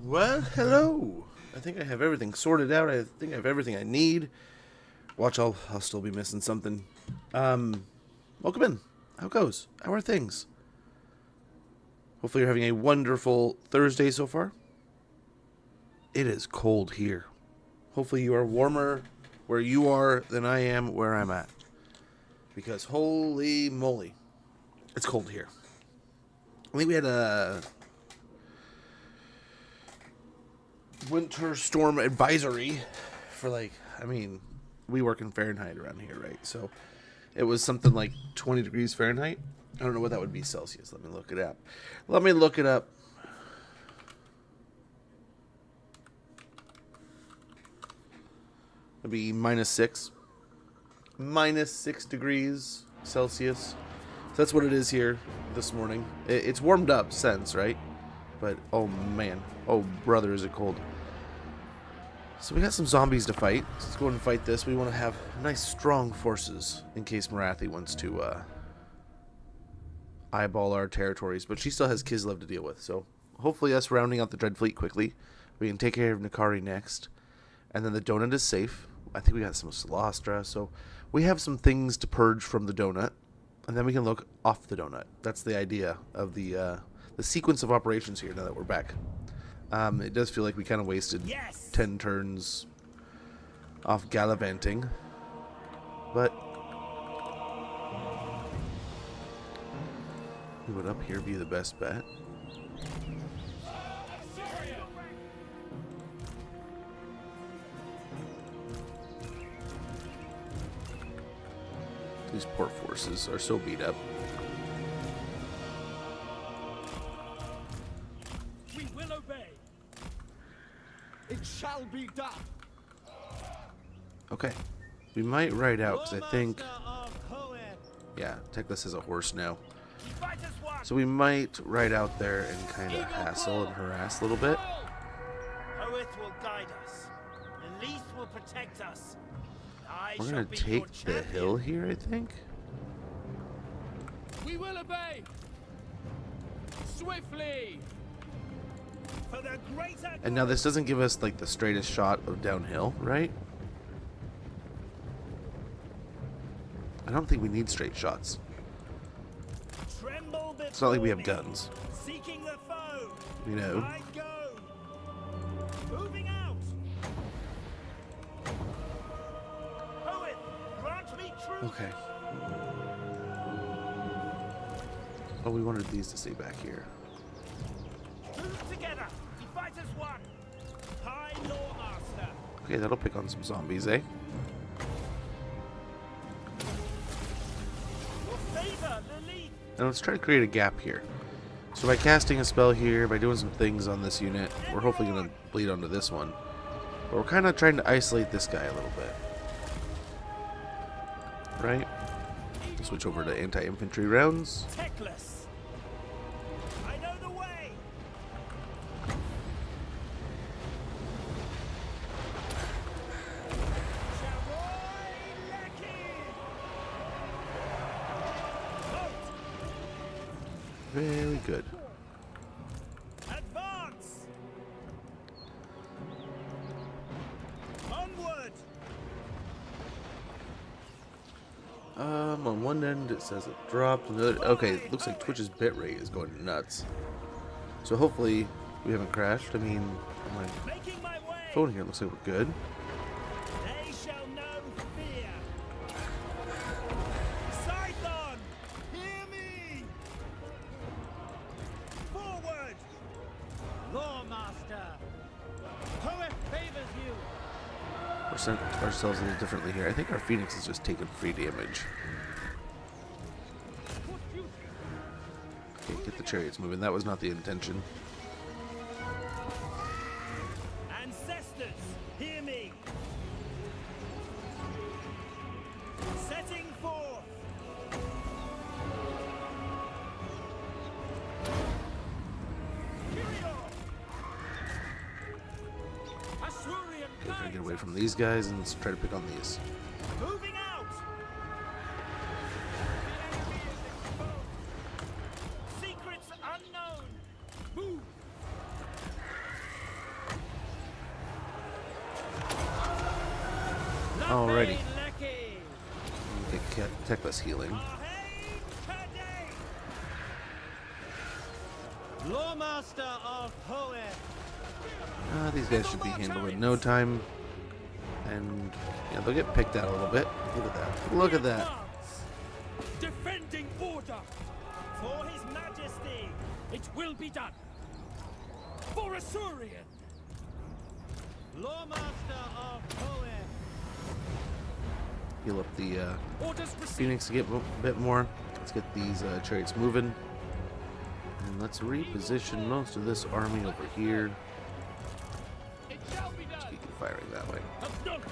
Well, hello. I think I have everything sorted out. I think I have everything I need. Watch, I'll still be missing something. Welcome in. How goes? How are things? Hopefully you're having a wonderful Thursday so far. It is cold here. Hopefully you are warmer where you are than I am where I'm at. Because holy moly, it's cold here. I think we had a winter storm advisory for we work in Fahrenheit around here, right? So it was something like 20 degrees Fahrenheit. I don't know what that would be Celsius. Let me look it up. It'd be -6. -6 degrees Celsius. So that's what it is here this morning. It's warmed up since, right? But, oh man. Oh, brother, is it cold. So we got some zombies to fight. So let's go and fight this. We want to have nice, strong forces in case Marathi wants to eyeball our territories. But she still has Kislev to deal with. So hopefully us rounding out the Dread Fleet quickly. We can take care of Nikari next. And then the donut is safe. I think we got some Salastra. So we have some things to purge from the donut. And then we can look off the donut. That's the idea of the sequence of operations here now that we're back. It does feel like we kind of wasted 10 turns off gallivanting. But would up here be the best bet? These port forces are so beat up. We will obey. It shall be done. Okay. We might ride out because I think... Yeah, Teclis has a horse now. So we might ride out there and kind of hassle and harass a little bit. Hoeth will guide us. Elise will protect us. We're going to take the hill here, I think. We will obey. Swiftly. For the greater. And now this doesn't give us like the straightest shot of downhill, right? I don't think we need straight shots. It's not like we have guns. Seeking the foe. You know. I go. Moving out. Hoeth, grant me truth. Okay. Oh, we wanted these to stay back here. Move together. We fight as one. High Law Master. Okay, that'll pick on some zombies, eh? Your favor, Lily. And let's try to create a gap here. So by casting a spell here, by doing some things on this unit, we're hopefully going to bleed onto this one. But we're kind of trying to isolate this guy a little bit. Right? Switch over to anti-infantry rounds. Teclis. I know the way. Very good. Advance. Onward. On one end it says it dropped. On the other, okay, it looks like Twitch's bitrate is going nuts. So hopefully we haven't crashed. I mean, on my Making my way. phone here, it looks like we're good. They shall know fear. Scython, hear me. Forward. Lawmaster. Hoeth favors you. We're sent ourselves a little differently here. I think our Phoenix is just taking free damage. Okay, get the chariots moving. That was not the intention. Ancestors, hear me. Setting forth. Asurian Okay, try to get away from these guys and let's try to pick on these. moving out. Secrets unknown. Move. Alrighty. Get Teclis healing. Lawmaster of Hoe. These guys should be handled in no time. And yeah, they'll get picked out a little bit. Look at that. Look at that. Defending order. For His Majesty, it will be done. For Asurian. Lawmaster of Hoe. Heal up the Orders received. Phoenix to get a bit more. Let's get these chariots moving. And let's reposition most of this army over here. It shall be done. Keep firing that way. Acknowledged.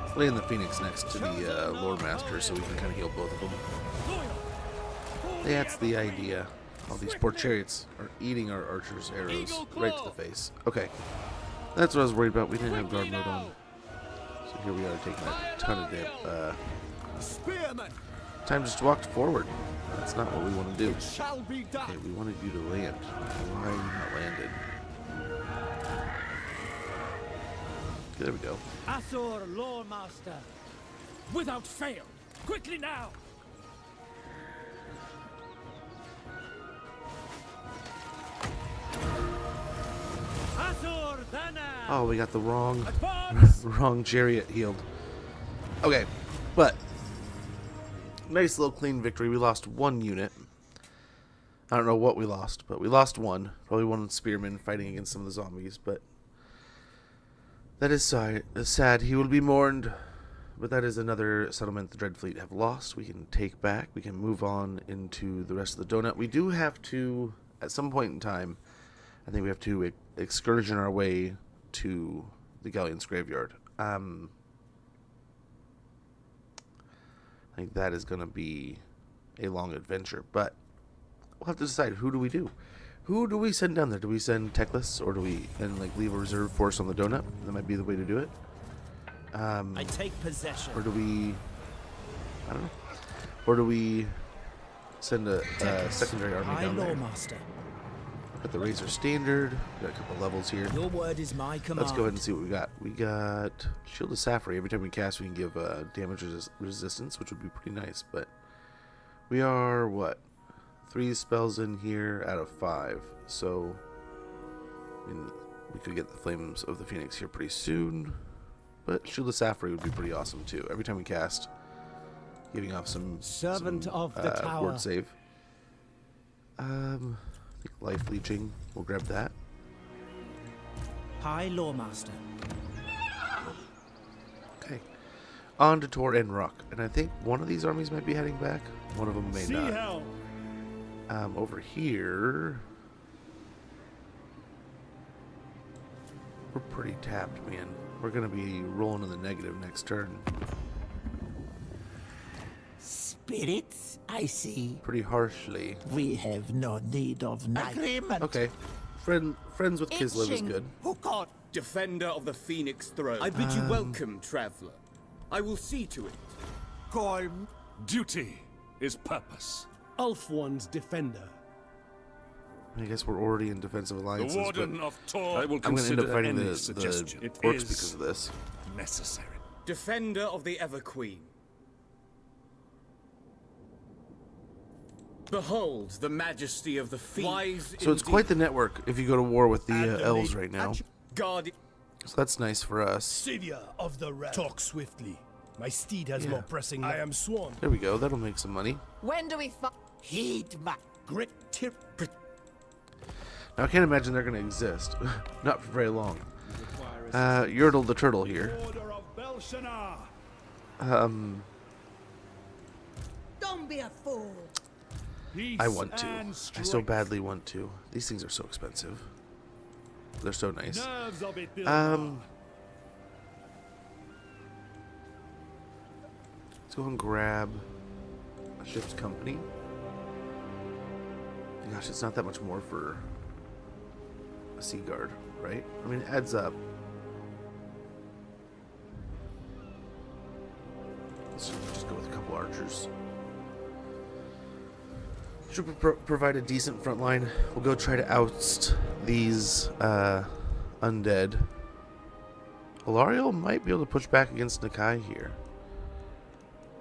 Let's lay in the Phoenix next to the Lord Master so we can kind of heal both of them. Loyal. That's the idea. All these poor chariots are eating our archers' arrows right to the face. Okay. That's what I was worried about. We didn't have guard mode on. So here we are taking a ton of damage. Spearman. Time just to walk forward. That's not what we want to do. Shall be done. Okay, we wanted you to land. Why are you not landed? Okay, there we go. Asur Lawmaster. Without fail. Quickly now. Asur Dana. Oh, we got the wrong Advance. wrong chariot healed. Okay, but nice little clean victory. We lost one unit. I don't know what we lost, but we lost one. Probably one spearman fighting against some of the zombies, but that is sad. He will be mourned. But that is another settlement the Dreadfleet have lost. We can take back. We can move on into the rest of the donut. We do have to, at some point in time, I think we have to excursion our way to the Galleon's graveyard. I think that is going to be a long adventure, but we'll have to decide, who do we do? Who do we send down there? Do we send Teclis, or do we leave a reserve force on the donut? That might be the way to do it. I take possession. Or do we, I don't know, or do we send a secondary army down there? Lawmaster. Got the Razor Standard. Got a couple levels here. Your word is my command. Let's go ahead and see what we got. We got Shield of Safri. Every time we cast, we can give damage resistance, which would be pretty nice. But we are, what, 3 spells in here out of 5. So, I mean, we could get the Flames of the Phoenix here pretty soon. But Shield of Safri would be pretty awesome, too. Every time we cast, giving off some of the tower. ward save. I think Life Leeching. We'll grab that. High Lawmaster. Okay. On to Tor and Rock. And I think one of these armies might be heading back. One of them may not. Over here, we're pretty tapped, man. We're going to be rolling in the negative next turn. Spirits, I see. Pretty harshly. We have no need of agreement. Okay. Friends with Kislev is good. Who caught? Defender of the Phoenix Throne. I bid you welcome, traveler. I will see to it. Call Duty is purpose. Ulf One's defender. I guess we're already in defensive The alliances, but Warden of Tor. I will I'm going to end consider up fighting any the suggestion. It orcs is because of this. necessary. Defender of the Ever Queen. Behold the majesty of the Phoenix. So it's quite the network if you go to war with the elves right now. God. So that's nice for us. Savior of the realm. Talk swiftly. My steed has more pressing. I am sworn. There we go. That'll make some money. When do we fight? heed my Grit tip. Now, I can't imagine they're going to exist. Not for very long. Yertle the Turtle here. Order of Belshazzar. Don't be a fool. Peace I want to. and I so strength. badly want to. These things are so expensive. They're so nice. Nerves of it. Let's go and grab a ship's company. Gosh, it's not that much more for a sea guard, right? I mean, it adds up. Let's just go with a couple archers. Should provide a decent front line. We'll go try to oust these undead. Alariel might be able to push back against Nakai here.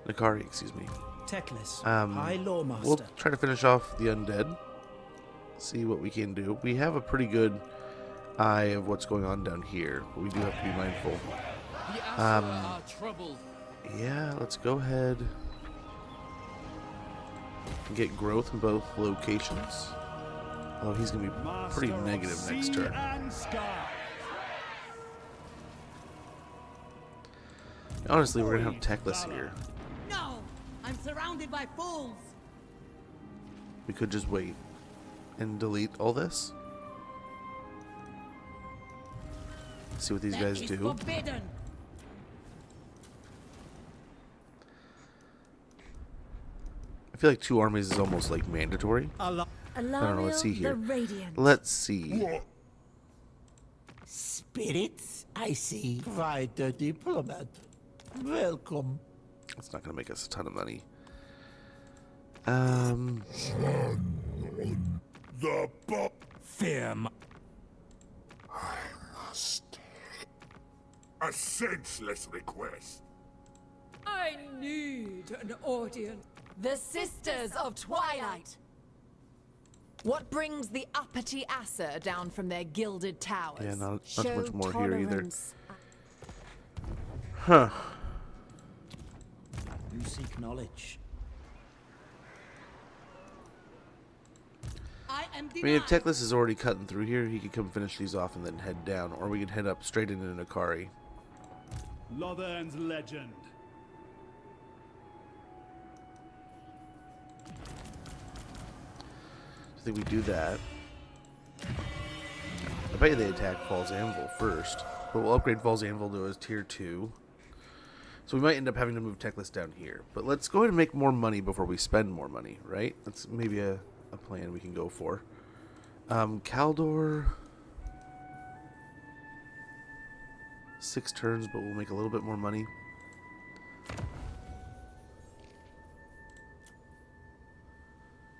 Nakari, excuse me. Teclis, High Lawmaster. We'll try to finish off the undead. See what we can do. We have a pretty good eye of what's going on down here, but we do have to be mindful. Yeah, let's go ahead and get growth in both locations. Oh, he's going to be pretty negative next turn. Honestly, we're going to have Teclis here. No! I'm surrounded by fools! We could just wait and delete all this. See what these guys do. Forbidden. I feel like 2 armies is almost like mandatory. I don't know, let's see here. Let's see. Spirits, I see. Quite a diplomat. Welcome. It's not going to make us a ton of money. The pop. Fear my... A senseless request. I need an audience. The Sisters of Twilight. What brings the uppity Asser down from their gilded towers? Yeah, not too much more here either. Tolerance. Huh. You seek knowledge. I am I mean, if Teclis is already cutting through here, he could come finish these off and then head down, or we could head up straight into Nakari. Lothern's legend. I think we do that. I bet you they attack Fall's Anvil first, but we'll upgrade Fall's Anvil to a tier 2. So we might end up having to move Teclis down here. But let's go ahead and make more money before we spend more money, right? That's maybe a plan we can go for. Kaldor, 6 turns, but we'll make a little bit more money.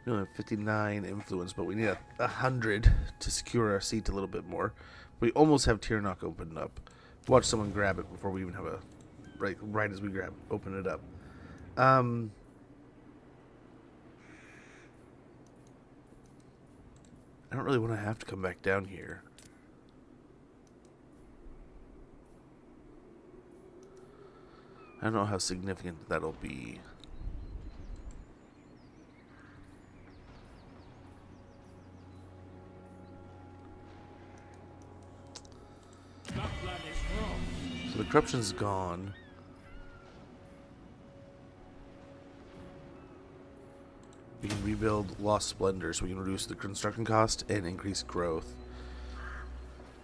We only have 59 influence, but we need 100 to secure our seat a little bit more. We almost have Tirnock opened up. Watch someone grab it before we even have a... Right as we open it up. I don't really want to have to come back down here. I don't know how significant that'll be. So the corruption's gone. We can rebuild Lost Splendor, so we can reduce the construction cost and increase growth.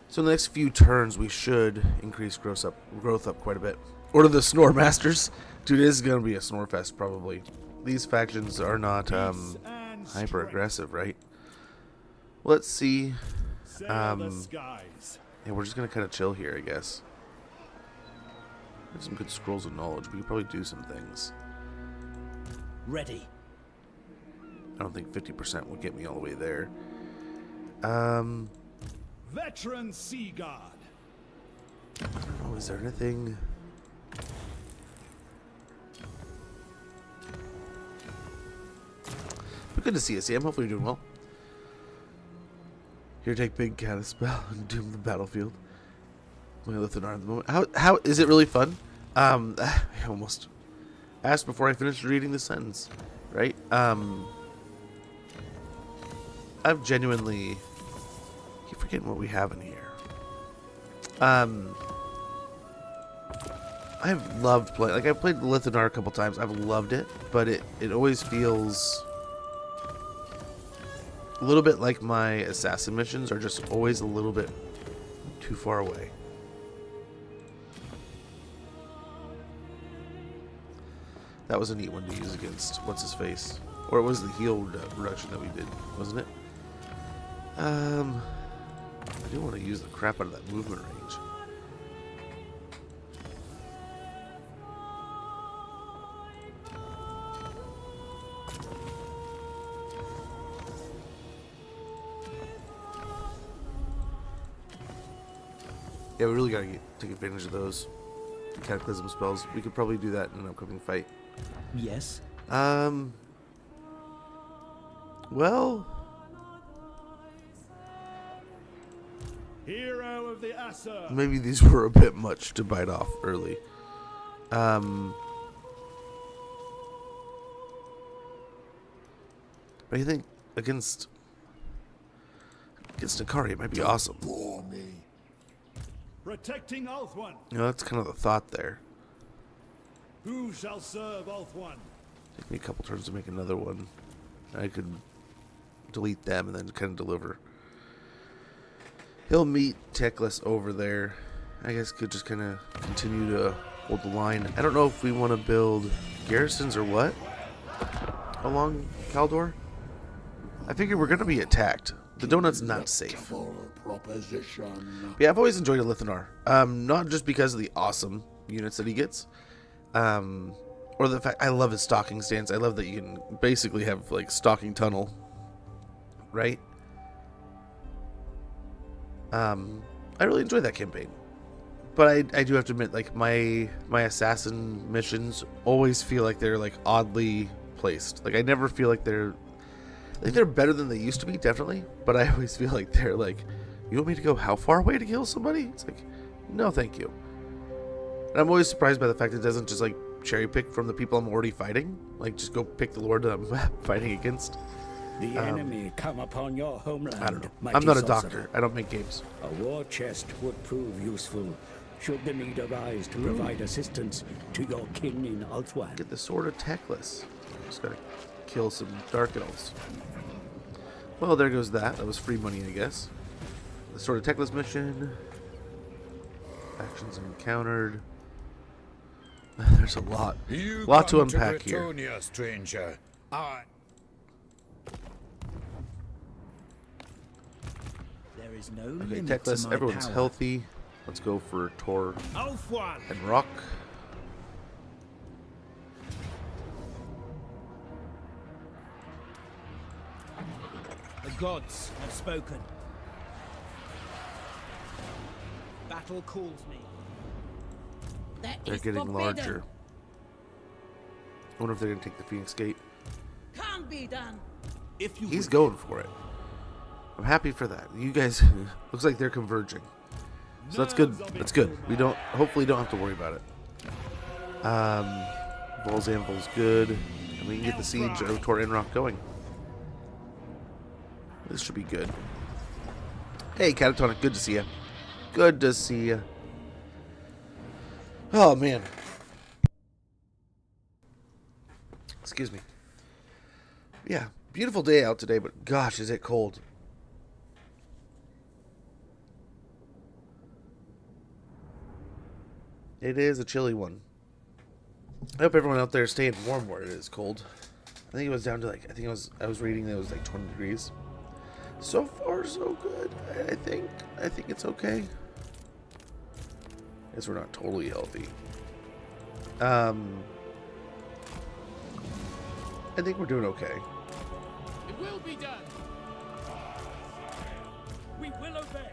So in the next few turns, we should increase growth up quite a bit. Order the Snore Masters. Dude, this is going to be a snore fest, probably. These factions are not hyper aggressive, right? Let's see. Yeah, we're just going to kind of chill here, I guess. There's some good scrolls of knowledge. We could probably do some things. Ready. I don't think 50% would get me all the way there. Veteran Sea God. I don't know, is there anything... But good to see you, Sam. Hopefully you're doing well. Here, take Big Cat spell and doom the battlefield. My Lithanar at the moment. How is it really fun? I almost asked before I finished reading the sentence, right? I've genuinely keep forgetting what we have in here. I've loved playing. Like, I've played Lithanar a couple times. I've loved it, but it always feels a little bit like my assassin missions are just always a little bit too far away. That was a neat one to use against what's his face, or it was the heal reduction that we did, wasn't it? I do want to use the crap out of that movement range. Yeah, we really gotta take advantage of those cataclysm spells. We could probably do that in an upcoming fight. Yes. Well, Hero of the Asa. maybe these were a bit much to bite off early. But I think against Akari, it might be awesome. Protecting Ulthuan. You know, that's kind of the thought there. Who shall serve Ulthuan? Take me a couple turns to make another one. I could delete them and then kind of deliver. He'll meet Teclis over there. I guess could just kind of continue to hold the line. I don't know if we want to build garrisons or what along Kaldor. I figure we're going to be attacked. The donut's not safe. Yeah, I've always enjoyed Elithanar. Not just because of the awesome units that he gets, or the fact I love his stalking stance. I love that you can basically have like stalking tunnel, right? I really enjoyed that campaign, but I do have to admit, like my assassin missions always feel like they're like oddly placed. Like I never feel like they're better than they used to be, definitely, but I always feel like they're like, you want me to go how far away to kill somebody? It's like, no, thank you. And I'm always surprised by the fact it doesn't just like cherry pick from the people I'm already fighting. Like just go pick the Lord that I'm fighting against. The enemy come upon your homeland. I don't know. mighty I'm not a sorcerer. doctor. I don't make games. A war chest would prove useful should the need arise to provide assistance to your kin in Ulthuan. Get the Sword of Teclis. Just gotta kill some Dark Elves. Well, there goes that. That was free money, I guess. The Sword of Teclis mission. Actions encountered. There's a lot. Lot to unpack here. Bretonia, stranger. There is no Okay, limit to Teclis, my everyone's power. healthy. Let's go for Tor Ulthuan. and Rock. The gods have spoken. Battle calls me. That They're is getting forbidden. larger. I wonder if they're going to take the Phoenix Gate. Can't be done. If you He's going for it. I'm happy for that. You guys, looks like they're converging. So that's good. That's good. We hopefully don't have to worry about it. Vol's Anvil's good. And we can get the siege of Tor Enrock going. This should be good. Hey, Catatonic, good to see you. Good to see you. Oh, man. Excuse me. Yeah, beautiful day out today, but gosh, is it cold. It is a chilly one. I hope everyone out there is staying warm where it is cold. I think it was down to like, I was reading that it was like 20 degrees. So far, so good. I think it's okay. Guess we're not totally healthy. I think we're doing okay. It will be done. We will obey.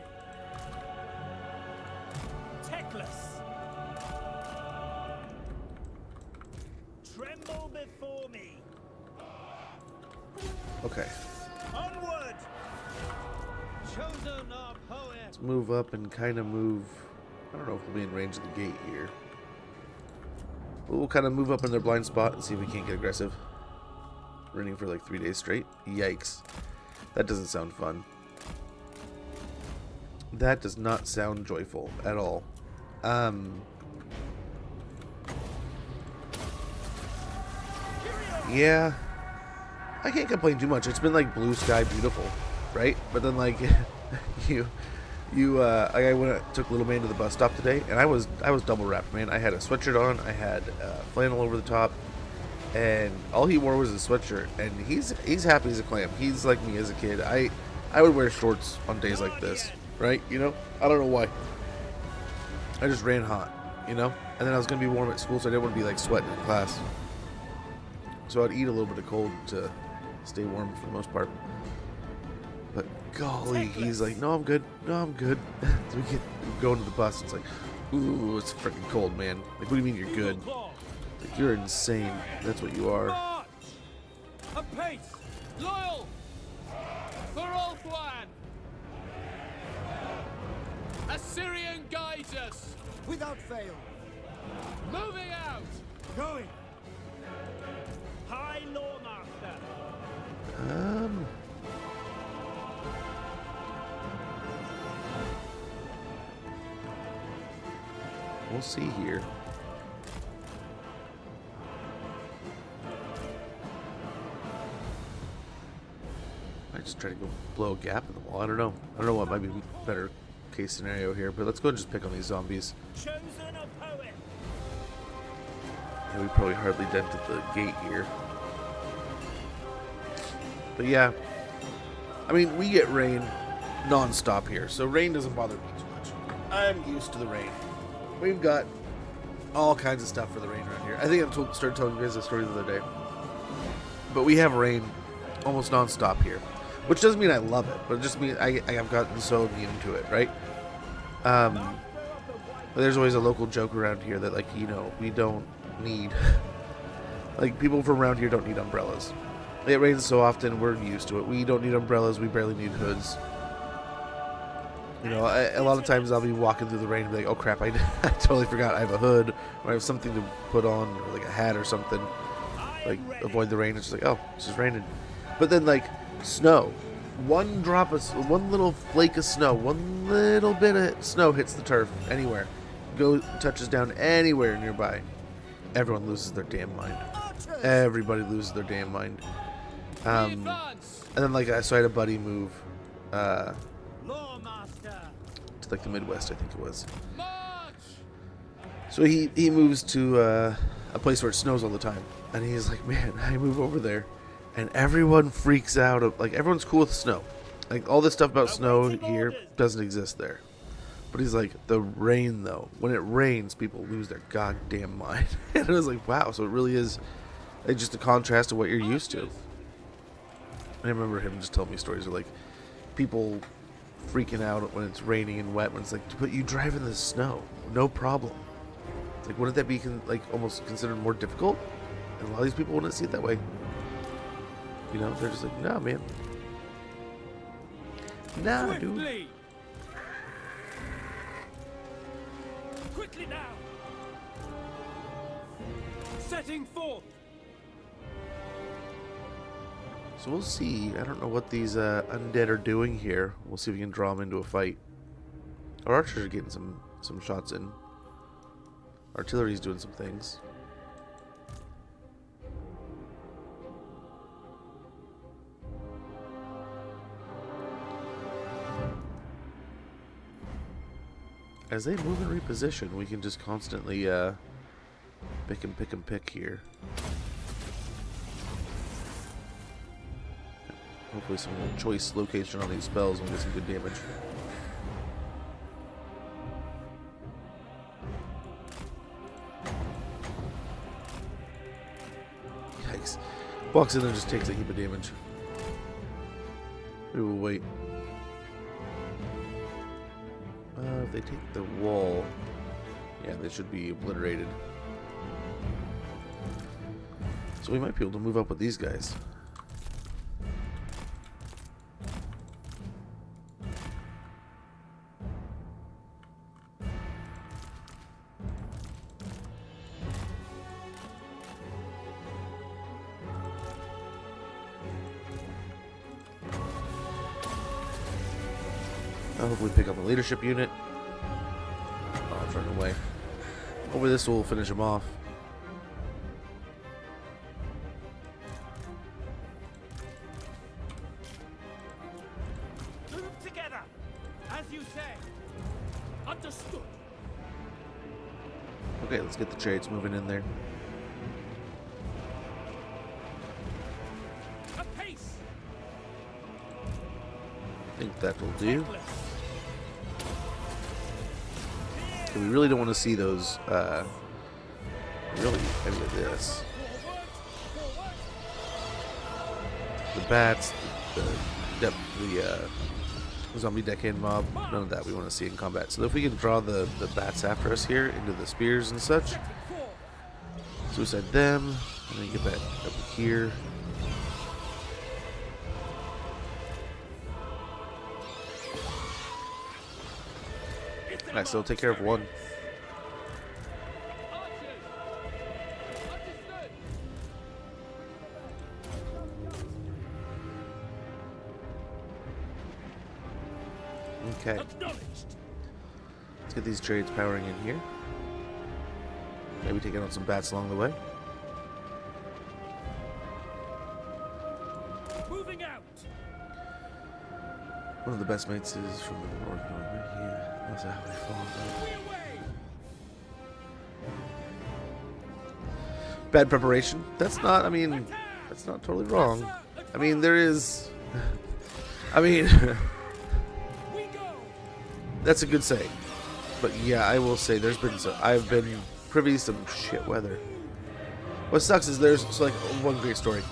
Teclis. Tremble before me. Okay. Onward. Chosen our poet. Let's move up and kind of move. I don't know if we'll be in range of the gate here. But we'll kind of move up in their blind spot and see if we can't get aggressive. Running for like 3 days straight. Yikes. That doesn't sound fun. That does not sound joyful at all. Yeah. I can't complain too much. It's been like blue sky beautiful, right? But then like I took little man to the bus stop today, and I was double wrapped, man. I had a sweatshirt on, I had flannel over the top, and all he wore was a sweatshirt. And he's happy as a clam. He's like me as a kid. I would wear shorts on days like this, right? You know, I don't know why. I just ran hot, you know. And then I was gonna be warm at school, so I didn't want to be like sweating in class. So I'd eat a little bit of cold to stay warm for the most part. But golly, he's like, no, I'm good. No, I'm good. So we go into the bus. It's like, ooh, it's freaking cold, man. Like, what do you mean you're good? Like, you're insane. That's what you are. March! Apace! Loyal! For Ulthuan! Assyrian guides us! Without fail. Moving out! Going. High Lawmaster! We'll see here. I just try to go blow a gap in the wall. I don't know. I don't know what might be a better case scenario here, but let's go and just pick on these zombies. Chosen a poet! Yeah, we probably hardly dented the gate here. But yeah, I mean, we get rain non-stop here, so rain doesn't bother me too much. I'm used to the rain. We've got all kinds of stuff for the rain around here. I think I started telling you guys a story the other day. But we have rain almost non-stop here. Which doesn't mean I love it, but it just means I've gotten so immune to it, right? But there's always a local joke around here that, like, you know, we don't need... like, people from around here don't need umbrellas. It rains so often, we're used to it. We don't need umbrellas, we barely need hoods. You know, a lot of times I'll be walking through the rain and be like, oh crap, I totally forgot I have a hood, or I have something to put on, or like a hat or something. Like, avoid the rain. It's just like, oh, it's just raining. But then, like, snow. One little flake of snow, one little bit of snow hits the turf anywhere. Touches down anywhere nearby. Everyone loses their damn mind. Everybody loses their damn mind. And then, like, so I had a buddy move, to like the Midwest, I think it was. So he moves to a place where it snows all the time, and he's like, man, I move over there, and everyone freaks out. Like, everyone's cool with snow. Like, all this stuff about snow here doesn't exist there. But he's like, the rain though, when it rains, people lose their goddamn mind. And I was like, wow, so it really is like just a contrast to what you're used to. And I remember him just telling me stories of like people freaking out when it's raining and wet, when it's like, but you drive in the snow, no problem. It's like, wouldn't that be like almost considered more difficult? And a lot of these people wouldn't see it that way. You know, they're just like, nah, man. Nah, dude. Quickly now! Setting forth! So we'll see. I don't know what these undead are doing here. We'll see if we can draw them into a fight. Our archers are getting some shots in. Artillery's doing some things. As they move and reposition, we can just constantly pick and pick here. Hopefully some choice location on these spells will get some good damage. Yikes. Walks in and just takes a heap of damage. We will wait. If they take the wall, yeah, they should be obliterated. So we might be able to move up with these guys. I'll hopefully pick up a leadership unit. Oh, it's running away. Hopefully this will finish him off. Move together! As you say! Understood! Okay, let's get the trades moving in there. Apace! I think that will do. We really don't want to see those, really any of this. The bats, the zombie deckhand mob. None of that we want to see in combat. So if we can draw the bats after us here into the spears and such. Suicide them. And then get that up here. I still take care of one. Okay. Let's get these trades powering in here. Maybe taking out some bats along the way. Moving out. One of the best mates is from the north. Yeah, that's how we fall. Bad preparation. That's not. I mean, that's not totally wrong. I mean, there is. I mean. That's a good saying, but yeah, I will say I've been privy to some shit weather. What sucks is there's like one great story.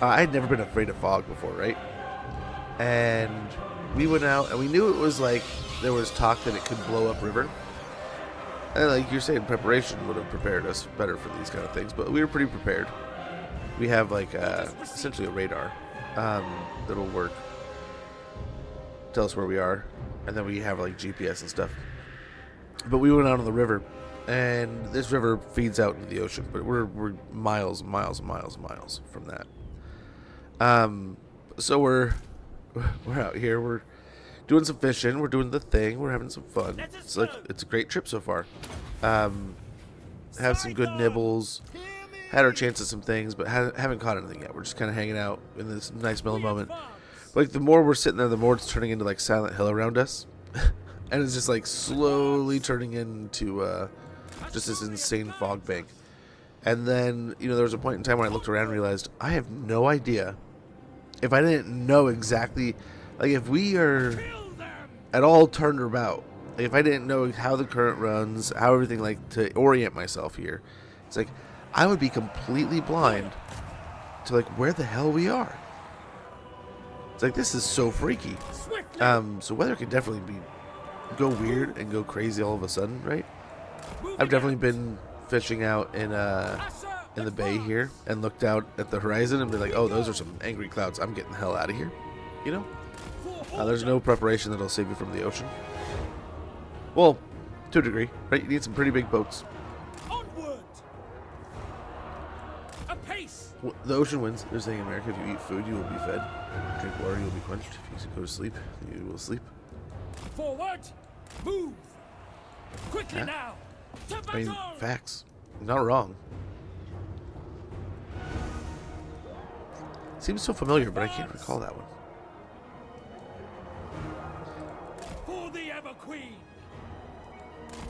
I had never been afraid of fog before, right? And we went out and we knew it was like there was talk that it could blow up river. And like you're saying, preparation would have prepared us better for these kind of things, but we were pretty prepared. We have like essentially a radar that'll work, tell us where we are. And then we have like GPS and stuff. But we went out on the river, and this river feeds out into the ocean. But we're miles and miles and miles and miles from that. So we're out here. We're doing some fishing. We're doing the thing. We're having some fun. It's like it's a great trip so far. Have some good nibbles. Had our chance at some things, but haven't caught anything yet. We're just kind of hanging out in this nice mellow moment. Like, the more we're sitting there, the more it's turning into, like, Silent Hill around us. And it's just, like, slowly turning into just this insane fog bank. And then, you know, there was a point in time when I looked around and realized, I have no idea if I didn't know exactly, like, if we are at all turned about, like, if I didn't know how the current runs, how everything, like, to orient myself here, it's like, I would be completely blind to, like, where the hell we are. It's like, this is so freaky. So weather can definitely go weird and go crazy all of a sudden, right? I've definitely been fishing out in the bay here and looked out at the horizon and been like, oh, those are some angry clouds. I'm getting the hell out of here. You know? There's no preparation that'll save you from the ocean. Well, to a degree, right? You need some pretty big boats. The ocean wins. They're saying in America, if you eat food, you will be fed. Drink water, you will be quenched. If you go to sleep, you will sleep. Forward! Move! Quickly now! I mean, facts. Not wrong. Seems so familiar, but I can't recall that one. For the Ever Queen!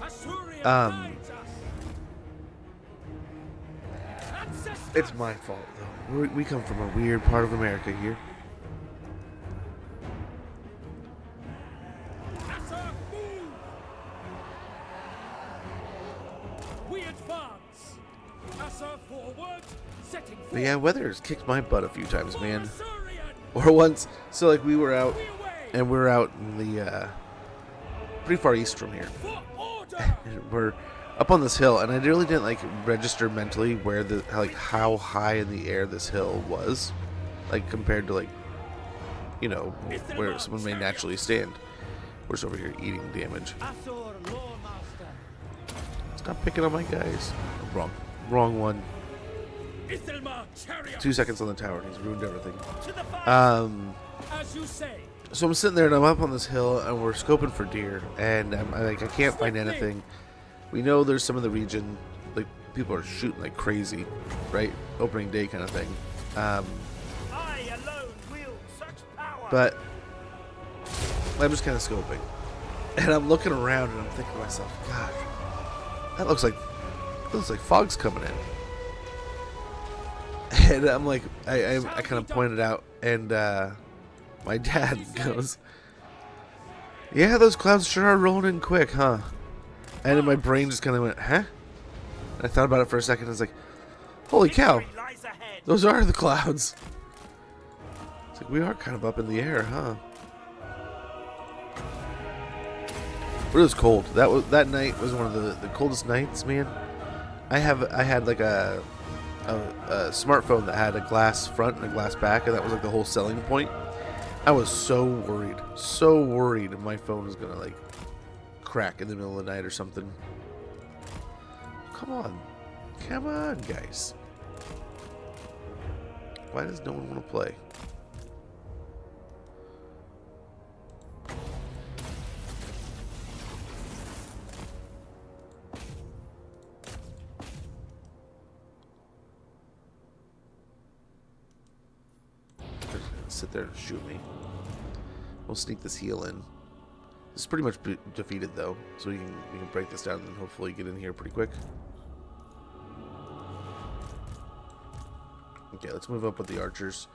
Asuria guides us! It's my fault, though. We come from a weird part of America here. We advance. Forward, setting but yeah, weather has kicked my butt a few times, man. Or once, so like we were out, and we're out in the pretty far east from here. And we're up on this hill, and I really didn't like register mentally where how high in the air this hill was, like compared to like, you know, where someone may naturally stand. We're just over here eating damage. Stop picking on my guys. Oh, wrong one. 2 seconds on the tower, and he's ruined everything. So I'm sitting there, and I'm up on this hill, and we're scoping for deer, and I can't find anything. We know there's some in the region, like people are shooting like crazy, right? Opening day kind of thing. But I'm just kind of scoping, and I'm looking around, and I'm thinking to myself, God, that looks like fog's coming in. And I'm like, I kind of pointed out, and my dad goes, "Yeah, those clouds sure are rolling in quick, huh?" And then my brain just kind of went, "Huh?" And I thought about it for a second. I was like, "Holy cow, those are the clouds." It's like we are kind of up in the air, huh? But it was cold. That night was one of the coldest nights, man. I had like a smartphone that had a glass front and a glass back, and that was like the whole selling point. I was so worried my phone was gonna like crack in the middle of the night or something. Come on, guys. Why does no one want to play? Sit there and shoot me. We'll sneak this heal in. This is pretty much defeated though, so we can break this down and hopefully get in here pretty quick. Okay, let's move up with the archers.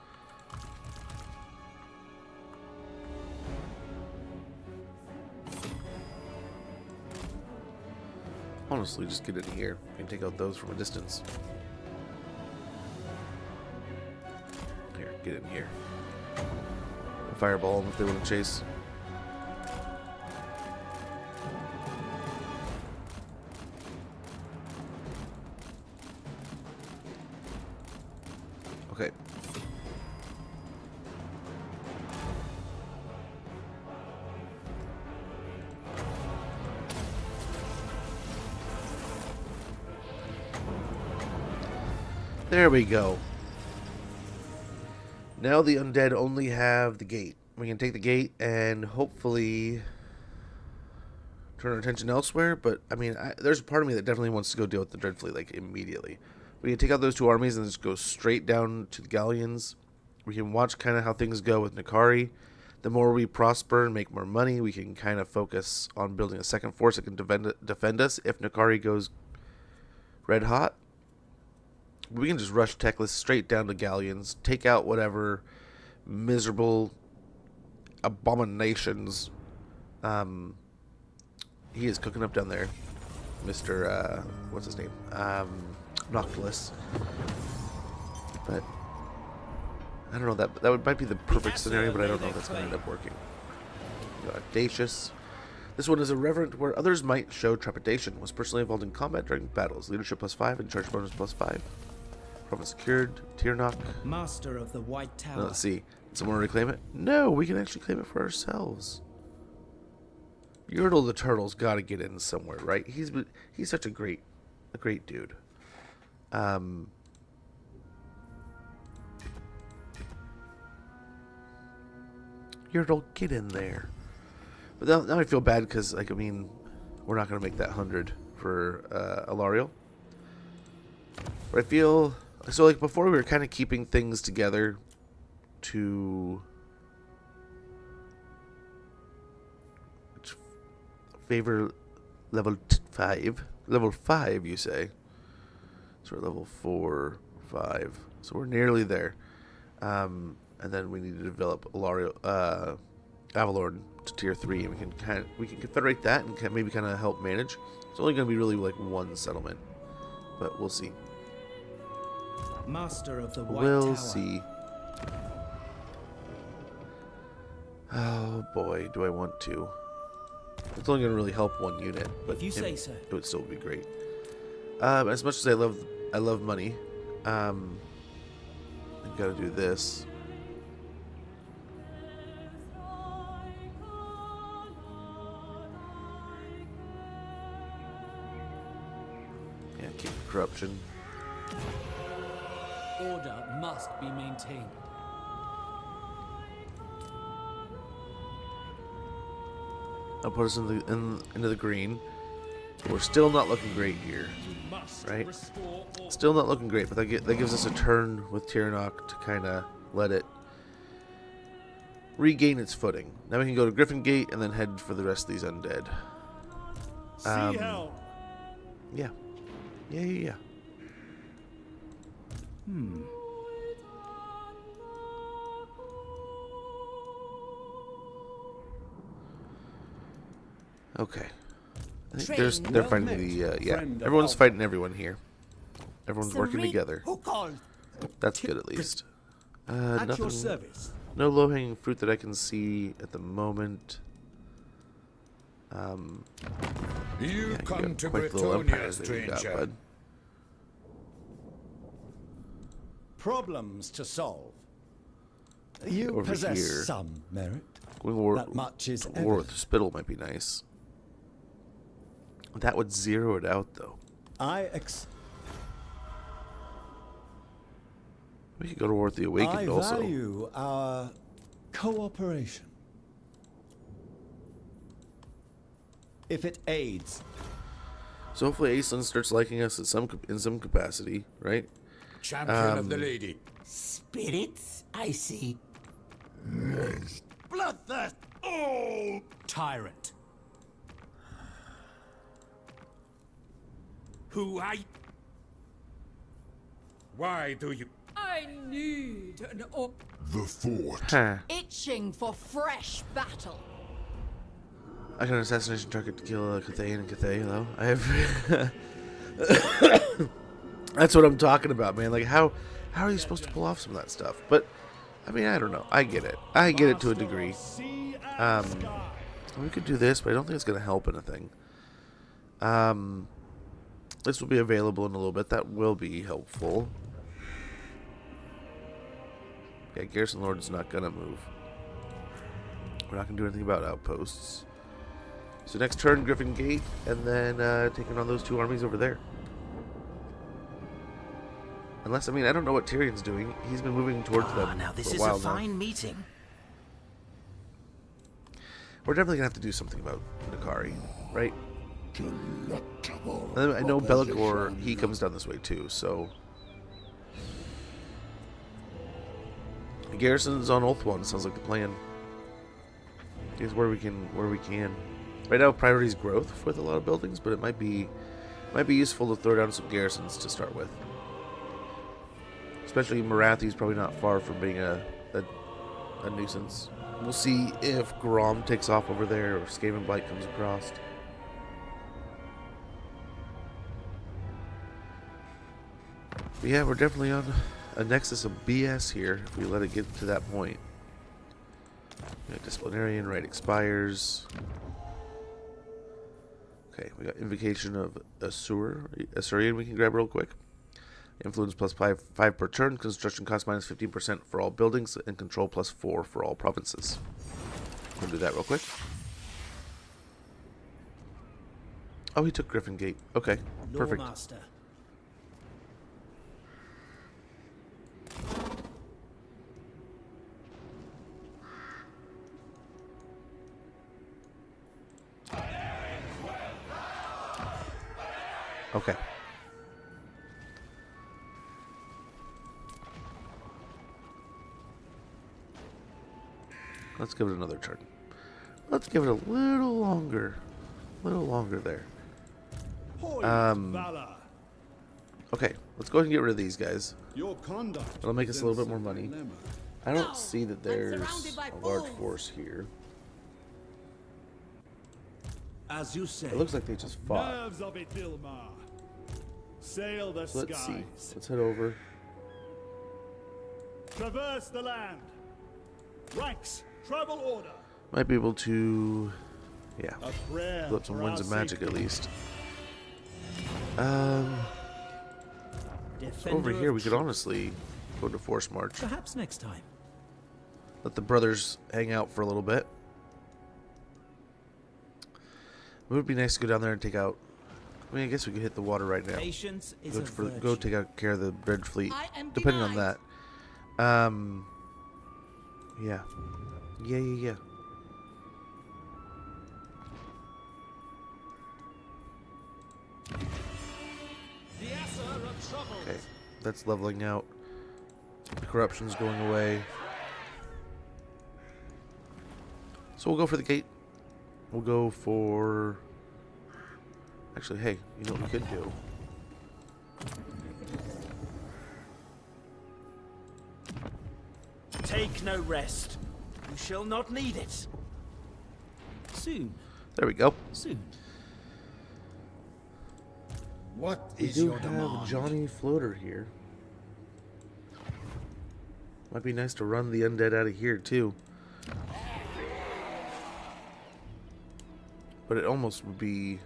Honestly, just get in here and take out those from a distance. Here, get in here. Fireball them if they want to chase. Okay. There we go. Now the undead only have the gate. We can take the gate and hopefully turn our attention elsewhere. But, I mean, there's a part of me that definitely wants to go deal with the Dreadfleet, like, immediately. We can take out those two armies and just go straight down to the Galleons. We can watch kind of how things go with Nakari. The more we prosper and make more money, we can kind of focus on building a second force that can defend us if Nakari goes red hot. We can just rush Teclis straight down to Galleons, take out whatever miserable abominations he is cooking up down there. Mr. What's his name? Noctilus. But I don't know, that might be the perfect scenario, but I don't know if that's going to end up working. Audacious. This one is irreverent, where others might show trepidation. Was personally involved in combat during battles. Leadership +5 and charge bonus +5. Province secured. Tiernok. Master of the White Tower. Now, let's see. Did someone already claim it? No, we can actually claim it for ourselves. Yurdle the Turtle's got to get in somewhere, right? He's such a great dude. Yurdle, get in there. But now I feel bad because, like, I mean, we're not going to make that 100 for Alariel. But I feel so, like, before we were kind of keeping things together to favor level 5. Level 5, you say? So we're level 4, 5. So we're nearly there. And then we need to develop Alariel, Bannerlord to tier 3, and we can confederate that and maybe kind of help manage. It's only going to be really like one settlement, but we'll see. Master of the White We'll Tower. see. Oh boy, do I want to? It's only going to really help one unit, but If you say so. It would still be great. As much as I love money, I've got to do this. Yeah, keep corruption. Order must be maintained. I'll put us into the green. We're still not looking great here, right? Still not looking great, but that gives us a turn with Tiernok to kind of let it regain its footing. Now we can go to Griffin Gate and then head for the rest of these undead. Yeah. Okay. I think they're fighting the yeah. Everyone's fighting everyone here. Everyone's working together. Who called? That's good at least. At your Nothing. service. No low-hanging fruit that I can see at the moment. You Yeah, come got to quite the little empire Bretonia, that you got, stranger. bud. Problems to solve. You Over possess here. some merit. Going to war, That much is to war with evident. Spittle might be nice. That would zero it out, though. We could go to war with the Awakened also. value our cooperation. If it aids. So hopefully Aislinn starts liking us in some capacity, right? Champion of the lady. Spirits, I see. Bloodthirst! Oh! Tyrant. Who I... Why do you... I need an The fort. Huh. itching for fresh battle. I got an assassination target to kill Cathay and Cathay, though. I have... That's what I'm talking about, man. Like, how are you supposed to pull off some of that stuff? But, I mean, I don't know. I get it. I get it to a degree. We could do this, but I don't think it's going to help anything. This will be available in a little bit. That will be helpful. Yeah, Garrison Lord is not going to move. We're not going to do anything about outposts. So next turn, Griffin Gate, and then taking on those two armies over there. Unless, I mean, I don't know what Tyrion's doing. He's been moving towards them now this for a is while a fine now. meeting. We're definitely going to have to do something about Nakari, right? Delectable I know Bellicor, proposition. he comes down this way too, so... Garrison's on Ulthuan, sounds like the plan. Is where we can. Right now, priority is growth with a lot of buildings, but it might be useful to throw down some garrisons to start with. Especially Marathi's probably not far from being a nuisance. We'll see if Grom takes off over there or if Skaven Blight comes across. But yeah, we're definitely on a nexus of BS here if we let it get to that point. Yeah, disciplinarian right expires. Okay, we got invocation of Asurian we can grab real quick. Influence plus 5 per turn. Construction cost minus 15% for all buildings, and control plus 4 for all provinces. We'll do that real quick. Oh, he took Griffin Gate. Okay, perfect. Lawmaster. Okay. Let's give it another turn. Let's give it a little longer. A little longer there. Valor. Okay, let's go ahead and get rid of these guys. Your conduct. It'll make us a little bit more money. I don't see that there's surrounded by a large fools. force here. As you say. It looks like they just fought. Nerves of it, Vilmar. Sail the So let's see. skies. Let's head over. Traverse the land. Ranks. Travel order. Might be able to, yeah, A prayer flip some for winds our of magic at safety. least. Defender Over here of we could truth. honestly go to Force March. Perhaps next time. Let the brothers hang out for a little bit. It would be nice to go down there and take out. I mean, I guess we could hit the water right now. Patience is Go, a go virtue. take out care of the Red Fleet, I am depending on denied. that. Yeah. Yeah. Okay, that's leveling out. The corruption's going away. So we'll go for the gate. We'll go for... Actually, hey, you know what we could do? Take no rest. You shall not need it. Soon. There we go. Soon. What We is do your have demand? Johnny Floater here. Might be nice to run the undead out of here too. but it almost would be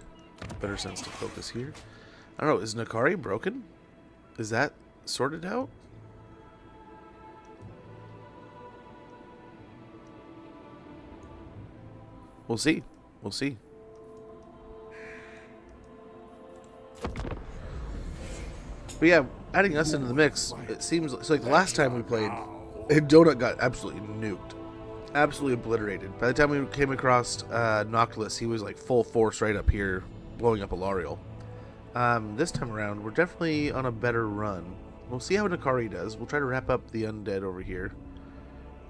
better sense to focus here. I don't know, is Nakari broken? Is that sorted out? We'll see. We'll see. But yeah, adding us into the mix, it seems it's like the last time we played, Donut got absolutely nuked. Absolutely obliterated. By the time we came across Noctilus, he was like full force right up here, blowing up Alariel. This time around, we're definitely on a better run. We'll see how Nakari does. We'll try to wrap up the undead over here.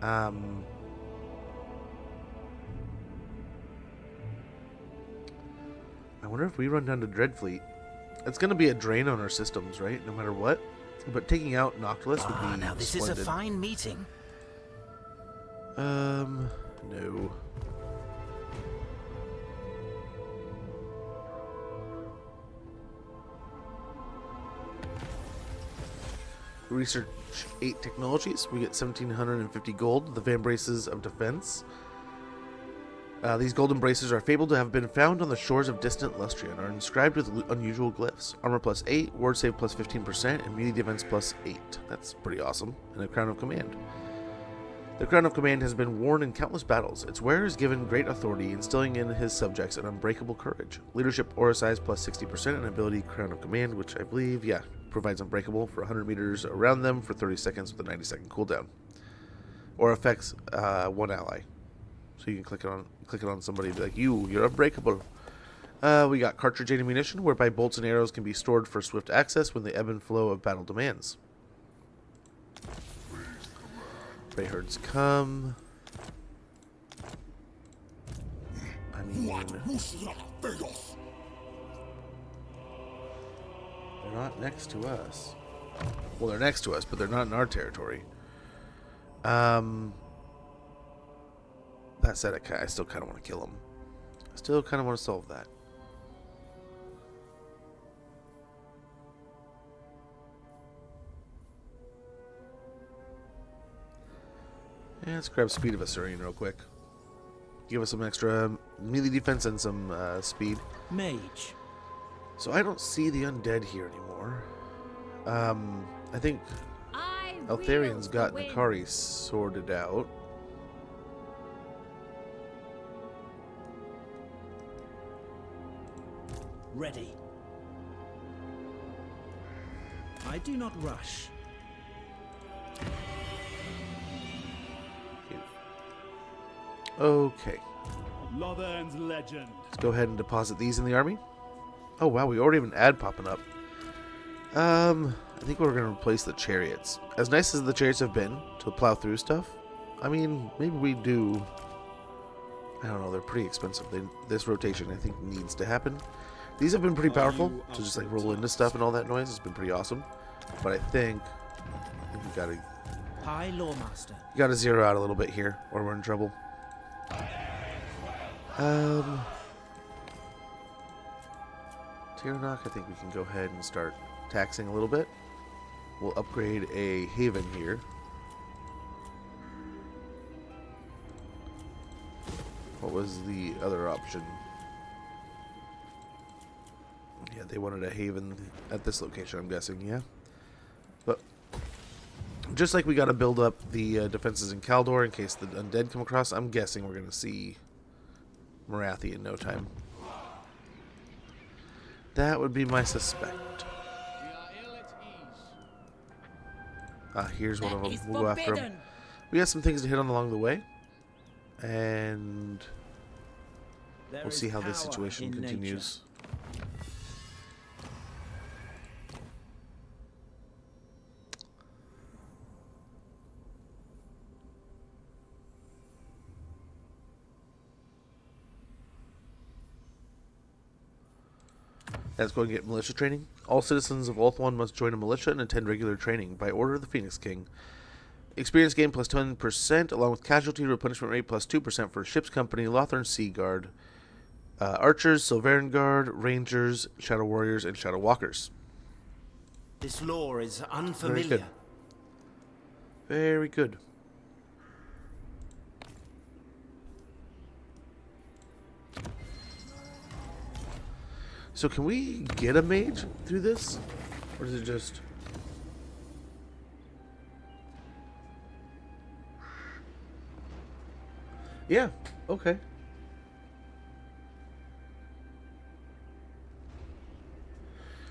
I wonder if we run down to Dreadfleet. It's going to be a drain on our systems, right? No matter what. But taking out Noctilus would be now this splendid. is a fine meeting. No. Research 8 technologies. We get 1,750 gold. The Vambraces of Defense. These golden braces are fabled to have been found on the shores of distant Lustria and are inscribed with unusual glyphs. Armor plus 8, ward save plus 15%, and melee defense plus 8. That's pretty awesome. And a Crown of Command. The Crown of Command has been worn in countless battles. Its wearer is given great authority, instilling in his subjects an unbreakable courage. Leadership aura size plus 60%, and ability Crown of Command, which I believe, provides unbreakable for 100 meters around them for 30 seconds with a 90-second cooldown. Or affects one ally. So you can click it on somebody and be like, you're unbreakable. We got cartridge ammunition, whereby bolts and arrows can be stored for swift access when the ebb and flow of battle demands. Prey herds come. I mean, they're not next to us. Well, they're next to us, but they're not in our territory. That said, I still kind of want to kill him. I still kind of want to solve that. Yeah, let's grab Speed of Assyrian real quick. Give us some extra melee defense and some speed. Mage. So I don't see the undead here anymore. I think Eltharian's got Nakari sorted out. Ready. I do not rush. Okay. Lothern's legend. Let's go ahead and deposit these in the army. Oh wow, we already have an ad popping up. I think we're going to replace the chariots. As nice as the chariots have been to plow through stuff, I mean, maybe we do... I don't know, they're pretty expensive. This rotation, I think, needs to happen. These have been pretty powerful to just like roll into stuff and all that noise. It's been pretty awesome. But I think we gotta... High Lawmaster. You gotta zero out a little bit here, or we're in trouble. Tiranoc, I think we can go ahead and start taxing a little bit. We'll upgrade a haven here. What was the other option? Yeah, they wanted a haven at this location, I'm guessing, yeah? But just like we got to build up the defenses in Kaldor in case the undead come across, I'm guessing we're going to see Marathi in no time. That would be my suspect. Here's one of them. We'll go after him. We got some things to hit on along the way. And we'll see how this situation continues. Let's go and get militia training. All citizens of Ulthuan must join a militia and attend regular training by order of the Phoenix King. Experience gain plus 10%, along with casualty replenishment rate plus 2% for Ship's Company, Lothern Sea Guard, Archers, Silveren Guard, Rangers, Shadow Warriors, and Shadow Walkers. This lore is unfamiliar. Very good. So can we get a mage through this? Or is it just... Yeah, okay.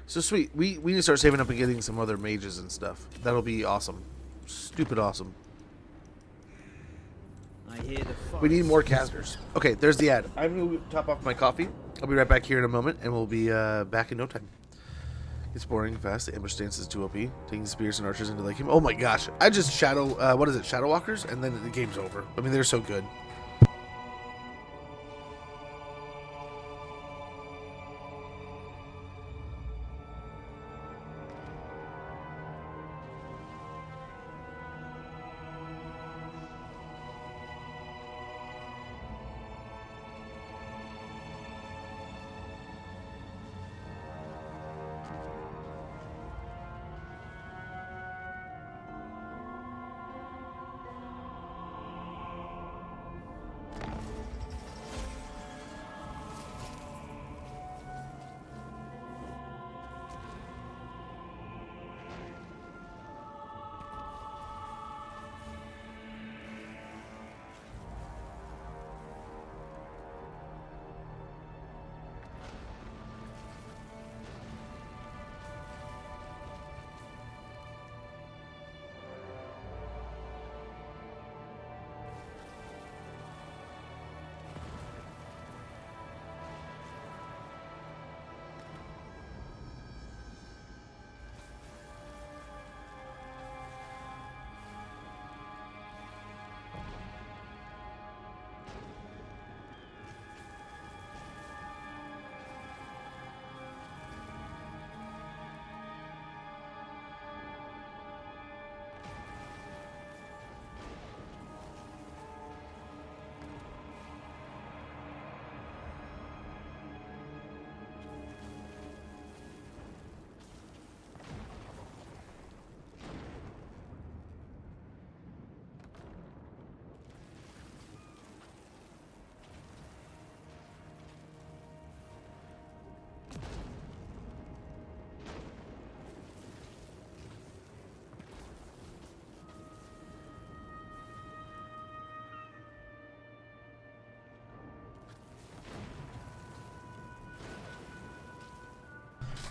So sweet. We need to start saving up and getting some other mages and stuff. That'll be awesome. Stupid awesome. I hear the We need forest more whisper. casters. Okay, there's the ad. I'm going to top off my coffee. I'll be right back here in a moment, and we'll be back in no time. It's boring fast. The ambush stance is too OP. Taking spears and archers into the game. Oh my gosh. I just shadow... what is it? Shadow Walkers? And then the game's over. I mean, they're so good.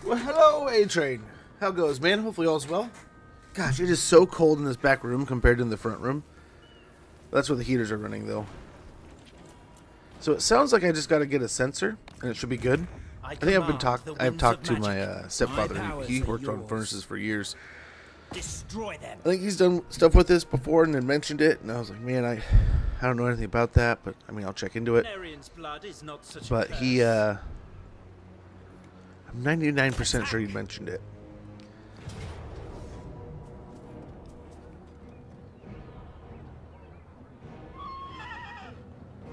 Well, hello, A-Train. How goes, man? Hopefully all's well. Gosh, it is so cold in this back room compared to in the front room. That's where the heaters are running, though. So it sounds like I just got to get a sensor, and it should be good. I think I've talked to my stepfather. He worked on furnaces for years. Destroy them. I think he's done stuff with this before and then mentioned it, and I was like, man, I don't know anything about that, but I mean, I'll check into it. Blood is not such But he, I'm 99% sure he mentioned it.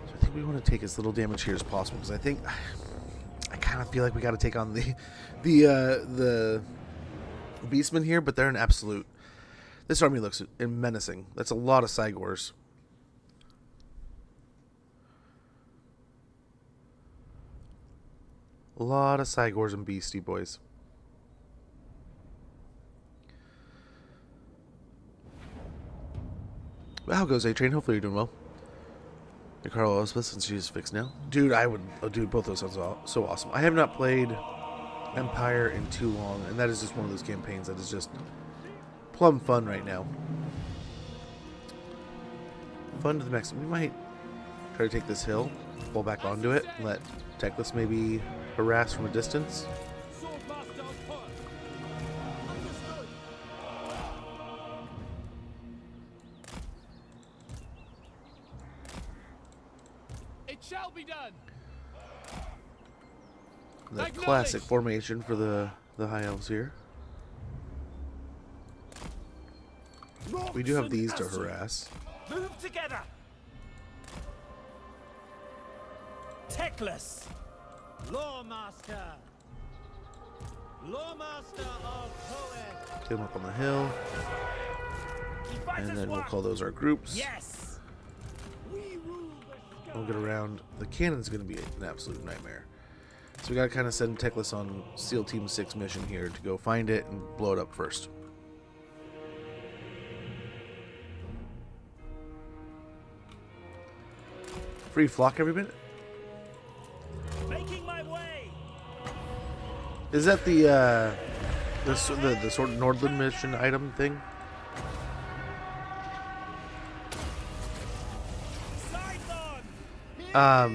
So I think we want to take as little damage here as possible, because I kind of feel like we got to take on the beastmen here, but they're an absolute. This army looks menacing. That's a lot of Cygors. A lot of Cygors and Beastie Boys. Well, how goes A-Train? Hopefully you're doing well. Your Carl Elizabeth, since she's fixed now. Dude, dude, both those sounds so awesome. I have not played Empire in too long, and that is just one of those campaigns that is just plumb fun right now. Fun to the max. We might try to take this hill, pull back onto it, and let Teclis maybe harass from a distance. It shall be done. The classic formation for the high elves here. We do have these to harass. Move together. Teclis. Lawmaster. Lawmaster of poets. Get them up on the hill. And then we'll call those our groups. Yes. We rule the sky. We'll get around. The cannon's going to be an absolute nightmare. So we gotta kind of send Teclis on SEAL Team 6 mission here to go find it and blow it up first. Free flock every minute? Making my way. Is that the sort of Nordland mission item thing? I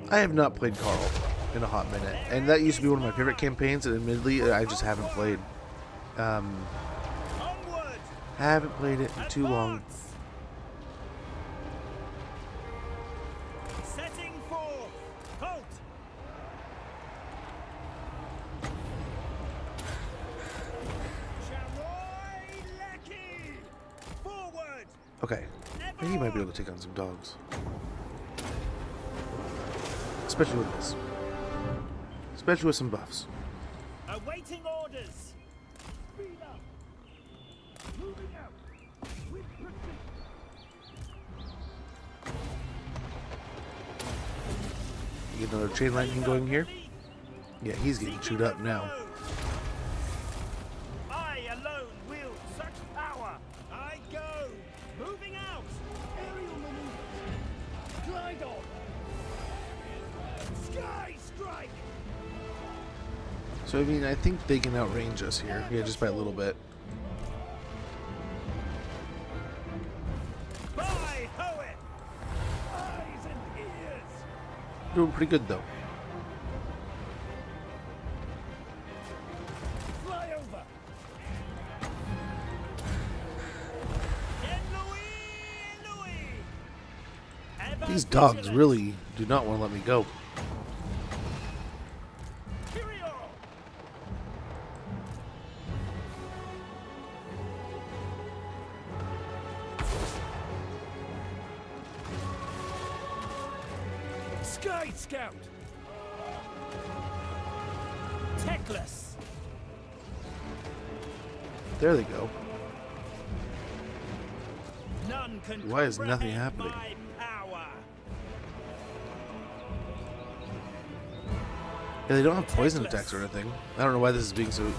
have not played Carl in a hot minute, and that used to be one of my favorite campaigns, and admittedly, I just haven't played. Haven't played it in too long. Setting forth. Halt. Charoy Lecky. Forward. Okay, he might be able to take on some dogs. Especially with this. Especially with some buffs. Awaiting orders. Speed up. Moving out. With precision. You get another chain lightning going here. Yeah, he's getting chewed up now. I alone wield such power. I go. Moving out. Aerial maneuvers. Glide on. Sky strike. So I mean, I think they can outrange us here. Yeah, just by a little bit. By Hoet. Eyes and ears. Doing pretty good though. Fly over. Louis. These dogs really do not want to let me go. Sky Scout. Teclis. There they go. None can Why is nothing comprehend happening? my power. Yeah, they don't have poison attacks or anything. I don't know why this is being so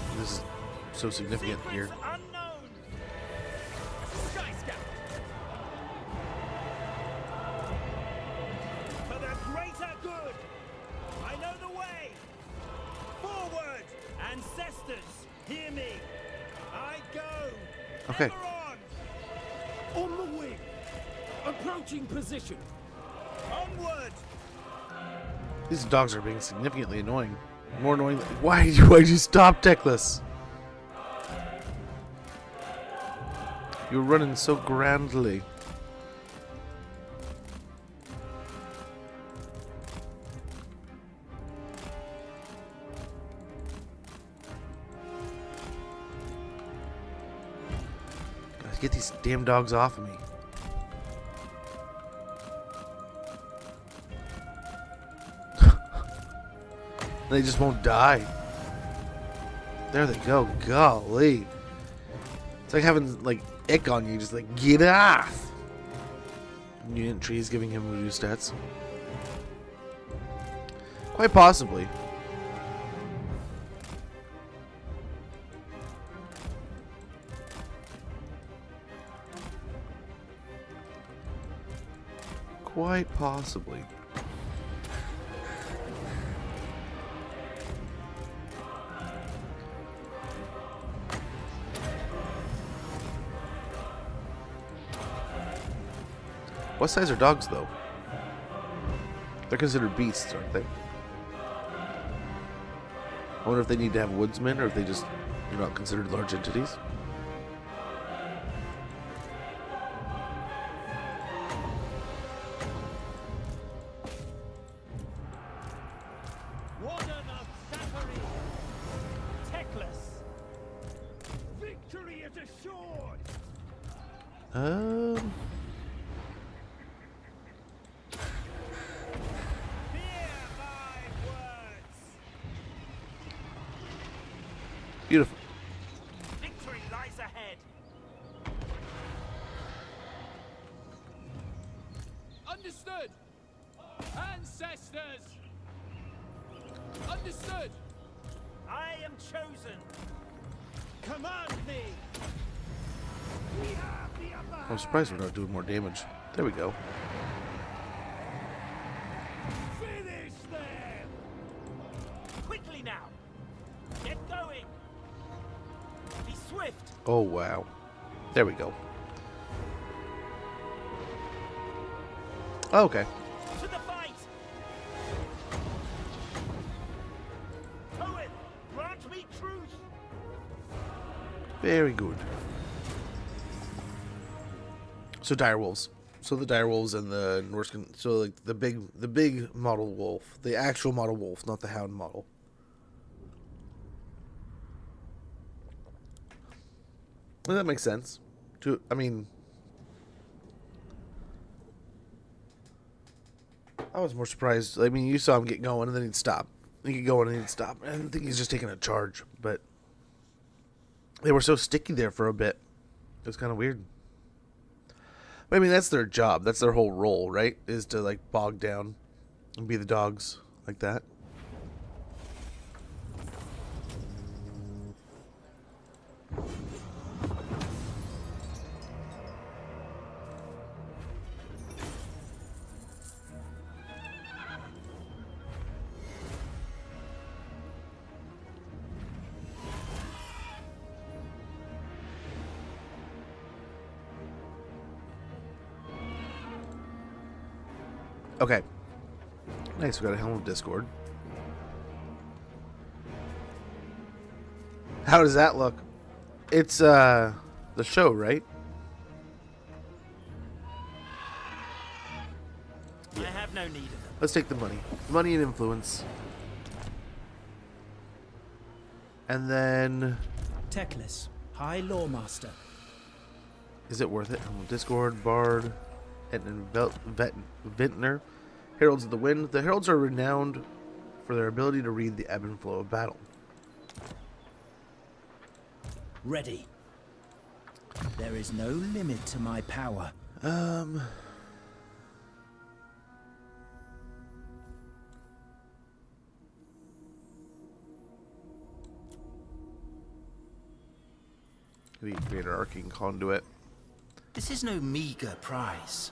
significant here. Secrets unknown. Sky Scout. For the greater good. I know the way. Forward. Ancestors, hear me. I go. Okay. Ever on. On the wing. Approaching position. Onward. These dogs are being significantly annoying. More annoying than... Why'd you stop, Teclis? You were running so grandly. Guys, get these damn dogs off of me. They just won't die. There they go. Golly. It's like having, like, ick on you. Just like, get off. Unit trees giving him reduced stats. Quite possibly. Quite possibly. What size are dogs, though? They're considered beasts, aren't they? I wonder if they need to have woodsmen, or if they just are not considered large entities. Warden of Zachary. Teclis. Victory is assured. Beautiful. Victory lies ahead. Understood. Ancestors. Understood. I am chosen. Command me. We have the upper I'm surprised we're not doing more damage. There we go. Finish them! Quickly now! Get going! Be swift! Oh, wow. There we go. Okay. To the fight! Poet, grant me truth! Very good. So direwolves. So the direwolves and the Norse. So like the big model wolf, the actual model wolf, not the hound model. Well, that makes sense. I mean, I was more surprised. I mean, you saw him get going and then he'd stop. He'd get going and he'd stop. I don't think he's just taking a charge, but they were so sticky there for a bit. It was kind of weird. I mean, that's their job. That's their whole role, right? Is to, like, bog down and be the dogs like that. Okay. Nice, we got a Helm of Discord. How does that look? It's, the show, right? I have no need of them. Let's take the money. Money and influence. And then... Teclis, High Lawmaster. Is it worth it? Helm of Discord, Bard, and Vintner. Heralds of the Wind. The Heralds are renowned for their ability to read the ebb and flow of battle. Ready. There is no limit to my power. We create our arcane conduit. This is no meager prize.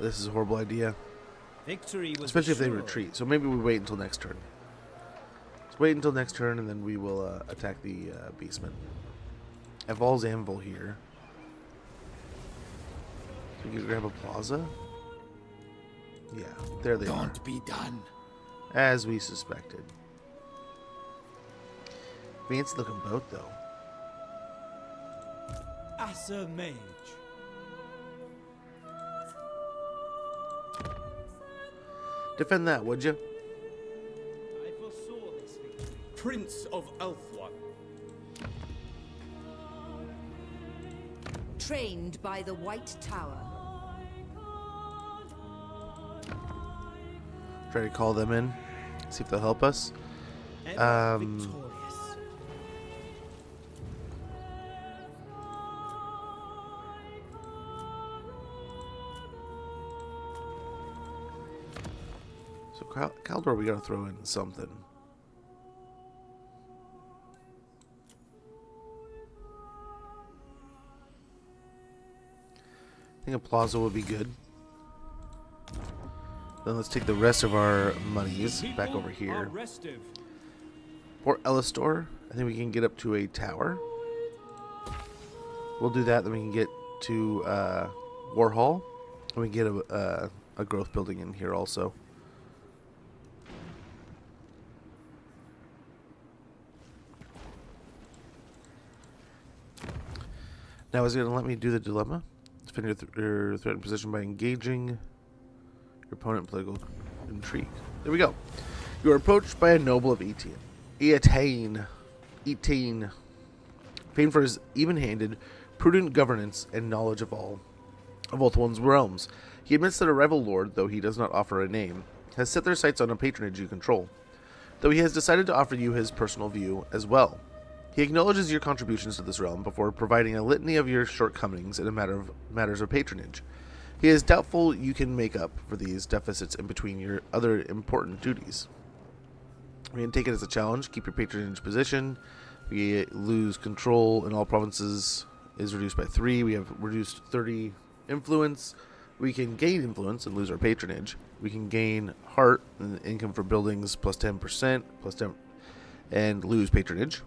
This is a horrible idea. Victory was Especially if they assured. retreat. So maybe we wait until next turn. Let's wait until next turn and then we will attack the beastmen. Evol's Anvil here. So we can grab a plaza. Yeah, there they are. Don't be done. As we suspected. Fancy looking boat though. Asa Mage. Defend that, would you? I foresaw this victory. Prince of Elfwa. Trained by the White Tower. Try to call them in. See if they'll help us. Ever victorious. So Caldor, we gotta throw in something. I think a plaza would be good. Then let's take the rest of our monies back over here. Port Ellistor, I think we can get up to a tower. We'll do that, then we can get to Warhol. And we can get a growth building in here also. Now is it going to let me do the dilemma? Defend your threatened position by engaging your opponent in political intrigue. There we go. You are approached by a noble of Eataine. Famed for his even-handed, prudent governance and knowledge of both one's realms. He admits that a rival lord, though he does not offer a name, has set their sights on a patronage you control, though he has decided to offer you his personal view as well. He acknowledges your contributions to this realm before providing a litany of your shortcomings in matters of patronage. He is doubtful you can make up for these deficits in between your other important duties. We can take it as a challenge. Keep your patronage position. We lose control in all provinces is reduced by 3. We have reduced 30 influence. We can gain influence and lose our patronage. We can gain heart and income for buildings plus 10%, plus 10, and lose patronage.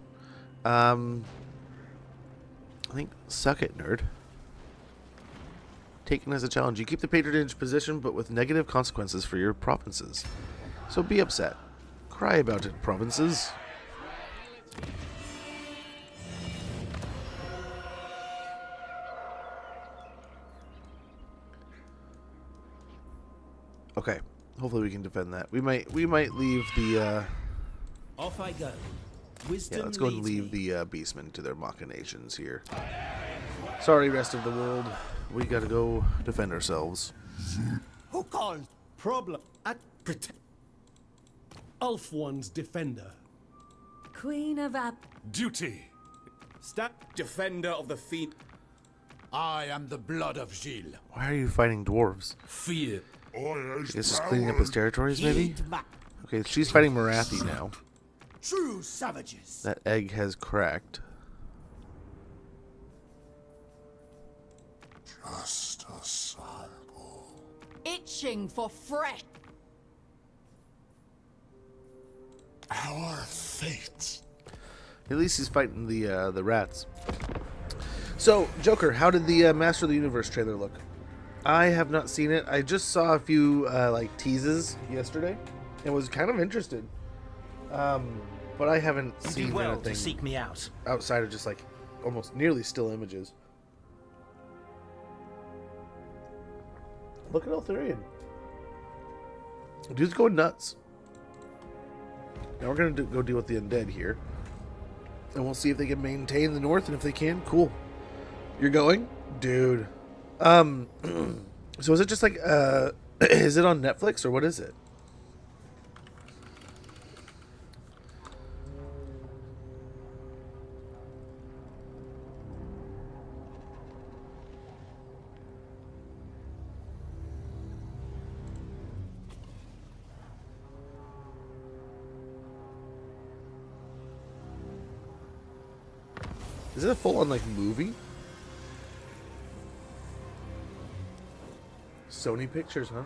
I think suck it, nerd. Taken as a challenge. You keep the patronage position, but with negative consequences for your provinces. So be upset. Cry about it, provinces. Okay. Hopefully we can defend that. We might leave the Off I go. Wisdom yeah, let's go and leads leave me. the beastmen to their machinations here. Sorry, rest of the world. We gotta go defend ourselves. Who called? Problem at Ulf One's defender. Queen of Duty. Defender of the Phoenix. I am the blood of Gilles. Why are you fighting dwarves? Fear. I guess just cleaning up his territories, maybe? Okay, she's fighting Marathi now. True savages. That egg has cracked. Just a sample. Itching for fresh. Our fate. At least he's fighting the rats. So, Joker, how did the Master of the Universe trailer look? I have not seen it. I just saw a few like teases yesterday and was kind of interested. But I haven't You seen did well anything to seek me out. outside of just like almost nearly still images. Look at Eltharion. Dude's going nuts. Now we're gonna go deal with the undead here, and we'll see if they can maintain the north, and if they can, cool. You're going, dude. So is it just like is it on Netflix or what is it? Is it a full-on like movie? Sony Pictures, huh?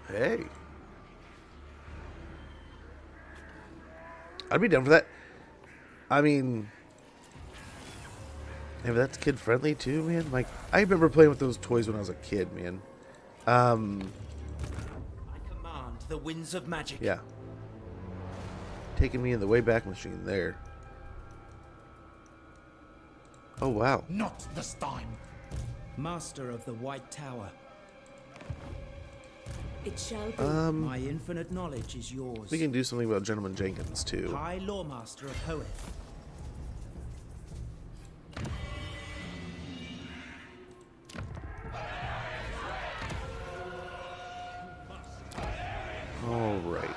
Hey. I'd be down for that. I mean, if that's kid friendly too, man. Like, I remember playing with those toys when I was a kid, man. I command the winds of magic. Yeah. Taking me in the Wayback Machine there. Oh, wow. Not this time. Master of the White Tower. It shall be. My infinite knowledge is yours. We can do something about Gentleman Jenkins, too. High Lawmaster of Hoeth. Alright.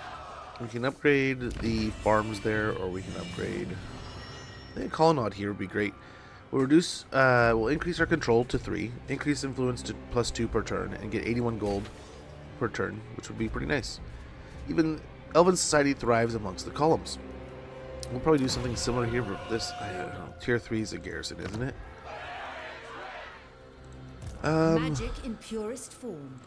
We can upgrade the farms there, or we can upgrade... I think a colonnade here would be great. We'll increase our control to 3, increase influence to +2 per turn, and get 81 gold per turn, which would be pretty nice. Even Elven Society thrives amongst the columns. We'll probably do something similar here for this. I don't know. Tier 3 is a garrison, isn't it? Magic in purest form.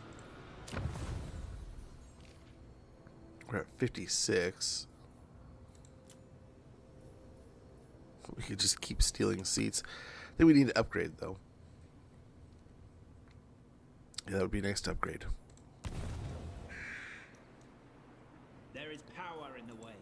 We're at 56. We could just keep stealing seats. I think we need to upgrade, though. Yeah, that would be nice to upgrade. There is power in the way.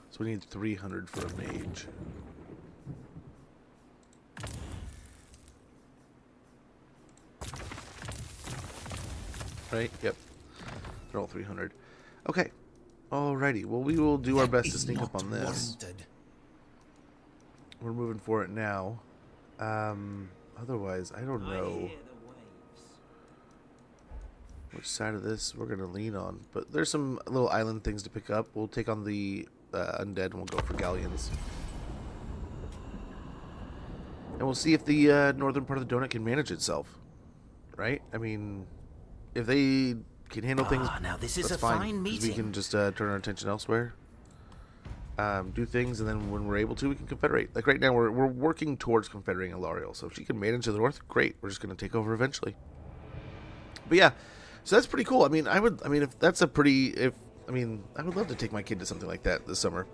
So we need 300 for a mage. Right? Yep. They're all 300. Okay. Alrighty. Well, we will do our best to sneak up on this. We're moving for it now. Otherwise, I don't know. which side of this we're gonna lean on. But there's some little island things to pick up. We'll take on the undead and we'll go for galleons. And we'll see if the northern part of the donut can manage itself. Right? I mean, if they can handle things, now this is that's a fine. fine 'Cause meeting. we can just turn our attention elsewhere. Do things, and then when we're able to, we can confederate. Like right now, we're working towards confederating Alariel. So if she can manage to the north, great. We're just going to take over eventually. But yeah, so that's pretty cool. I mean, I would love to take my kid to something like that this summer.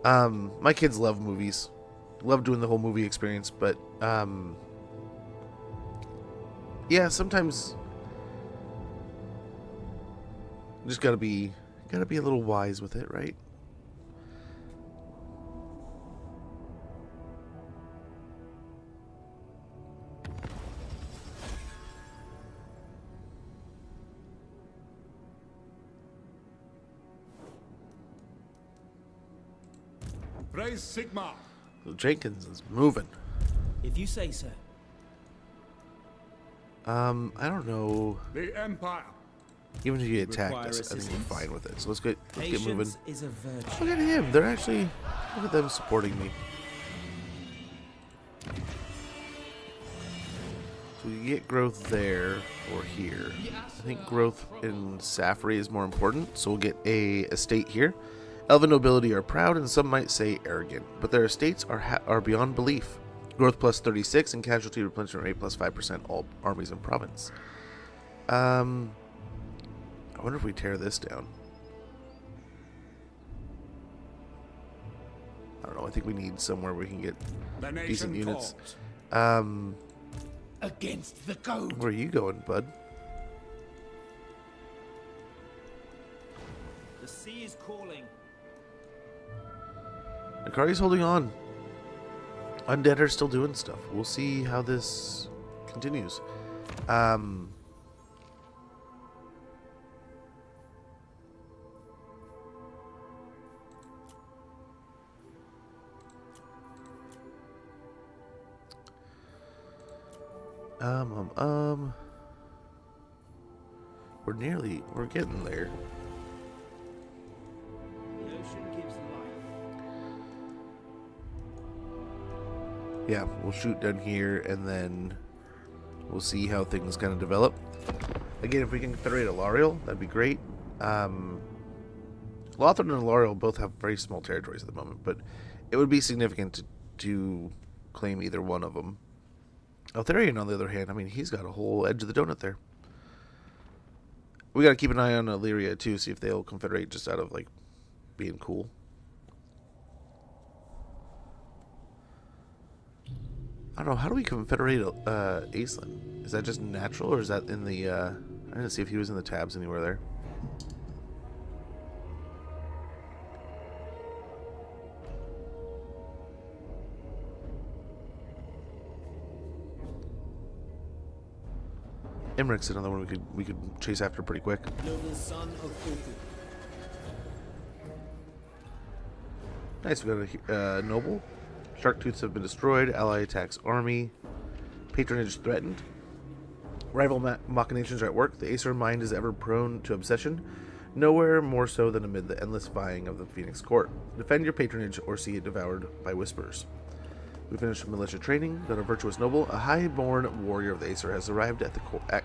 My kids love movies, love doing the whole movie experience. But yeah, sometimes you just gotta be a little wise with it, right? Praise Sigma. So Jenkins is moving. If you say so. I don't know. The Empire. Even if you attacked Require us, I think assistance? we're fine with it. So let's get moving. Patience is a virtue. Look at him. They're actually, look at them supporting me. So you get growth there or here. I think growth in Safri is more important. So we'll get a estate here. Elven nobility are proud and some might say arrogant, but their estates are beyond belief. Growth plus 36 and casualty replenishment rate plus 5% all armies and province. I wonder if we tear this down. I don't know. I think we need somewhere we can get The nation decent units. calls. Against the code. Where are you going, bud? The sea is calling. Akari's holding on. Undead are still doing stuff. We'll see how this continues. We're getting there. The ocean gives life. Yeah, we'll shoot down here and then we'll see how things kind of develop. Again, if we can confederate Alariel, that'd be great. Lothar and Alariel both have very small territories at the moment, but it would be significant to claim either one of them. Altharion, on the other hand, I mean, he's got a whole edge of the donut there. We gotta keep an eye on Illyria too, see if they'll confederate just out of like being cool. I don't know, how do we confederate Aislinn? Is that just natural, or is that in the I didn't see if he was in the tabs anywhere there. Emmeric's another one we could chase after pretty quick. Noble son of Ulthu. Nice, we got a noble. Shark tooths have been destroyed. Ally attacks army. Patronage threatened. Rival machinations are at work. The Acer mind is ever prone to obsession. Nowhere more so than amid the endless vying of the Phoenix Court. Defend your patronage or see it devoured by whispers. We finished militia training, got a virtuous noble. A high-born warrior of the Acer has arrived at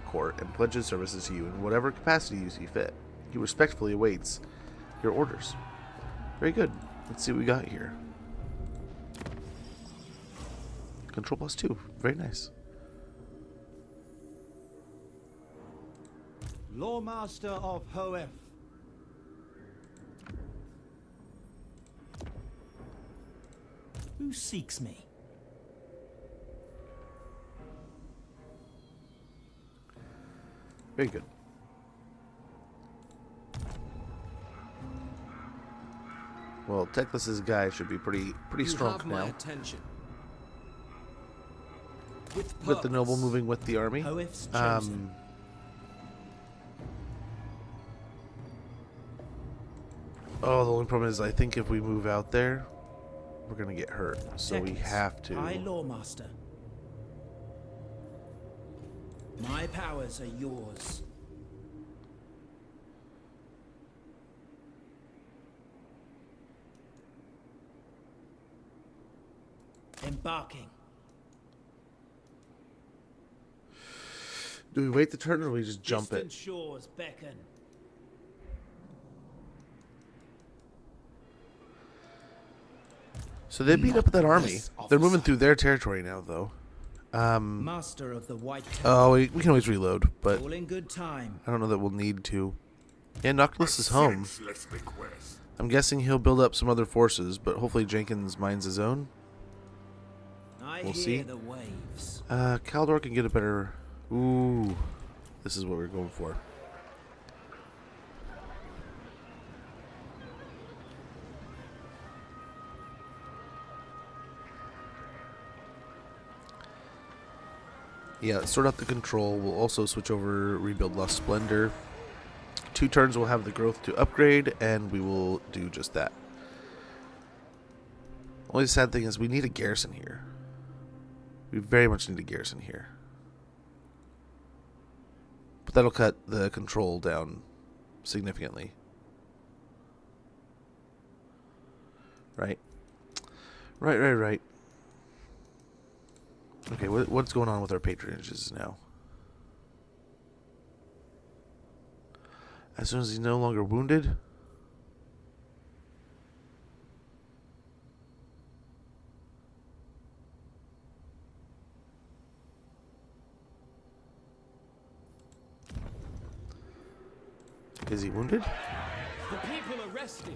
court and pledges services to you in whatever capacity you see fit. He respectfully awaits your orders. Very good. Let's see what we got here. Control plus 2. Very nice. Lawmaster of Hoeth. Who seeks me? Very good. Well, Teclis's guy should be pretty strong now. Attention. With the noble moving with the army. Hoeth's chosen. Oh, the only problem is I think if we move out there, we're gonna get hurt. So we Teclis, have to. I, Lawmaster. My powers are yours. Embarking. Do we wait the turn or do we just jump Distant it? shores beckon. So they beat up that army. this, They're moving officer. through their territory now, though. Master of the White Temple. Oh, we can always reload, but All in good time. I don't know that we'll need to. Yeah, Noctilus is home. Senseless request. I'm guessing he'll build up some other forces, but hopefully Jenkins mines his own. I We'll hear see. the waves. Caldor can get a better... Ooh. This is what we're going for. Yeah, sort out the control. We'll also switch over, rebuild Lost Splendor. 2 turns we'll have the growth to upgrade, and we will do just that. Only sad thing is we need a garrison here. We very much need a garrison here. But that'll cut the control down significantly. Right. Right. Okay, what's going on with our patronages now? As soon as he's no longer wounded? Is he wounded? The people are restive.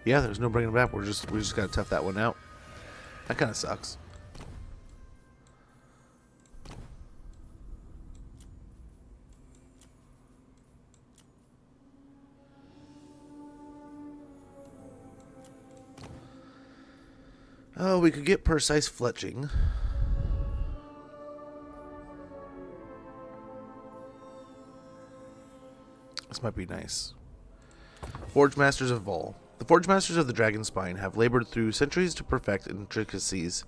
Yeah, there's no bringing him back. We just gotta tough that one out. That kind of sucks. Oh, we could get precise fletching. This might be nice. Forge Masters of Vol. The Forge Masters of the Dragon Spine have labored through centuries to perfect intricacies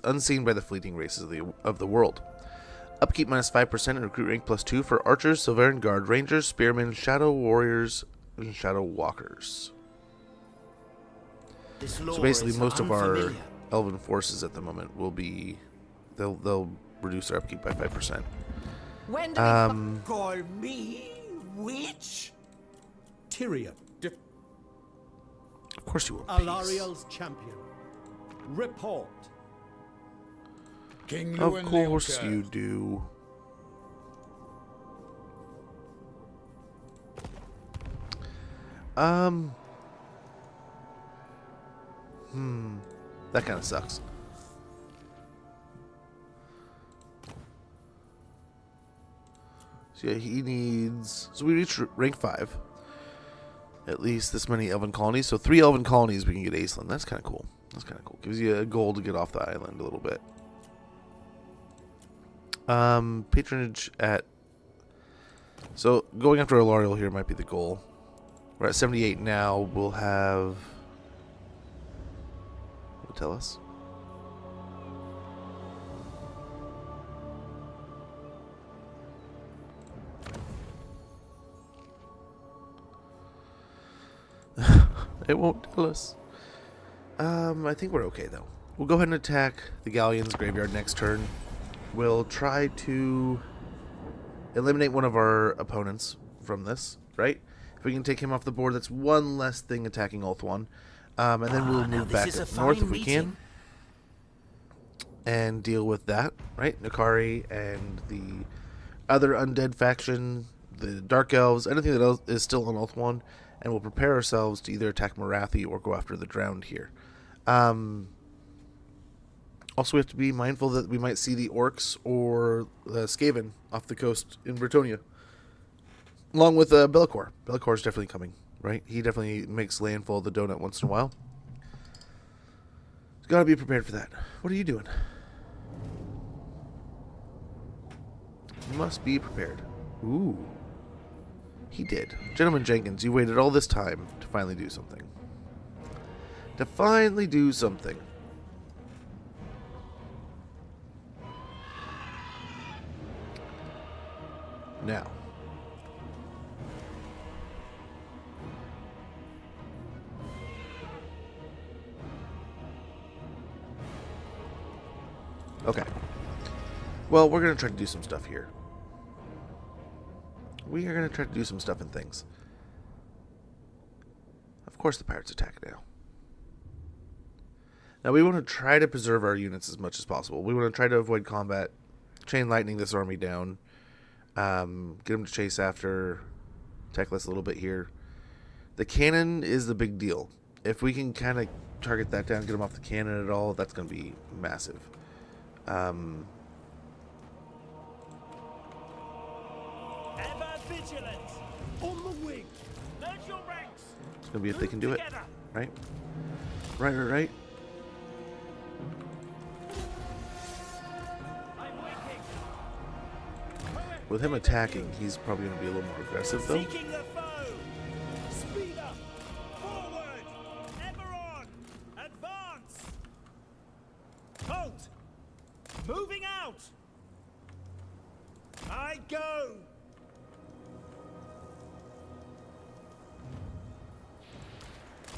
unseen by the fleeting races of the world. Upkeep minus 5% and recruit rank plus 2 for archers, Silverian Guard, Rangers, Spearmen, Shadow Warriors, and Shadow Walkers. So basically, most of our elven forces at the moment will be they'll reduce their upkeep by 5%. When do we Call me witch? Tyrion, Of course you will. Peace. Alariel's champion. Report. King Of Lewin course Leoncurse. you do. That kind of sucks. So yeah, he needs... So we reached rank 5. At least this many elven colonies. So 3 elven colonies we can get Aislinn. That's kind of cool. That's kind of cool. Gives you a goal to get off the island a little bit. Patronage at... So going after Alariel here might be the goal. We're at 78 now. We'll have... Will tell us. It won't tell us. I think we're okay though. We'll go ahead and attack the Galleon's graveyard next turn. We'll try to eliminate one of our opponents from this, right? If we can take him off the board, that's one less thing attacking Ulthuan. And then we'll move back up north if we can. And deal with that, right? Nakari and the other undead faction, the Dark Elves, anything that else is still on Ulthuan. And we'll prepare ourselves to either attack Marathi or go after the Drowned here. Also, we have to be mindful that we might see the Orcs or Skaven off the coast in Bretonnia. Along with Bellicor. Bellicor is definitely coming, right? He definitely makes landfall of the donut once in a while. Got to be prepared for that. What are you doing? You must be prepared. Ooh. He did. Gentleman Jenkins, you waited all this time to finally do something. To finally do something. Now. Okay. Well, we're going to try to do some stuff here. We are going to try to do some stuff and things. Of course the pirates attack now. Now we want to try to preserve our units as much as possible. We want to try to avoid combat, chain lightning this army down, get them to chase after Teclis a little bit here. The cannon is the big deal. If we can kind of target that down, get them off the cannon at all, that's going to be massive. Ever vigilant. On the wing. Merge your ranks. It's going to be if they can do it. Together. Right? Right. I'm waking. With him attacking, he's probably going to be a little more aggressive, though. Seeking the foe. Speed up. Forward. Ever on. Advance. Halt. Moving out. I go.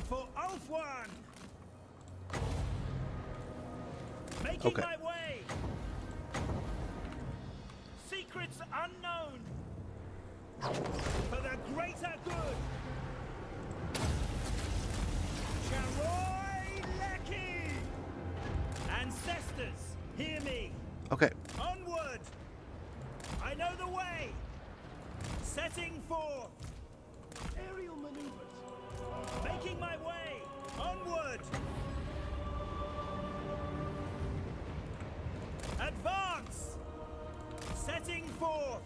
For Ulfwan. Making Okay. my way. Secrets unknown. For the greater good. Charoy Lecky. Ancestors, hear me. Okay. Onward. I know the way. Setting forth. Aerial maneuvers. Making my way. Onward. Advance. Setting forth.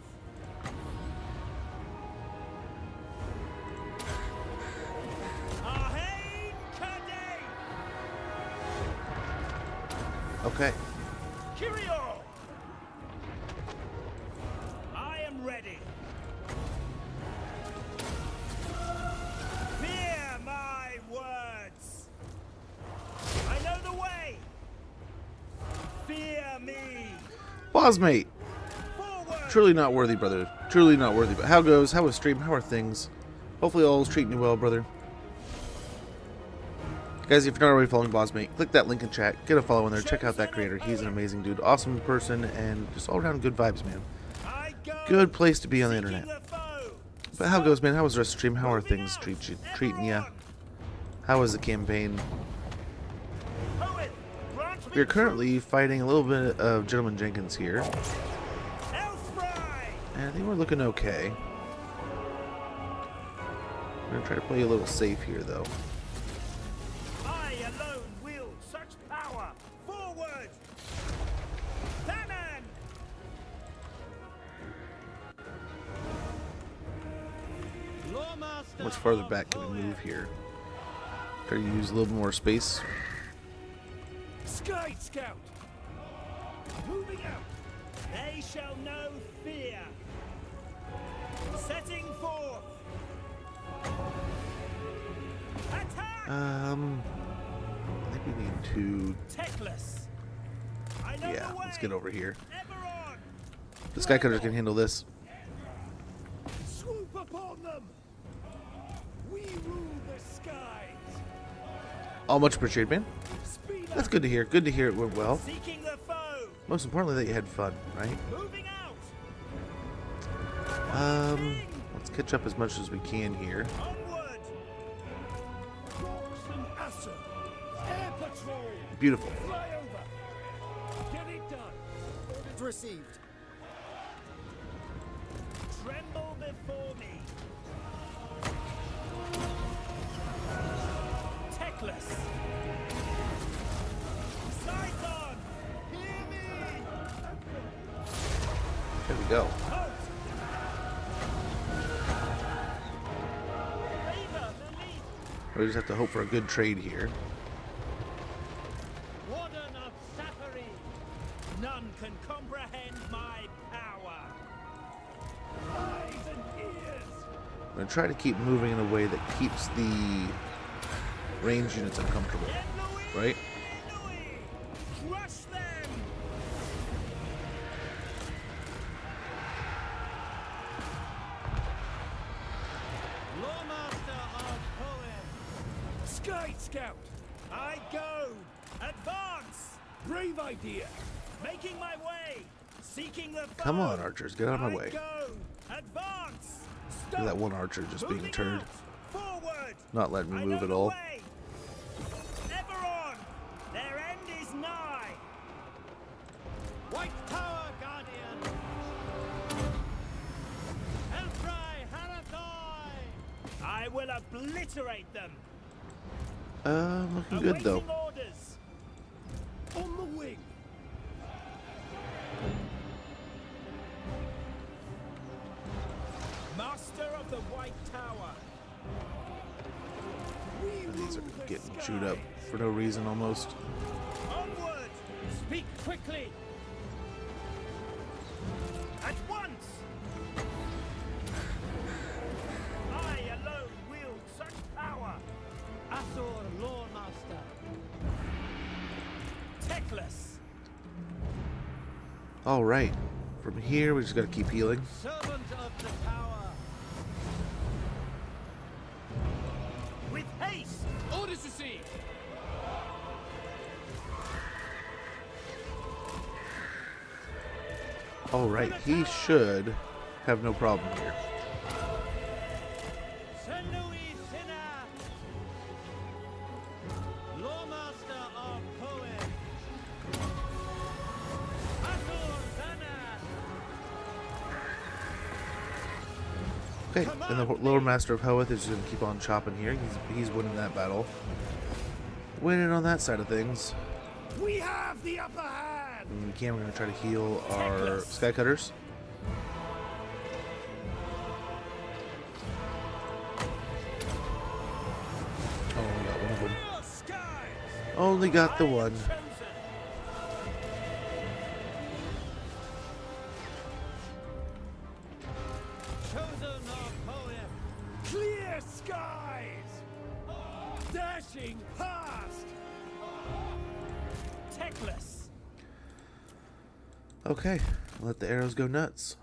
Ahain Kadei. Okay. Kyrio. I am ready. Fear my words. I know the way. Fear me. Bossmate. Forward. Truly not worthy, brother. Truly not worthy. But how goes? How was stream? How are things? Hopefully all's treating you well, brother. Guys, if you're not already following Bossmate, click that link in chat. Get a follow in there. Check out that creator. He's an amazing dude. Awesome person. And just all around good vibes, man. I go. Good place to be on the Seeking internet. the foe. But how goes, man? How was the rest of the stream? How are things treating ya? How was the campaign? Poet, grant me We're currently fighting a little bit of Gentleman Jenkins here. Elfry. And I think we're looking okay. We're going to try to play a little safe here, though. I alone wield such power. Forward. Cannon. How much farther back can we move here? Try to use a little more space. Sky Scout. Moving out. They shall know fear. Setting forth. Attack. I think we need to... Teclis. I know Yeah, the way. let's get over here. Ever on. The Sky Cutters can handle this. Swoop upon them. We rule the skies. All much appreciated, man. Speed That's up. good to hear. Good to hear it went well. Seeking the foe. Most importantly, that you had fun, right? Moving out. Let's catch up as much as we can here. Onward. Rocks and Asser. Air patrol. Beautiful. Fly over. Get it done. Orders received. Tremble before me. Teclis. Sidon. Hear me. There we go. Halt. Favor the lead. We just have to hope for a good trade here. Warden of Sapphire. None can comprehend my power. Eyes and ears. I'm going to try to keep moving in a way that keeps the range units uncomfortable, right? Crush them. Lawmaster of Poem. Sky Scout. I go. Advance. Brave idea. Making my way. Seeking the foe. Come on, archers, get out of my I way. Go. Advance. Look Stop. at that one archer just being a Moving turd. out. Forward. Not letting me I move know at the all. way. Ever on. Their end is nigh. White Tower Guardian! Elfry Harathoi! I will obliterate them. Looking good though. Awaiting orders. On the wing! Master of the White Tower. These are getting chewed up for no reason almost. Onward. Speak quickly! At once. I alone wield such power. Azor Lawmaster! Teclis. Alright. From here we just gotta keep healing. Servant of the Tower! With haste. Orders received! Alright, he should have no problem here. Sir Louis Sinner! Lawmaster of Poem! Azor Zana! Okay, and the Lord Master of Hoeth is just gonna keep on chopping here. He's winning that battle. Winning on that side of things. We have the upper hand. And we can, we're gonna try to heal our Sky Cutters. Oh, we got one of them. Your skies. Only got the one. Chosen. Chosen of Poem! Clear skies. Dashing past. Teclis. Okay, let the arrows go nuts.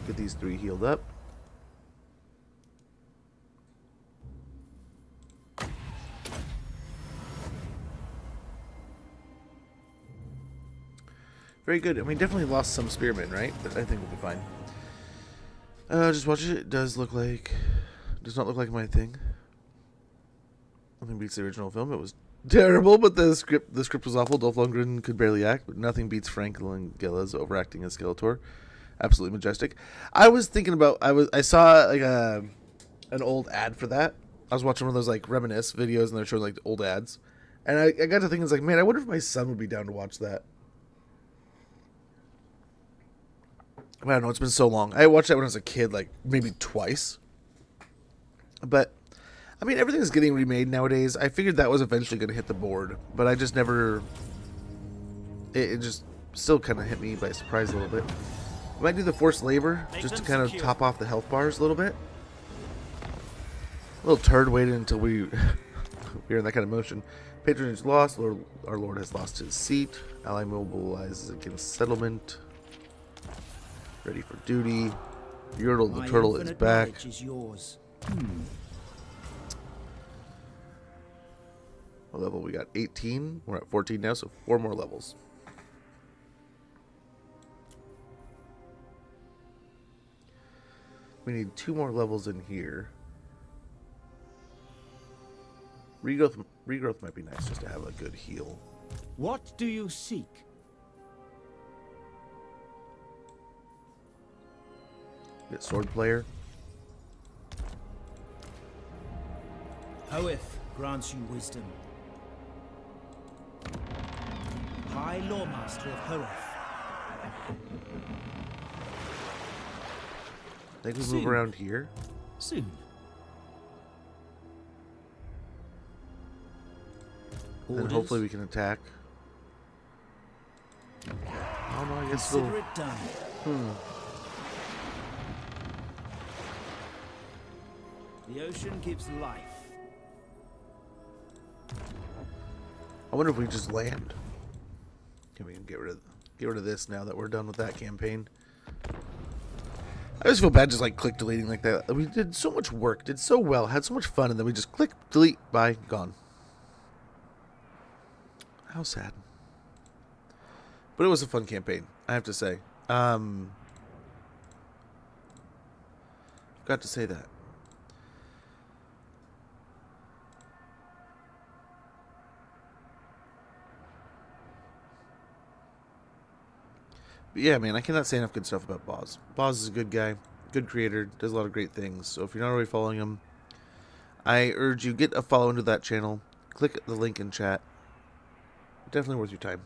Get these 3 healed up. Very good. And we definitely lost some spearmen, right? But I think we'll be fine. Just watch it. It does look like... Does not look like my thing. Nothing beats the original film. It was terrible, but the script was awful. Dolph Lundgren could barely act, but nothing beats Frank Langella's overacting as Skeletor. Absolutely majestic. I was thinking about... I saw like an old ad for that. I was watching one of those like reminisce videos, and they're showing like old ads. And I got to thinking, it's like, man, I wonder if my son would be down to watch that. I don't know, it's been so long. I watched that when I was a kid, like, maybe twice. But, I mean, everything's getting remade nowadays. I figured that was eventually going to hit the board. But I just never... It just still kind of hit me by surprise a little bit. I might do the forced labor, just to kind of top off the health bars a little bit. A little turd waited until we were in that kind of motion. Patronage lost. Our Lord has lost his seat. Ally mobilizes against settlement. Ready for duty. Yurtle the turtle is back. Is yours. What level we got? 18. We're at 14 now, so 4 more levels. We need 2 more levels in here. Regrowth might be nice just to have a good heal. What do you seek? Get sword player. Hoeth grants you wisdom. High Lawmaster of Hoeth. I think we move around here. Soon. And hopefully we can attack. Oh no, I guess Consider we'll... it done. The ocean gives life. I wonder if we just land. Can we get rid of this now that we're done with that campaign? I just feel bad just like click deleting like that. We did so much work, did so well, had so much fun, and then we just click delete, bye, gone. How sad. But it was a fun campaign, I have to say. Got to say that. But yeah, man, I cannot say enough good stuff about Boz. Boz is a good guy, good creator, does a lot of great things. So if you're not already following him, I urge you, get a follow into that channel. Click the link in chat. Definitely worth your time.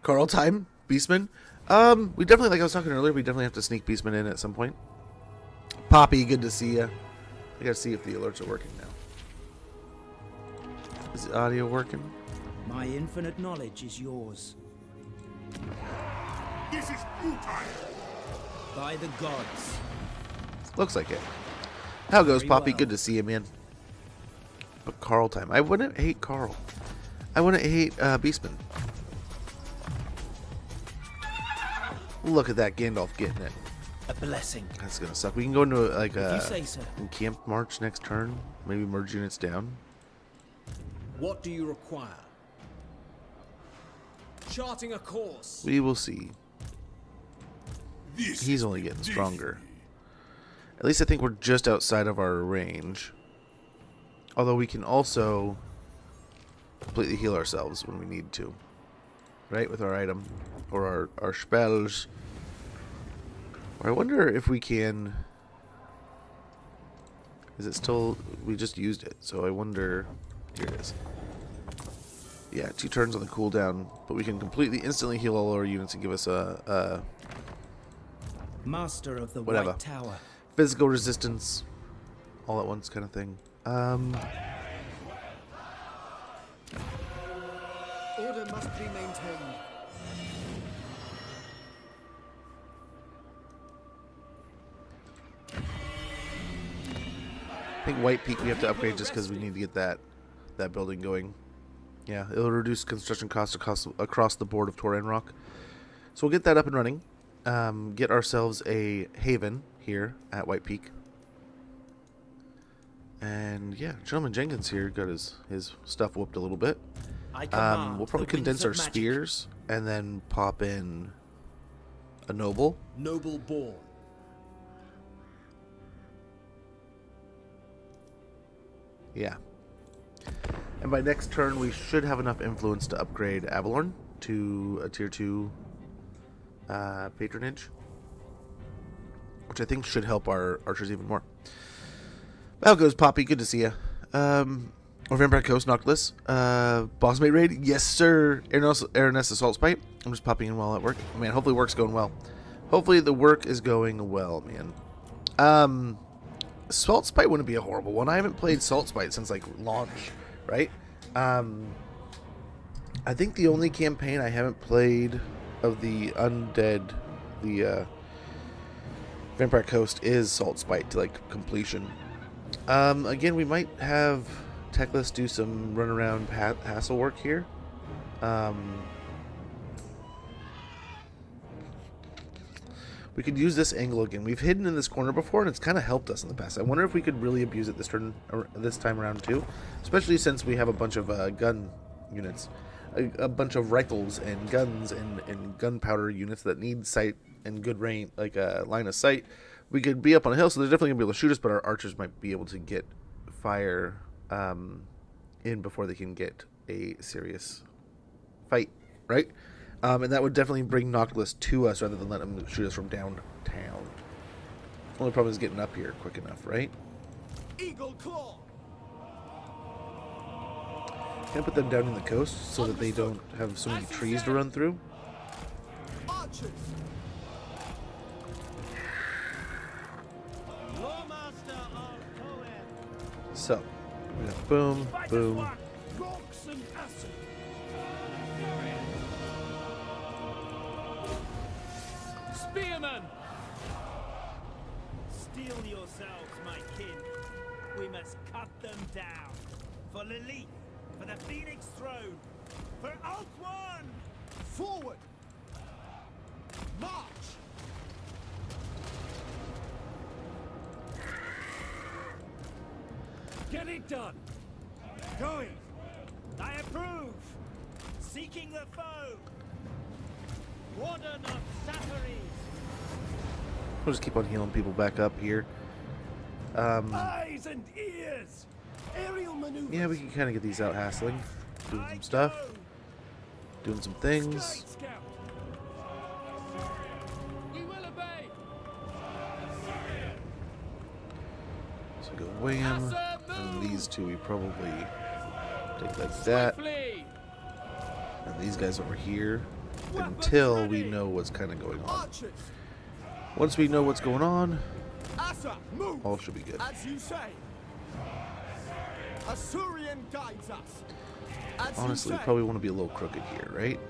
Carl time? Beastman? We definitely, like I was talking earlier, we definitely have to sneak Beastman in at some point. Poppy, good to see you. I gotta see if the alerts are working now. Is the audio working? My infinite knowledge is yours. This is futile. By the gods. Looks like it. How goes, Very Poppy? well. Good to see you, man. But Carl time. I wouldn't hate Carl. I wouldn't hate Beastman. Look at that Gandalf getting it. A blessing. That's gonna suck. We can go into like If you a say so. camp march next turn. Maybe merge units down. What do you require? Charting a course. We will see. This He's only getting stronger. At least I think we're just outside of our range. Although we can also completely heal ourselves when we need to. Right? With our item. Or our spells. Or I wonder if we can... Is it still... We just used it. So I wonder... Here it is. Yeah, 2 turns on the cooldown. But we can completely instantly heal all our units and give us a Master of the whatever. White Tower. Physical resistance. All at once kind of thing. Order must be maintained. I think White Peak we have to upgrade just because we need to get that building going. Yeah, it'll reduce construction costs across the board of Toran Rock. So we'll get that up and running. Get ourselves a haven here at White Peak. And yeah, Gentleman Jenkins here got his stuff whooped a little bit. I command We'll probably the condense winds our of magic. spears and then pop in a noble. Noble born. Yeah. And by next turn, we should have enough influence to upgrade Avalorn to a tier 2 patronage, which I think should help our archers even more. How goes, Poppy? Good to see you. Or Vampire Coast, Noctilus. Boss Mate Raid? Yes, sir. Araness Assault Spite. I'm just popping in while at work. Man, hopefully work's going well. Hopefully the work is going well, man. Salt Spite wouldn't be a horrible one. I haven't played Salt Spite since, like, launch, right? I think the only campaign I haven't played of the Undead, the Vampire Coast, is Salt Spite to, like, completion. Again, we might have Teclis do some run-around hassle work here. We could use this angle again. We've hidden in this corner before, and it's kind of helped us in the past. I wonder if we could really abuse it this time around too, especially since we have a bunch of gun units, a bunch of rifles and guns and gunpowder units that need sight and good range, like a line of sight. We could be up on a hill, so they're definitely gonna be able to shoot us, but our archers might be able to get fire in before they can get a serious fight, right? And that would definitely bring Noctilus to us rather than let him shoot us from downtown. Only problem is getting up here quick enough, right? Eagle Claw. Can I put them down in the coast so that they don't have so many trees to run through? Archers. Lawmaster of Poem. So, we got boom, boom. Rocks and acid. Spearman! Steel yourselves, my kin. We must cut them down. For Lilith, for the Phoenix Throne, for Althwan! Forward! March! Get it done! Going! I approve. Seeking the foe. Warden of Safaris. We'll just keep on healing people back up here. Eyes and ears. Aerial maneuvers. Yeah, we can kind of get these out hassling. Doing some stuff. Doing some things. Scout. We will obey. So we go wham. And these two we probably take like that. Flee. And these guys over here. Until we know what's kind of going on. Archers. Once we know what's going on, Asa, move. all should be good. As you say. Assyrian guides us. As Honestly, you say. probably want to be a little crooked here, right?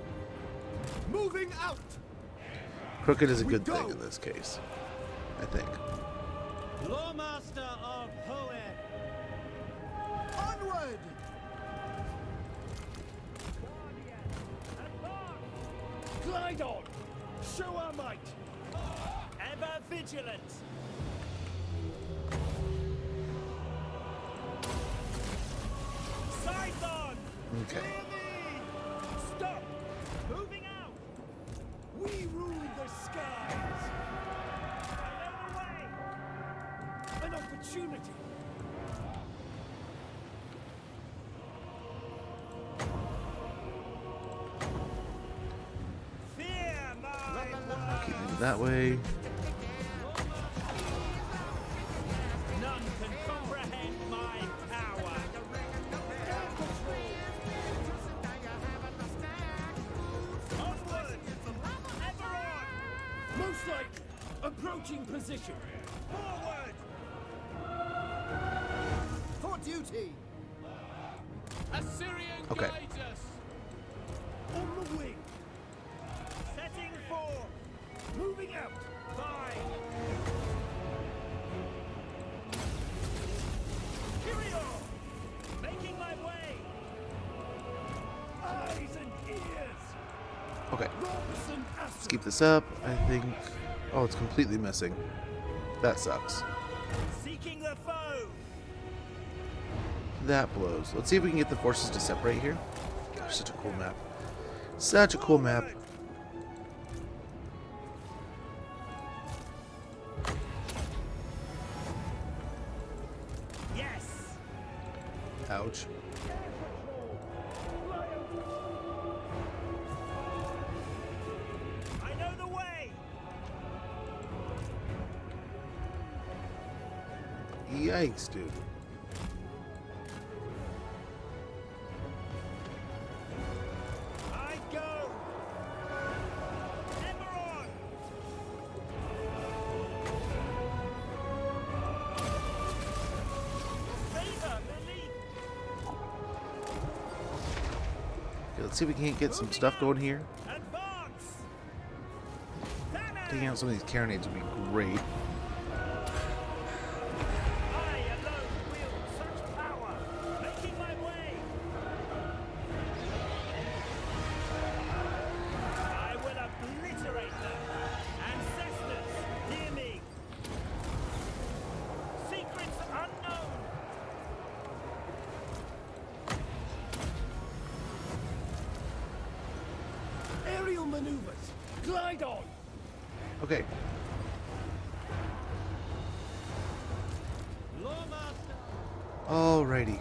Moving out. Crooked is a We good go. thing in this case, I think. Lawmaster of Hoed. Onward. Glide on. Show our might. Ever vigilant. Sight on. Okay. Clear me. Stop. Moving out. We rule the skies. I know the way. An opportunity. Fear my Keep moving that way. None can comprehend my power. Onward! Ever on! Most likely. Approaching position. Forward! For duty! Assyrian Okay. guides us. On the wing. Setting for! Moving out. By! Kyrio! Making my way! Eyes and ears. Okay, Robson let's Asa. keep this up. I think. Oh, it's completely missing. That sucks. Seeking the foe! That blows. Let's see if we can get the forces to separate here. Gosh, such a cool map. Such a cool map. Yes! Ouch. I know the way! Yikes, dude. I go! Ever on! Favor, believe! Okay, let's see if we can't get some stuff going here. Advance! Banner! Taking out some of these carronades would be great. I alone wield such power! Making my way! I will obliterate them! Ancestors, hear me! Secrets unknown! Aerial maneuvers. Glide on. Okay, Lawmaster. alrighty.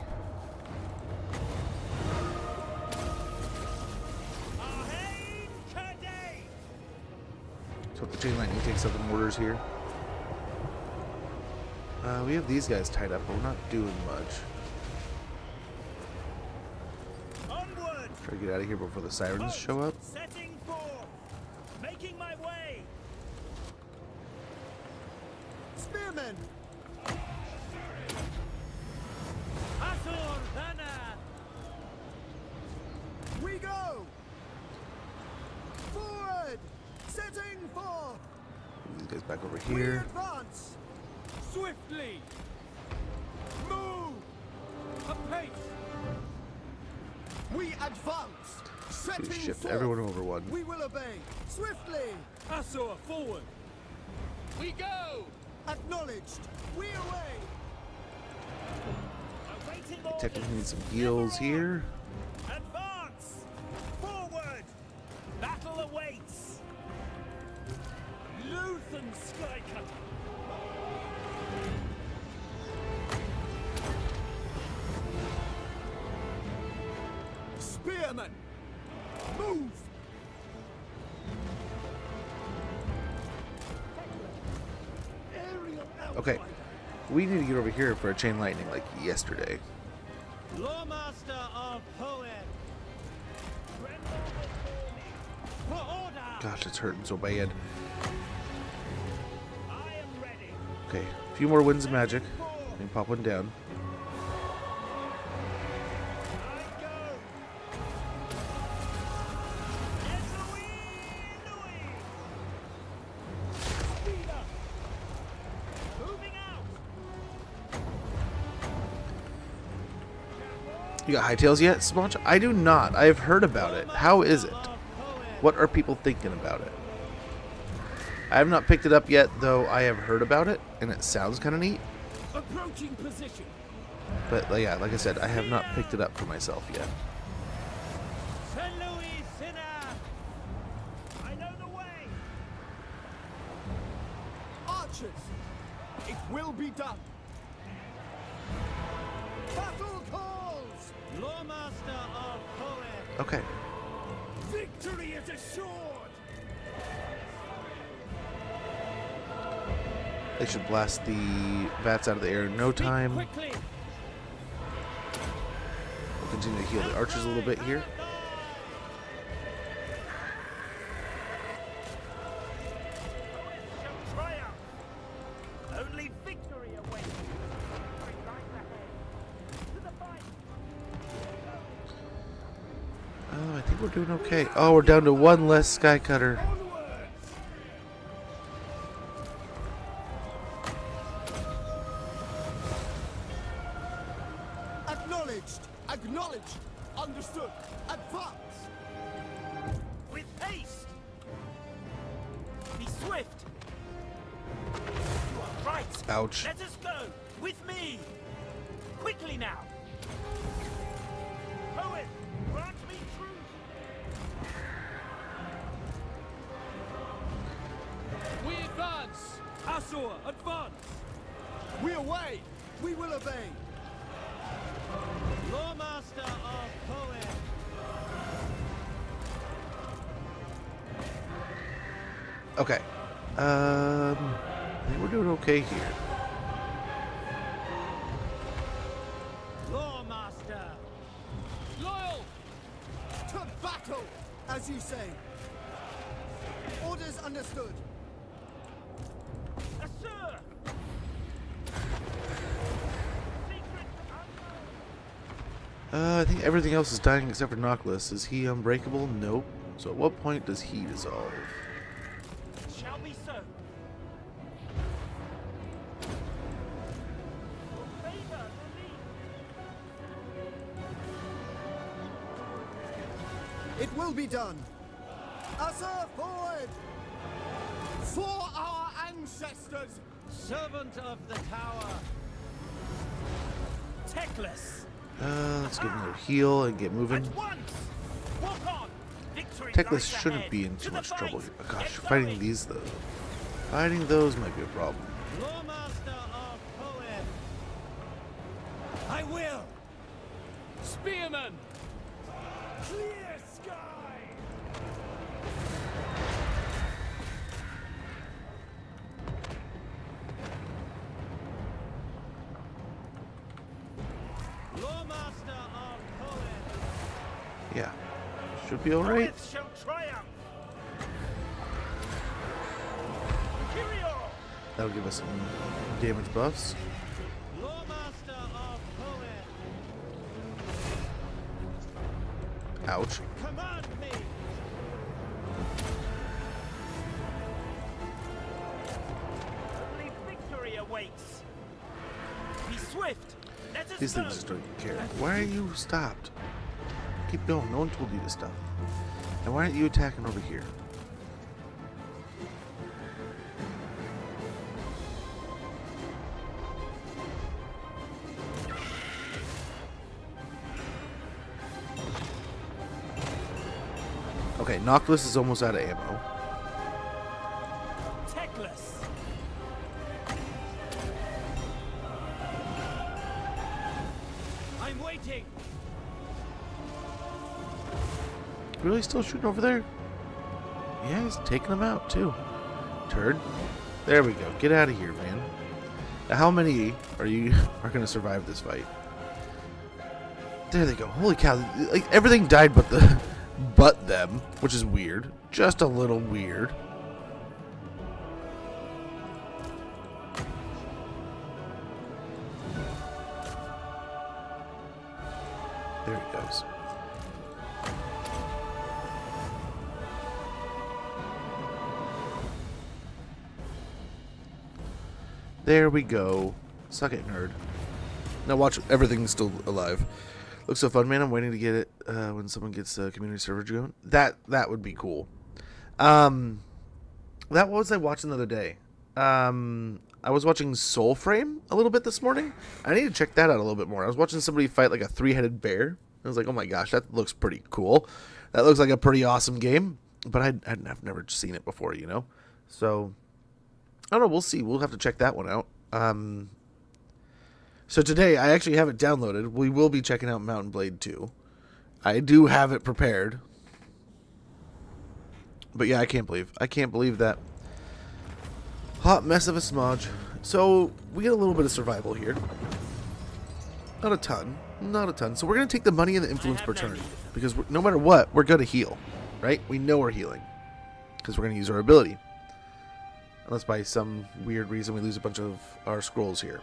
Arhain Kadei! So if the chain lightning takes up the mortars here. We have these guys tied up, but we're not doing much. Onward! Try to get out of here before the sirens show up. Setting for! Making my way! Spearmen! Azor Banner. We go! Forward! Setting for! These guys back over We here. advance! Swiftly. Move! Apace. We advance! So Setting we shift forth. everyone over one. We will obey! Swiftly! Azor forward. We go. Acknowledged! We away! Awaiting orders. Technically need some heals here. Spearman! Move! Okay. We need to get over here for a chain lightning like yesterday. Lawmaster of Hoed. For order. Gosh, it's hurting so bad. I am ready. Okay, a few more winds of magic. Let me pop one down. I go. Speed up. Moving out. You got hightails yet, Sponge? I do not. I've heard about it. How is it? What are people thinking about it? I have not picked it up yet, though I have heard about it, and it sounds kind of neat. Approaching position. But yeah, like I said, I have not picked it up for myself yet. St. Louis, sinner. I know the way. Archers! It will be done! Battle calls! Lawmaster of Hoed. Okay. Victory is assured! They should blast the bats out of the air in no time. We'll Quickly! continue to heal the archers a little bit here. Shall triumph. Only victory awaits. Right ahead. To the fight. Oh, I think we're doing okay. Oh, we're down to one less sky cutter. Acknowledged! Acknowledged! Understood! Advance! With haste. Be swift. You are right. Ouch. Let us go. With me. Quickly now. Poet, grant me truth. We advance! Azor, advance! We away! We will obey! Lawmaster of Poet. Okay. I think we're doing okay here. Lawmaster. Loyal! To battle! As you say. Orders understood. Assur. Secret I think everything else is dying except for Noctis. Is he unbreakable? Nope. So at what point does he dissolve? shall be so. Favor, relief. It will be done. Azor, forward! For our ancestors! Servant of the tower. Teclis. Let's get another heal and get moving. At once. Walk on. Victory Teclis lies shouldn't ahead. be in To too the much trouble fight. here. Oh, gosh, Get fighting going. these though. Fighting those might be a problem. Lawmaster of Poet. I will. Spearman! Clear sky. Lawmaster of Poet. Yeah. Should be alright. Poets shall triumph. Kyrio. That'll give us some damage buffs. Lawmaster of Poet. Ouch. Command me. Only victory awaits. Be swift. Let us These go. things just don't care. Why are you stopped? Keep going. No one told you to stop. And why aren't you attacking over here? Okay, Noctis is almost out of ammo. Teclis. I'm waiting. Really still shooting over there? Yeah, he's taking them out too. Turd. There we go. Get out of here, man. Now, how many are going to survive this fight? There they go. Holy cow! Like everything died but them, which is weird. Just a little weird. There he goes. There we go. Suck it, nerd. Now watch, everything's still alive. Looks so fun, man. I'm waiting to get it when someone gets a community server going. That would be cool. That what was I watching the other day? I was watching Soul Frame a little bit this morning. I need to check that out a little bit more. I was watching somebody fight like a 3-headed bear. I was like, oh my gosh, that looks pretty cool. That looks like a pretty awesome game. But I've never seen it before, you know? So, I don't know. We'll see. We'll have to check that one out. So today, I actually have it downloaded. We will be checking out Mountain Blade 2. I do have it prepared. But yeah, I can't believe that. Hot mess of a smudge. So, we get a little bit of survival here. Not a ton. So we're going to take the money and the influence per turn. Because no matter what, we're going to heal. Right? We know we're healing. Because we're going to use our ability. Unless by some weird reason we lose a bunch of our scrolls here.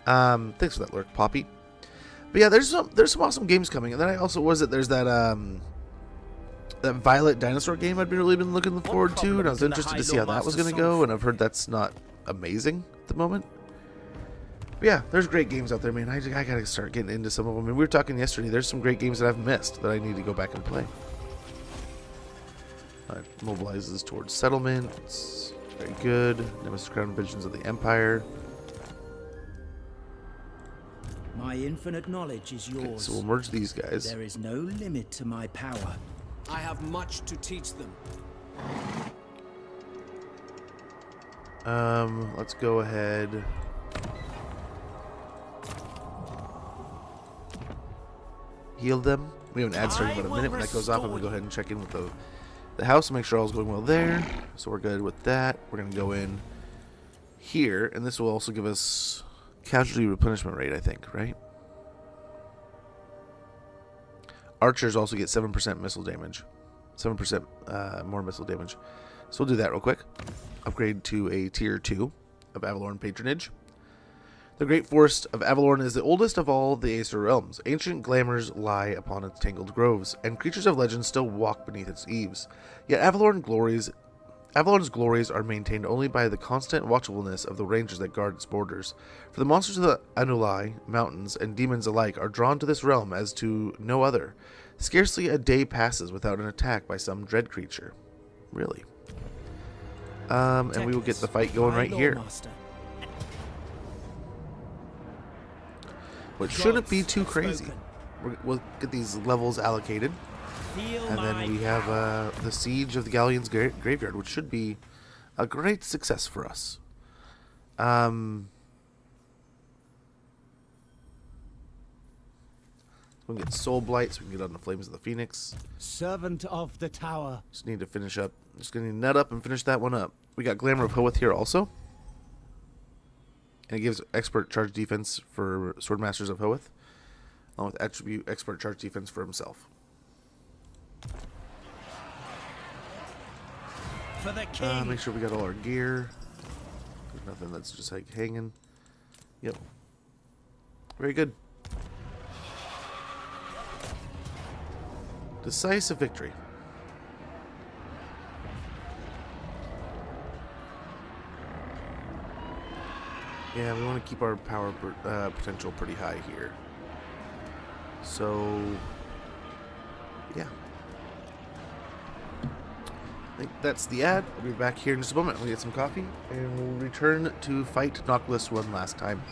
Thanks for that lurk, Poppy. But yeah, there's some awesome games coming. And then I also there's that that Violet Dinosaur game I'd really been looking forward to, and I was interested to see how that was going to go, and I've heard that's not amazing at the moment. But yeah, there's great games out there, man. I got to start getting into some of them. And we were talking yesterday, there's some great games that I've missed that I need to go back and play. Mobilizes towards settlements. Very good. Nemesis Crown Visions of the Empire. My infinite knowledge is yours. Okay, so we'll merge these guys. There is no limit to my power. I have much to teach them. Let's go ahead. Heal them. We have an ad starting in about a minute. When that goes off, I'm going to go ahead and check in with the house and make sure all's going well there. So we're good with that. We're going to go in here, and this will also give us casualty replenishment rate, I think, right? Archers also get 7% missile damage. 7% more missile damage. So we'll do that real quick. Upgrade to a tier 2 of Avalorn patronage. The Great Forest of Avalorn is the oldest of all the Aesir realms. Ancient glamours lie upon its tangled groves, and creatures of legend still walk beneath its eaves. Yet Avalorn's glories are maintained only by the constant watchfulness of the rangers that guard its borders. For the monsters of the Anulai Mountains and demons alike are drawn to this realm as to no other. Scarcely a day passes without an attack by some dread creature. Really. And we will get the fight going right here. Which shouldn't be too crazy. We'll get these levels allocated. And then we have the Siege of the Galleon's Graveyard, which should be a great success for us. We can get Soul Blight so we can get on the Flames of the Phoenix. Servant of the Tower. Just need to finish up. Just going to nut up and finish that one up. We got Glamour of Hoeth here also. And it gives expert charge defense for Swordmasters of Hoeth, along with attribute expert charge defense for himself. For the king. Make sure we got all our gear. There's nothing that's just like hanging. Yep. Very good. Decisive victory. Yeah, we want to keep our power potential pretty high here. So, yeah. I think that's the ad. I'll be back here in just a moment. We'll get some coffee, and we'll return to fight Noctis one last time.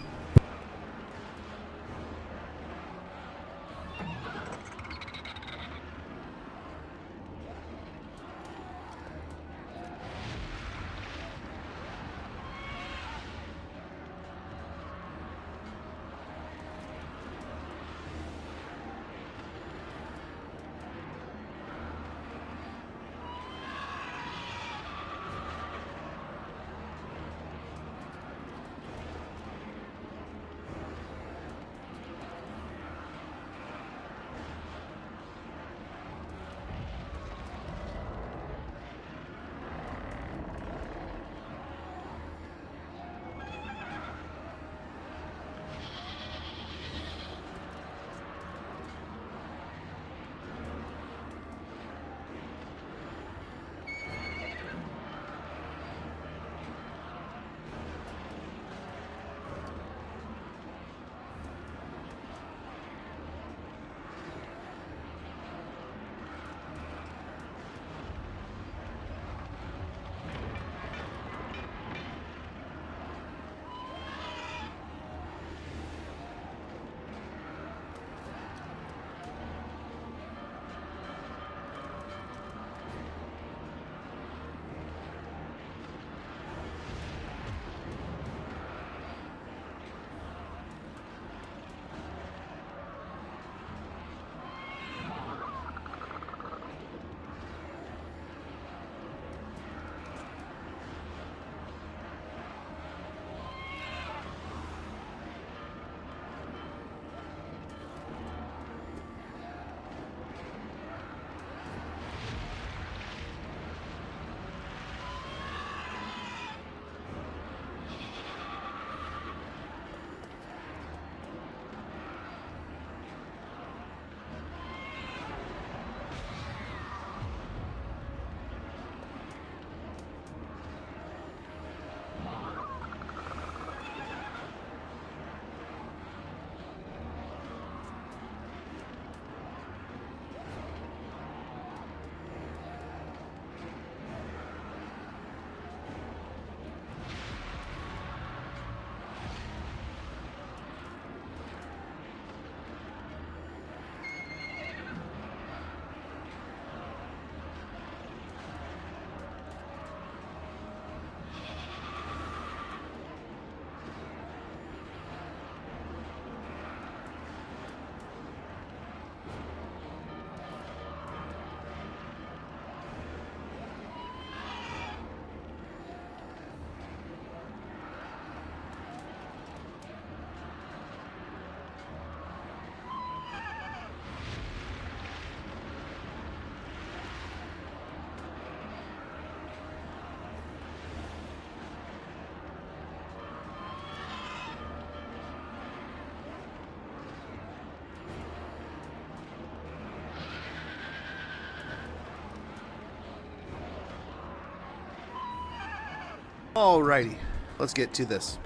Alrighty, let's get to this.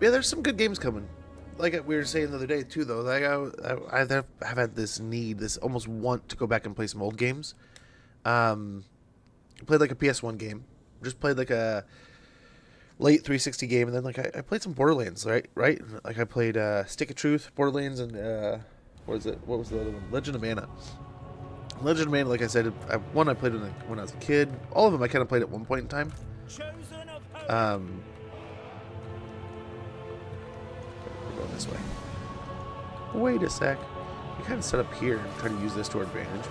Yeah, there's some good games coming. Like we were saying the other day too, though. Like I have had this need, this almost want to go back and play some old games. Played like a PS1 game. Just played like a late 360 game, and then like I played some Borderlands, right? Like I played Stick of Truth, Borderlands, and what was it? What was the other one? Legend of Mana. Legend of Mana, like I said, I played when I was a kid. All of them I kind of played at one point in time. Chosen of hope. We're going this way. Wait a sec. We kind of set up here and try to use this to our advantage.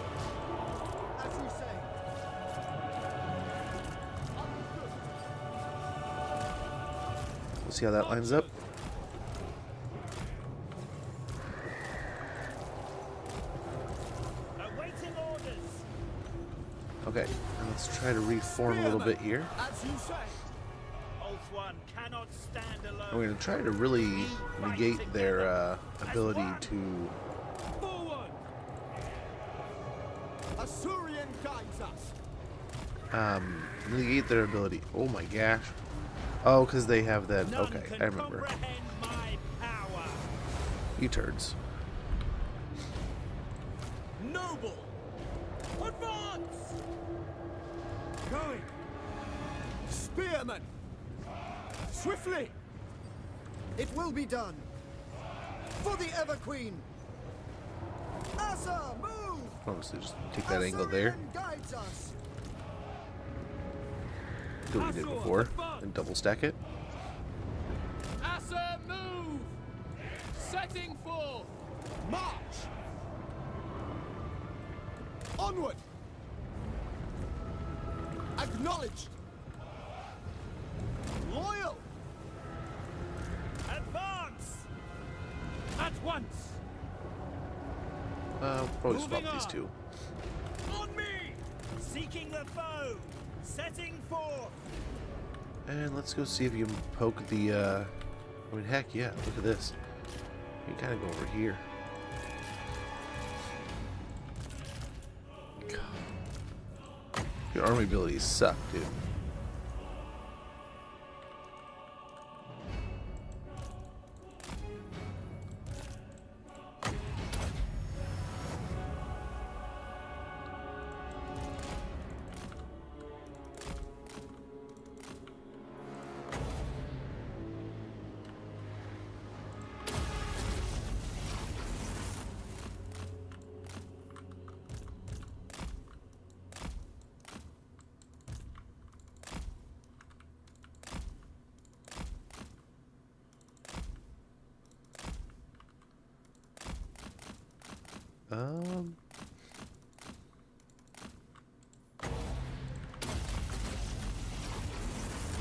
As you say. We'll see how that lines up. Awaiting orders. Okay, and let's try to reform a little bit here. As you say. Oath One cannot stand alone. And we're going to try to really negate their ability to... Forward. Assyrian guides us. negate their ability. Oh my gosh. Oh, because they have that. None Okay, can I remember. comprehend my power. You turds. Noble. Advance. Going. Spearmen. Swiftly. It will be done. For the Ever Queen. Asa, move. Obviously, just take that angle there. Assyrian guides us. Do what we did before, and double stack it. Asa, move. Setting forth. March. Onward. Acknowledged. Loyal. Advance. At once. Probably swap Moving these on. two. On me. Seeking the foe. Setting forth. And let's go see if you can poke the. I mean, heck yeah! Look at this. You kind of go over here. God. Your army abilities suck, dude.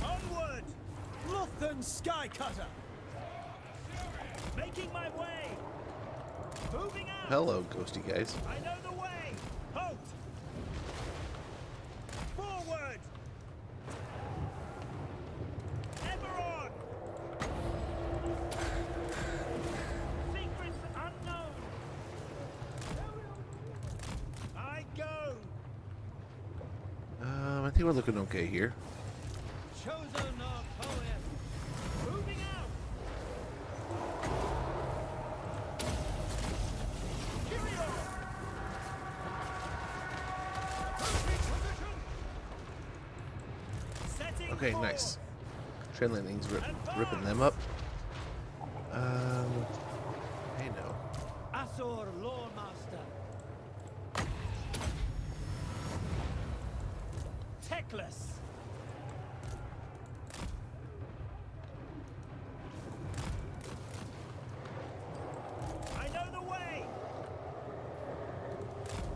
Onward. Lothan Skycutter. Making my way. Moving out. Hello, ghosty guys. I know the way. Halt. Forward. Ever on. Secrets unknown. I go. I think we're looking okay here. Chosen of poet. Moving out. Cheerio. Setting Okay, forth. nice. Train landings ripping them up. Hey no. Asor Lawmaster. Teclis. I know the way.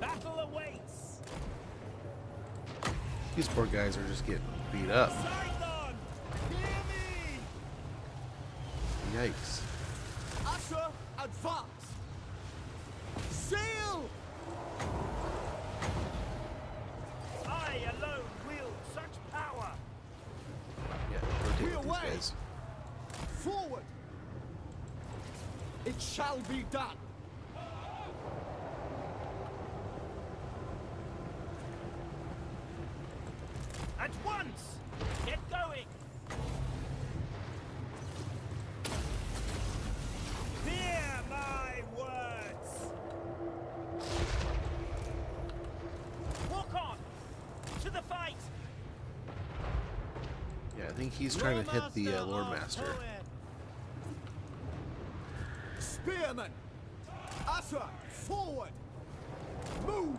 Battle awaits. These poor guys are just getting beat up. Sidon, hear me. Yikes. Asa, advance. Sail. I alone wield such power. Yeah, rotate with these away. guys. Forward. It shall be done. once! Get going! Hear my words! Walk on! To the fight! Yeah, I think he's trying to hit the Lord Master. Spearmen! Usher, forward! Move!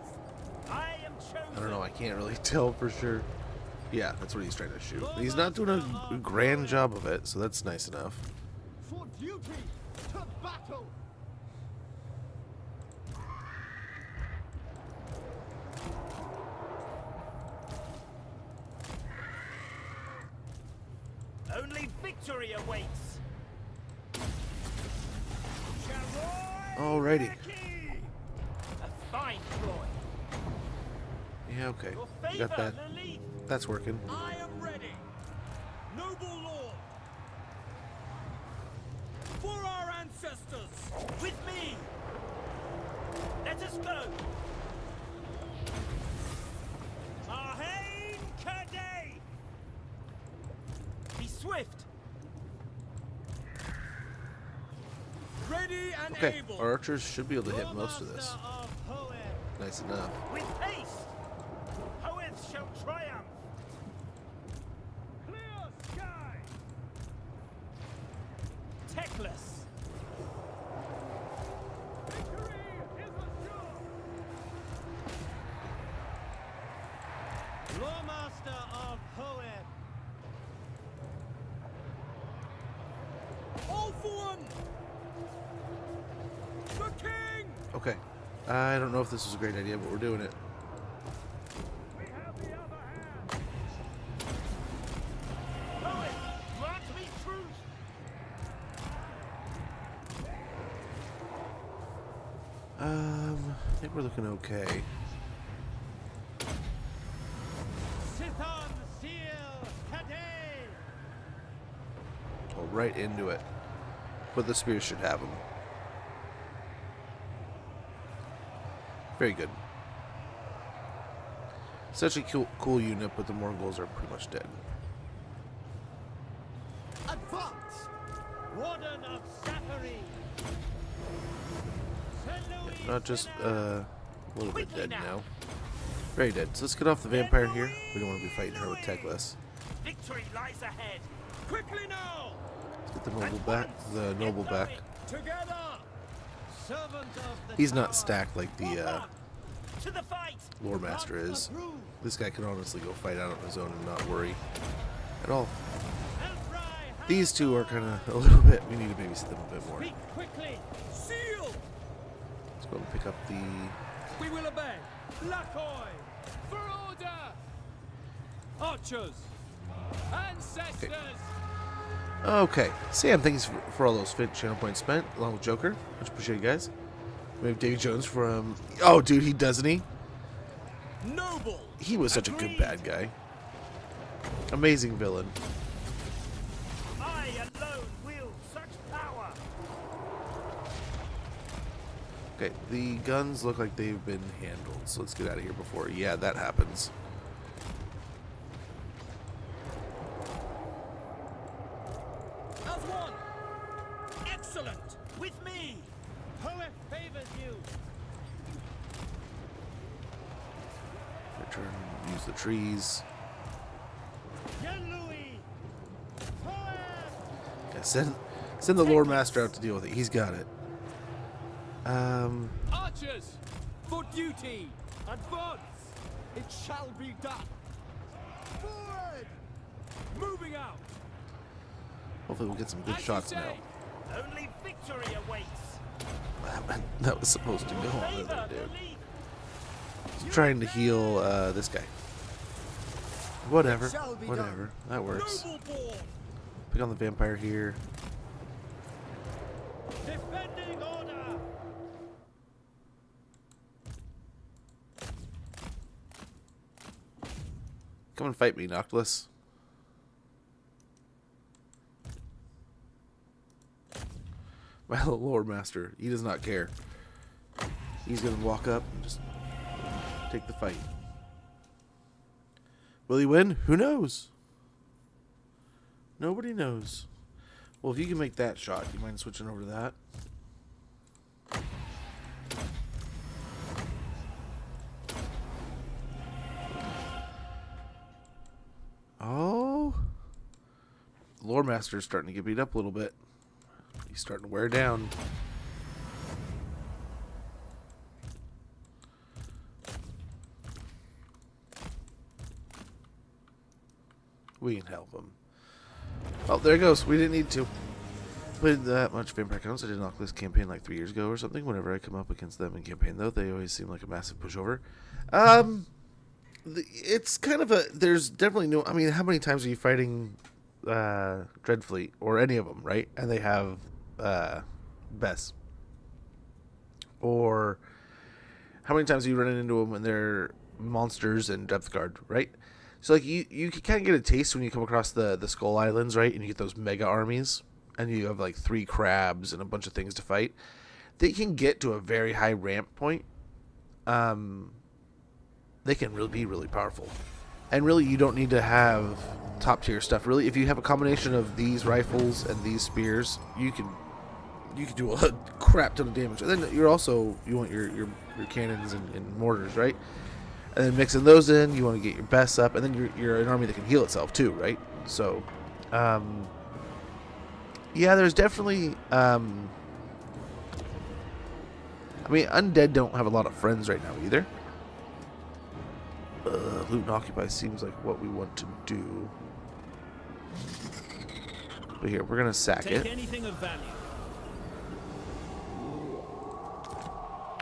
I am chosen. I don't know, I can't really tell for sure. Yeah, that's what he's trying to shoot. He's not doing a grand job of it, so that's nice enough. For duty! To battle! Only victory awaits. Alrighty. A fine ploy. Yeah, okay. Your We got favor, that. Lily. That's working. I am ready! Noble Lord! For our ancestors! With me. Let us go. Arhain Kadei. Be swift. Ready and Okay, able! our archers should be able to hit most of this. Nice enough. With haste. Hoeth shall triumph. Clear sky! Techless. Victory is assured! Lawmaster of Hoeth. All for one! The king! Okay. I don't know if this was a great idea, but we're doing it. We have the upper hand! Hoeth, grant me truth. I think we're looking okay. Sithon Seal Kadei. Oh, right into it. But the spear should have him. Very good. Such a cool unit, but the Mongols are pretty much dead. Advance! Warden of Sapphire. Not just a little bit dead now. Very dead. So let's get off the vampire here. We don't want to be fighting her with Techless. Victory lies ahead. Quickly now! Let's get the noble back. The noble back. Together! Servant of the He's not tower. stacked like the To the fight. Lord Master is. This guy can honestly go fight out on his own and not worry at all. These two are kind of a little bit. We need to babysit them a bit more. Speak quickly. Seal! Let's go and pick up the. We will obey! Lacoy! For order! Archers! Ancestors! Okay, Sam, thanks for all those channel points spent, along with Joker. Much appreciated, guys. We have Davy Jones from. Oh, dude, he doesn't he? Noble! He was such a good bad guy. Amazing villain. I alone wield such power. Okay, the guns look like they've been handled, so let's get out of here before. Yeah, that happens. As one! Excellent! With me. Hoeth favors you. Return, use the trees. Yen Louis. Hoeth. Yeah, send the Lord Master out to deal with it. He's got it. Archers! For duty! Advance! It shall be done! Forward! Moving out! Hopefully we'll get some good As you shots say. now. Only victory awaits. That was supposed to go on, Favor, that dude. Lily. He's trying to heal this guy. Whatever. shall be Whatever. That works. Noble born! Pick on the vampire here. Defending order. Come and fight me, Noctilus. My Lord Master, he does not care. He's gonna walk up and just take the fight. Will he win? Who knows? Nobody knows. Well, if you can make that shot, you mind switching over to that? Oh. The Lore Master's starting to get beat up a little bit. He's starting to wear down. We can help him. Oh, there it goes. We didn't need to. Played that much Vampire Counts. I did knock this campaign like 3 years ago or something. Whenever I come up against them in campaign, though, they always seem like a massive pushover. It's kind of a... There's definitely no... I mean, how many times are you fighting Dreadfleet or any of them, right? And they have Bess. Or how many times are you running into them and they're monsters and Depth Guard, right? So, like, you can kind of get a taste when you come across the Skull Islands, right? And you get those mega armies. And you have, like, 3 crabs and a bunch of things to fight. They can get to a very high ramp point. They can really be really powerful. And really, you don't need to have top-tier stuff. Really, if you have a combination of these rifles and these spears, you can do a crap ton of damage. And then you want your cannons and mortars, right? And then mixing those in, you want to get your best up, and then you're an army that can heal itself too, right? So, yeah, there's definitely, I mean, Undead don't have a lot of friends right now either. Loot and Occupy seems like what we want to do. But here, we're going to sack it. Take anything of value.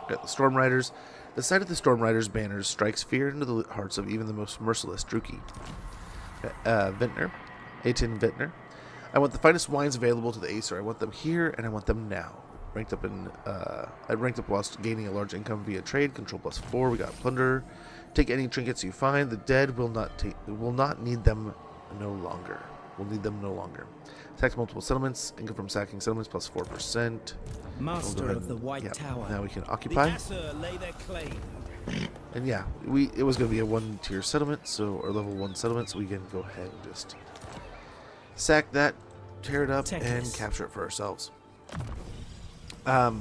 Got the Storm Riders. The sight of the Storm Riders' banners strikes fear into the hearts of even the most merciless Druki. Vintner. Atin Vintner. I want the finest wines available to the Acer. I want them here, and I want them now. Ranked up whilst gaining a large income via trade. Control +4. We got Plunder. Take any trinkets you find. The dead will not need them no longer. We'll need them no longer. Attack multiple settlements. Income from sacking settlements +4%. Master of the White Tower. Now we can occupy. The Aesir lay their claim. And yeah, it was going to be a 1-tier settlement, or level 1 settlement, so we can go ahead and just sack that, tear it up, and capture it for ourselves. But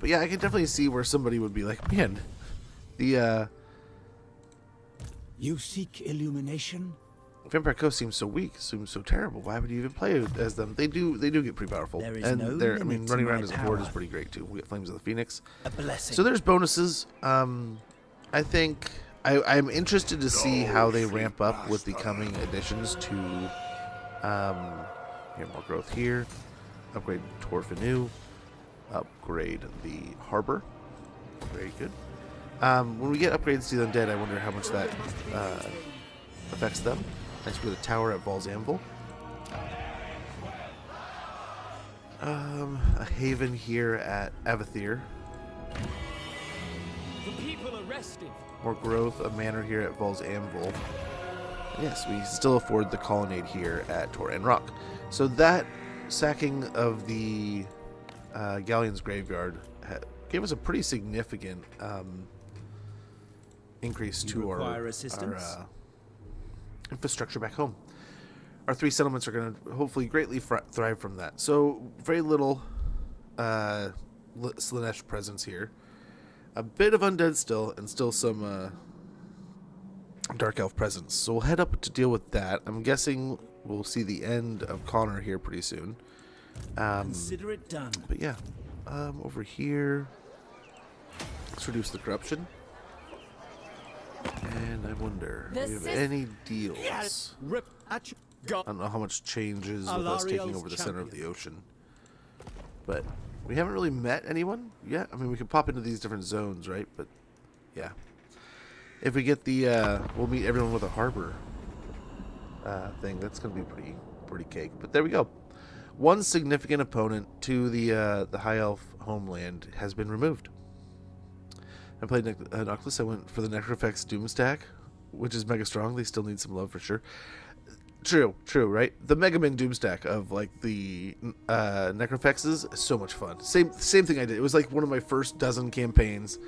yeah, I can definitely see where somebody would be like, man, You seek illumination? Vampire Coast seems so weak, seems so terrible. Why would you even play as them? They do get pretty powerful. There is and no they're, I mean, limit running to around my as a horde power. is pretty great too. We get Flames of the Phoenix. A blessing. So there's bonuses. I think I'm interested to see how they ramp up with the coming additions to more growth here. Upgrade Torfinu. Upgrade the harbor. Very good. When we get upgrades to the undead, I wonder how much that affects them. Next, we get a tower at Val's Anvil. A haven here at Avathir. The people are restive. More growth, a manor here at Val's Anvil. Yes, we still afford the colonnade here at Toran Rock. So that sacking of the Galleon's Graveyard gave us a pretty significant increase to our infrastructure back home. Our 3 settlements are going to hopefully greatly thrive from that. So very little Slaanesh presence here. A bit of undead still, and still some Dark Elf presence. So we'll head up to deal with that. I'm guessing we'll see the end of Connor here pretty soon. Consider it done. But yeah, over here, let's reduce the corruption. And I wonder, do we have any deals? Yes. Rip at you. I don't know how much changes with us taking over the center of the ocean. But we haven't really met anyone yet. I mean, we can pop into these different zones, right? But yeah. If we get the, we'll meet everyone with a harbor thing. That's going to be pretty cake. But there we go. One significant opponent to the High Elf homeland has been removed. I played Noctis. I went for the Necrofex Doomstack, which is mega strong. They still need some love for sure. True, right? The Mega Man Doomstack of like the Necrofexes is so much fun. Same thing I did. It was like one of my first dozen campaigns.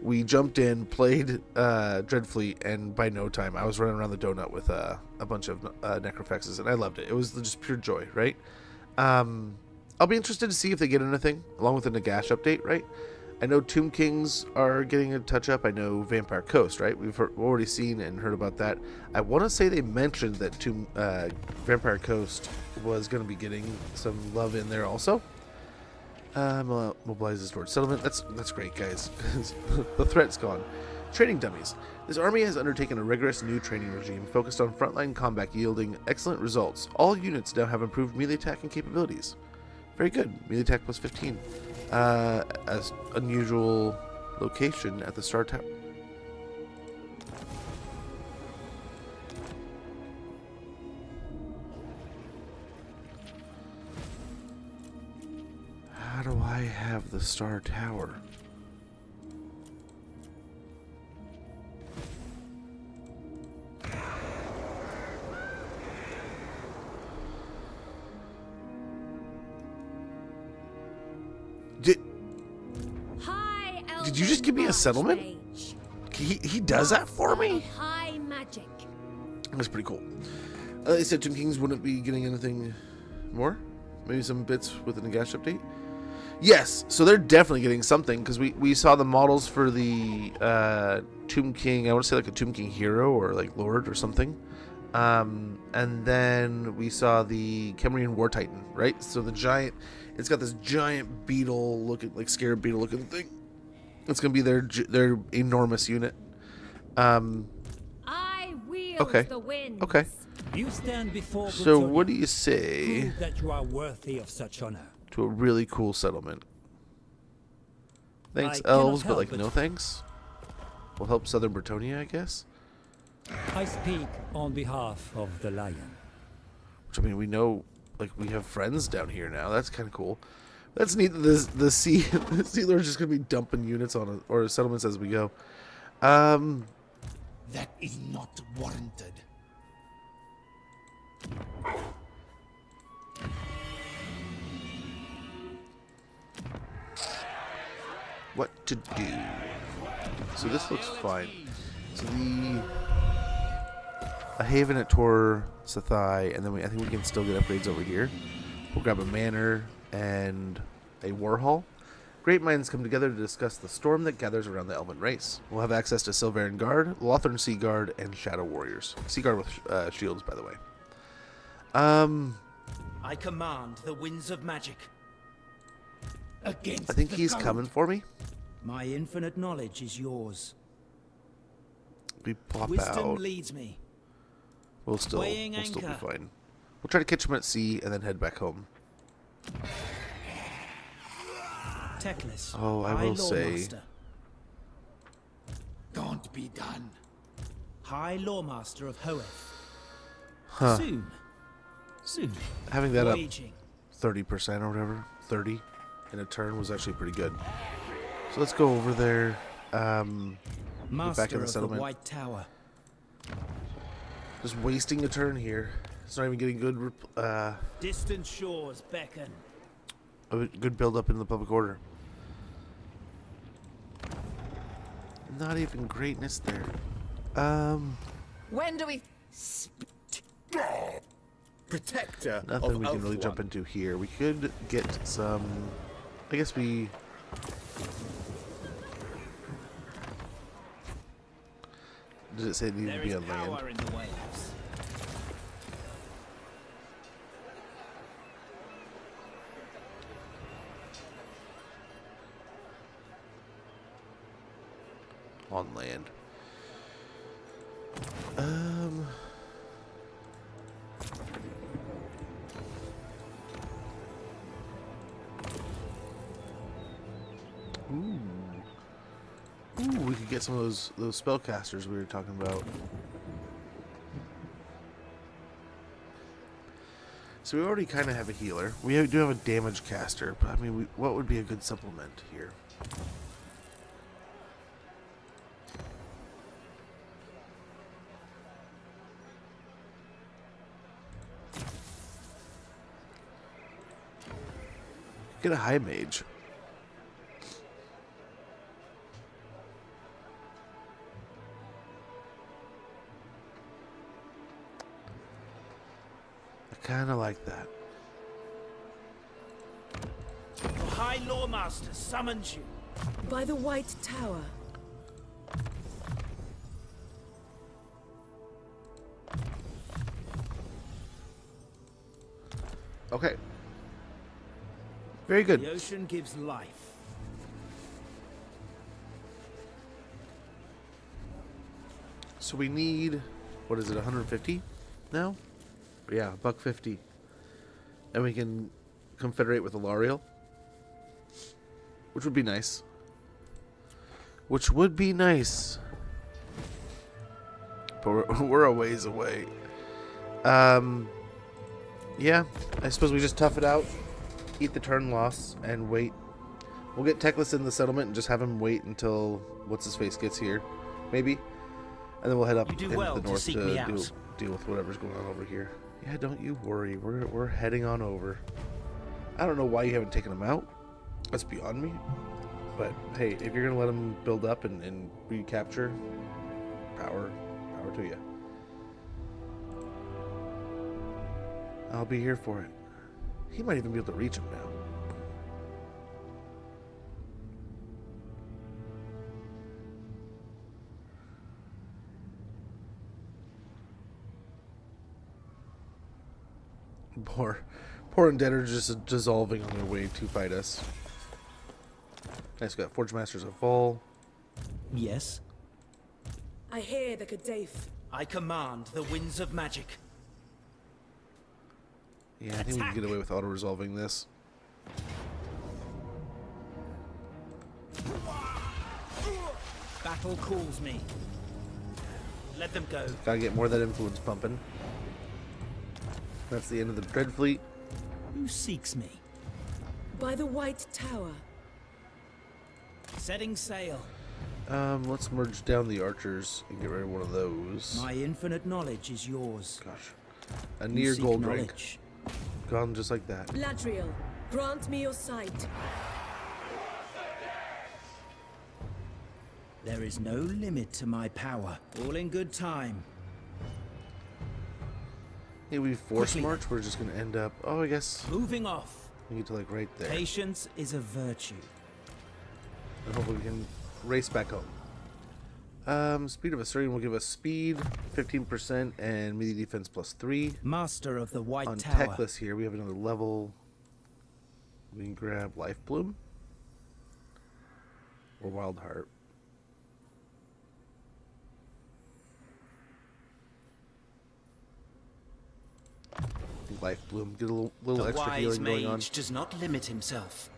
We jumped in, played Dreadfleet, and by no time I was running around the donut with a bunch of Necrophexes, and I loved it. It was just pure joy, right? I'll be interested to see if they get anything along with the Nagash update, right? I know Tomb Kings are getting a touch-up. I know Vampire Coast, right? We've already seen and heard about that. I want to say they mentioned that Vampire Coast was going to be getting some love in there also. Mobilizes towards settlement. That's great, guys. The threat's gone. Training dummies. This army has undertaken a rigorous new training regime focused on frontline combat yielding excellent results. All units now have improved melee attack and capabilities. Very good. Melee attack plus 15. As unusual location at the Star Tower. How do I have the Star Tower? Did you just give me a settlement? He does that for me? High magic. That's pretty cool. They said Tomb Kings wouldn't be getting anything more? Maybe some bits with the Nagash update? Yes, so they're definitely getting something, because we saw the models for the Tomb King, I want to say like a Tomb King hero or like Lord or something. And then we saw the Kemrian War Titan, right? So the giant, it's got this giant beetle looking, like scarab beetle looking thing. It's going to be their enormous unit. I wield okay. the winds. Okay. You stand before So Britannia. what do you say Prove that you are worthy of such honor. to a really cool settlement? Thanks, I cannot elves, but help like it. no thanks. We'll help Southern Britonia, I guess. I speak on behalf of the Lion. Which, I mean, we know, like, we have friends down here now. That's kind of cool. That's neat that the Sea Lord's just going to be dumping units on it, or settlements as we go. That is not warranted. What to do? So this looks fine. So a haven at Tor Sathai, and then I think we can still get upgrades over here. We'll grab a manor and a war hall. Great minds come together to discuss the storm that gathers around the Elven race. We'll have access to Silveren Guard, Lothern Sea Guard, and Shadow Warriors. Sea Guard with shields, by the way. I command the winds of magic. Against I think the he's goat. coming for me. My infinite knowledge is yours. We pop Wisdom out. leads me. We'll still be Weighing anchor. fine. We'll try to catch him at sea and then head back home. Teclis. Oh, I will say- Lawmaster. Can't be done. High Lawmaster of Hoeth. Huh. Soon. Having that up Waging. 30% or whatever, 30 in a turn was actually pretty good. So let's go over there. Master back in the of the settlement. White Tower. Just wasting a turn here. It's not even getting good. Distant shores beckon. A good build up in the public order. Not even greatness there. When do we... Protector Nothing of we can really Elf jump One. into here. We could get some. I guess we. Did it say it needed to There be is on land? power in the waves. On land. Ooh. Ooh, we could get some of those spellcasters we were talking about. So we already kind of have a healer. We do have a damage caster, but I mean, what would be a good supplement here? Get a high mage. kind of like that. Your High Lawmaster summons you. By the White Tower. Okay. Very good. The ocean gives life. So we need, what is it, 150 now? Yeah, $150. And we can confederate with Alariel. Which would be nice. Which would be nice. But we're a ways away. Yeah, I suppose we just tough it out, eat the turn loss, and wait. We'll get Teclis in the settlement and just have him wait until what's-his-face gets here, maybe. And then we'll head up into the north to deal with whatever's going on over here. Yeah, don't you worry. We're heading on over. I don't know why you haven't taken him out. That's beyond me. But hey, if you're gonna let him build up and recapture, power to you. I'll be here for it. He might even be able to reach him now. Poor Undead are just dissolving on their way to fight us. Nice, got Forge Masters of Vol. Yes? I hear the Kadaf. I command the winds of magic. Yeah, I think we can get away with auto-resolving this. Battle calls me. Let them go. Gotta get more of that influence pumping. That's the end of the Dread Fleet. Who seeks me? By the White Tower. Setting sail. Let's merge down the archers and get rid of one of those. My infinite knowledge is yours. Gosh. A near seek gold knowledge. rank. Gone just like that. Ladriel, grant me your sight. There is no limit to my power. All in good time. Hey, we force Quickly. march. We're just gonna end up. Oh, I guess Moving off. we get to like right there, Patience is a virtue. and hopefully we can race back home. Speed of Assyrian will give us speed 15% and melee defense +3. Master of the White On Tower. Teclis here, we have another level. We can grab Life Bloom or Wild Heart. Life Bloom, get a little The extra wise healing going on. mage does not limit himself.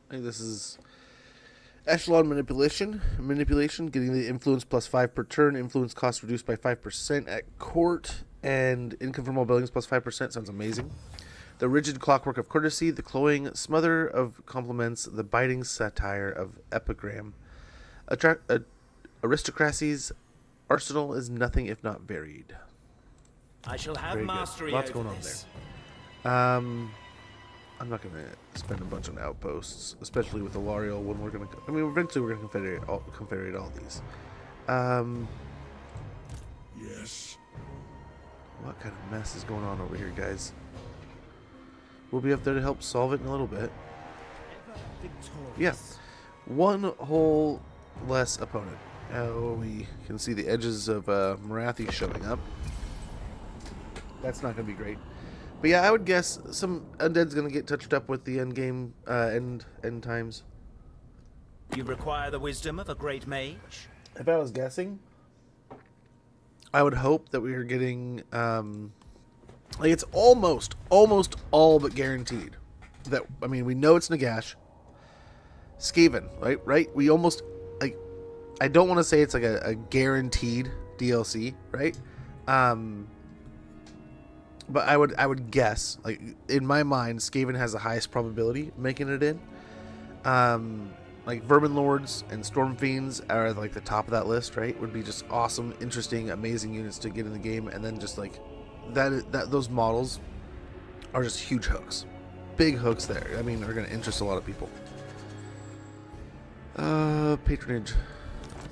I think this is Echelon Manipulation, getting the influence +5 per turn, influence cost reduced by 5% at court, and inconformable buildings +5%. Sounds amazing. The rigid clockwork of courtesy, the cloying smother of compliments, the biting satire of epigram. Aristocracy's arsenal is nothing if not varied. I shall have Very good. mastery Lots over going on this. there. I'm not going to spend a bunch on outposts, especially with Alariel when we're going to... I mean, eventually we're going to confederate all these. Yes. What kind of mess is going on over here, guys? We'll be up there to help solve it in a little bit. Yeah. One whole less opponent. Now we can see the edges of Marathi showing up. That's not going to be great. But yeah, I would guess some undead's going to get touched up with the end game, end times. You require the wisdom of a great mage? If I was guessing, I would hope that we are getting, like it's almost all but guaranteed that, I mean, we know it's Nagash. Skaven, right? We almost, like, I don't want to say it's like a guaranteed DLC, right? But I would guess, like, in my mind, Skaven has the highest probability of making it in. Like Vermin Lords and Storm Fiends are like the top of that list, right? Would be just awesome, interesting, amazing units to get in the game, and then just like that those models are just huge hooks. big hooks there. I mean, are going to interest a lot of people. Patronage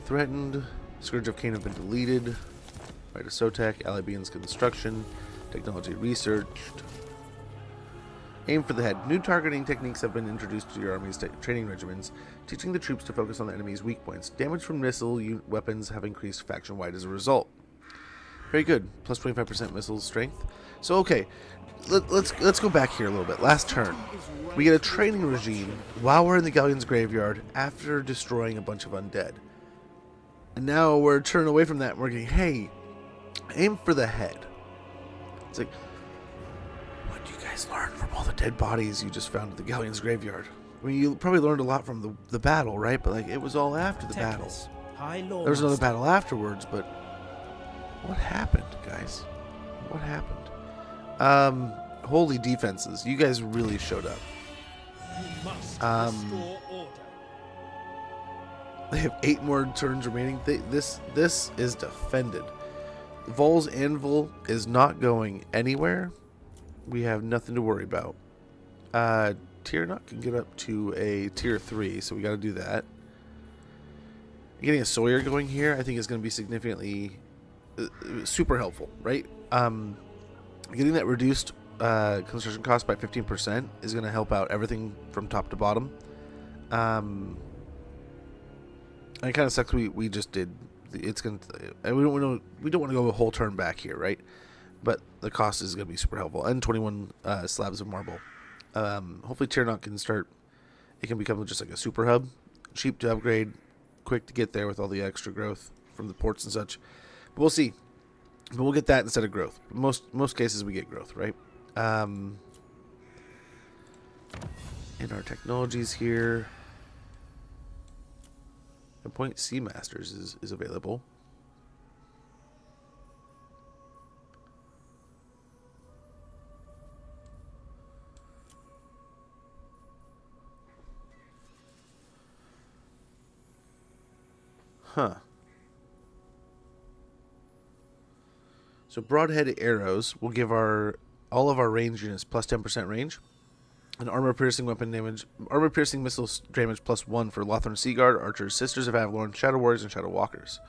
threatened. Scourge of Cain have been deleted. Right to Sotek. Ally Bean's construction. Technology researched. Aim for the head. New targeting techniques have been introduced to your army's training regiments, teaching the troops to focus on the enemy's weak points. Damage from missile weapons have increased faction-wide as a result. Very good. Plus 25% missile strength. So, okay. Let's go back here a little bit. Last turn. We get a training regime while we're in the Galleon's graveyard after destroying a bunch of undead. And now we're turning away from that and we're getting, hey, aim for the head. It's like, what do you guys learn from all the dead bodies you just found at the Galleon's graveyard? I mean, you probably learned a lot from the battle, right? But like, it was all after the battle. There was another battle afterwards, but what happened, guys? What happened? Holy defenses. You guys really showed up. They have 8 more turns remaining. This is defended. Vol's Anvil is not going anywhere. We have nothing to worry about. Tyrnut can get up to a tier 3, so we got to do that. Getting a Sawyer going here, I think, is going to be significantly super helpful, right? Getting that reduced construction cost by 15% is going to help out everything from top to bottom. It kind of sucks. We just did. It's gonna. We don't want to go a whole turn back here, right? But the cost is gonna be super helpful. And 21 slabs of marble. Hopefully Tyrnut can start. It can become just like a super hub, cheap to upgrade, quick to get there with all the extra growth from the ports and such. But we'll see. But we'll get that instead of growth. Most cases we get growth, right? In our technologies here. Appoint Sea Masters is available. Huh. So broadhead arrows will give all of our range units plus 10% range. And armor-piercing weapon damage, armor-piercing missile damage +1 for Lothran Seaguard, Archers, Sisters of Avalorn, Shadow Warriors, and Shadow Walkers.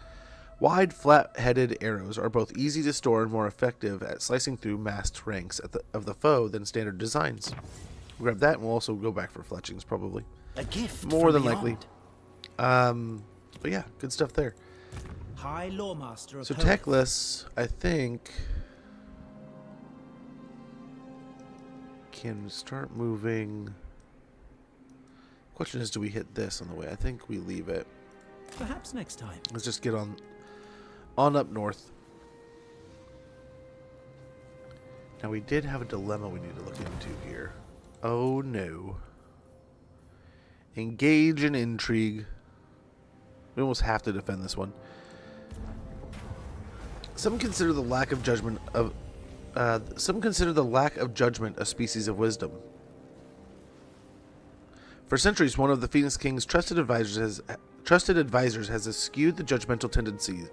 Wide, flat-headed arrows are both easy to store and more effective at slicing through massed ranks of the foe than standard designs. We'll grab that, and we'll also go back for fletchings, probably. A gift more than likely. But yeah, good stuff there. High Lawmaster of So Hope. techless, I think, can start moving. Question is, do we hit this on the way? I think we leave it. Perhaps next time. Let's just get on up north. Now we did have a dilemma we need to look into here. Oh no. Engage in intrigue. We almost have to defend this one. Some consider the lack of judgment a species of wisdom. For centuries, one of the Phoenix King's trusted advisors has eschewed the judgmental tendencies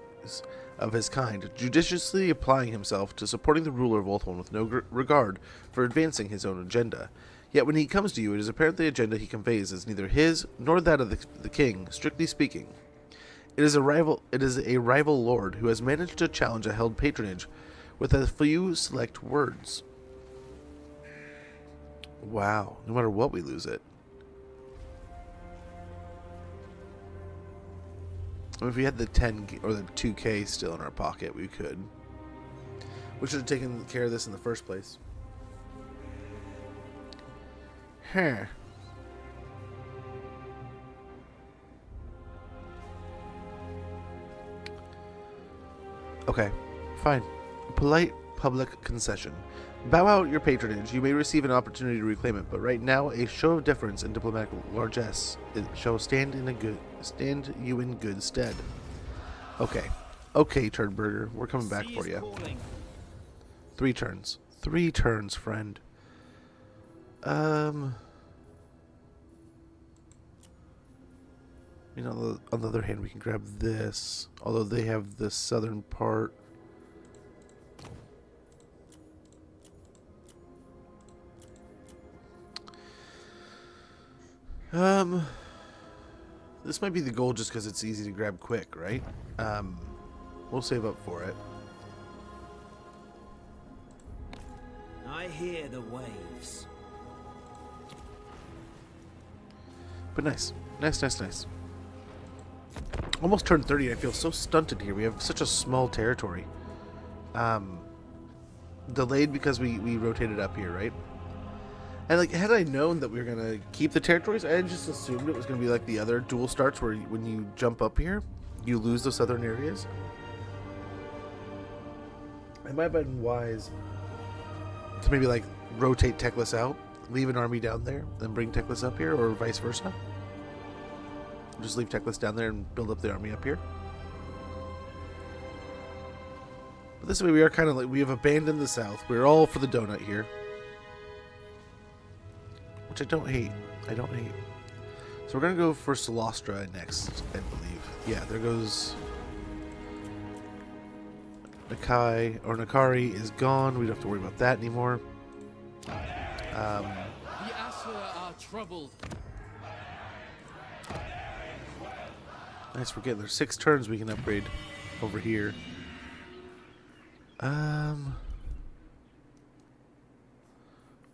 of his kind, judiciously applying himself to supporting the ruler of Ulthuan with no regard for advancing his own agenda. Yet when he comes to you, it is apparent the agenda he conveys is neither his nor that of the king, strictly speaking. It is a rival lord who has managed to challenge a held patronage with a few select words. Wow, no matter what, we lose it. I mean, if we had the 10 or the 2K still in our pocket, we could. We should have taken care of this in the first place. Huh. Okay, fine. Polite public concession. Bow out your patronage. You may receive an opportunity to reclaim it, but right now a show of deference and diplomatic largesse shall stand you in good stead. Okay. Okay, Turnberger. We're coming back for you. 3 turns. 3 turns, friend. You know, on the other hand, we can grab this. Although they have the southern part. This might be the goal just because it's easy to grab quick, right? We'll save up for it. I hear the waves. But nice. Nice. Almost turned 30. I feel so stunted here. We have such a small territory. Delayed because we rotated up here, right? And like, had I known that we were gonna keep the territories, I had just assumed it was gonna be like the other dual starts where when you jump up here, you lose the southern areas. It might have been wise to maybe like rotate Teclis out, leave an army down there, then bring Teclis up here, or vice versa. Just leave Teclis down there and build up the army up here. But this way we are kind of like, we have abandoned the south. We're all for the donut here. Which I don't hate. So we're going to go for Solastra next, I believe. Yeah, there goes... Nakari is gone. We don't have to worry about that anymore. The Asher are troubled. Nice, we're getting there. 6 turns we can upgrade over here.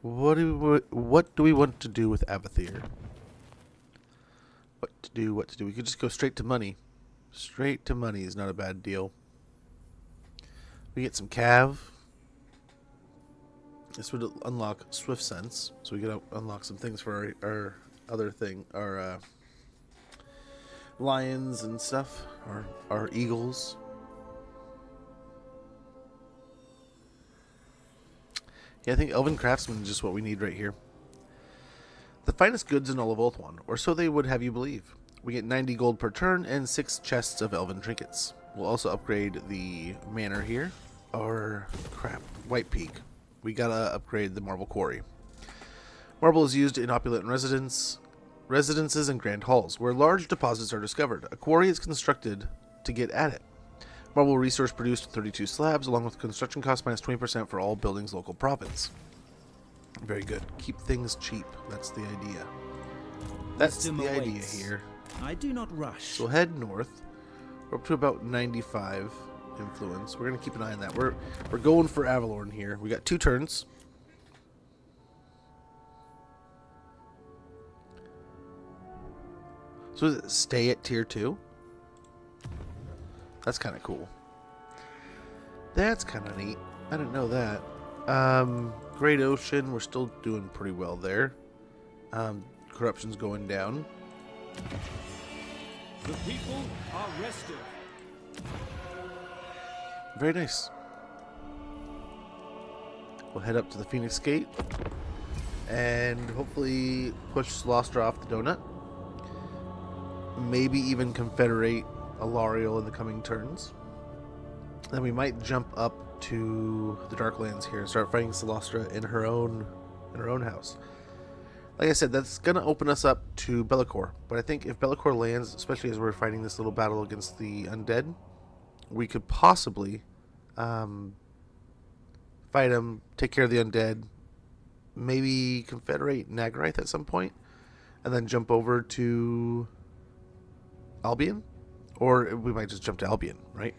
What do we want to do with Abathir? What to do? We could just go straight to money. Straight to money is not a bad deal. We get some Cav. This would unlock Swift Sense, so we could unlock some things for our other thing, our lions and stuff, our eagles. Yeah, I think Elven Craftsman is just what we need right here. The finest goods in all of Ulthuan, or so they would have you believe. We get 90 gold per turn and 6 chests of Elven trinkets. We'll also upgrade the manor here. Or, crap, White Peak. We gotta upgrade the Marble Quarry. Marble is used in opulent residences and grand halls, where large deposits are discovered. A quarry is constructed to get at it. Marble resource produced 32 slabs, along with construction cost minus 20% for all buildings local province. Very good. Keep things cheap. That's the idea. That's Wisdom the idea awaits. here. I do not rush. So head north. We're up to about 95 influence. We're gonna keep an eye on that. We're going for Avalorn here. We got 2 turns. So does it stay at tier 2? That's kind of cool. That's kind of neat. I didn't know that. Great Ocean, we're still doing pretty well there. Corruption's going down. The people are rested. Very nice. We'll head up to the Phoenix Gate and hopefully push Slostra off the donut. Maybe even confederate Alariel in the coming turns. Then we might jump up to the Darklands here and start fighting Celestra in her own house. Like I said, that's gonna open us up to Be'lakor. But I think if Be'lakor lands, especially as we're fighting this little battle against the undead, we could possibly fight him, take care of the undead, maybe confederate Nagarath at some point, and then jump over to Albion. Or we might just jump to Albion, right?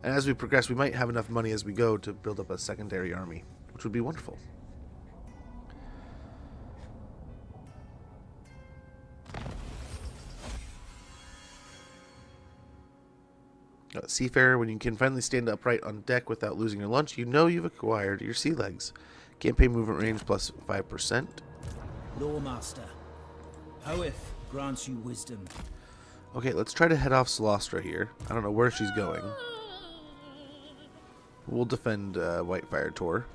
And as we progress, we might have enough money as we go to build up a secondary army, which would be wonderful. Seafarer, when you can finally stand upright on deck without losing your lunch, you know you've acquired your sea legs. Campaign movement range plus 5%. Lawmaster, Hoeth grants you wisdom. Okay, let's try to head off Celestra here. I don't know where she's going. We'll defend Whitefire Tor.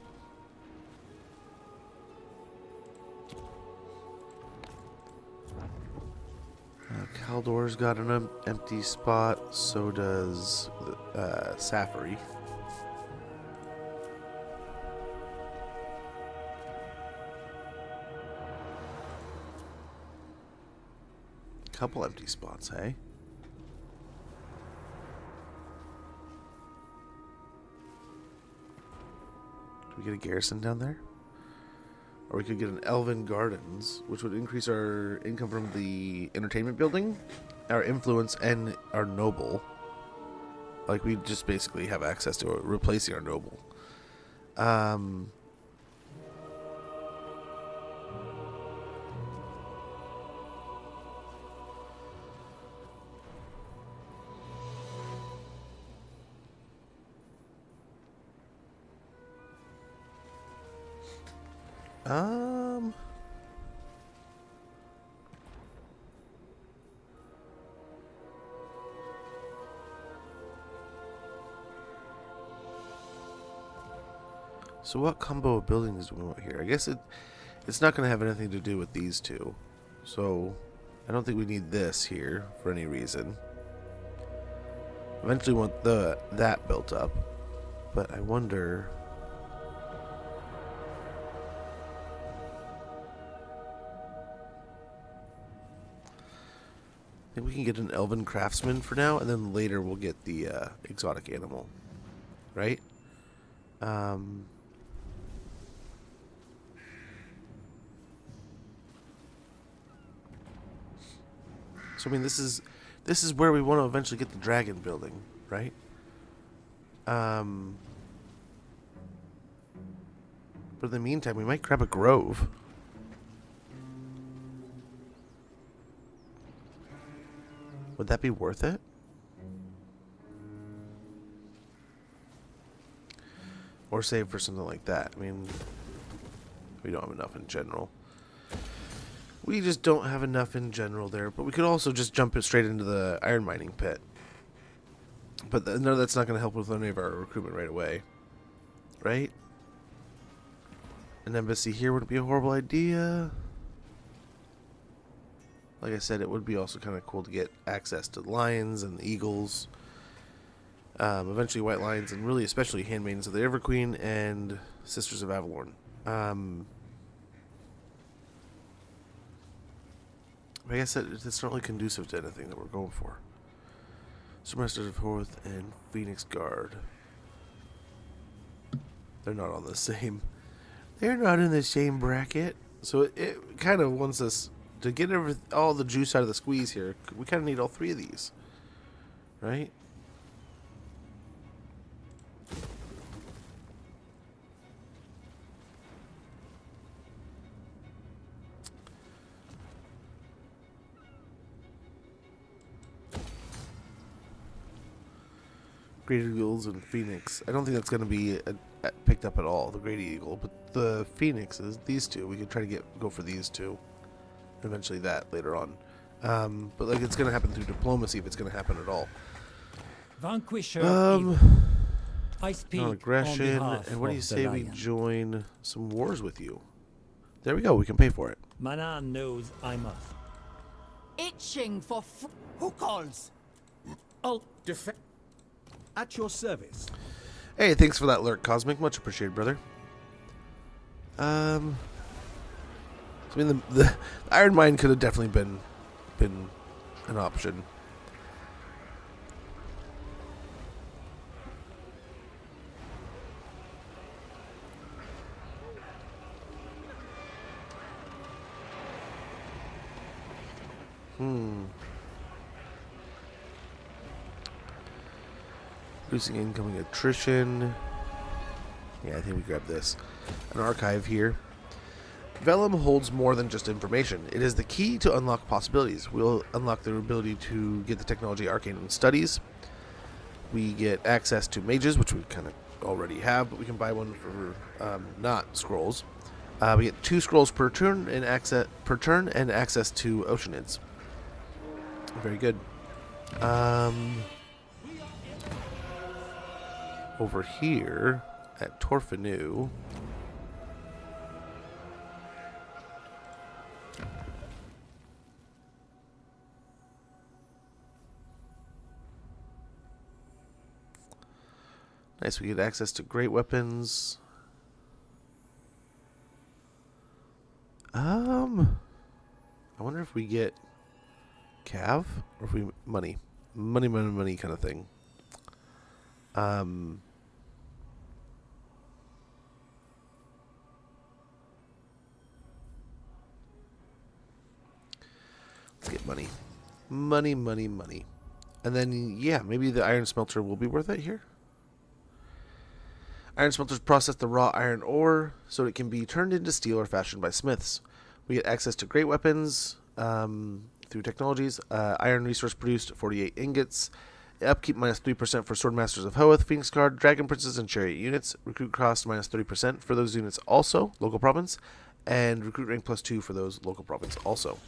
Kaldor's got an empty spot. So does Safari. Couple empty spots, hey? Do we get a garrison down there? Or we could get an Elven Gardens, which would increase our income from the entertainment building, our influence, and our noble. Like, we just basically have access to replacing our noble. So what combo of buildings do we want here? I guess it's not going to have anything to do with these two. So I don't think we need this here for any reason. Eventually want that built up. But I wonder... I think we can get an Elven Craftsman for now, and then later we'll get the exotic animal. Right? So I mean, this is where we want to eventually get the dragon building, right? But in the meantime, we might grab a grove. Would that be worth it? Or save for something like that. I mean, we don't have enough in general. We just don't have enough in general there. But we could also just jump it straight into the iron mining pit. But no, that's not going to help with any of our recruitment right away. Right? An embassy here wouldn't be a horrible idea. Like I said, it would be also kind of cool to get access to lions and eagles. Eventually white lions, and really especially handmaidens of the Everqueen and Sisters of Avalorn. I guess it's not really conducive to anything that we're going for. Semester of Horth and Phoenix Guard. They're not on the same. They're not in the same bracket. So it kind of wants us to get all the juice out of the squeeze here. We kind of need all three of these, right? Great Eagles and Phoenix. I don't think that's going to be picked up at all, the Great Eagle. But the Phoenixes, these two, we could try to go for these two. Eventually that later on. But like, it's going to happen through diplomacy if it's going to happen at all. Vanquisher of evil. I speak aggression. on behalf And what do you of the say we lion. join some wars with you? There we go. We can pay for it. Manan knows I must. Itching for Who calls? I'll defend. At your service. Hey, thanks for that alert, Cosmic. Much appreciated, brother. I mean, the Iron Mine could have definitely been an option. Reducing incoming attrition. Yeah, I think we grab this. An archive here. Vellum holds more than just information. It is the key to unlock possibilities. We'll unlock the ability to get the technology Arcane studies. We get access to mages, which we kind of already have, but we can buy one for not scrolls. We get 2 scrolls per turn and access to Oceanids. Very good. Over here at Torfanu. Nice, we get access to great weapons. I wonder if we get Cav or if we money kind of thing. I Let's get money. Money, money, money. And then, yeah, maybe the iron smelter will be worth it here. Iron smelters process the raw iron ore so it can be turned into steel or fashioned by smiths. We get access to great weapons through technologies. Iron resource produced, 48 ingots. Upkeep minus 3% for Swordmasters of Hoeth, Phoenix Guard, Dragon Princes, and Chariot units. Recruit cost minus 30% for those units also, local province. And recruit rank plus 2 for those local province also.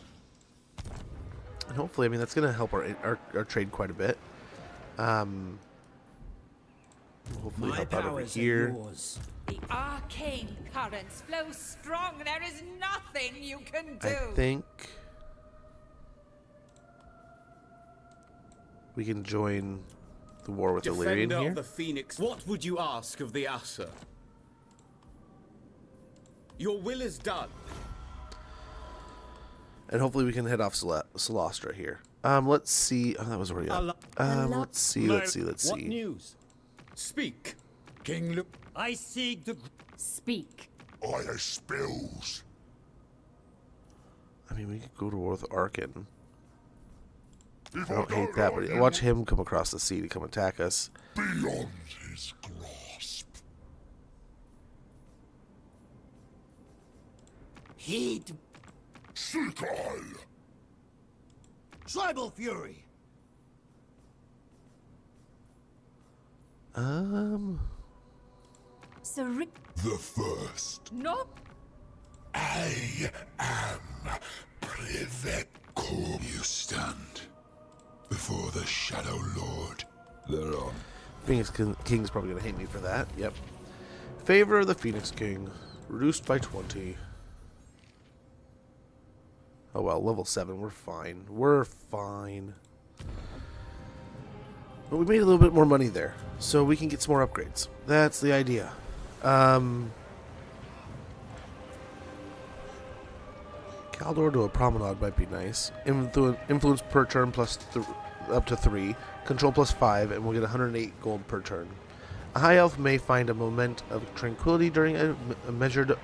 And hopefully, I mean, that's going to help our trade quite a bit. Hopefully help out over here. The arcane currents flow strong. There is nothing you can do. I think we can join the war with Illyrian Defender here. of the Phoenix, what would you ask of the Asa? Your will is done. And hopefully we can head off Solastra here. Let's see. Oh, that was already up. Let's see. What news? Speak. King Luke. I seek the... Speak. I have spells. I mean, we could go to war with Arkin. I don't hate that, but watch him come across the sea to come attack us. Beyond his grasp. Heed. Sikal. Tribal fury. The first. No. I am Privetko. You stand before the Shadow Lord. Thereon. Phoenix King's probably going to hate me for that. Yep. Favor of the Phoenix King. Reduced by 20. Oh well, level 7. We're fine. We're fine. But we made a little bit more money there. So we can get some more upgrades. That's the idea. Caldor to a promenade might be nice. Influence per turn plus up to 3. Control plus 5, and we'll get 108 gold per turn. A high elf may find a moment of tranquility during a measured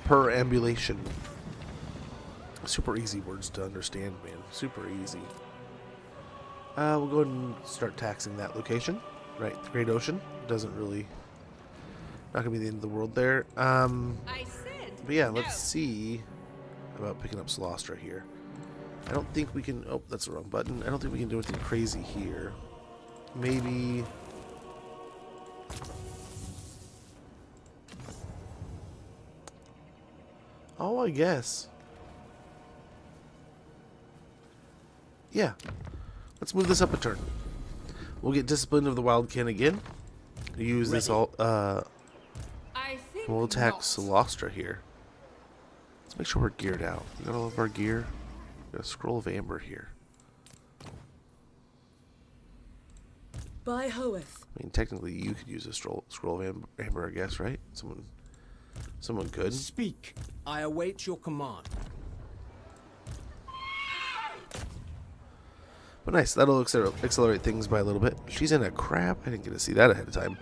perambulation. Super easy words to understand, man. Super easy. We'll go ahead and start taxing that location. Right, the Great Ocean. Doesn't really... Not going to be the end of the world there. But yeah, let's see about picking up Solastra here. I don't think we can... Oh, that's the wrong button. I don't think we can do anything crazy here. Maybe... Oh, I guess. Yeah. Let's move this up a turn. We'll get Discipline of the Wildkin again. Use this all... We'll attack Solastra here. Let's make sure we're geared out. We got all of our gear. We got a Scroll of Amber here. By Hoeth. I mean, technically, you could use a Scroll of Amber, I guess, right? Someone could. Speak. I await your command. But nice. That'll accelerate things by a little bit. She's in a crab. I didn't get to see that ahead of time.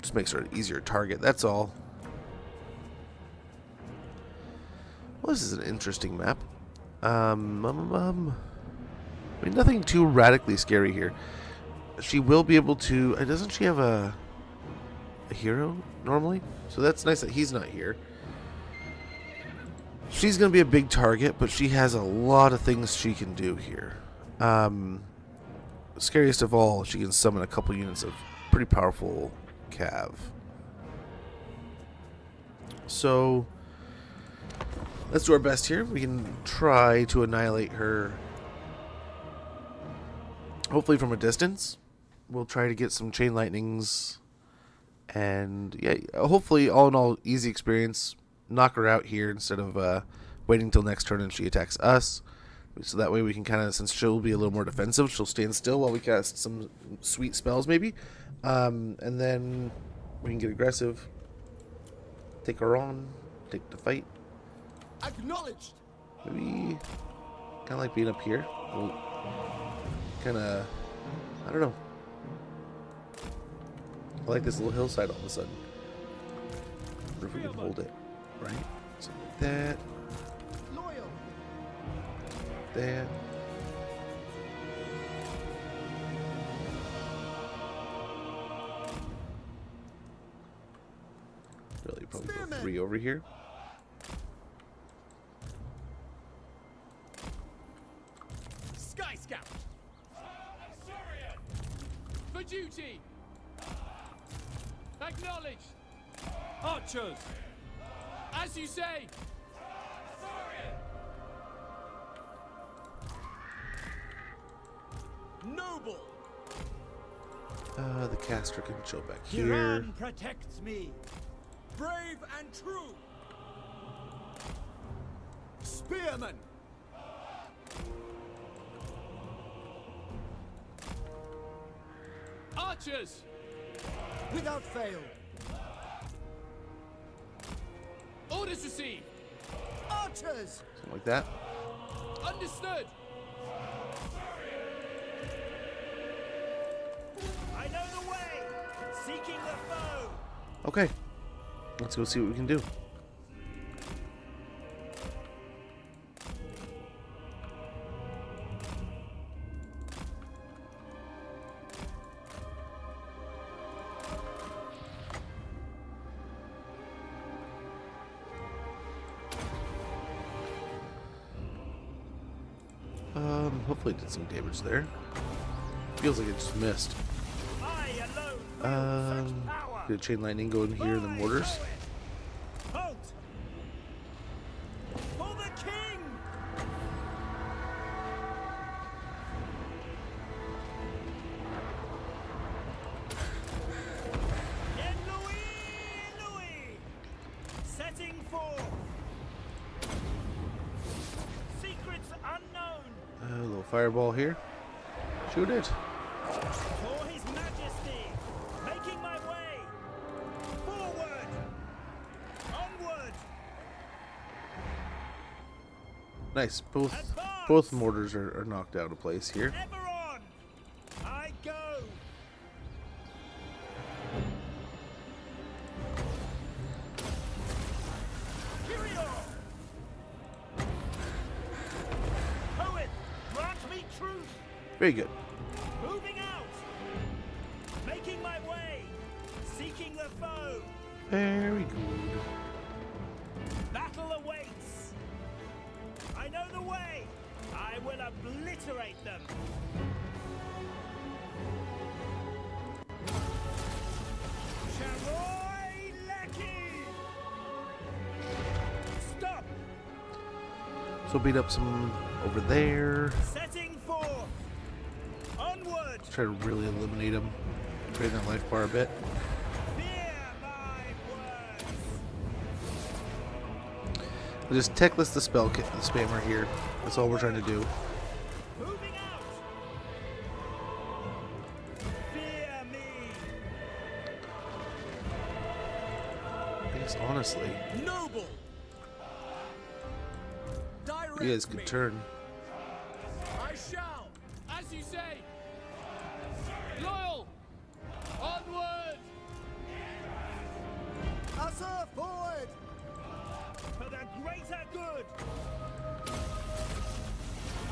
Just makes her an easier target. That's all. Well, this is an interesting map. I mean, nothing too radically scary here. She will be able to... doesn't she have a hero normally? So that's nice that he's not here. She's going to be a big target, but she has a lot of things she can do here. Scariest of all, she can summon a couple units of pretty powerful cav. So, let's do our best here. We can try to annihilate her, hopefully from a distance. We'll try to get some chain lightnings. And, yeah, hopefully, all in all, easy experience. Knock her out here instead of waiting till next turn and she attacks us. So that way we can kind of, since she'll be a little more defensive, she'll stand still while we cast some sweet spells maybe. And then we can get aggressive. Take her on. Take the fight. Acknowledged. Maybe kind of like being up here. We'll kind of, I don't know. I like this little hillside all of a sudden. I wonder if we can hold it. Right? Something like that. Loyal. that. Really, probably go 3 over here. Sky Scout! For duty! Acknowledged! Archers! As you say! Noble! The caster can chill back here. Iran protects me. Brave and true! Spearman! Archers! Without fail. Orders received! Archers! Something like that. Understood! I know the way. Seeking the foe. Okay. Let's go see what we can do. Hopefully it did some damage there. Feels like it just missed. I alone wield such power. Get a chain lightning going here in the mortars. Halt! For the king! En Louis! Setting forth! Secrets unknown! A little fireball here. Shoot it. For his majesty! Making my way! Forward! Onward! Nice. Both mortars are knocked out of place here. Ever on! I go! Kyrio! Poet, grant me truth! Very good. Moving out! Making my way! Seeking the foe! Very good. Battle awaits! I know the way! I will obliterate them! Charoy Lecky! Stop! So beat up some over there. Setting forth! Onward! Try to really eliminate them. Drain that life bar a bit. Fear my words! We'll just techless the spell kit, the spammer here. That's all we're trying to do. Moving out! Fear me! I guess honestly, Noble! Direct you guys me. could turn. I shall! As you say! Loyal! Onward! Hussar forward! For the greater good!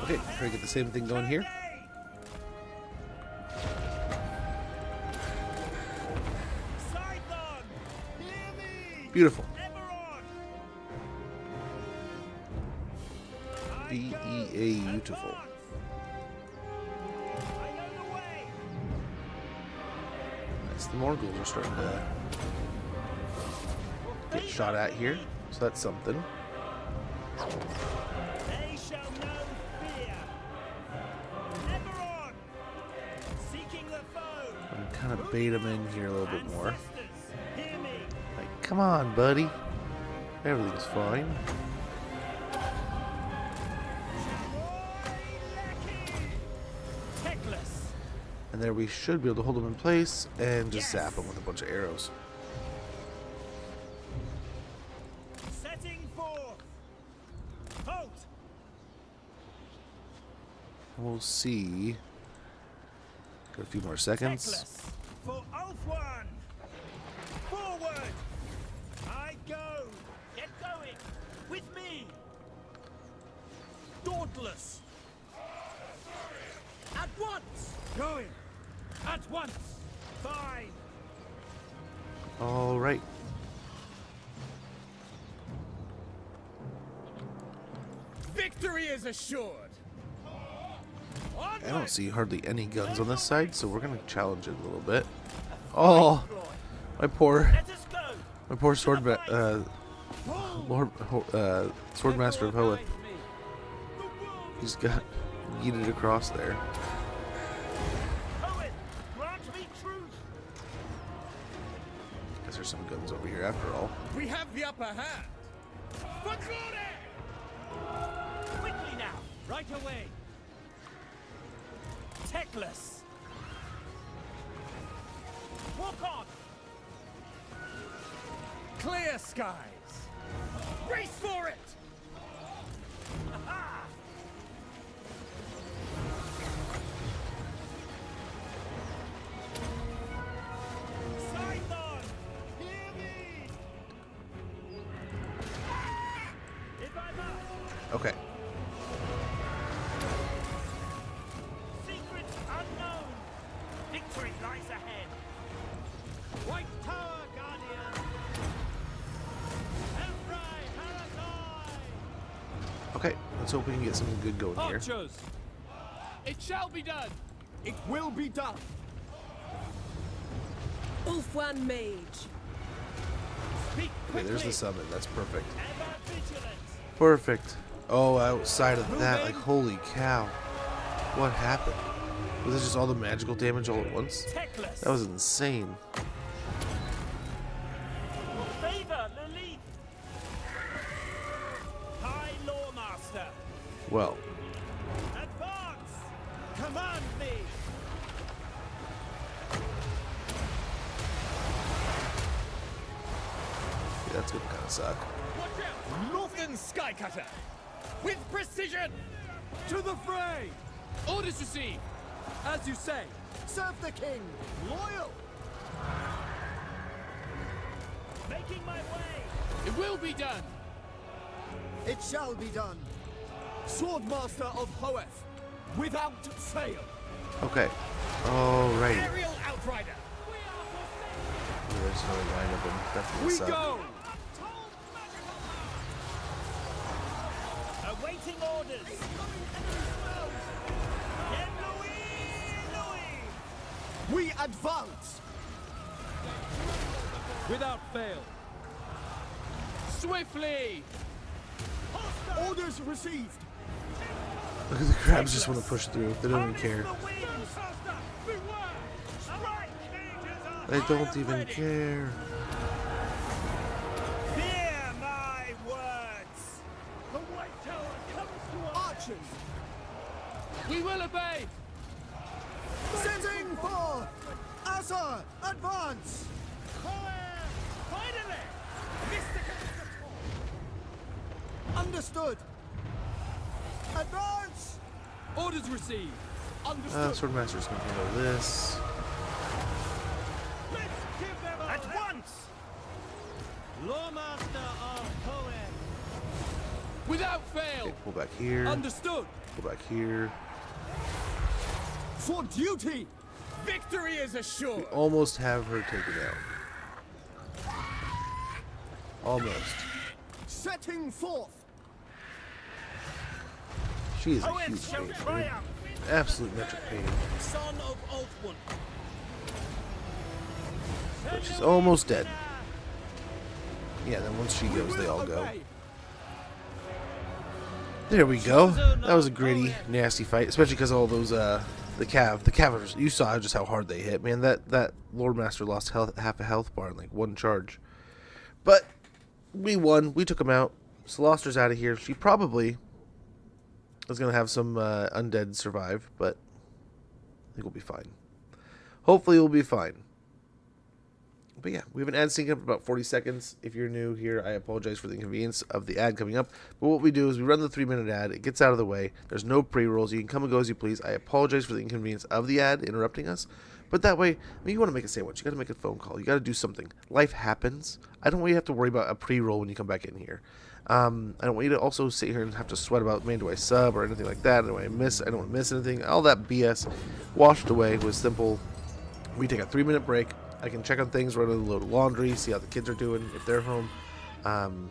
Okay, try to get the same thing going here. Scython! Hear me! Beautiful. Ever on! Beautiful. I know the way! Nice. The Morgels are starting to get shot at here, so that's something. They shall know fear! Ever on! Seeking the foe! I'm kind of bait them in here a little bit more. Ancestors, hear me! Like, come on, buddy. Everything's fine. Techless! And there we should be able to hold them in place and just zap them with a bunch of arrows. Setting forth! Halt! We'll see. Got a few more seconds. Techless! For Ulfwan! Forward! I go! Get going! With me! Dauntless! once! Going! At once! Fine! All right. Victory is assured. I don't see hardly any guns on this side, so we're gonna challenge it a little bit. Oh, my poor Swordmaster of Hoeth. He's got yeeted across there. Guess there's some guns over here after all. We have the upper hand. Quickly now! Right away! Techless! Walk on! Clear skies. Race for it! Aha! Scython! Hear me! If I must! Okay. Secrets unknown! Victory lies ahead! White Tower Guardian! Emperor Paradise! Okay, let's hope we can get something good going here. Archers! It shall be done! It will be done. Ulfwan Mage. Speak Okay, there's quickly! the summon. That's perfect. Ever vigilant! Perfect. Oh, outside of that, like, holy cow. What happened? Was it just all the magical damage all at once? Techless! That was insane. Favor, Lilith! High Lawmaster! Well, Advance! Command me! yeah, that's gonna kind of suck. Watch out! Northern Skycutter! With precision! To the fray! Orders received! As you say, serve the king! Loyal! Making my way! It will be done! It shall be done! Swordmaster of Hoeth, without fail! Okay. Alrighty. Aerial Outrider! There's no line of them. Definitely We suck. go! Awaiting orders! Get Louis! We advance! Without fail! Swiftly! Orders received! Look at the crabs just want to push through. They don't even care. They don't even care. Hear my words! The White Tower comes to us! Archers! We will obey! Setting forth! Asa, advance! Finally! Understood! Advance! Orders received! Swordmaster's gonna handle this. Let's give them at once! Lawmaster of Hoenn! Without fail! Okay, pull back here. Understood! Pull back here. For duty! Victory is assured! Almost have her taken out. Almost. Setting forth! She is a Hoenn huge shall pain. dude. triumph! Absolute metric pain. Son of Ulfwan! But she's almost dead. Yeah, then once she goes, they all go. There we go. That was a gritty, nasty fight, especially because all those the cav. You saw just how hard they hit, man. That Lord Master lost half a health bar in like one charge. But we won. We took him out. Saloster's out of here. She probably is gonna have some undead survive, but I think we'll be fine. Hopefully, we'll be fine. But yeah, we have an ad syncing up for about 40 seconds. If you're new here, I apologize for the inconvenience of the ad coming up. But what we do is we run the 3-minute ad. It gets out of the way. There's no pre-rolls. You can come and go as you please. I apologize for the inconvenience of the ad interrupting us. But that way, I mean, you want to make a sandwich. You got to make a phone call. You got to do something. Life happens. I don't really have to worry about a pre-roll when you come back in here. I don't want you to also sit here and have to sweat about, man, do I sub or anything like that? Do I miss? I don't want to miss anything. All that BS washed away with simple. We take a 3-minute break. I can check on things, run a load of laundry, see how the kids are doing, if they're home,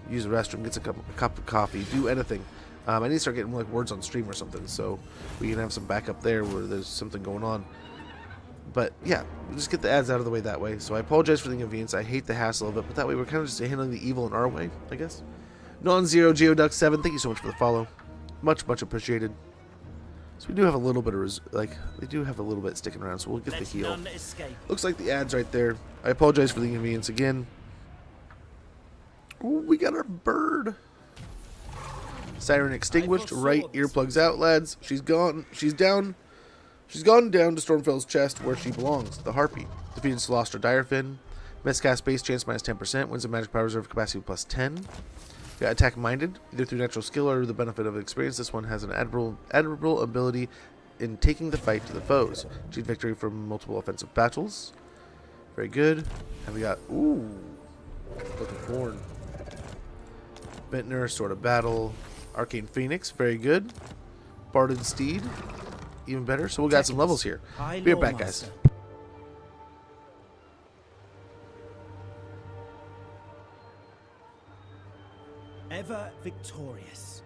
use the restroom, get a cup of coffee, do anything. I need to start getting like words on stream or something, so we can have some backup there where there's something going on. But yeah, we'll just get the ads out of the way that way. So I apologize for the inconvenience. I hate the hassle of it, but that way we're kind of just handling the evil in our way, I guess. Non-Zero Geoduck7, thank you so much for the follow. Much appreciated. So we do have a little bit of, they do have a little bit sticking around, so we'll get the heal. Looks like the ad's right there. I apologize for the inconvenience again. Ooh, we got our bird. Siren extinguished, right, earplugs out, lads. She's gone, she's down. She's gone down to Stormfell's chest where she belongs, the Harpy. Defeated Celestra Direfin. Miscast base chance minus 10%, wins a magic power reserve capacity plus 10. Got attack minded, either through natural skill or the benefit of experience. This one has an admirable ability in taking the fight to the foes. Achieved victory from multiple offensive battles. Very good. And we got, ooh, Book of Born. Ventnor, Sword of Battle. Arcane Phoenix, very good. Barded Steed, even better. So we got some levels here. Be right back, guys. Ever victorious.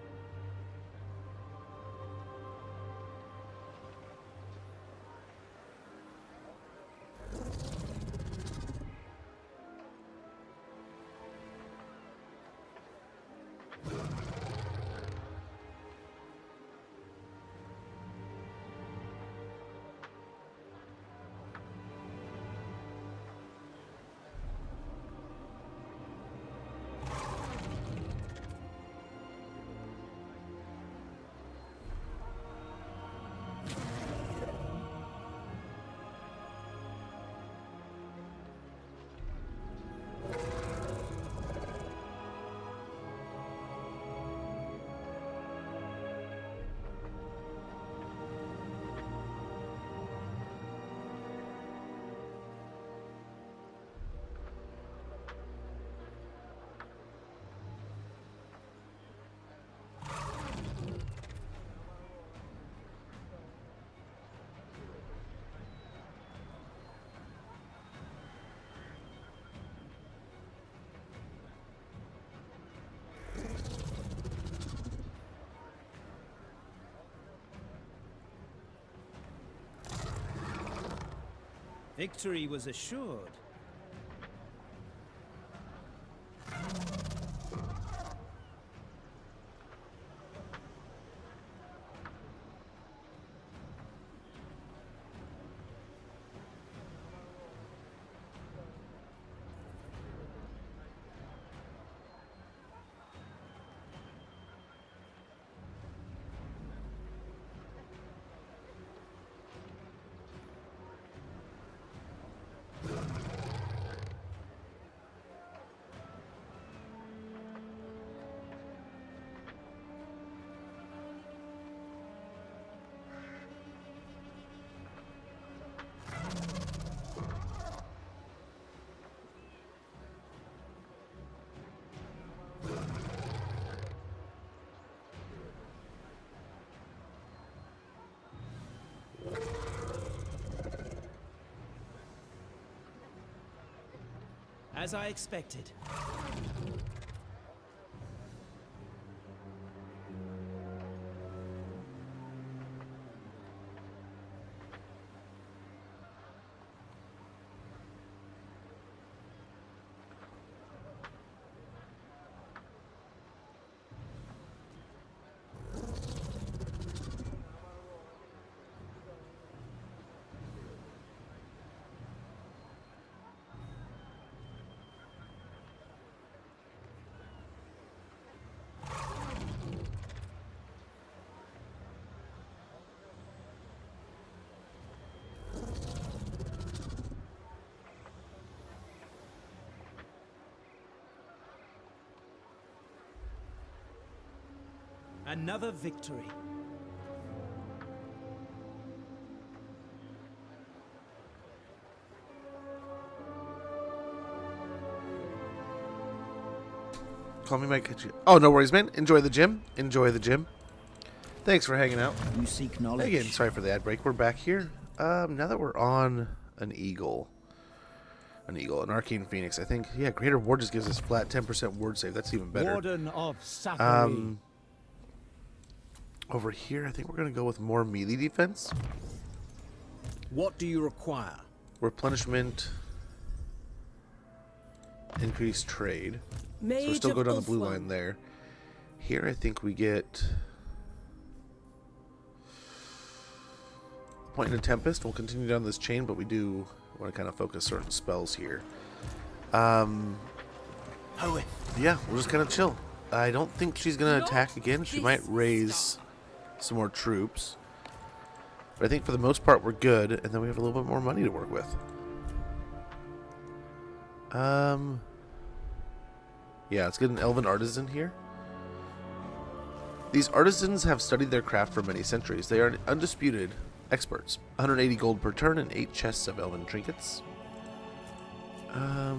Victory was assured. As I expected. Another victory. Call me Mike. Oh, no worries, man. Enjoy the gym. Enjoy the gym. Thanks for hanging out. You seek knowledge. Again, sorry for the ad break. We're back here. Now that we're on an eagle, an arcane phoenix, I think. Yeah, greater ward just gives us flat 10% ward save. That's even better. Warden of Safari. Over here, I think we're gonna go with more melee defense. What do you require? Replenishment. Increased trade. So Mage we'll still go of down the blue Ulthuan. line there. Here, I think we get Point in a Tempest. We'll continue down this chain, but we do want to kind of focus certain spells here. Yeah, we'll just kind of chill. I don't think she's going to attack again. She might raise some more troops. But I think for the most part we're good, and then we have a little bit more money to work with. Yeah, let's get an Elven Artisan here. These artisans have studied their craft for many centuries. They are undisputed experts. 180 gold per turn and 8 chests of Elven trinkets. I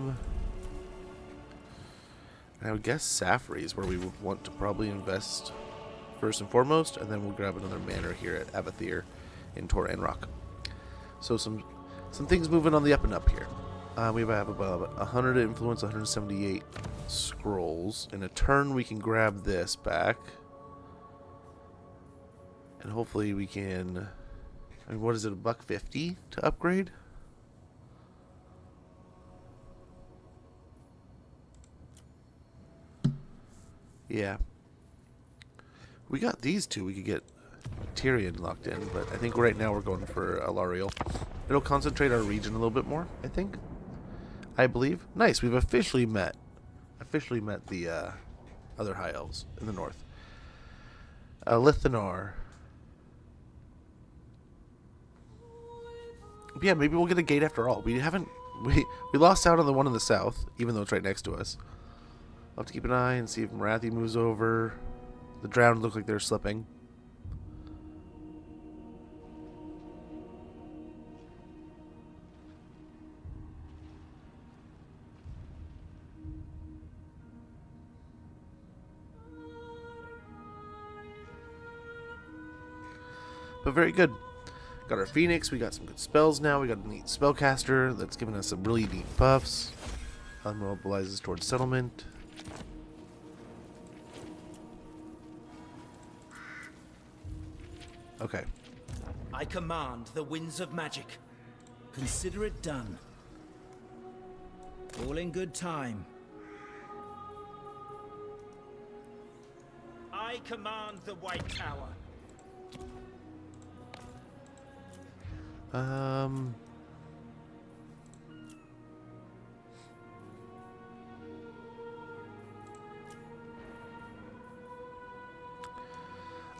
would guess Safari is where we would want to probably invest first and foremost, and then we'll grab another manor here at Avathir in Tor Enrock. So some things moving on the up and up here. We have about 100 influence, 178 scrolls. In a turn, we can grab this back, and hopefully we can. I mean, what is it? $150 to upgrade? Yeah. We got these two. We could get Tyrion locked in, but I think right now we're going for Alariel. It'll concentrate our region a little bit more, I think. I believe. Nice. We've officially met the other high elves in the north. Lithanar. Yeah, maybe we'll get a gate after all. We lost out on the one in the south, even though it's right next to us. I'll have to keep an eye and see if Marathi moves over. The drowned look like they're slipping. But very good. Got our Phoenix, we got some good spells now, we got a neat spellcaster that's giving us some really neat buffs. Unmobilizes towards settlement. Okay. I command the winds of magic. Consider it done. All in good time. I command the White Tower.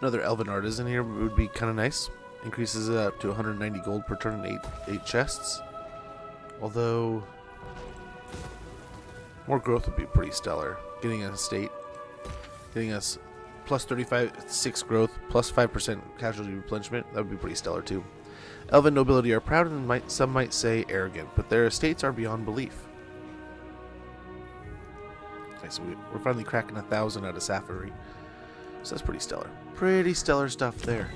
Another Elven Artisan here would be kind of nice. Increases it up to 190 gold per turn and 8 chests. Although more growth would be pretty stellar. Getting an estate, getting us plus 6 growth, plus 5% casualty replenishment, that would be pretty stellar too. Elven nobility are proud and some might say arrogant, but their estates are beyond belief. Okay, so we're finally cracking 1,000 out of Safari. So that's pretty stellar. Pretty stellar stuff there.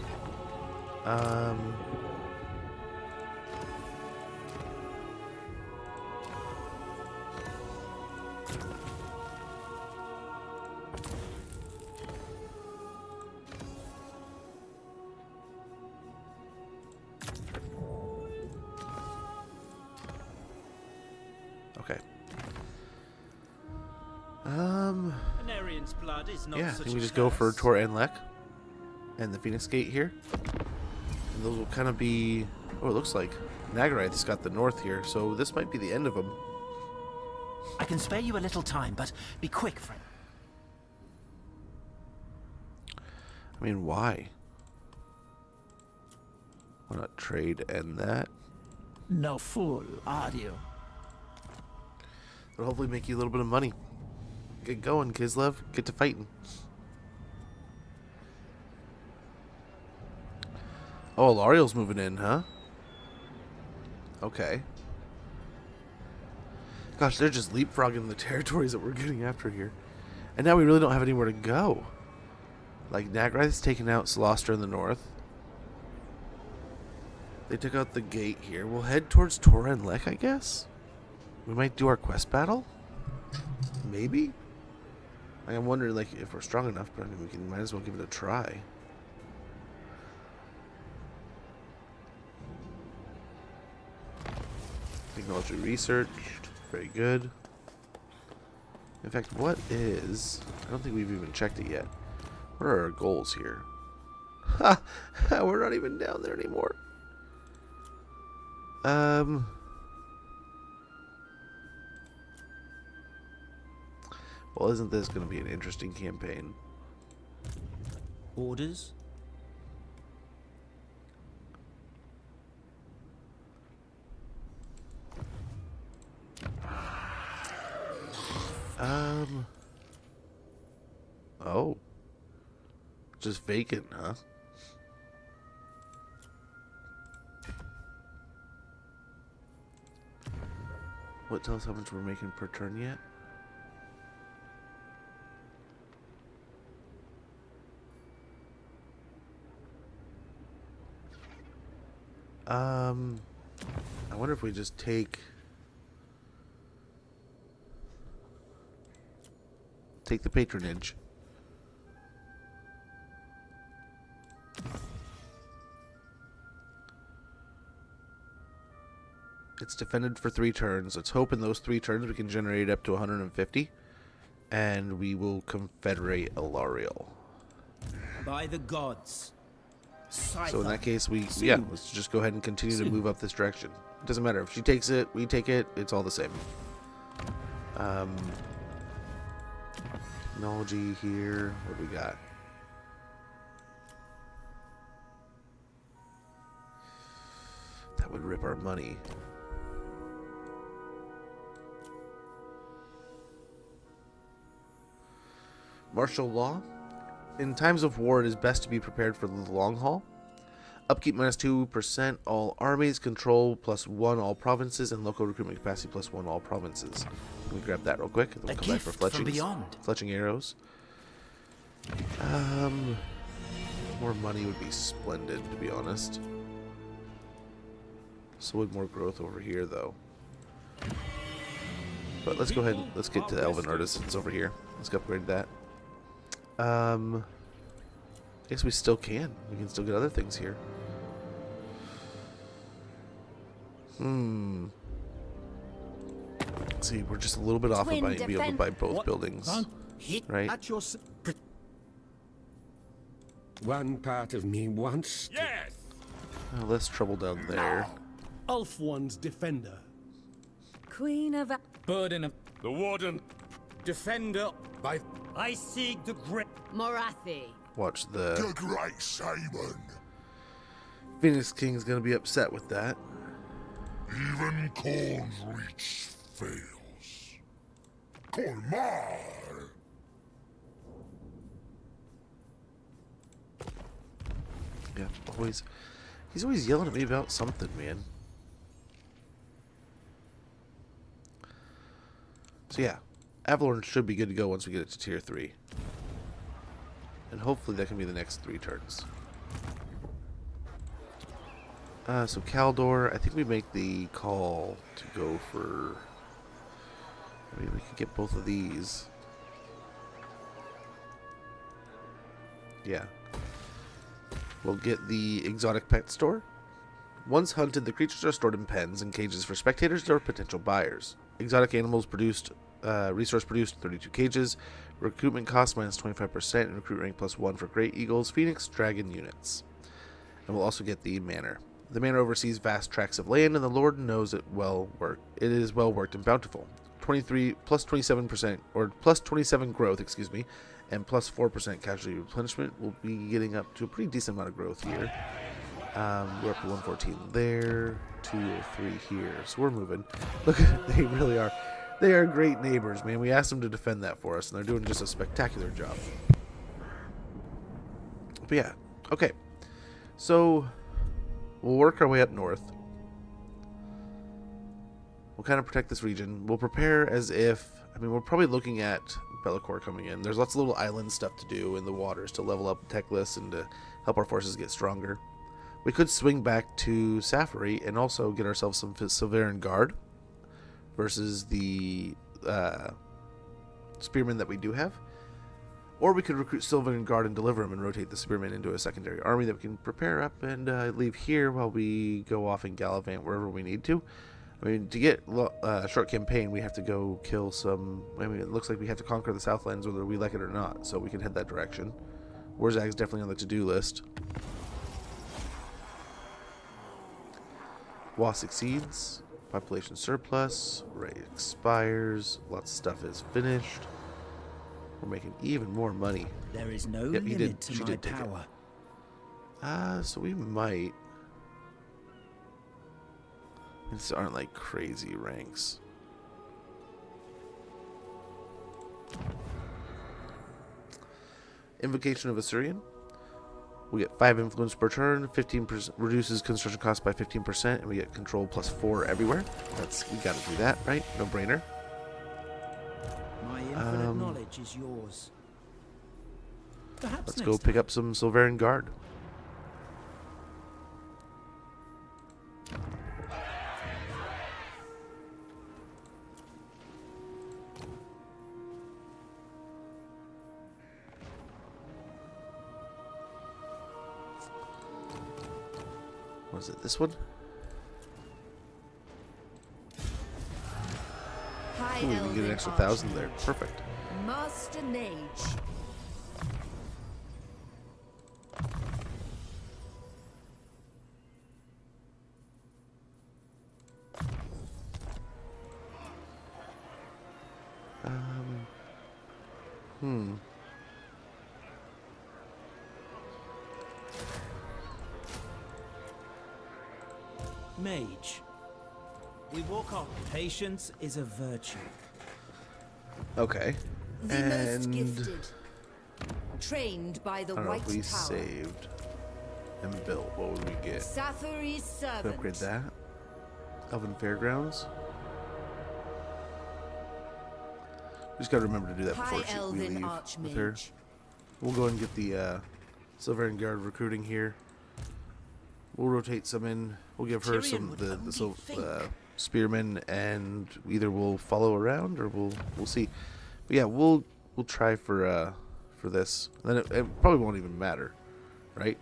Okay. Anarian's blood is not Yeah, I such think we a just go for curse. Tor Enlek and the Phoenix Gate here. And those will kind of be... Oh, it looks like Nagarite's got the north here, so this might be the end of them. I can spare you a little time, but be quick, friend. I mean, why? Why not trade and that? No fool, are you? It'll hopefully make you a little bit of money. Get going, Kislev. Get to fighting. Oh, Alariel's moving in, huh? Okay. Gosh, they're just leapfrogging the territories that we're getting after here. And now we really don't have anywhere to go. Like, Nagrithe's taken out Solostra in the north. They took out the gate here. We'll head towards Tora and Lek, I guess? We might do our quest battle? Maybe? Like, I'm wondering, like, if we're strong enough, but I mean, we might as well give it a try. Technology researched. Very good. In fact, what is... I don't think we've even checked it yet. What are our goals here? Ha! We're not even down there anymore. Well, isn't this going to be an interesting campaign? Orders? Oh. Just vacant, huh? What, tell us how much we're making per turn yet? I wonder if we just take the patronage. It's defended for 3 turns. Let's hope in those 3 turns we can generate up to 150. And we will confederate Alariel. By the gods. So in that case, let's just go ahead and continue to move up this direction. It doesn't matter. If she takes it, we take it. It's all the same. Technology here. What do we got? That would rip our money. Martial law. In times of war, it is best to be prepared for the long haul. Upkeep -2%, all armies, control +1 all provinces, and local recruitment capacity +1 all provinces. Let me grab that real quick, and then we'll come back for fletching arrows. More money would be splendid, to be honest. So would more growth over here, though. But let's go ahead and let's get to Elven Artisans over here. Let's upgrade that. I guess we still can. We can still get other things here. Let's see, we're just a little bit off of being able to buy both buildings. Right? One part of me wants... Yes! Oh, less trouble down there. Ulf-One's defender. Queen of... Burden of... The warden. Defender. By... I seek the great Morathi. Watch the... The Great Shaman. Phoenix King's gonna be upset with that. Even Korn's reach fails. Kormar! Yeah, always. He's always yelling at me about something, man. So yeah, Avalorn should be good to go once we get it to tier 3. And hopefully that can be the next 3 turns. So Kaldor, I think we make the call to go for... I mean, we could get both of these. Yeah. We'll get the exotic pet store. Once hunted, the creatures are stored in pens and cages for spectators or potential buyers. Exotic animals produced, resource produced 32 cages. Recruitment cost -25% and recruit rank +1 for Great Eagles, Phoenix, Dragon units. And we'll also get the manor. The manor oversees vast tracts of land, and the Lord knows it well worked. It is well worked and bountiful. 23 plus 27% or plus 27 growth, excuse me, and plus 4% casualty replenishment. We'll be getting up to a pretty decent amount of growth here. We're up to 114 there, 203 here, so we're moving. Look at it, they really are. They are great neighbors, man. We asked them to defend that for us, and they're doing just a spectacular job. But yeah, okay. So we'll work our way up north. We'll kind of protect this region. We'll prepare as if... I mean, we're probably looking at Be'lakor coming in. There's lots of little island stuff to do in the waters to level up tech lists and to help our forces get stronger. We could swing back to Safari and also get ourselves some Silveran Guard versus the Spearmen that we do have. Or we could recruit Silveran Guard and deliver them and rotate the Spearmen into a secondary army that we can prepare up and leave here while we go off and gallivant wherever we need to. I mean, to get a short campaign, we have to go kill some... I mean, it looks like we have to conquer the Southlands whether we like it or not, so we can head that direction. Warzag's definitely on the to-do list. War succeeds. Population surplus. Raid expires. Lots of stuff is finished. We're making even more money. There is no Yep, limit she to my did take power. So we might... These aren't like crazy ranks. Invocation of Assyrian. We get 5 influence per turn, 15% reduces construction cost by 15%, and we get control +4 everywhere. We gotta do that, right? No brainer. My infinite knowledge is yours. Perhaps Let's next go pick up some Silveran Guard. What is it? This one? High Ooh, we can get an extra 1,000 there. Perfect. Master Mage. Mage. We walk on. Patience is a virtue. Okay. The And most gifted. Trained by the I don't know White if we Tower. saved and built. What would we get? Safari's Could servant. upgrade that. Elven Fairgrounds. We just gotta remember to do that before High we Elven leave with her. Archmage. We'll go and get the Silveran Guard recruiting here. We'll rotate some in. We'll give her some the spearmen, and either we'll follow around or we'll see. But yeah, we'll try for this. Then it probably won't even matter, right?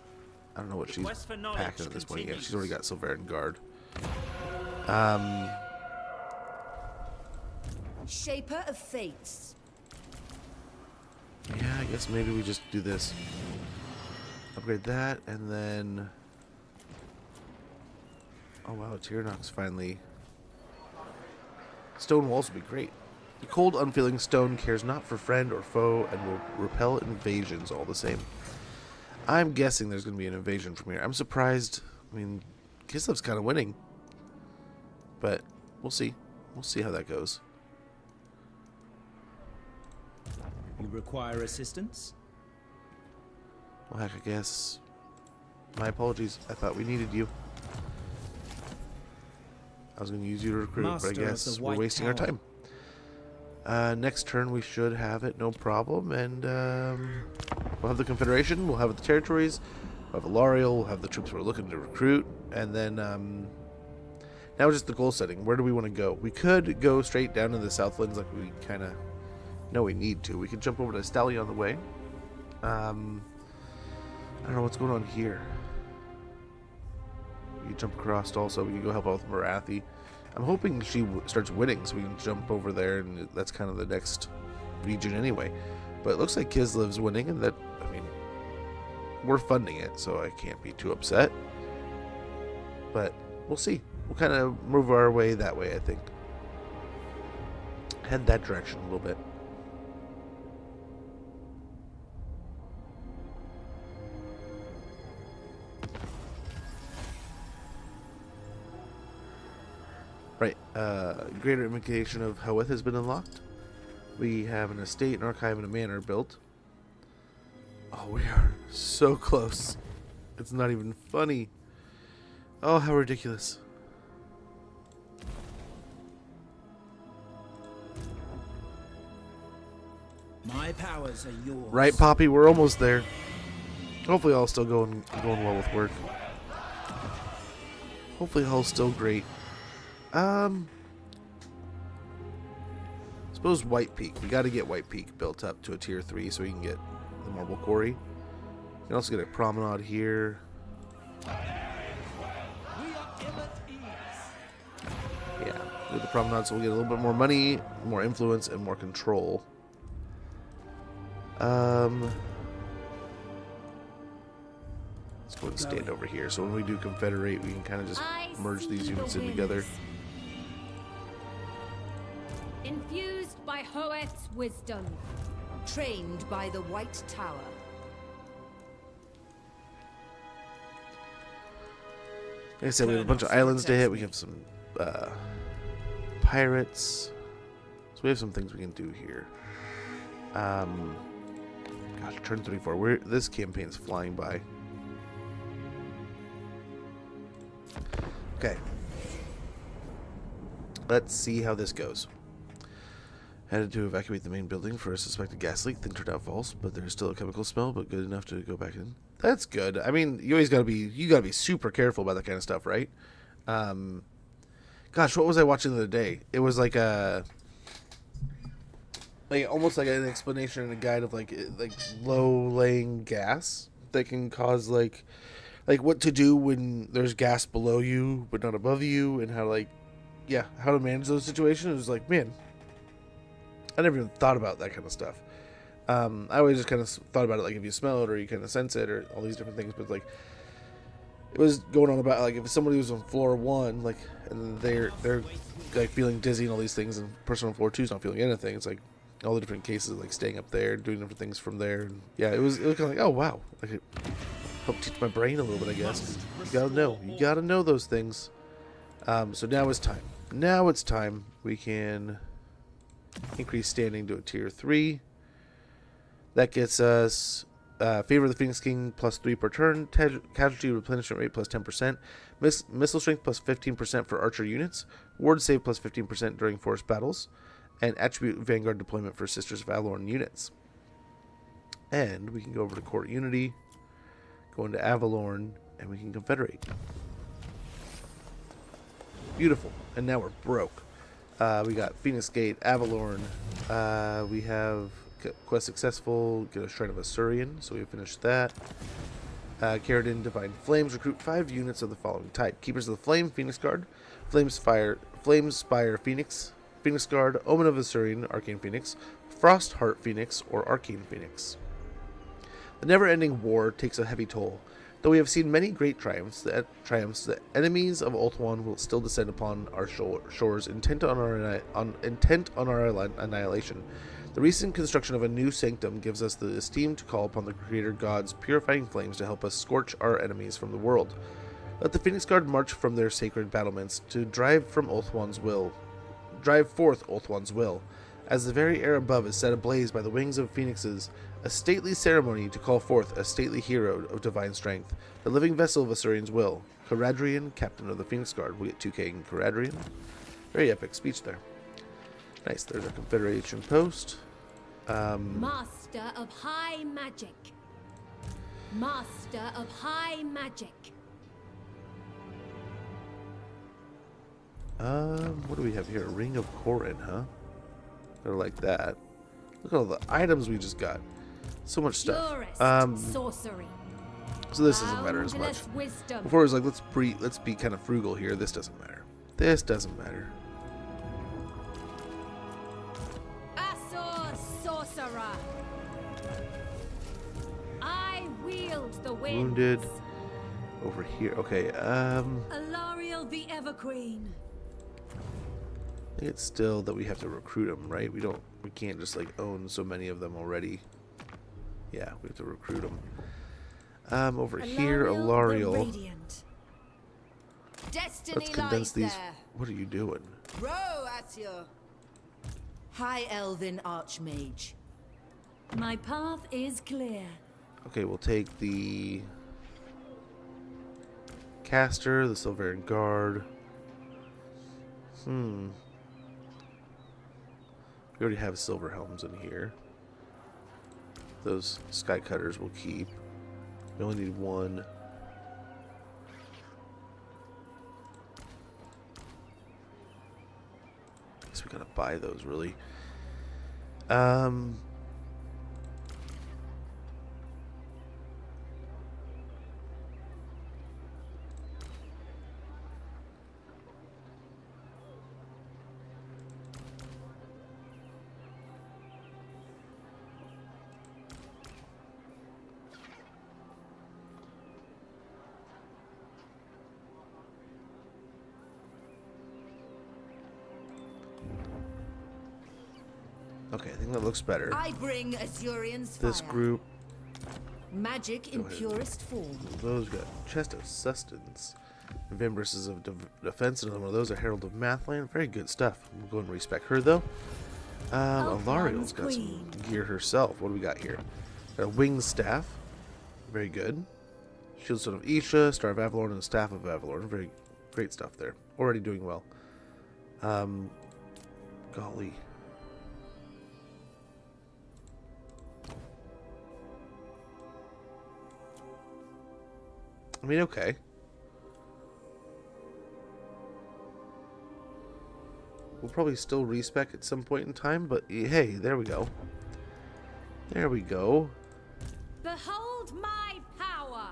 I don't know what she's packing at this point. Yeah, she's already got Silveran Guard. Shaper of Fates. Yeah, I guess maybe we just do this. Upgrade that, and then... Oh wow, Tyrannok's finally... Stone walls would be great. The cold, unfeeling stone cares not for friend or foe and will repel invasions all the same. I'm guessing there's going to be an invasion from here. I'm surprised. I mean, Kislev's kind of winning. But we'll see. We'll see how that goes. You require assistance? Well, heck, I guess. My apologies. I thought we needed you. I was going to use you to recruit, but I guess we're wasting our time. Next turn we should have it, no problem, and we'll have the Confederation, we'll have the territories, we'll have Alariel, we'll have the troops we're looking to recruit, and then now just the goal setting. Where do we want to go? We could go straight down to the Southlands like we kind of know we need to. We could jump over to Stali on the way. I don't know what's going on here. We can jump across also. We can go help out with Marathi. I'm hoping she starts winning so we can jump over there, and that's kind of the next region anyway. But it looks like Kislev's winning, and that, I mean, we're funding it, so I can't be too upset. But we'll see. We'll kind of move our way that way, I think. Head that direction a little bit. Right, greater invocation of Howeth has been unlocked. We have an estate, an archive, and a manor built. Oh, we are so close. It's not even funny. Oh, how ridiculous. My powers are yours. Right, Poppy? We're almost there. Hopefully all's still going well with work. Hopefully all's still great. Suppose White Peak. We got to get White Peak built up to a tier 3 so we can get the Marble Quarry. We can also get a promenade here. We are ill at ease. Yeah, with the promenade, so we'll get a little bit more money, more influence, and more control. Let's go and stand over here. So when we do confederate, we can kind of just merge these units in together. Infused by Hoeth's wisdom. Trained by the White Tower. Like I said, we have a bunch of islands to hit. We have some pirates. So we have some things we can do here. Gosh, turn 34. This campaign's flying by. Okay. Let's see how this goes. Had to evacuate the main building for a suspected gas leak. Then turned out false, but there's still a chemical smell, but good enough to go back in. That's good. I mean, you gotta be super careful about that kind of stuff, right? Gosh, what was I watching the other day? It was like almost like an explanation and a guide of like low laying gas that can cause like what to do when there's gas below you but not above you, and how how to manage those situations. It was like, man, I never even thought about that kind of stuff. I always just kind of thought about it like if you smell it or you kind of sense it or all these different things, but like it was going on about like if somebody was on floor 1, like, and they're like feeling dizzy and all these things, and the person on floor 2 is not feeling anything. It's like all the different cases, like staying up there, doing different things from there. And yeah, it was kind of like, oh wow, like it helped teach my brain a little bit, I guess. You gotta know those things. So now it's time. We can increase standing to a tier 3. That gets us favor of the Phoenix King +3 per turn, casualty replenishment rate +10%, missile strength +15% for archer units, ward save +15% during forest battles, and attribute vanguard deployment for Sisters of Avalorn units. And we can go over to Court Unity, go into Avalorn, and we can confederate. Beautiful. And now we're broke. We got Phoenix Gate, Avalorn. We have quest successful, get a Shrine of Asurian, so we finished that. Caradin Divine Flames, recruit 5 units of the following type: Keepers of the Flame, Phoenix Guard, Flame Spire Phoenix, Phoenix Guard, Omen of Asurian, Arcane Phoenix, Frost Heart Phoenix, or Arcane Phoenix. The never-ending war takes a heavy toll. Though we have seen many great triumphs, the enemies of Ulthuan will still descend upon our shores, intent on our annihilation. The recent construction of a new sanctum gives us the esteem to call upon the Creator God's purifying flames to help us scorch our enemies from the world. Let the Phoenix Guard march from their sacred battlements to drive forth Ulthuan's will. As the very air above is set ablaze by the wings of phoenixes, a stately ceremony to call forth a stately hero of divine strength, the living vessel of Asurian's will, Caradrian, captain of the Phoenix Guard. We get 2k in Caradrian. Very epic speech there. Nice, there's our Confederation post. Master of High Magic. Master of High Magic. What do we have here? A Ring of Corin, huh? Or like that. Look at all the items we just got. So much stuff. Sorcery. So this doesn't matter as much. Wisdom. Before it was like, let's be kind of frugal here. This doesn't matter. This doesn't matter. Asor Sorcerer. I wield the winds. Wounded. Over here. Okay, Alariel the Everqueen. I think it's still that we have to recruit them, right? We can't just like own so many of them already. Yeah, we have to recruit them. Over here, Alariel. Let's condense these. What are you doing? Row at you. High Elven Archmage. My path is clear. Okay, we'll take the caster, the Silverian Guard. We already have silver helms in here. Those sky cutters we'll keep. We only need one. Guess we gotta buy those really. Okay, I think that looks better. I bring Azurian's This fire. group, Magic in purest form. those got Chest of Sustenance. Vimbrus is of defense, another one of those, a Herald of Mathland. Very good stuff. We'll go and respec her though. Alariel's got some gear herself. What do we got here? Got a Winged Staff. Very good. Shieldstone of Isha, Star of Avalorn, and Staff of Avalorn. Very great stuff there. Already doing well. Golly. I mean, okay. We'll probably still respec at some point in time, but hey, there we go. There we go. Behold my power!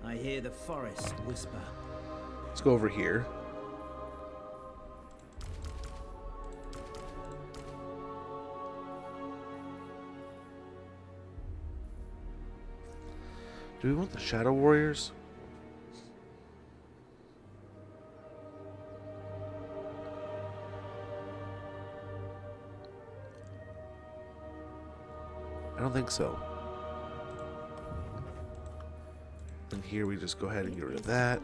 I hear the forest whisper. Let's go over here. Do we want the Shadow Warriors? I don't think so. And here we just go ahead and get rid of that.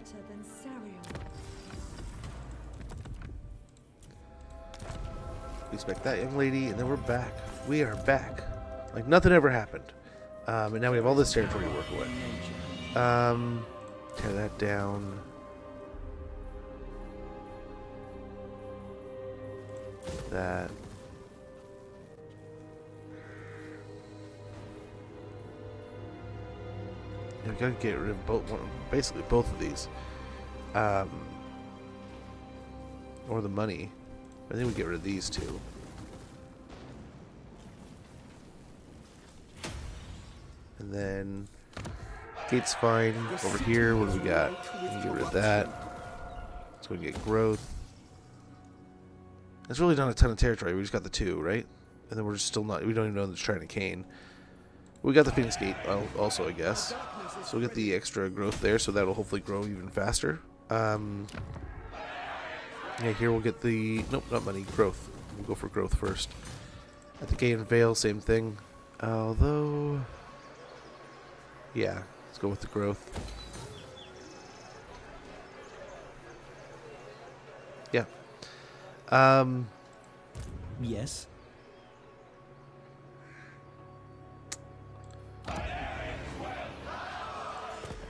Respect that young lady, and then we're back. We are back. Like nothing ever happened. And now we have all this territory to work with. Tear that down. That. Yeah, we gotta get rid of basically both of these. Or the money. I think we get rid of these two. And then gate's fine. Over here, what do we got? We can get rid of that. Let's go and get growth. That's really not a ton of territory. We just got the two, right? And then we're just still not. We don't even know there's Shrine of Cain. We got the Phoenix Gate also, I guess. So we'll get the extra growth there, so that'll hopefully grow even faster. Yeah, here we'll get the... Nope, not money. Growth. We'll go for growth first. At the Gate and Vale, same thing. Although... Yeah, let's go with the growth. Yeah. Yes.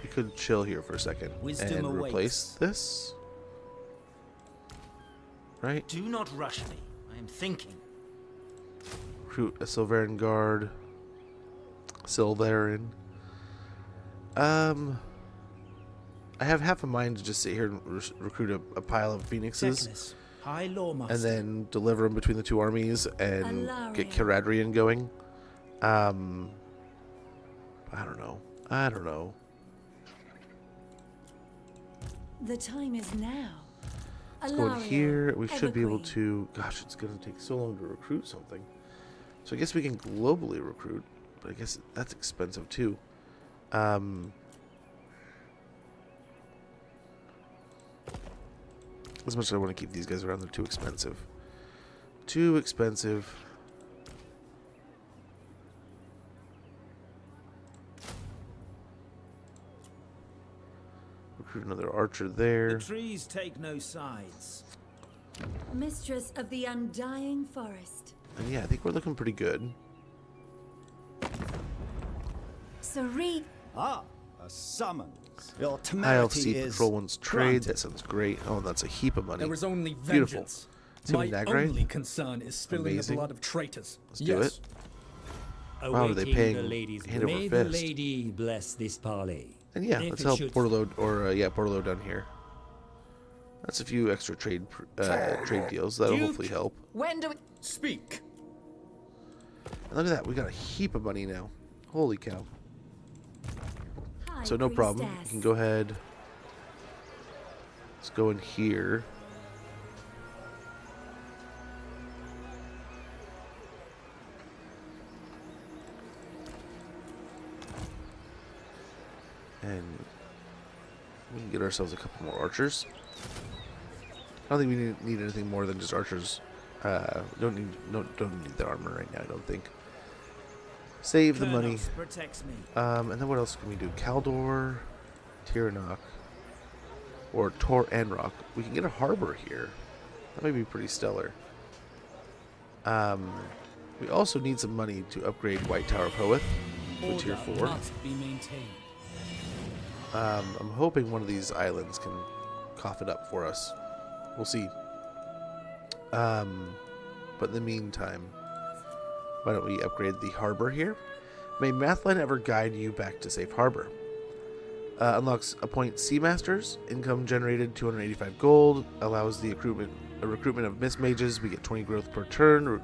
We could chill here for a second Wisdom and awaits. replace this. Right? Do not rush me. I am thinking. Recruit a Silveran Guard. Silveran. I have half a mind to just sit here and recruit a pile of phoenixes. Teclis, High Lawmaster. And then deliver them between the two armies and get Caradrian going. I don't know. I don't know. The time is now. Let's go in here. We should be able to... Gosh, it's going to take so long to recruit something. So I guess we can globally recruit. But I guess that's expensive too. As much as I want to keep these guys around, they're too expensive. Too expensive. Recruit another archer there. The trees take no sides. Mistress of the undying forest. And yeah, I think we're looking pretty good. Serene. Ah, a summons. Your High Elf temerity Sea is Patrol wants trade. granted. That sounds great. Oh, and that's a heap of money. There is only Beautiful. vengeance. My Nagrite? only concern is spilling Amazing. the blood of traitors. Let's do it. Wow, are they Awaiting paying the lady's hand over May the fist? lady bless this parley. And yeah, If let's it help should- Portalo, or yeah, Portalo down here. That's a few extra trade deals. That'll Duke, hopefully help. When do we Speak. And look at that, we got a heap of money now. Holy cow. High So no problem. You priestess. can go ahead. Let's go in here. And we can get ourselves a couple more archers. I don't think we need anything more than just archers. Don't need the armor right now, I don't think. Save the money. Kurnos protects me. And then what else can we do? Kaldor, Tiranoc, or Tor Anrock. We can get a harbor here. That might be pretty stellar. We also need some money to upgrade White Tower of Hoeth to tier 4. Must be maintained. I'm hoping one of these islands can cough it up for us. We'll see. But in the meantime, why don't we upgrade the harbor here? May Mathline ever guide you back to safe harbor. Unlocks appoint sea masters. Income generated 285 gold. Allows the recruitment of Mist Mages. We get 20 growth per turn.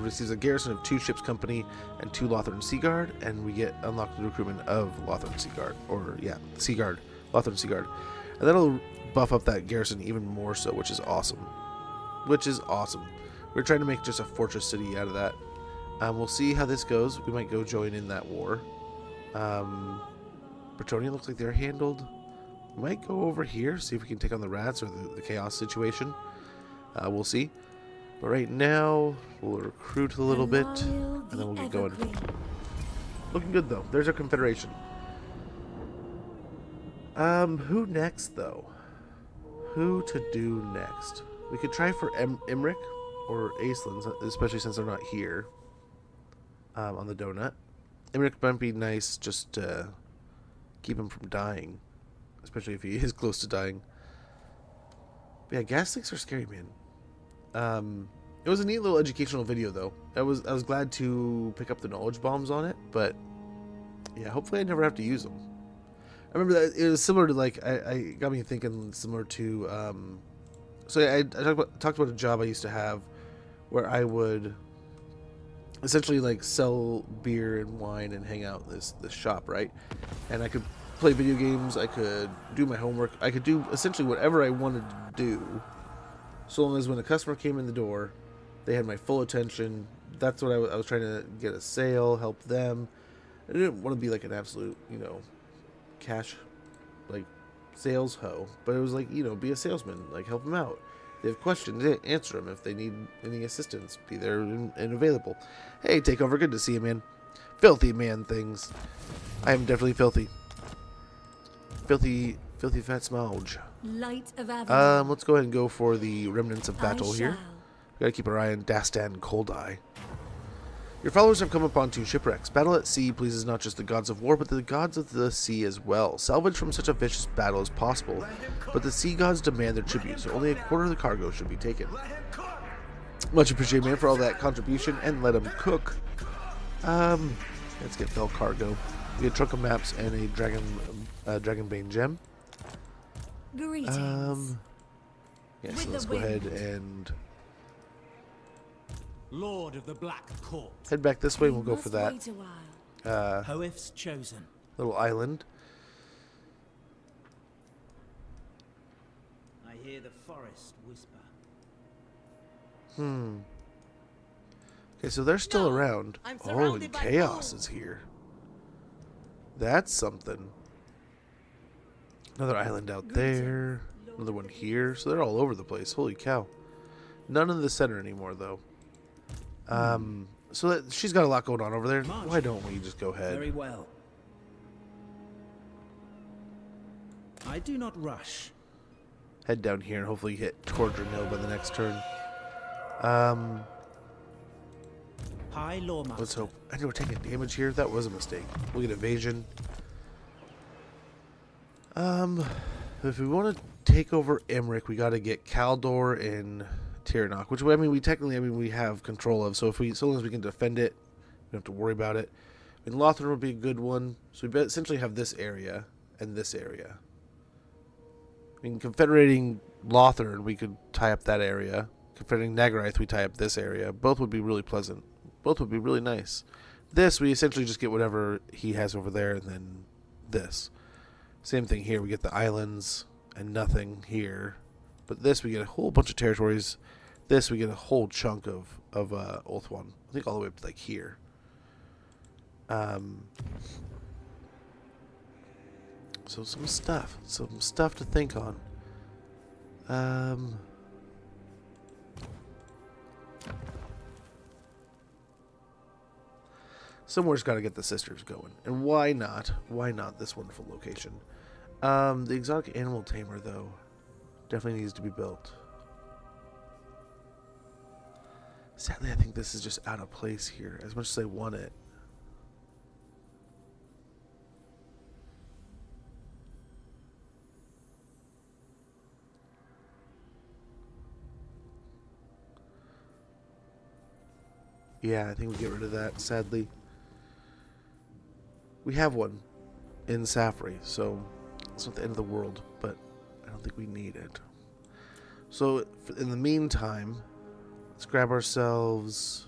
Receives a garrison of 2 ships company and 2 Lothern Sea Guard. And we get unlocked the recruitment of Lothern Sea Guard. Or yeah, Sea Guard. Lothern Sea Guard. And that'll buff up that garrison even more so, which is awesome. We're trying to make just a fortress city out of that. We'll see how this goes. We might go join in that war. Bretonia looks like they're handled. We might go over here, see if we can take on the rats or the chaos situation. We'll see. But right now, we'll recruit a little bit, and then we'll get going. Looking good, though. There's our confederation. Who next, though? Who to do next? We could try for Imric or Aislinn, especially since they're not here on the donut. Imric might be nice just to keep him from dying, especially if he is close to dying. But yeah, gas leaks are scary, man. It was a neat little educational video, though. I was glad to pick up the knowledge bombs on it, but yeah, hopefully I never have to use them. I remember that it was similar to, like, I got me thinking similar to so I talked about a job I used to have where I would essentially like sell beer and wine and hang out in this shop, right? And I could play video games, I could do my homework, I could do essentially whatever I wanted to do, so long as when a customer came in the door, they had my full attention. That's what I was trying to get a sale, help them. I didn't want to be like an absolute, cash, like, sales hoe, but it was like, be a salesman, like, help them out. They have questions, answer them. If they need any assistance, be there and available. Hey, Takeover, good to see you, man. Filthy man things. I am definitely filthy. Filthy fat smouge. Light of Avalon. Let's go ahead and go for the remnants of battle I here. shall. We gotta keep our eye on Dastan Coldeye. Your followers have come upon 2 shipwrecks. Battle at sea pleases not just the gods of war, but the gods of the sea as well. Salvage from such a vicious battle as possible, but the sea gods demand their tribute, so only a quarter of the cargo should be taken. Much appreciated, man, for all that contribution, and let them cook. Let's get Fell cargo. We get a trunk of maps and a Dragonbane gem. Greetings. Yeah, so With let's the go ahead wind. and Lord of the Black Court. head back this way. We We'll go for must that wait a while. Hoeth's chosen. little island. I hear the forest whisper. Okay, so they're still around. I'm Oh, surrounded and by Chaos foes. is here. That's something. Another island out there. Another one here. So they're all over the place. Holy cow. None in the center anymore, though. So she's got a lot going on over there. Why don't we just go ahead? Very well. I do not rush. Head down here and hopefully hit Tordranil by the next turn. High Lawmaster. Let's hope. I know we're taking damage here. That was a mistake. We'll get evasion. If we want to take over Emmerich, we got to get Kaldor and Tiranoc, which I mean we have control of. So so long as we can defend it, we don't have to worry about it. I mean, Lothran would be a good one. So we essentially have this area and this area. I mean, confederating Lothran, we could tie up that area. Confederating Nagarath, we tie up this area. Both would be really pleasant. Both would be really nice. This, we essentially just get whatever he has over there, and then this. Same thing here. We get the islands and nothing here. But this, we get a whole bunch of territories. This, we get a whole chunk of Ulthuan. I think all the way up to like here. So some stuff to think on. Somewhere's got to get the sisters going, and why not? Why not this wonderful location? The exotic animal tamer, though, definitely needs to be built. Sadly, I think this is just out of place here, as much as I want it. Yeah, I think we get rid of that, sadly. We have one in Safri, so it's not the end of the world, but I don't think we need it. So, in the meantime, let's grab ourselves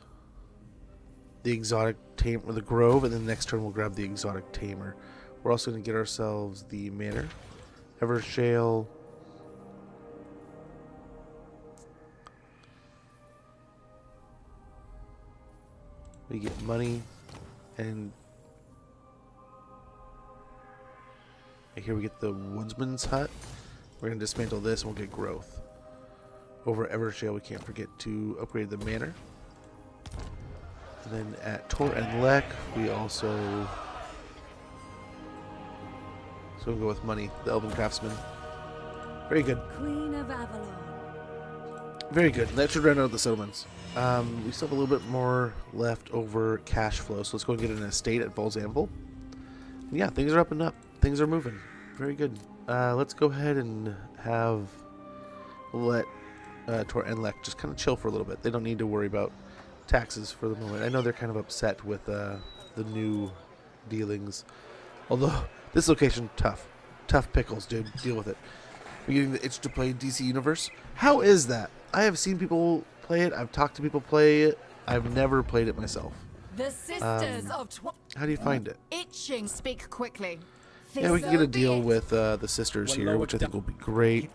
the exotic tamer, or the grove, and then next turn we'll grab the exotic tamer. We're also going to get ourselves the manor, Evershale. We get money, and here we get the woodsman's hut. We're going to dismantle this and we'll get growth. Over at Evershale, we can't forget to upgrade the manor. And then at Tor and Lek, we also... So we'll go with money, the Elven Craftsman. Very good. Queen of Avalon. Very good. That should round out the settlements. We still have a little bit more left over cash flow, so let's go and get an estate at Vol's Anvil. And yeah, things are up and up. Things are moving. Very good. Let's go ahead and let Tor and Lek just kind of chill for a little bit. They don't need to worry about taxes for the moment. I know they're kind of upset with the new dealings. Although, this location, tough. Tough pickles, dude. Deal with it. We're getting the itch to play DC Universe. How is that? I have seen people play it. I've talked to people play it. I've never played it myself. The sisters of how do you find it? Itching. Speak quickly. Yeah, we can get a deal with the sisters here, which I think will be great.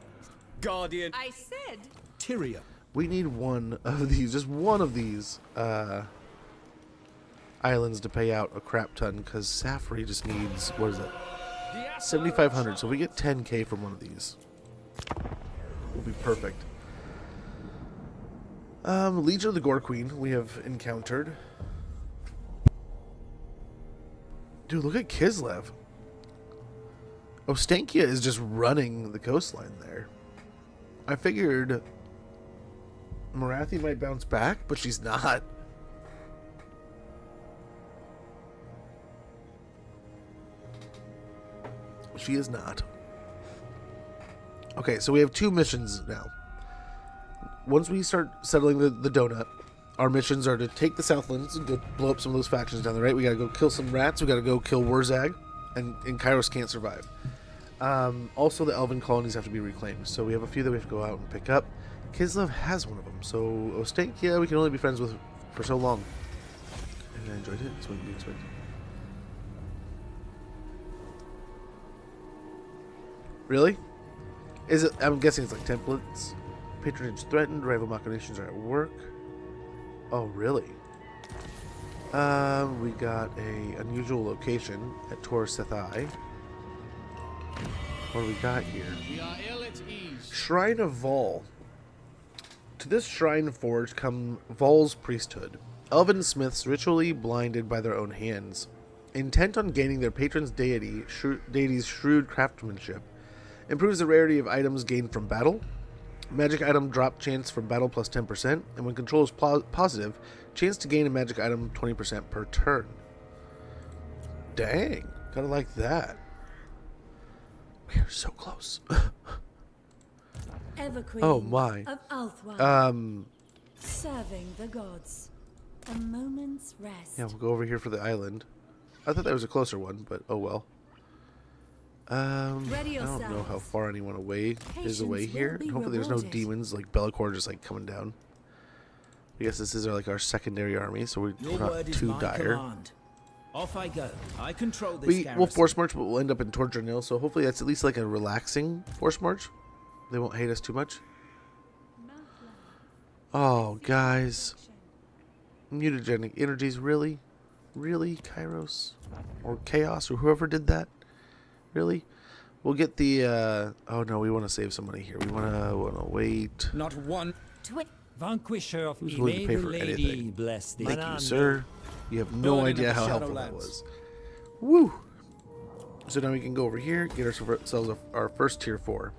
Guardian. I said Tyria. We need one of these, just one of these islands to pay out a crap ton, because Safri just needs, what is it? 7,500. So if we get 10k from one of these, will be perfect. Legion of the Gore Queen we have encountered. Dude, look at Kislev. Ostankia is just running the coastline there. I figured Marathi might bounce back, but she's not. She is not. Okay, so we have 2 missions now. Once we start settling the donut, our missions are to take the Southlands and go blow up some of those factions down the right. We gotta go kill some rats. We gotta go kill Wurzag, and Kairos can't survive. Also, the Elven colonies have to be reclaimed, so we have a few that we have to go out and pick up. Kislev has one of them, so Ostankia we can only be friends with for so long. And I enjoyed it. That's what you expect. Really? Is it? I'm guessing it's like templates. Patronage threatened. Rival machinations are at work. Oh, really? We got a unusual location at Tor Sethai. What do we got here? We are ill at ease. Shrine of Vol. To this shrine forge come Vol's priesthood. Elven smiths ritually blinded by their own hands. Intent on gaining their patron's deity's shrewd craftsmanship. Improves the rarity of items gained from battle. Magic item drop chance from battle plus 10%. And when control is positive, chance to gain a magic item 20% per turn. Dang. Kinda like that. We are so close. Everqueen Oh my. of Althwan. Yeah, Serving the gods. A moment's rest. we'll go over here for the island. I thought that was a closer one, but oh well. I don't know how far anyone is away here. And hopefully there's no demons like Bellacore just like coming down. I guess this is our secondary army, so we're not too dire. Off I go. I control this We'll force march, but we'll end up in Torjanil, so hopefully that's at least like a relaxing force march. They won't hate us too much. Oh, guys. Mutagenic energies, really? Really, Kairos? Or Chaos, or whoever did that? Really? We'll get the, oh no, we want to save some money here. We want to wait. Not one. Vanquisher of Who's willing to pay Ine, the for lady, anything? bless thee. Thank you, sir. You have no Burden idea of the how helpful that Shadowlands. was. Woo! So now we can go over here, get ourselves our first tier 4.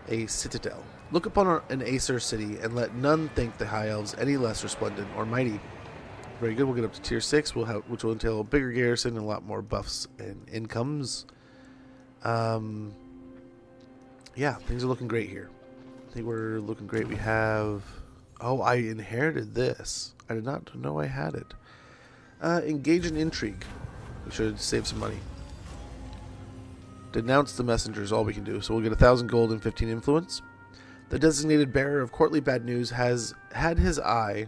A citadel. Look upon an Aesir city, and let none think the high elves any less resplendent or mighty. Very good. We'll get up to tier 6, which will entail a bigger garrison and a lot more buffs and incomes. Yeah, things are looking great here. I think we're looking great. We have... Oh, I inherited this. I did not know I had it. Engage in intrigue. We should save some money. Denounce the messenger is all we can do. So we'll get 1,000 gold and 15 influence. The designated bearer of courtly bad news has had his eye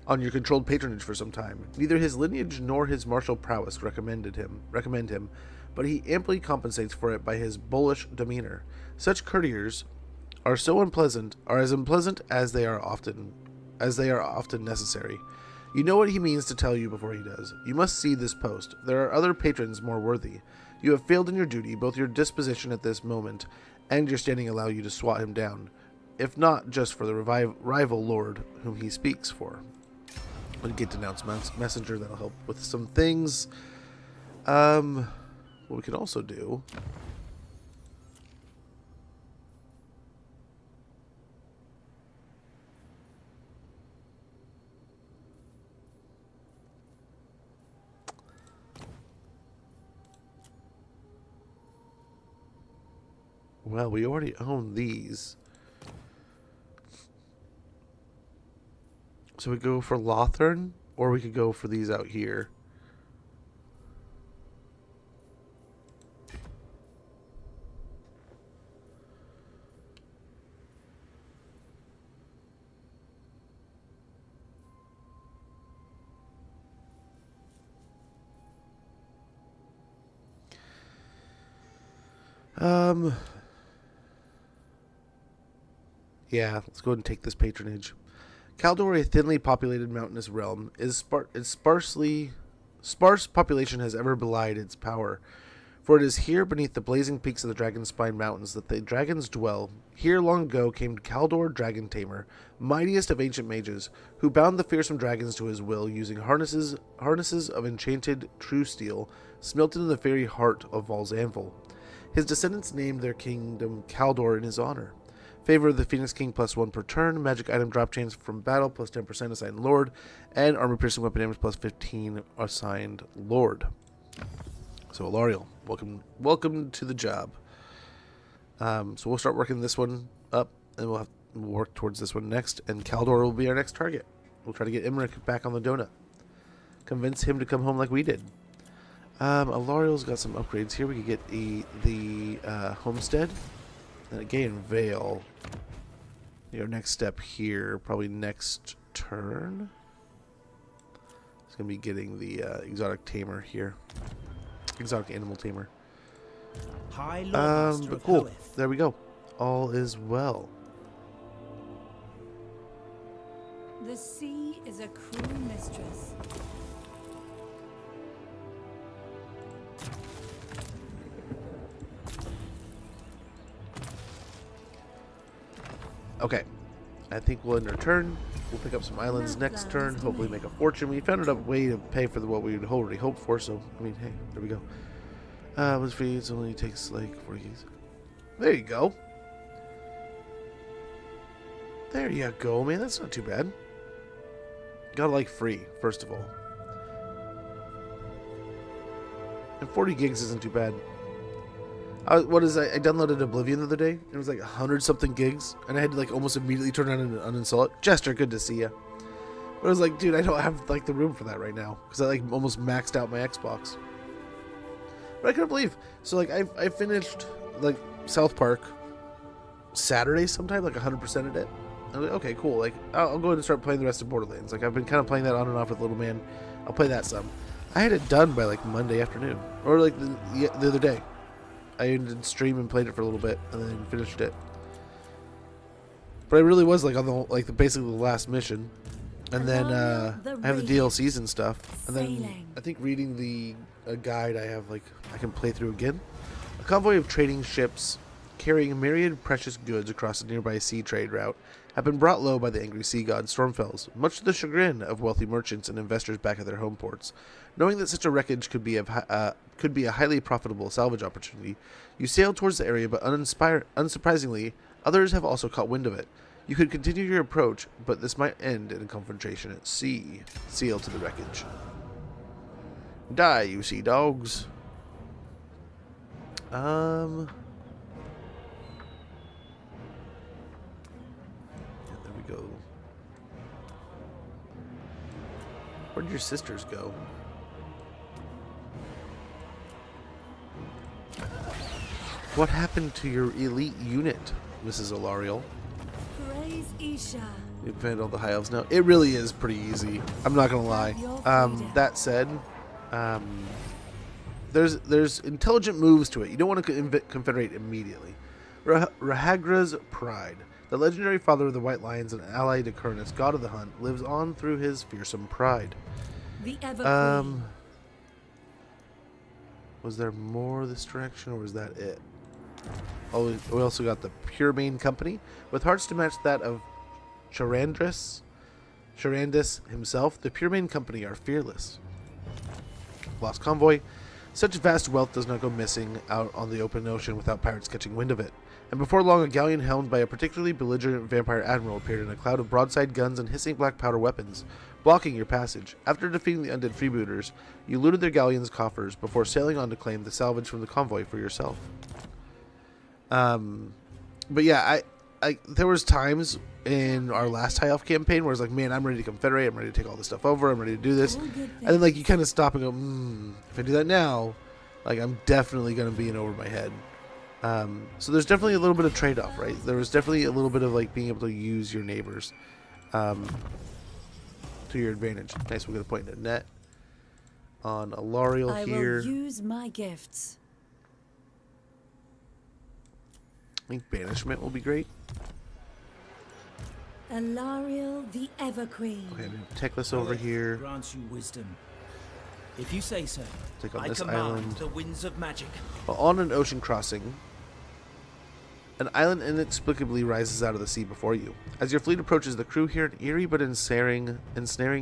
on your controlled patronage for some time. Neither his lineage nor his martial prowess recommend him, but he amply compensates for it by his bullish demeanor. Such courtiers are as unpleasant as they are often necessary. You know what he means to tell you before he does. You must see this post. There are other patrons more worthy. You have failed in your duty. Both your disposition at this moment and your standing allow you to swat him down, if not just for the rival lord whom he speaks for. We'll get denounced messenger. That'll help with some things. What we can also do... Well, we already own these. So we go for Lothern, or we could go for these out here. Yeah, let's go ahead and take this patronage. Kaldor, a thinly populated mountainous realm, sparse population has ever belied its power. For it is here beneath the blazing peaks of the Dragon Spine Mountains that the dragons dwell. Here long ago came Kaldor, Dragon Tamer, mightiest of ancient mages, who bound the fearsome dragons to his will using harnesses of enchanted true steel, smelted in the very heart of Val's anvil. His descendants named their kingdom Kaldor in his honor. Favor of the Phoenix King +1 per turn, magic item drop chains from battle +10% assigned Lord, and armor piercing weapon damage +15 assigned Lord. So Alariel, welcome to the job. So we'll start working this one up, and we'll work towards this one next, and Kaldor will be our next target. We'll try to get Imric back on the donut. Convince him to come home like we did. Alariel's got some upgrades here. We could get the homestead. And again, Vale. Our next step here, probably next turn. It's going to be getting the exotic tamer here. Exotic animal tamer. High Lord But cool. There we go. All is well. The sea is a cruel mistress. Okay, I think we'll end our turn. We'll pick up some islands next turn. Hopefully make a fortune. We found a way to pay for what we had already hoped for, so, I mean, hey, there we go. Was free, it only takes like 40 keys. There you go. There you go, man. That's not too bad. Gotta like free, first of all. And 40 gigs isn't too bad. I downloaded Oblivion the other day. It was like 100 something gigs, and I had to like almost immediately turn it on and uninstall it. Jester, good to see you. But I was like, dude, I don't have like the room for that right now because I like almost maxed out my Xbox. But I couldn't believe. So like I finished like South Park Saturday sometime, like 100%ed it. I was like, okay, cool. Like I'll go ahead and start playing the rest of Borderlands. Like I've been kind of playing that on and off with Little Man. I'll play that some. I had it done by like Monday afternoon or like the other day. I ended stream and played it for a little bit and then finished it. But I really was like on the basically the last mission, and then I have the DLCs and stuff, and then I think reading the guide I can play through again. A convoy of trading ships carrying a myriad precious goods across a nearby sea trade route have been brought low by the angry sea god Stormfells, much to the chagrin of wealthy merchants and investors back at their home ports. Knowing that such a wreckage could be a highly profitable salvage opportunity, you sail towards the area, but unsurprisingly, others have also caught wind of it. You could continue your approach, but this might end in a confrontation at sea. Sail to the wreckage. Die, you sea dogs. There we go. Where'd your sisters go? What happened to your elite unit, Mrs. Alariel? Praise Isha. You've found all the high elves now. It really is pretty easy. I'm not gonna lie. That said, there's intelligent moves to it. You don't want to confederate immediately. Rahagra's pride, the legendary father of the White Lions and ally to Kurnus, god of the hunt, lives on through his fearsome pride. The Ever Was there more this direction, or was that it? Oh, we also got the Purebane Company, with hearts to match that of Charandis himself. The Purebane Company are fearless. Lost convoy. Such vast wealth does not go missing out on the open ocean without pirates catching wind of it. And before long, a galleon helmed by a particularly belligerent vampire admiral appeared in a cloud of broadside guns and hissing black powder weapons, blocking your passage. After defeating the undead freebooters, you looted their galleon's coffers before sailing on to claim the salvage from the convoy for yourself. But yeah, I there was times in our last High Elf campaign where I was like, man, I'm ready to confederate, I'm ready to take all this stuff over, I'm ready to do this. And then like you kind of stop and go, if I do that now, like I'm definitely going to be in over my head. So there's definitely a little bit of trade-off, right? There was definitely a little bit of like being able to use your neighbors to your advantage. Nice, we're going to point a net on Alariel here. I will use my gifts. I think banishment will be great. Alariel the Ever Queen. Okay, I'm going to take this over here. Grants you wisdom. If you say so, Take on I this command island. the winds of magic. Well, on an ocean crossing, an island inexplicably rises out of the sea before you. As your fleet approaches, the crew hear an eerie but ensnaring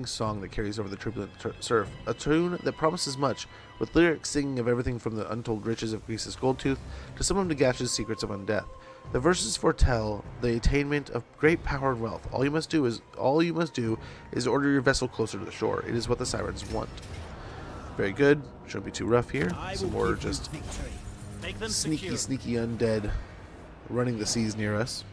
song that carries over the turbulent surf. A tune that promises much, with lyrics singing of everything from the untold riches of Greece's Goldtooth to some of Nagash's secrets of undeath. The verses foretell the attainment of great power and wealth. All you must do is order your vessel closer to the shore. It is what the sirens want. Very good. Shouldn't be too rough here. Some more just sneaky undead running the seas near us.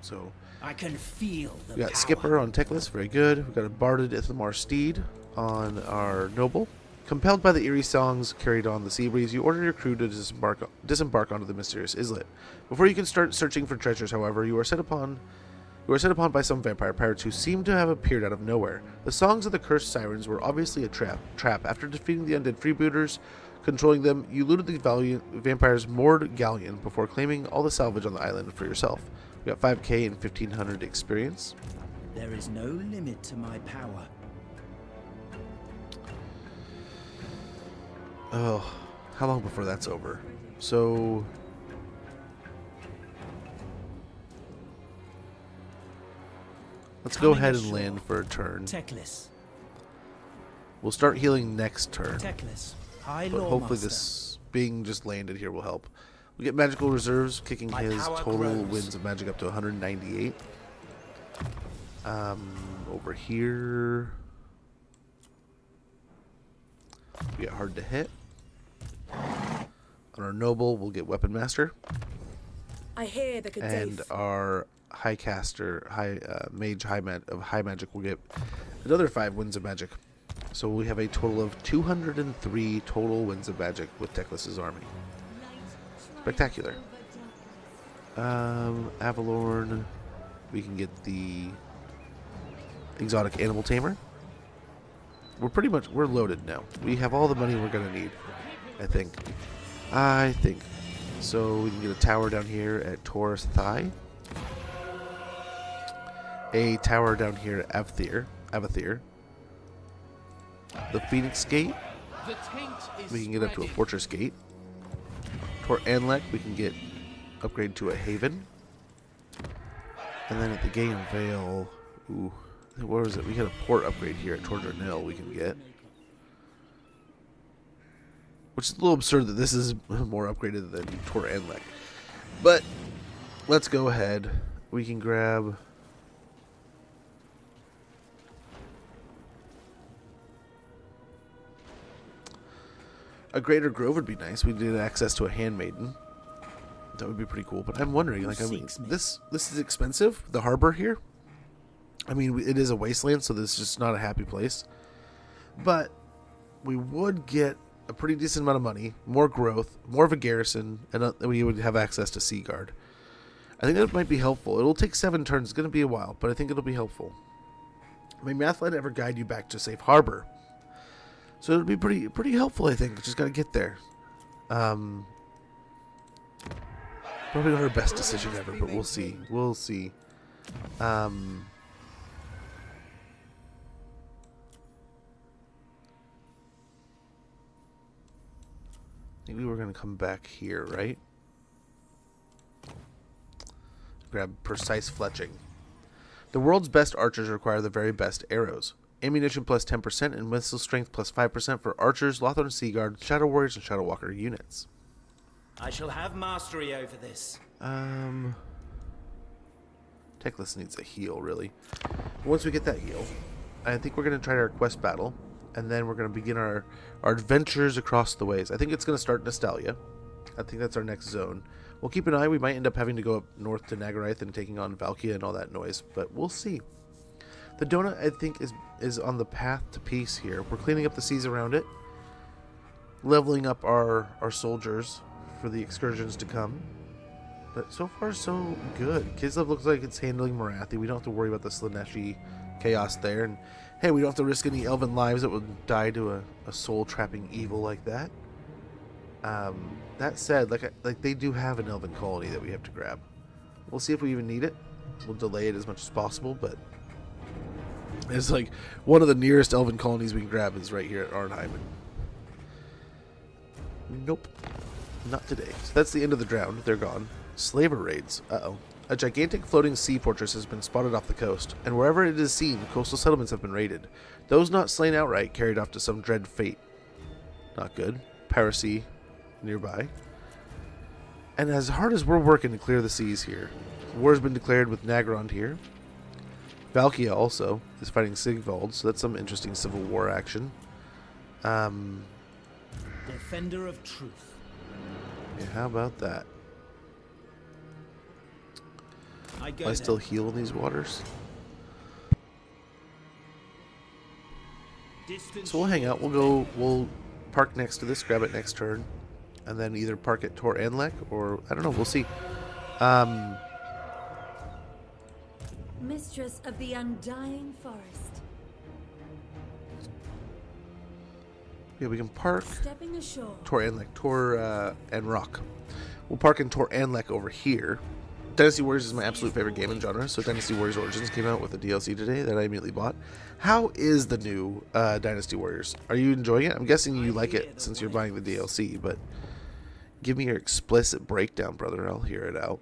So I can feel the we got power. Skipper on Teclis. Very good. We got a Barded Ithamar steed on our noble. Compelled by the eerie songs carried on the sea breeze, you order your crew to disembark onto the mysterious islet. Before you can start searching for treasures, however, you are set upon by some vampire pirates who seem to have appeared out of nowhere. The songs of the cursed sirens were obviously a trap. After defeating the undead freebooters, controlling them, you looted the vampire's moored galleon before claiming all the salvage on the island for yourself. We got 5k and 1500 experience. There is no limit to my power. Oh, how long before that's over? So let's go ahead and land for a turn. Teclis. We'll start healing next turn. Teclis. High But Lord hopefully Master. this being just landed here will help. We get magical reserves, kicking My his power total grows. wins of magic up to 198. Over here we get hard to hit. On our noble, we'll get weapon master. I hear the And our high caster, mage high magic will get another 5 winds of magic. So we have a total of 203 total winds of magic with Teclis's army. Spectacular. Avalorn, we can get the exotic animal tamer. We're loaded now. We have all the money we're gonna need, I think. So we can get a tower down here at Taurus Thigh. A tower down here at Avathir. The Phoenix Gate. The taint is We can get up to a spreading. Fortress Gate. Tor Anlek, we can get upgrade to a Haven. And then at the Gate and Vale, ooh, where was it? We got a port upgrade here at Tor Darnell we can get. Which is a little absurd that this is more upgraded than Tor Anlek. But let's go ahead. We can grab a Greater Grove would be nice. We did access to a Handmaiden. That would be pretty cool. But I'm wondering, like, I mean, this is expensive. The harbor here. I mean, it is a wasteland, so this is just not a happy place. But we would get a pretty decent amount of money, more growth, more of a garrison, and we would have access to Sea Guard. I think that might be helpful. It'll take 7 turns. It's going to be a while, but I think it'll be helpful. May Mathline ever guide you back to safe harbor? So it'll be pretty helpful, I think. Just got to get there. Probably not our best decision ever, but we'll see. We'll see. Maybe we're going to come back here, right? Grab precise fletching. The world's best archers require the very best arrows. Ammunition plus 10% and missile strength plus 5% for archers, Lothar Sea Guard, Shadow Warriors, and Shadow Walker units. I shall have mastery over this. Teclis needs a heal, really. Once we get that heal, I think we're going to try our quest battle, and then we're going to begin our adventures across the ways. I think it's going to start Nostalgia. I think that's our next zone. We'll keep an eye. We might end up having to go up north to Nagarath and taking on Valkia and all that noise, but we'll see. The donut, I think, is on the path to peace here. We're cleaning up the seas around it, leveling up our soldiers for the excursions to come. But so far, so good. Kislev looks like it's handling Marathi. We don't have to worry about the Slaneshi chaos there. And hey, we don't have to risk any elven lives that would die to a soul-trapping evil like that. That said, like they do have an elven colony that we have to grab. We'll see if we even need it. We'll delay it as much as possible, but it's like one of the nearest elven colonies we can grab is right here at Arnheim. Nope. Not today. So that's the end of the drowned. They're gone. Slaver raids. Uh-oh. A gigantic floating sea fortress has been spotted off the coast, and wherever it is seen, coastal settlements have been raided. Those not slain outright carried off to some dread fate. Not good. Piracy nearby. And as hard as we're working to clear the seas here, war has been declared with Nagrond here. Valkia also is fighting Sigvald, so that's some interesting civil war action. Defender of truth. Yeah, how about that? Do I still heal in these waters? So we'll hang out. We'll park next to this, grab it next turn, and then either park at Tor Anlek or I don't know. We'll see. Mistress of the Undying Forest. Yeah, we can park Stepping ashore. Tor Anlek, Tor and Rock. We'll park in Tor Anlek over here. Dynasty Warriors is my absolute favorite game in genre, so Dynasty Warriors Origins came out with a DLC today that I immediately bought. How is the new Dynasty Warriors? Are you enjoying it? I'm guessing you like it since you're buying the DLC, but give me your explicit breakdown, brother. I'll hear it out.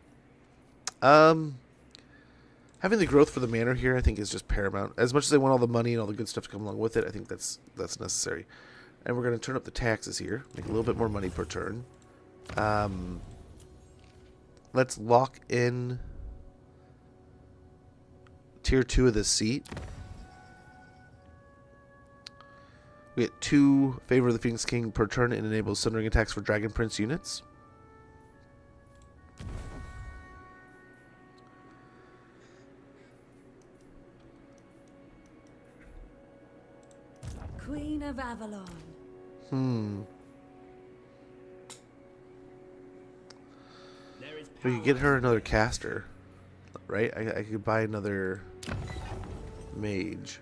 Having the growth for the manor here, I think, is just paramount. As much as I want all the money and all the good stuff to come along with it, I think that's necessary. And we're going to turn up the taxes here, make a little bit more money per turn. Let's lock in tier 2 of this seat. We get 2 Favor of the Phoenix King per turn and enables sundering attacks for Dragon Prince units. Queen of Avalon. We could get her another caster, right? I could buy another mage.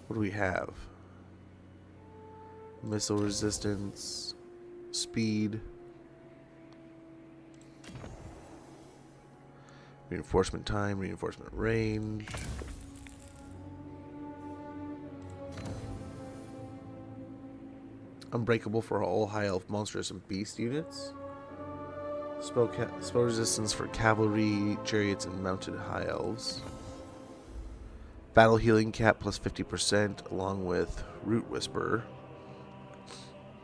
What do we have? Missile resistance, speed, reinforcement time, reinforcement range. Unbreakable for all high elf, monstrous, and beast units. Spell resistance for cavalry, chariots, and mounted high elves. Battle healing cap plus 50% along with Root Whisperer.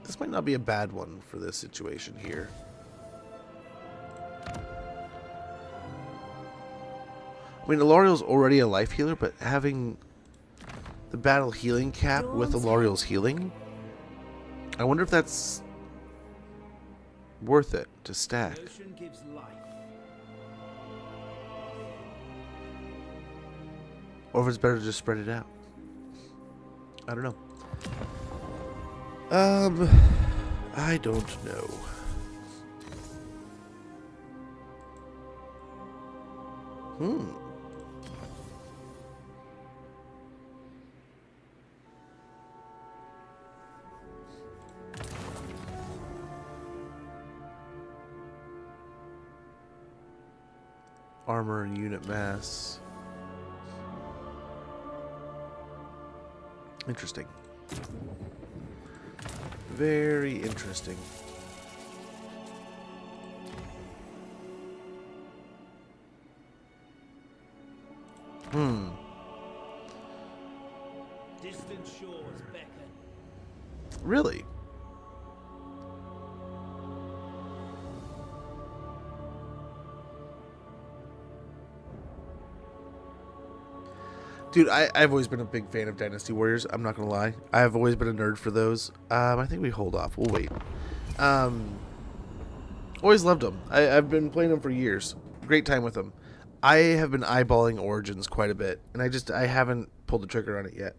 This might not be a bad one for this situation here. I mean, Alariel's already a life healer, but having the battle healing cap with Alariel's healing, I wonder if that's worth it to stack. Ocean gives life. Or if it's better to just spread it out. I don't know. I don't know. Armor and unit mass. Interesting. Very interesting. Distant shores beckon. Really? Dude, I've always been a big fan of Dynasty Warriors. I'm not going to lie. I've always been a nerd for those. I think we hold off. We'll wait. Always loved them. I've been playing them for years. Great time with them. I have been eyeballing Origins quite a bit. And I haven't pulled the trigger on it yet.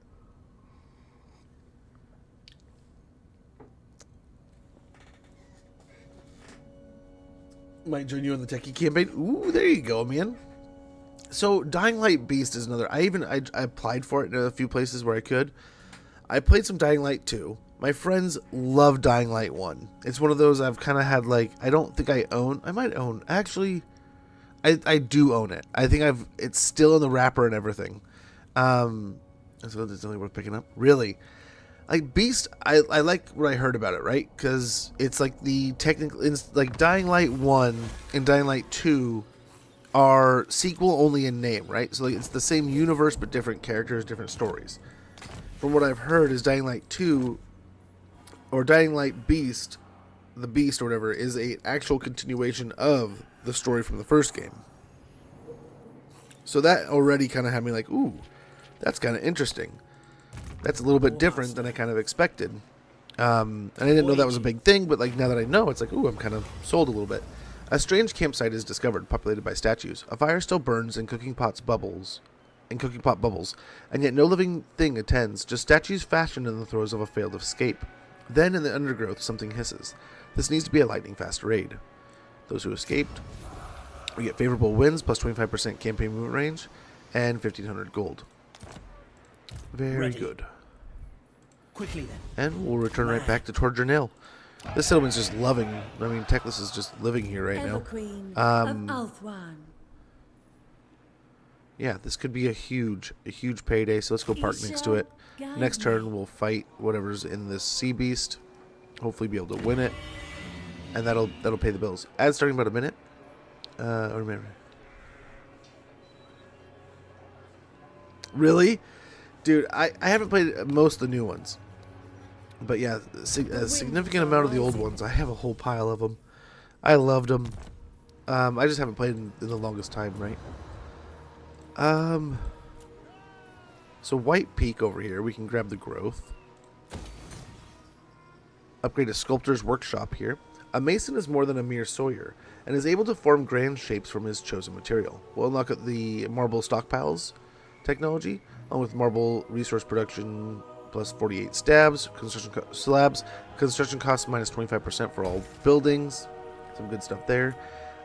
Might join you on the Techie campaign. Ooh, there you go, man. So Dying Light Beast is another. I applied for it in a few places where I could. I played some Dying Light 2. My friends love Dying Light 1. It's one of those I've kind of had like, I don't think I own. I might own. Actually, I do own it. I think it's still in the wrapper and everything. So it's only worth picking up. Really. Like Beast, I like what I heard about it, right? Because it's like the technical, it's like Dying Light 1 and Dying Light 2 are sequel only in name, right? So like it's the same universe but different characters, different stories. From what I've heard is Dying Light 2 or Dying Light Beast, the Beast or whatever, is a actual continuation of the story from the first game. So that already kind of had me like, ooh, that's kind of interesting. That's a little bit different than I kind of expected. And I didn't know that was a big thing, but like now that I know, it's like, ooh, I'm kind of sold a little bit. A strange campsite is discovered, populated by statues. A fire still burns and cooking pot bubbles, and yet no living thing attends, just statues fashioned in the throes of a failed escape. Then in the undergrowth something hisses. This needs to be a lightning-fast raid. Those who escaped, we get favorable winds, plus 25% campaign movement range, and 1,500 gold. Very good. Quickly then. And we'll return right back to Tordranil. This settlement's just loving. I mean, Teclis is just living here right now. Yeah, this could be a huge payday. So let's go park next to it. Next turn, we'll fight whatever's in this sea beast. Hopefully, be able to win it, and that'll pay the bills. Ad starting about a minute. Or a minute. Really, dude, I haven't played most of the new ones. But yeah, a significant amount of the old ones. I have a whole pile of them. I loved them. I just haven't played in the longest time, right? So White Peak over here, we can grab the growth. Upgrade a sculptor's workshop here. A mason is more than a mere sawyer, and is able to form grand shapes from his chosen material. We'll unlock the marble stockpiles technology, along with marble resource production plus 48 slabs, construction costs minus 25% for all buildings. Some good stuff there.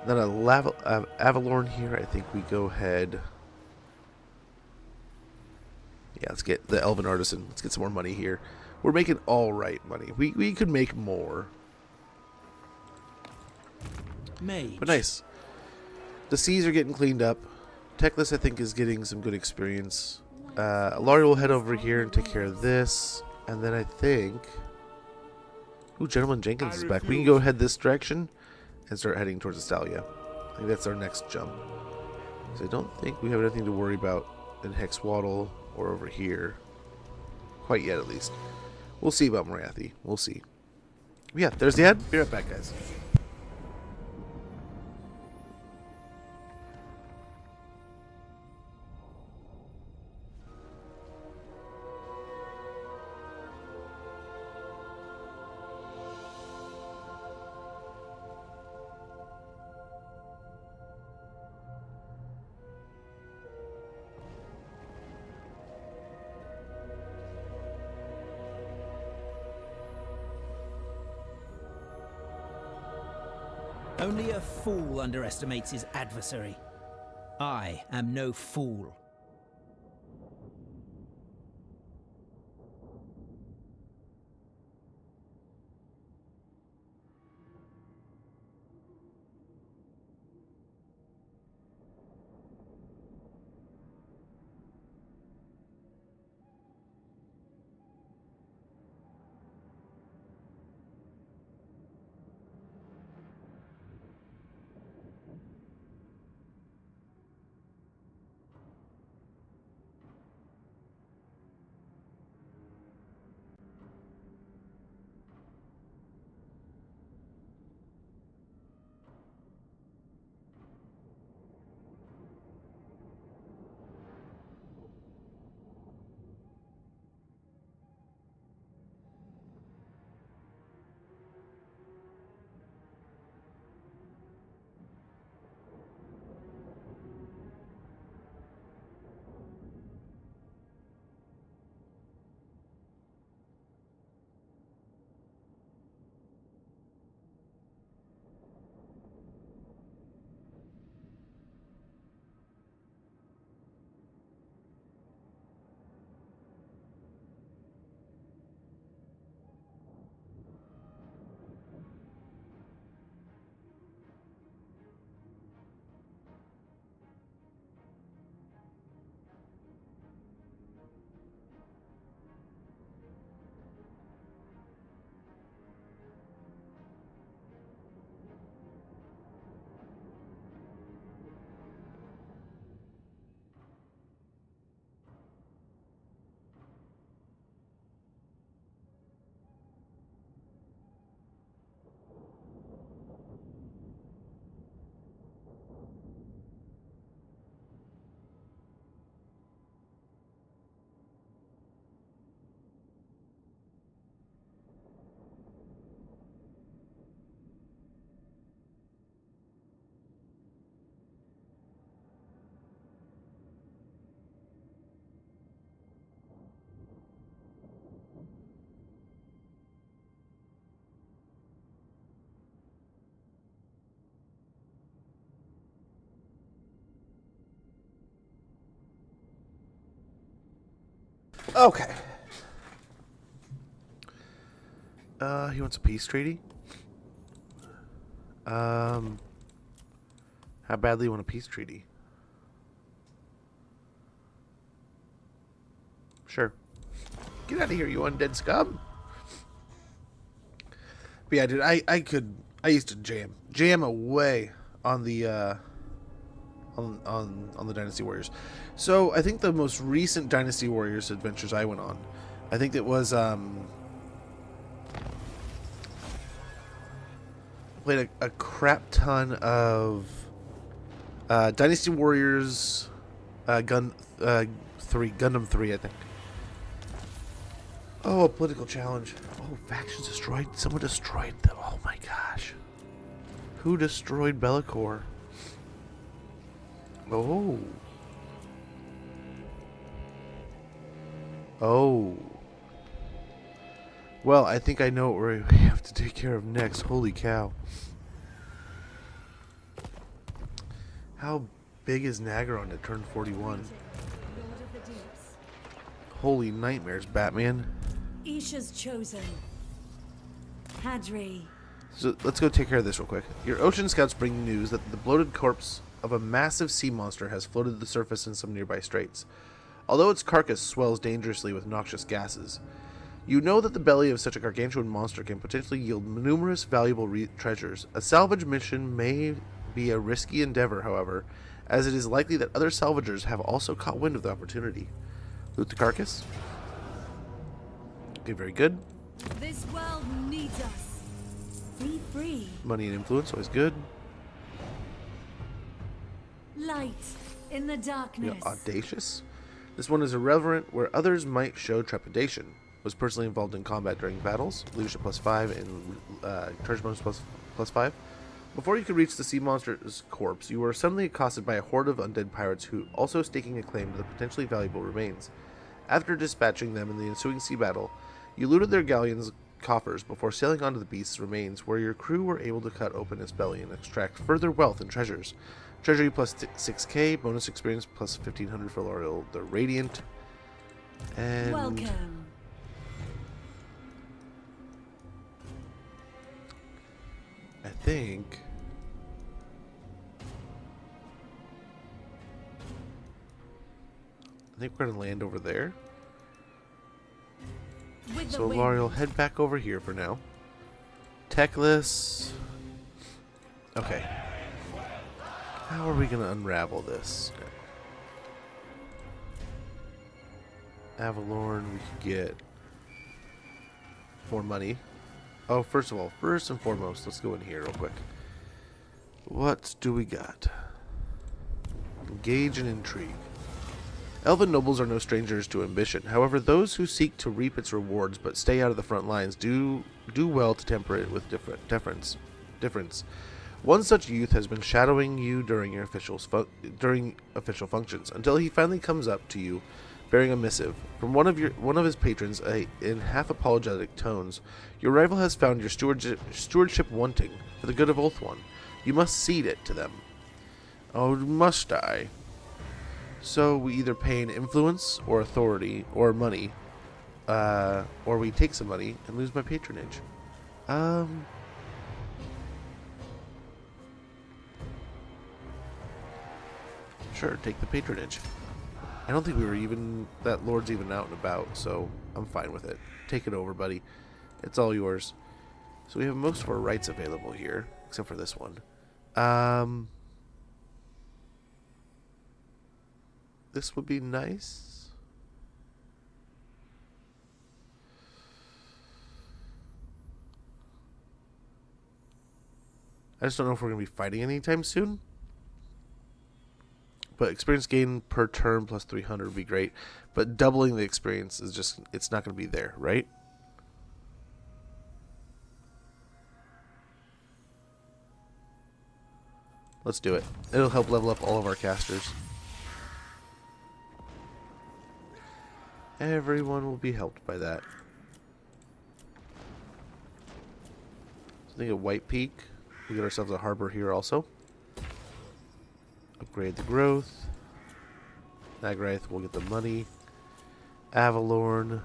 Then a Avalorn here. I think we go ahead. Yeah, let's get the Elven Artisan. Let's get some more money here. We're making all right money. We could make more. Mage. But nice. The seas are getting cleaned up. Techless, I think, is getting some good experience. Laurie will head over here and take care of this. And then I think... Ooh, Gentleman Jenkins is back. We can go head this direction and start heading towards Estalia. I think that's our next jump. So I don't think we have anything to worry about in Hexwaddle or over here. Quite yet, at least. We'll see about Morathi. We'll see. Yeah, there's the ad. Be right back, guys. Only a fool underestimates his adversary. I am no fool. Okay. He wants a peace treaty. How badly do you want a peace treaty? Sure. Get out of here, you undead scum. But yeah, dude, I used to jam away on the on the Dynasty Warriors. So I think the most recent Dynasty Warriors adventures I went on, I think it was played a crap ton of Dynasty Warriors 3, Gundam 3, I think. Oh, a political challenge. Oh, factions destroyed. Someone destroyed them. Oh my gosh. Who destroyed Bellicor? Oh. Oh. Well, I think I know what we have to take care of next. Holy cow. How big is Nagaron to turn 41? Holy nightmares, Batman. Isha's chosen. Hadri. So let's go take care of this real quick. Your ocean scouts bring news that the bloated corpse of a massive sea monster has floated to the surface in some nearby straits. Although its carcass swells dangerously with noxious gases, you know that the belly of such a gargantuan monster can potentially yield numerous valuable treasures. A salvage mission may be a risky endeavor, however, as it is likely that other salvagers have also caught wind of the opportunity. Loot the carcass. Okay, very good. This world needs us. Be free. Money and influence, always good. Light in the darkness. Yeah, audacious. This one is irreverent, where others might show trepidation. Was personally involved in combat during battles. Leadership +5 and charge bonus +5. Before you could reach the sea monster's corpse, you were suddenly accosted by a horde of undead pirates who also staking a claim to the potentially valuable remains. After dispatching them in the ensuing sea battle, you looted their galleon's coffers before sailing onto the beast's remains, where your crew were able to cut open its belly and extract further wealth and treasures. Treasury +6k, bonus experience +1500 for L'Oreal the Radiant. And welcome. I think we're gonna land over there. So L'Oreal, head back over here for now. Techless. Okay. How are we gonna unravel this? Avalorn, we could get more money. Oh, first of all, first and foremost, let's go in here real quick. What do we got? Engage in intrigue. Elven nobles are no strangers to ambition. However, those who seek to reap its rewards but stay out of the front lines do well to temper it with difference. One such youth has been shadowing you during your official functions until he finally comes up to you bearing a missive from one of his patrons. In half apologetic tones, your rival has found your stewardship wanting for the good of Ulthuan. You must cede it to them. Oh, must I? So we either pay in influence or authority or money, or we take some money and lose my patronage. Sure, take the patronage. I don't think that lord's even out and about, so I'm fine with it. Take it over, buddy. It's all yours. So we have most of our rights available here, except for this one. This would be nice. I just don't know if we're going to be fighting anytime soon. But experience gain per turn plus 300 would be great. But doubling the experience is just, it's not going to be there, right? Let's do it. It'll help level up all of our casters. Everyone will be helped by that. So I think at White Peak, we get ourselves a harbor here also. Upgrade the growth. Nagarath will get the money. Avalorn.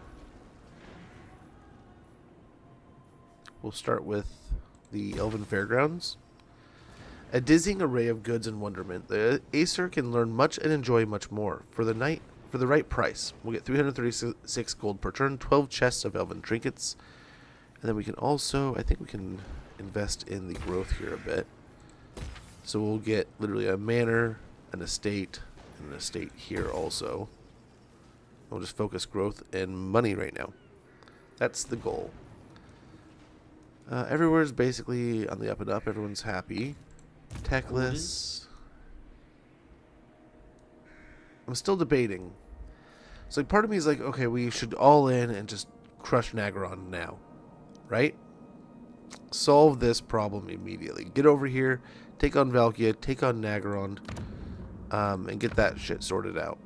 We'll start with the Elven Fairgrounds. A dizzying array of goods and wonderment. The Acer can learn much and enjoy much more. For the right price, we'll get 336 gold per turn, 12 chests of elven trinkets, and then we can also, I think we can invest in the growth here a bit. So we'll get literally a manor, an estate, and an estate here also. We'll just focus growth and money right now. That's the goal. Everywhere's basically on the up and up. Everyone's happy. Techless. I'm still debating. So like part of me is like, okay, we should all in and just crush Nagaron now, right? Solve this problem immediately. Get over here, take on Valkia, take on Nagaron, and get that shit sorted out.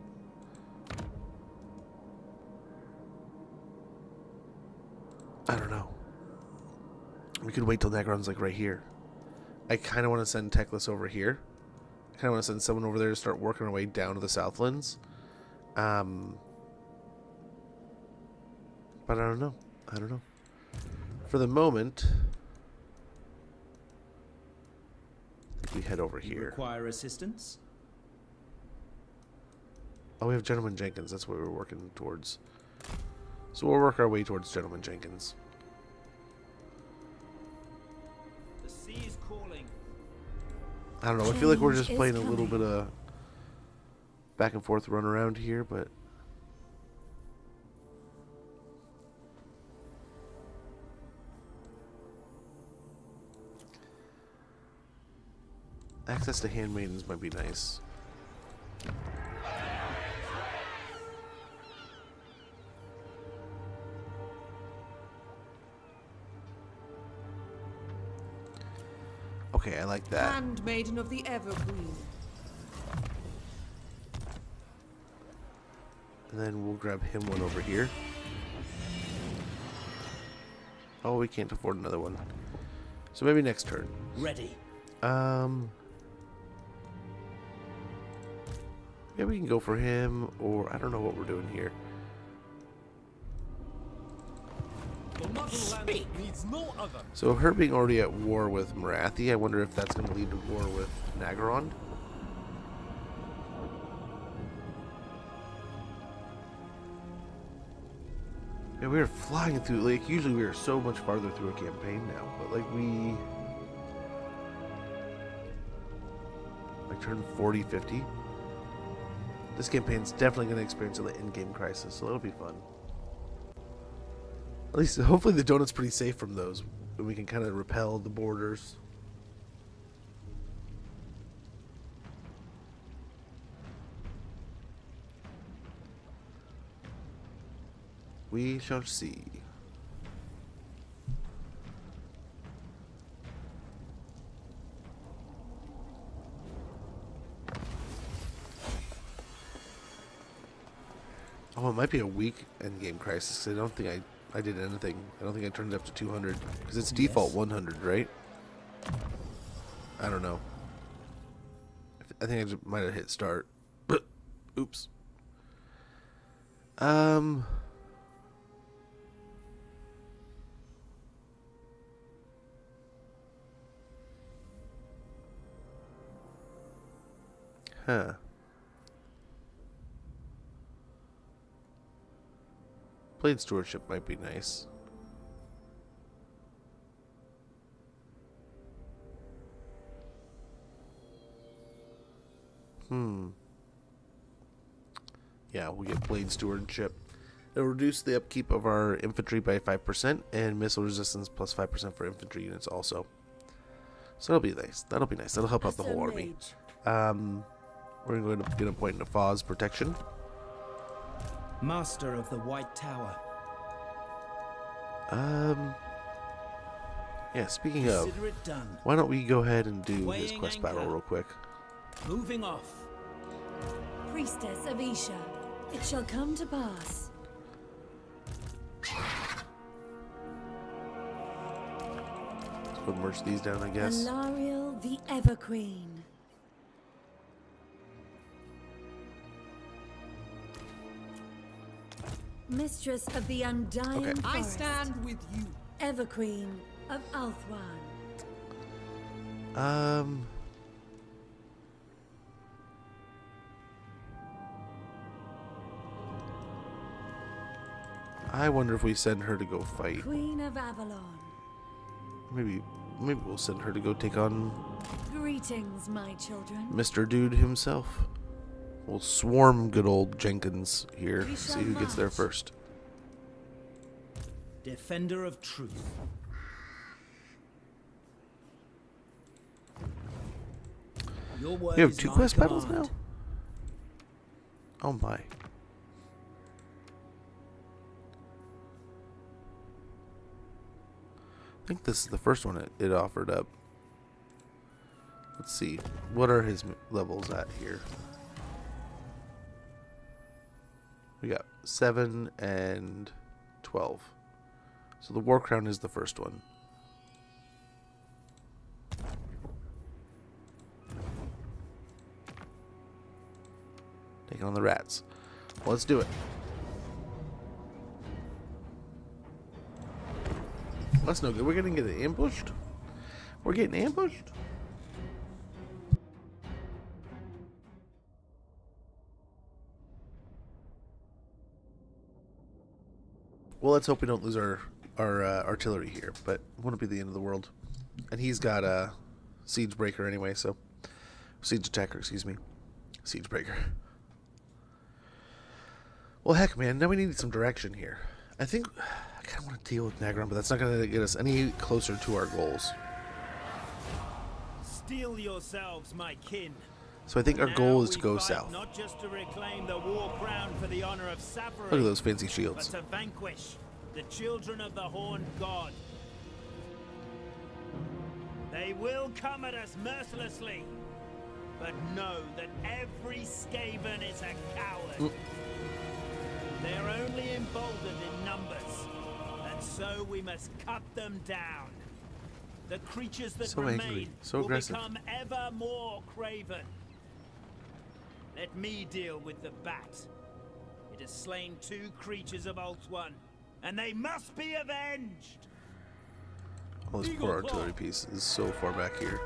I don't know. We could wait till Nagaron's like right here. I kind of want to send Teclis over here. I kind of want to send someone over there to start working our way down to the Southlands. But I don't know. I don't know. For the moment, I think we head over here. Require assistance? Oh, we have Gentleman Jenkins. That's what we're working towards. So we'll work our way towards Gentleman Jenkins. The sea is calling. I don't know. I feel like we're just playing a little bit of back and forth run around here, but access to handmaidens might be nice. Okay, I like that. Handmaiden of the Evergreen. And then we'll grab him one over here. Oh, we can't afford another one. So maybe next turn. Ready. Yeah, we can go for him, or I don't know what we're doing here. Speak. Needs no other. So her being already at war with Marathi, I wonder if that's going to lead to war with Nagaron. Yeah, we are flying through, like, usually we are so much farther through a campaign now, but like we turn 40, 50. This campaign's definitely going to experience an in-game crisis, so that'll be fun. At least, hopefully the donut's pretty safe from those, and we can kind of repel the borders. We shall see. Oh, it might be a weak endgame crisis. I don't think I did anything. I don't think I turned it up to 200. Because it's default 100, right? I don't know. I think I just might have hit start. Oops. Huh. Blade stewardship might be nice. Yeah, we'll get blade stewardship. It'll reduce the upkeep of our infantry by 5% and missile resistance plus 5% for infantry units also. So that'll be nice. That'll be nice. That'll help out the whole army. We're going to get a point into Foz protection. Master of the White Tower. Yeah, speaking of, Consider it done. why don't we go ahead and do his Weighing quest anchor. battle real quick. Moving off. Priestess of Isha, it shall come to pass. Let's go merge these down, I guess. Alariel the Everqueen. Mistress of the Undying Okay. I Forest. stand with you. Everqueen of Althwan. I wonder if we send her to go fight. Queen of Avalon. Maybe we'll send her to go take on Greetings, my children. Mr. Dude himself. We'll swarm good old Jenkins here. We See shall who gets there march. first. Defender of truth. Your word We have is 2 my quest battles command. now? Oh my. I think this is the first one it offered up. Let's see. What are his levels at here? We got 7 and 12. So the War Crown is the first one. Taking on the rats. Well, let's do it. That's no good. We're gonna get ambushed. We're getting ambushed. Well, let's hope we don't lose our artillery here, but it wouldn't be the end of the world. And he's got a siege breaker anyway, so siege attacker, excuse me, siege breaker. Well, heck, man, now we need some direction here. I think I kind of want to deal with Nagron, but that's not going to get us any closer to our goals. Steel yourselves, my kin. So I think our goal is to go fight south. Not just to reclaim the war crown for the honor of Safarid, Look at those fancy shields. but to vanquish the children of the Horned God. They will come at us mercilessly, but know that every Skaven is a coward. They're only emboldened in numbers, and so we must cut them down. The creatures that So remain angry, so will aggressive. become ever more craven. Let me deal with the bat. It has slain 2 creatures of Ulthuan, and they must be avenged. All those poor artillery pieces so far back here.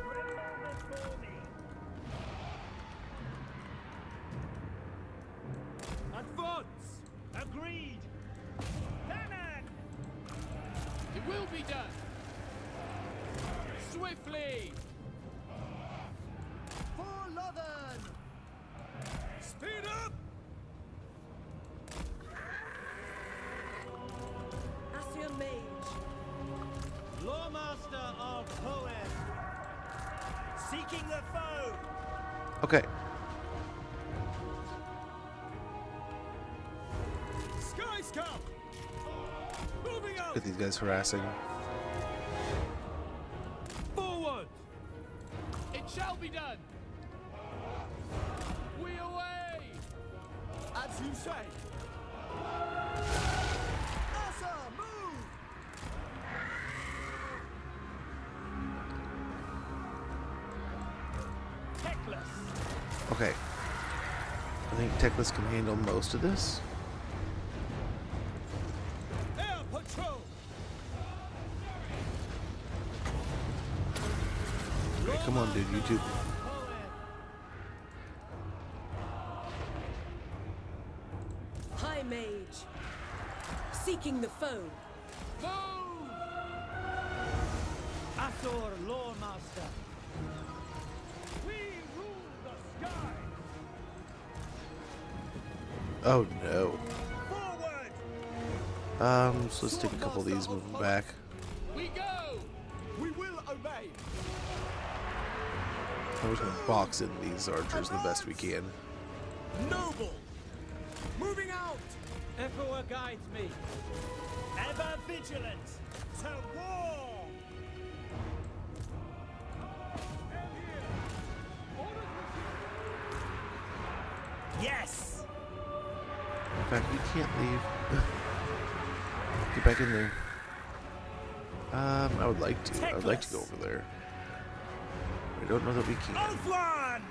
Advance! Agreed! Cannon! It will be done. Swiftly. For Lothern! Speed up! Asir Mage. Lawmaster of Hoeth! Seeking the foe! Okay. Sky Scout! Moving out! Get these guys harassing. Forward! It shall be done. We away. As you say! Asa, move! Teclis! Okay. I think Teclis can handle most of this. Air Patrol! Okay, come on, dude. You too. High Mage. Seeking the foe. Move. Azor Lawmaster! We rule the sky! Oh no. Forward! So let's take a couple of these, move them back. We go. We will obey! I'm just gonna box in these archers the best we can. Noble! Moving out! Ephor guides me. Ever vigilant to war! Yes! In fact, we can't leave. Get back in there. I would like to. I would like to go over there. I don't know that we can. Ulthuan!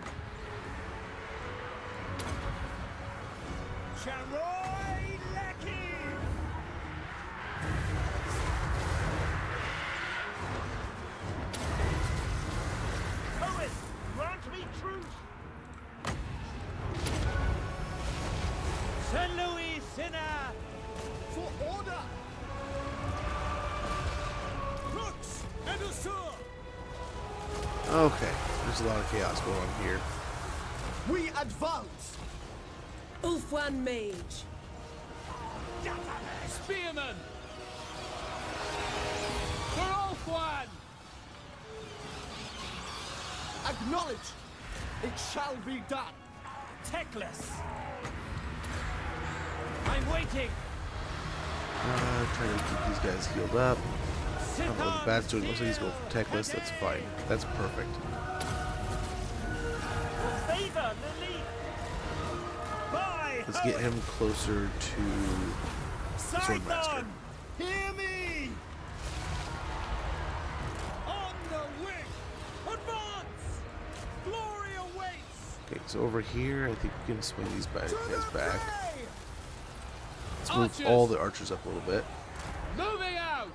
Charoy Lecky! Poet, grant me truth! Saint Louis Sinner! For order! Crooks and Usur! Okay, there's a lot of chaos going on here. We advance! Ulthuan Mage. Spearman. For Ulthuan. Acknowledge! It shall be done! Teclis! I'm waiting! Trying to keep these guys healed up. I don't know what the bat's doing. Looks like he's going for techless. That's fine. That's perfect. Favor Lily. By Let's get him closer to Swordmaster. Hear me! On the wing! Advance! Glory awaits! Okay, so over here, I think we can swing these guys back. Let's move all the archers up a little bit. Moving out!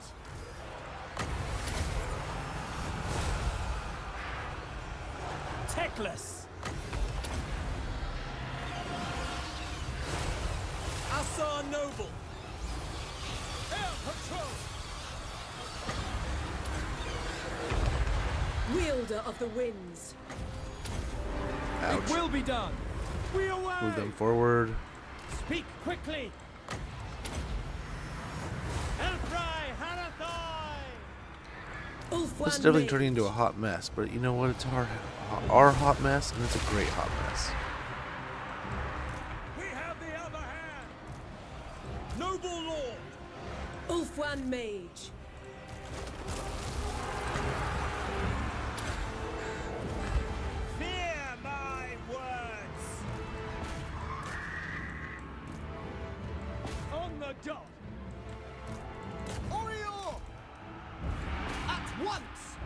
Techless! Assar Noble! Air Patrol! Wielder of the winds. Ouch. It will be done! We away! Move them forward. Speak quickly! Elfry Hanathai! It's definitely turning into a hot mess, but you know what? It's our hot mess, and it's a great hot mess. We have the other hand! Noble Lord! Ulfwan Mage. Fear my words! On the dot! Orior! At once!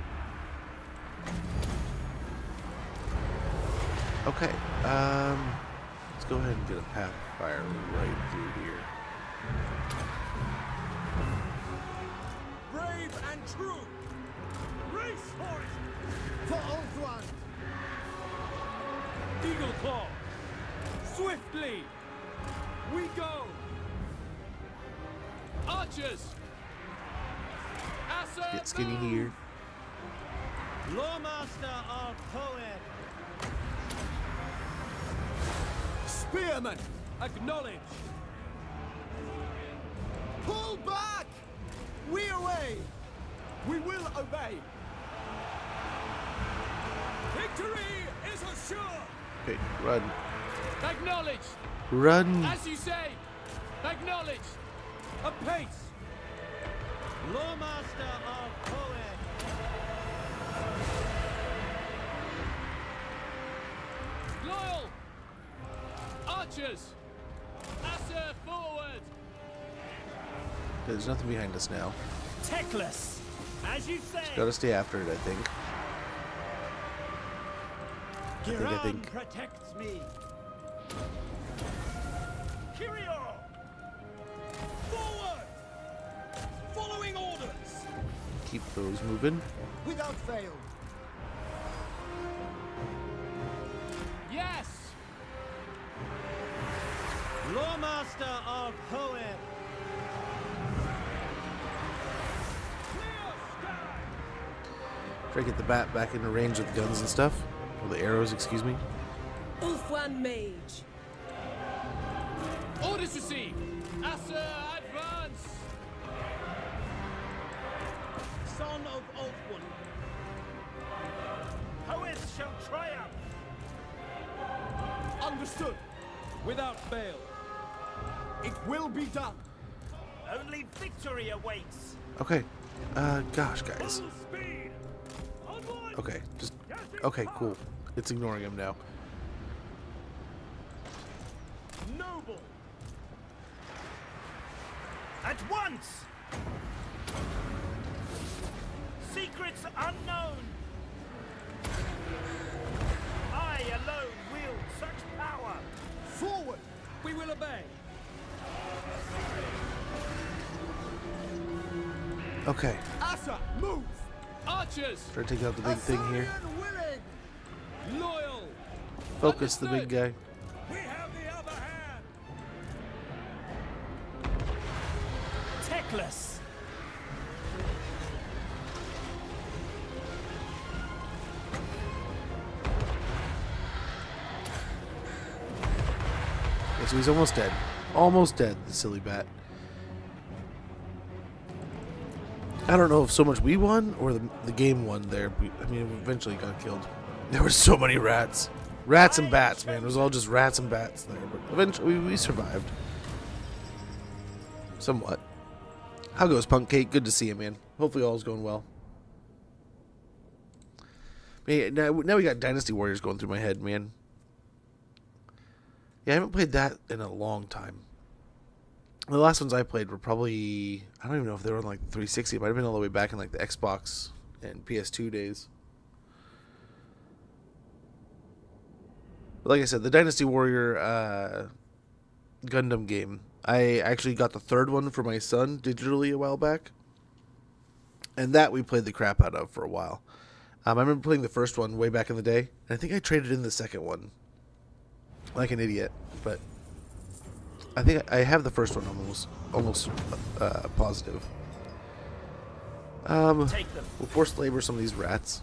Okay, let's go ahead and get a path of fire right through here. Brave and true! Race for it! For Ulfwan! Eagle Claw! Swiftly! We go! Archers! Get skinny here. Lawmaster of Poet! Spearman! Acknowledge! Pull back! We away! We will obey! Victory is assured! Okay, run. Acknowledge! Run! As you say! Acknowledge! Apace! Lawmaster of Poet! Loyal! Archers! Asser forward! There's nothing behind us now. Techless! As you say! Just gotta stay after it, I think. I think. Protects me! Kyrior! Forward! Following orders! Keep those moving. Without fail! Yes! Lawmaster of Hoed! Try to get the bat back into range with the guns and stuff. Or the arrows, excuse me. Ulfwan Mage. Orders received! Asser advance! Son of Ulfwan! Hoeth shall triumph! Understood! Without fail! It will be done! Only victory awaits! Okay. Gosh, guys. Full speed! Onward! Okay, just... Okay, cool. It's ignoring him now. Noble! At once! Secrets unknown! I alone wield such power! Forward! We will obey! Okay. Asa, move! Archers! Try to take out the big thing here. Willing! Loyal! Focus the big guy. We have the other hand! Techless! Okay, so he's almost dead. Almost dead, the silly bat. I don't know if so much we won or the game won there. I mean, it eventually got killed. There were so many rats. Rats and bats, man. It was all just rats and bats there. But eventually we survived. Somewhat. How goes, Punk Cake? Good to see you, man. Hopefully all's going well. Man, now we got Dynasty Warriors going through my head, man. Yeah, I haven't played that in a long time. The last ones I played were probably... I don't even know if they were on like 360. It might have been all the way back in like the Xbox and PS2 days. But like I said, the Dynasty Warrior Gundam game. I actually got the third one for my son digitally a while back. And that we played the crap out of for a while. I remember playing the first one way back in the day. And I think I traded in the second one. Like an idiot. But I think I have the first one almost positive. We'll force labor some of these rats.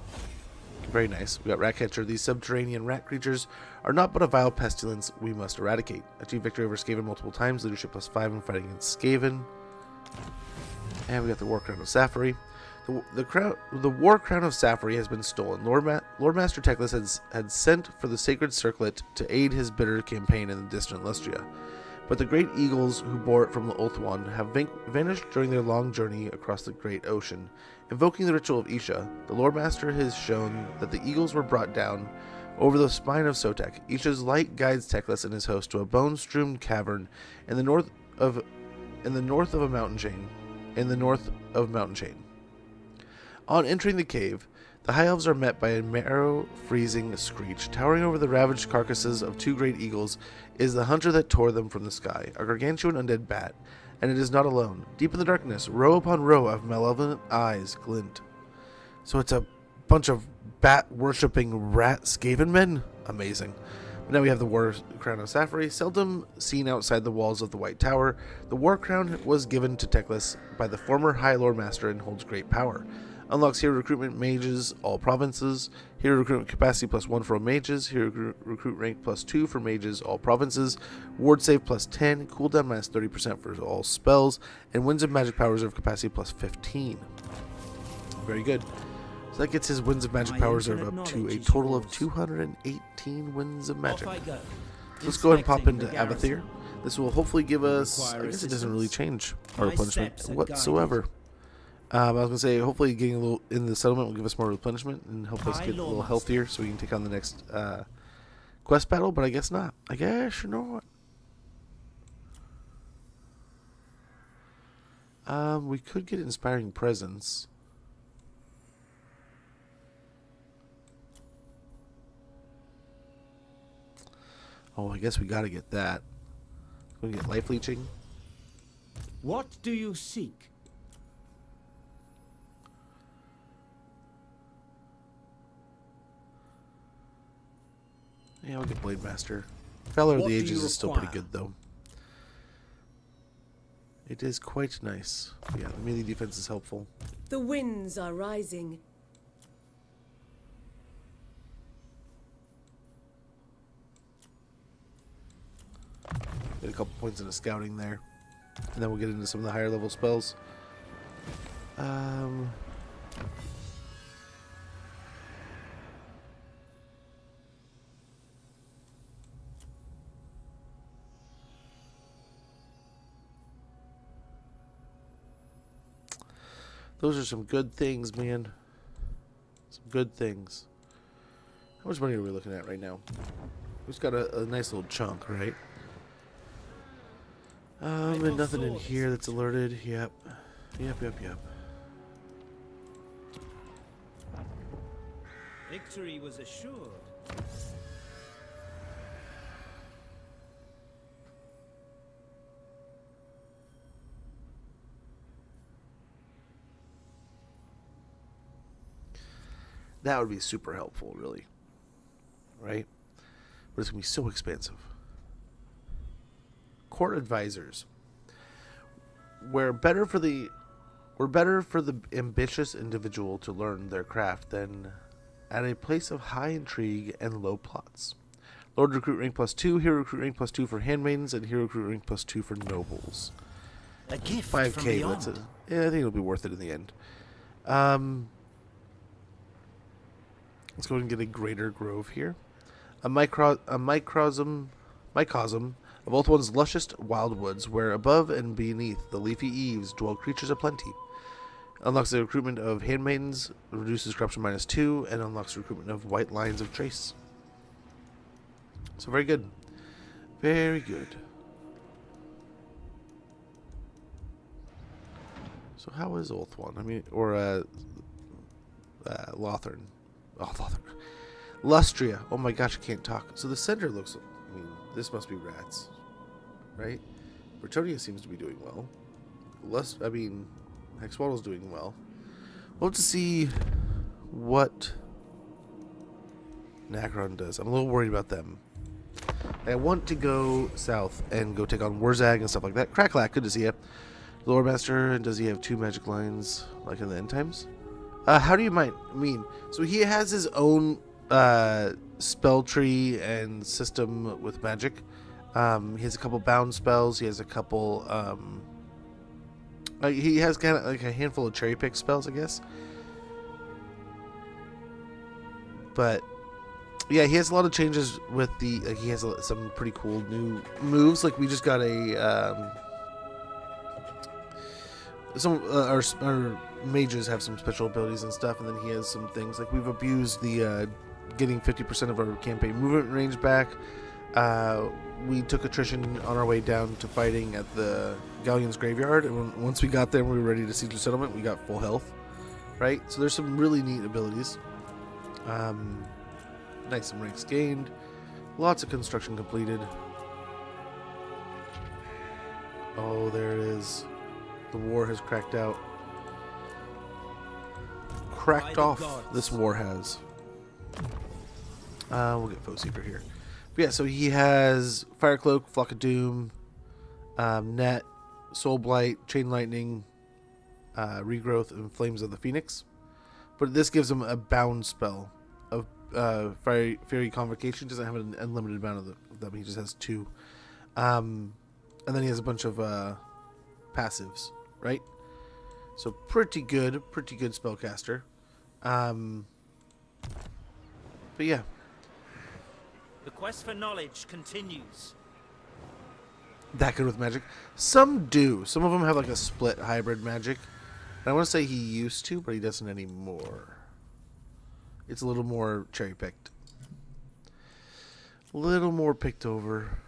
Very nice. We got Ratcatcher. These subterranean rat creatures are not but a vile pestilence we must eradicate. Achieve victory over Skaven multiple times. Leadership +5 in fighting against Skaven. And we got the War Crown of Safari. The War Crown of Safari has been stolen. Lord Master Teclis had sent for the Sacred Circlet to aid his bitter campaign in the distant Lustria. But the great eagles who bore it from the Ulthuan have vanished during their long journey across the great ocean. Invoking the ritual of Isha, the Lord Master has shown that the eagles were brought down over the spine of Sotek. Isha's light guides Teclis and his host to a bone-strewn cavern in the north of a mountain chain. On entering the cave, the High Elves are met by a marrow-freezing screech. Towering over the ravaged carcasses of two great eagles is the hunter that tore them from the sky, a gargantuan undead bat, and it is not alone. Deep in the darkness, row upon row of malevolent eyes glint. So it's a bunch of bat-worshipping rat Skaven men? Amazing. But now we have the War Crown of Safari, seldom seen outside the walls of the White Tower. The War Crown was given to Teclis by the former High Lord Master and holds great power. Unlocks hero recruitment mages, all provinces. Hero recruitment capacity +1 for all mages. Hero recruit rank +2 for mages, all provinces. Ward save +10. Cooldown -30% for all spells. And Winds of Magic Power Reserve capacity +15. Very good. So that gets his Winds of Magic Power Reserve up to a total of 218 Winds of Magic. Let's go ahead and pop into Abathir. This will hopefully give us... I guess it doesn't really change our replenishment whatsoever. I was going to say, hopefully getting a little in the settlement will give us more replenishment and help us get a little healthier so we can take on the next quest battle, but I guess not. I guess not. We could get Inspiring Presence. Oh, I guess we got to get that. We can get Life Leeching. What do you seek? Yeah, we'll get Blade Master. Valor of the Ages is still pretty good, though. It is quite nice. Yeah, the melee defense is helpful. The winds are rising. Get a couple points into scouting there. And then we'll get into some of the higher level spells. Those are some good things, man. Some good things. How much money are we looking at right now? We've got a nice little chunk, right? And nothing in here that's alerted. Yep. Victory was assured. That would be super helpful, really. Right? But it's going to be so expensive. Court advisors. We're better for the ambitious individual to learn their craft than at a place of high intrigue and low plots. Lord recruit rank +2, hero recruit rank +2 for handmaidens, and hero recruit rank +2 for nobles. A gift 5K, from beyond. Yeah, I think it'll be worth it in the end. Let's go ahead and get a Greater Grove here. A Mycosm of of Ulthuan's luscious wildwoods, where above and beneath the leafy eaves dwell creatures aplenty. Unlocks the recruitment of handmaidens, reduces corruption -2, and unlocks recruitment of white lions of trace. So very good. Very good. So how is Ulthuan? I mean, or Lothern. Oh, Lothern. Lustria. Oh my gosh, I can't talk. So the center looks, I mean, this must be rats, right? Bretonia seems to be doing well. Hexwaddle's doing well. We'll have to see what Nagron does. I'm a little worried about them. I want to go south and go take on Warzag and stuff like that. Cracklack, good to see you. Lore Master, and does he have 2 magic lines like in the end times? How do you mean? So he has his own spell tree and system with magic. He has a couple bound spells. He has a couple. He has kind of like a handful of cherry pick spells, I guess. But yeah, he has a lot of changes with the. He has some pretty cool new moves. Like we just got a. Our mages have some special abilities and stuff, and then he has some things like we've abused the getting 50% of our campaign movement range back. We took attrition on our way down to fighting at the Galleon's graveyard, and once we got there and we were ready to siege the settlement, we got full health, right? So there's some really neat abilities. Nice, some ranks gained, lots of construction completed. Oh, there it is. The war has cracked out. Cracked off. This war has. We'll get Foseeker here. But yeah, so he has Fire Cloak, Flock of Doom, Net, Soul Blight, Chain Lightning, Regrowth, and Flames of the Phoenix. But this gives him a bound spell of Fairy Convocation. Doesn't have an unlimited amount of them. He just has 2. And then he has a bunch of passives, right? So pretty good spellcaster. But yeah. The quest for knowledge continues. That good with magic? Some do. Some of them have like a split hybrid magic. And I want to say he used to, but he doesn't anymore. It's a little more cherry picked. A little more picked over.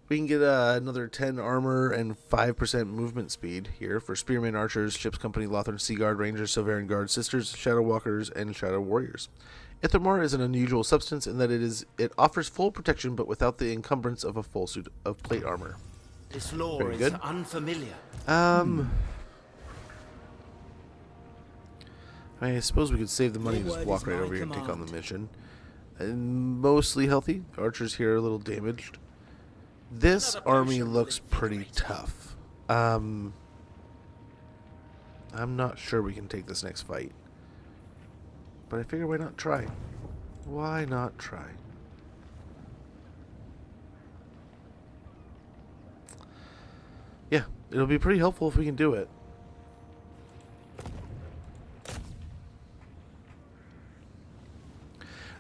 We can get another 10 armor and 5% movement speed here for Spearmen, Archers, Ship's Company, Lothern, Sea Guard, Rangers, Silverian Guard, Sisters, Shadow Walkers, and Shadow Warriors. Ithamar is an unusual substance in that it offers full protection but without the encumbrance of a full suit of plate armor. This lore Very is good. unfamiliar. I suppose we could save the money and just walk right over here and take on the mission. And mostly healthy. Archers here are a little damaged. This army looks pretty tough. I'm not sure we can take this next fight. But I figure why not try? Why not try? Yeah, it'll be pretty helpful if we can do it.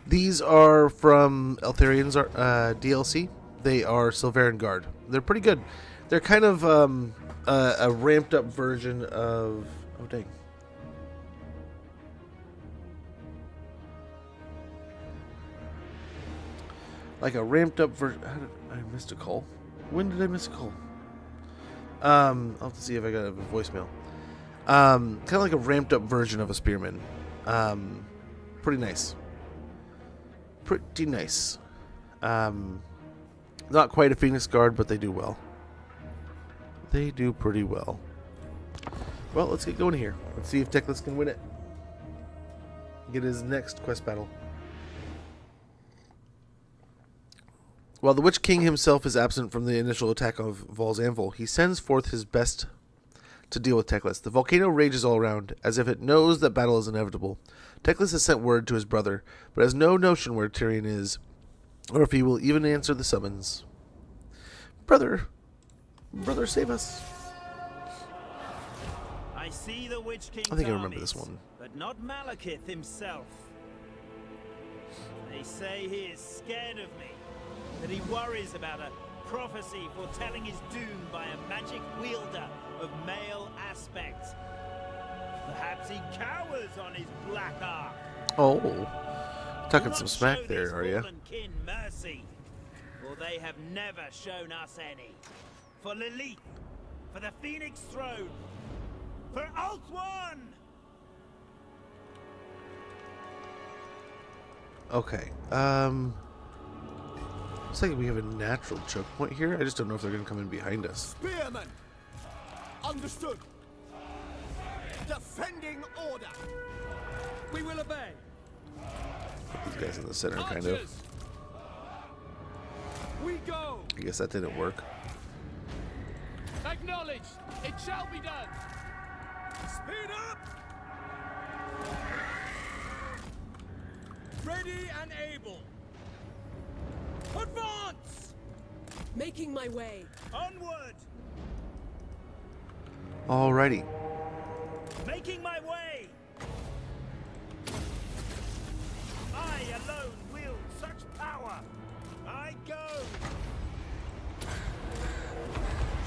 These are from Eltharian's DLC. They are Silverian Guard. They're pretty good. They're kind of a ramped up version of... Oh, dang. Like a ramped up version... I missed a call. When did I miss a call? I'll have to see if I got a voicemail. Kind of like a ramped up version of a Spearman. Pretty nice. Pretty nice. Not quite a Phoenix Guard, but they do well. They do pretty well. Well, let's get going here. Let's see if Teclis can win it. Get his next quest battle. While the Witch King himself is absent from the initial attack of Vol's Anvil, he sends forth his best to deal with Teclis. The volcano rages all around, as if it knows that battle is inevitable. Teclis has sent word to his brother, but has no notion where Tyrion is, or if he will even answer the summons. Brother, save us. I I see the Witch King's I think I remember armies, this one. but not Malekith himself. They say he is scared of me, that he worries about a prophecy foretelling his doom by a magic wielder of male aspect. Perhaps he cowers on his black ark. Oh, talking Do some not smack show there, these are you? fallen kin mercy, for they have never shown us any. For Lilith, for the Phoenix Throne, for Alt-One! Okay. Looks like we have a natural choke point here. I just don't know if they're gonna come in behind us. Spearmen! Understood. Defending order. We will obey. Put these guys in the center, kind of. We go. I guess that didn't work. Acknowledged. It shall be done. Speed up. Ready and able. Advance. Making my way. Onward! Alrighty. Making my way! I alone wield such power! I go!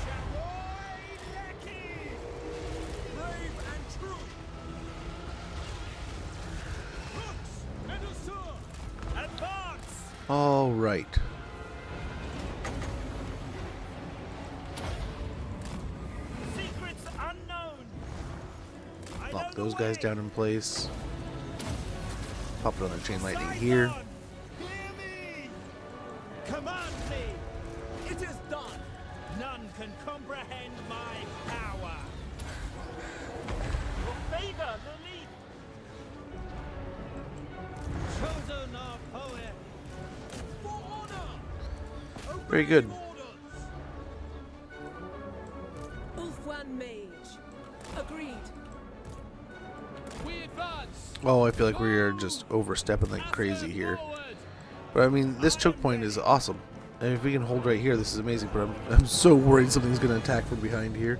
Charoy Leki! Brave and true! Lux Medusur! Advance! Alright. Secrets unknown! I Lock know the those guys way. down in place. Pop another chain lightning here. Sidon, hear me! Command me! It is done! None can comprehend my power! For favor, Lilith! Chosen our poet! For honor! Very good. Obeying orders! Ulfwan Mage. Agreed. We advance. Oh, I feel like we are just overstepping like crazy here. But I mean, this choke point is awesome. And if we can hold right here, this is amazing. But I'm so worried something's going to attack from behind here.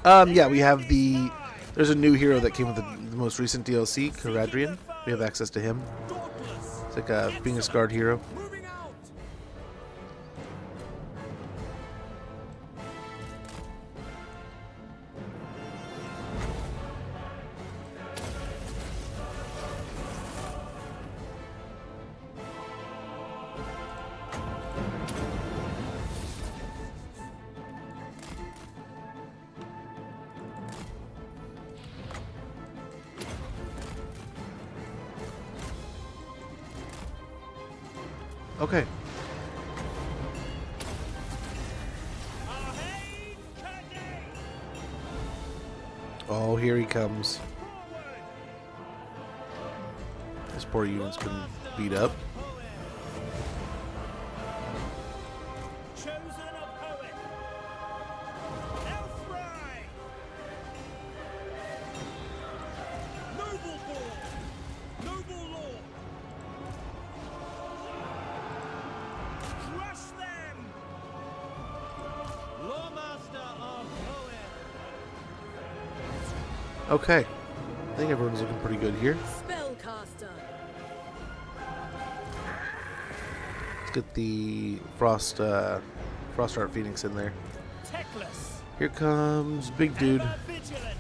Yeah, we have the... There's a new hero that came with the most recent DLC, Caradrian. We have access to him. It's like a Phoenix Guard hero. Moving out. Okay. Ahead, Caddy! Oh, here he comes. Forward! This poor unit's been beat up. Chosen a poet. Elfry! Noble born! Noble lord! Crush them! Lawmaster of poet! Okay. I think everyone's looking pretty good here. Spellcaster. Let's get the Frost Art Phoenix in there. Techless! Here comes big dude. Ever vigilant!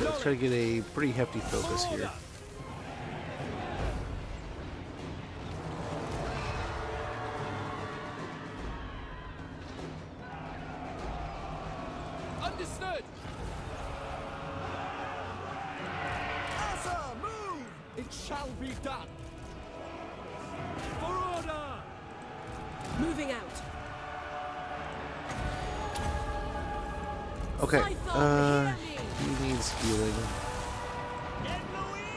Let's try to get a pretty hefty focus here. Understood. Asa, move. It shall be done. For order. Moving out. Okay. Scython, hear me. He needs healing. Get Louis!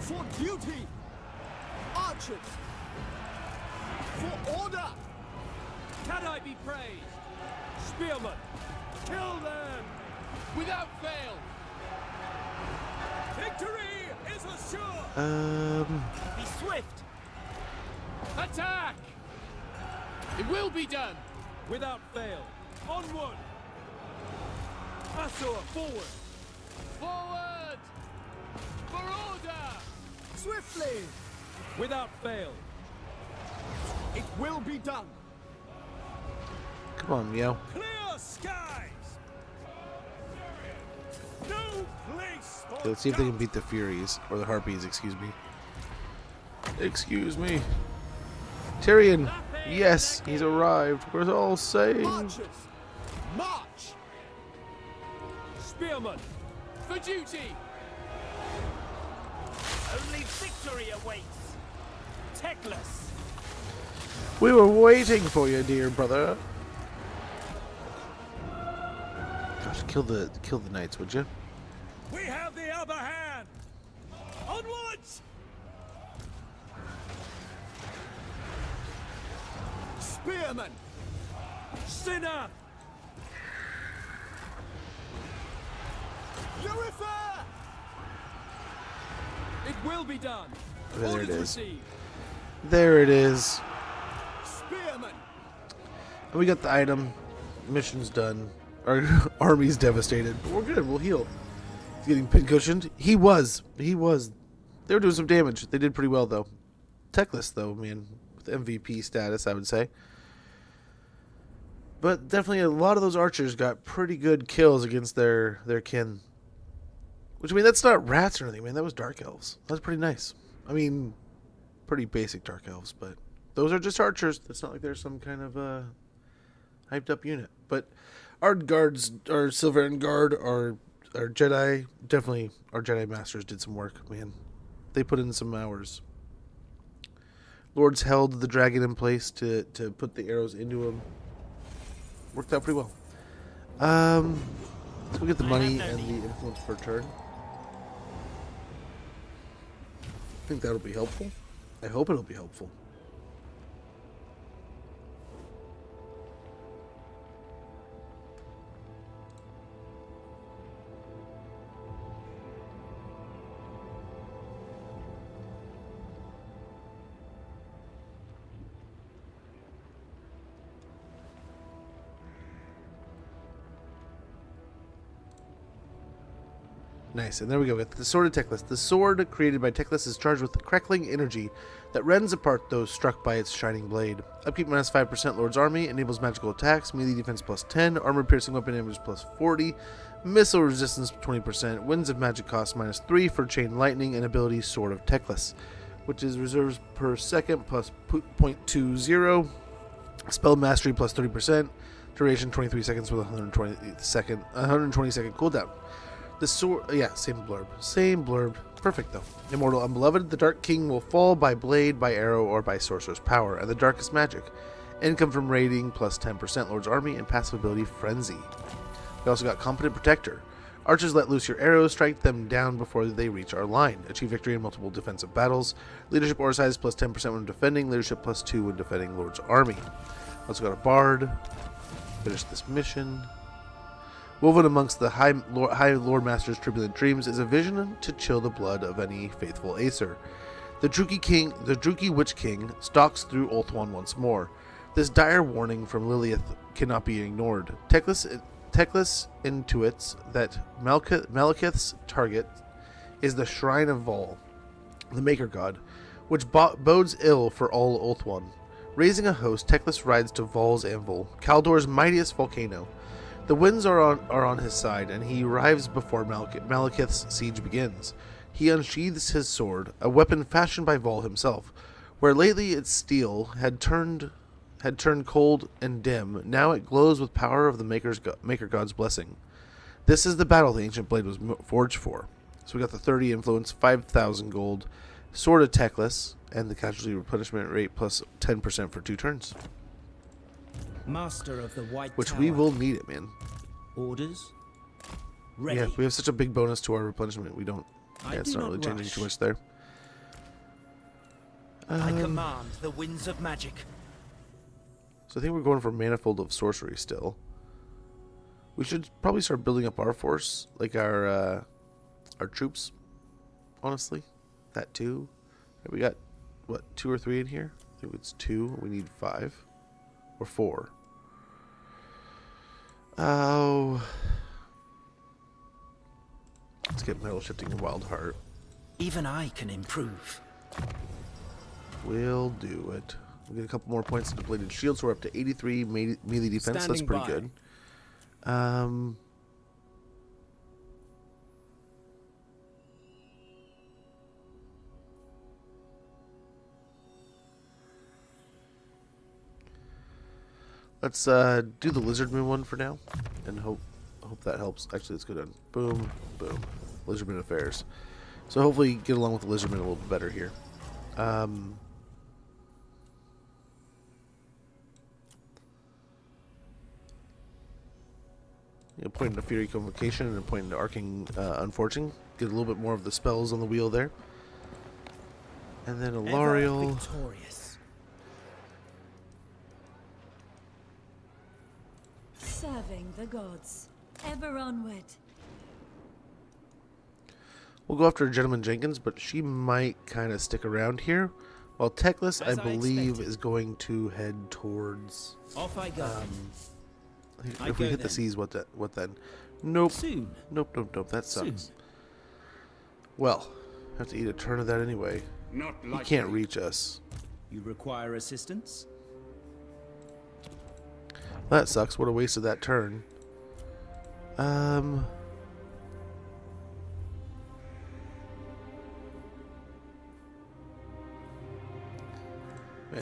For duty. Archers. For order. Can I be praised? Spearmen. Kill them. Without fail. Victory is assured. Be swift! Attack! It will be done! Without fail. Onward! Asura, forward! Forward! For order! Swiftly! Without fail. It will be done. Come on, Meow. Clear skies! No place for Okay, let's see if they can beat the Furies. Or the Harpies, excuse me. Excuse me. Tyrion! Yes, he's arrived. We're all safe. Marchers, march! Spearmen! For duty! Only victory awaits. Teclis! We were waiting for you, dear brother. Gosh, kill the knights, would you? We have the upper hand! Onwards! Spearmen! Sinner! Lucifer! It will be done. Okay, there it Orders is. received. There it is. Spearmen! And we got the item. Mission's done. Our army's devastated. But we're good. We'll heal. He's getting pincushioned. He was. They were doing some damage. They did pretty well, though. Teclis, though, man. With MVP status, I would say. But definitely a lot of those archers got pretty good kills against their kin. Which, I mean, that's not rats or anything, man. That was dark elves. That was pretty nice. I mean, pretty basic dark elves, but those are just archers. It's not like there's some kind of hyped up unit. But our guards, our Silveran Guard, our Jedi, definitely our Jedi Masters did some work, man. They put in some hours. Lords held the dragon in place to put the arrows into him. Worked out pretty well. So we get the money and the influence per turn. I think that'll be helpful. I hope it'll be helpful. Nice, and there we go. We got the Sword of Teclis. The sword created by Teclis is charged with crackling energy that rends apart those struck by its shining blade. Upkeep minus 5% Lord's Army, enables magical attacks, melee defense plus 10, armor piercing weapon damage plus 40, missile resistance 20%, winds of magic cost minus 3 for chain lightning, and ability Sword of Teclis, which is reserves per second plus 0.20, spell mastery plus 30%, duration 23 seconds with 120 second cooldown. The sword, yeah, same blurb. Perfect, though. Immortal Unbeloved, the Dark King will fall by blade, by arrow, or by sorcerer's power, and the darkest magic. Income from raiding plus 10% Lord's Army, and passive ability Frenzy. We also got Competent Protector. Archers let loose your arrows, strike them down before they reach our line. Achieve victory in multiple defensive battles. Leadership or size plus 10% when defending. Leadership plus 2 when defending Lord's Army. Also got a Bard. Finish this mission. Woven amongst the High Lord Master's turbulent dreams is a vision to chill the blood of any faithful Acer. The Druchii Witch King stalks through Ulthuan once more. This dire warning from Lilith cannot be ignored. Teclis intuits that Malekith's target is the Shrine of Vol, the Maker God, which bodes ill for all Ulthuan. Raising a host, Teclis rides to Vol's anvil, Kaldor's mightiest volcano. The winds are on his side, and he arrives before Malekith's siege begins. He unsheathes his sword, a weapon fashioned by Vol himself. Where lately its steel had turned cold and dim, now it glows with power of the Maker God's blessing. This is the battle the ancient blade was forged for. So we got the 30 influence, 5,000 gold, Sword of Teclis, and the casualty replenishment rate plus 10% for 2 turns. Master of the White Which Tower. we will need it, man. Orders? Ready. Yeah, we have such a big bonus to our replenishment. We don't. Yeah, it's not really changing too much there. I command the winds of magic. So I think we're going for Manifold of Sorcery still. We should probably start building up our force, like our troops. Honestly, that too. We got what, 2 or 3 in here? I think it's 2. We need 5 or 4. Oh, let's get metal shifting and wild heart. Even I can improve. We'll do it. We'll get a couple more points in depleted shield, so we're up to 83 melee defense. Standing That's pretty by. good. Let's do the Lizardman one for now, and hope that helps. Actually, let's go down. Boom, boom. Lizardman affairs. So hopefully get along with the Lizardman a little bit better here. Point into Fury Convocation and point into Arcing Unforging. Get a little bit more of the spells on the wheel there. And then Alariel. Victorious. Serving the gods. Ever onward. We'll go after Gentleman Jenkins, but she might kind of stick around here. While Teclis, I believe, is going to head towards... Off I go. If we hit the seas, what then? Nope. Soon. Nope. That sucks. Soon. Well, have to eat a turn of that anyway. Not He likely. can't reach us. You require assistance? That sucks. What a waste of that turn. I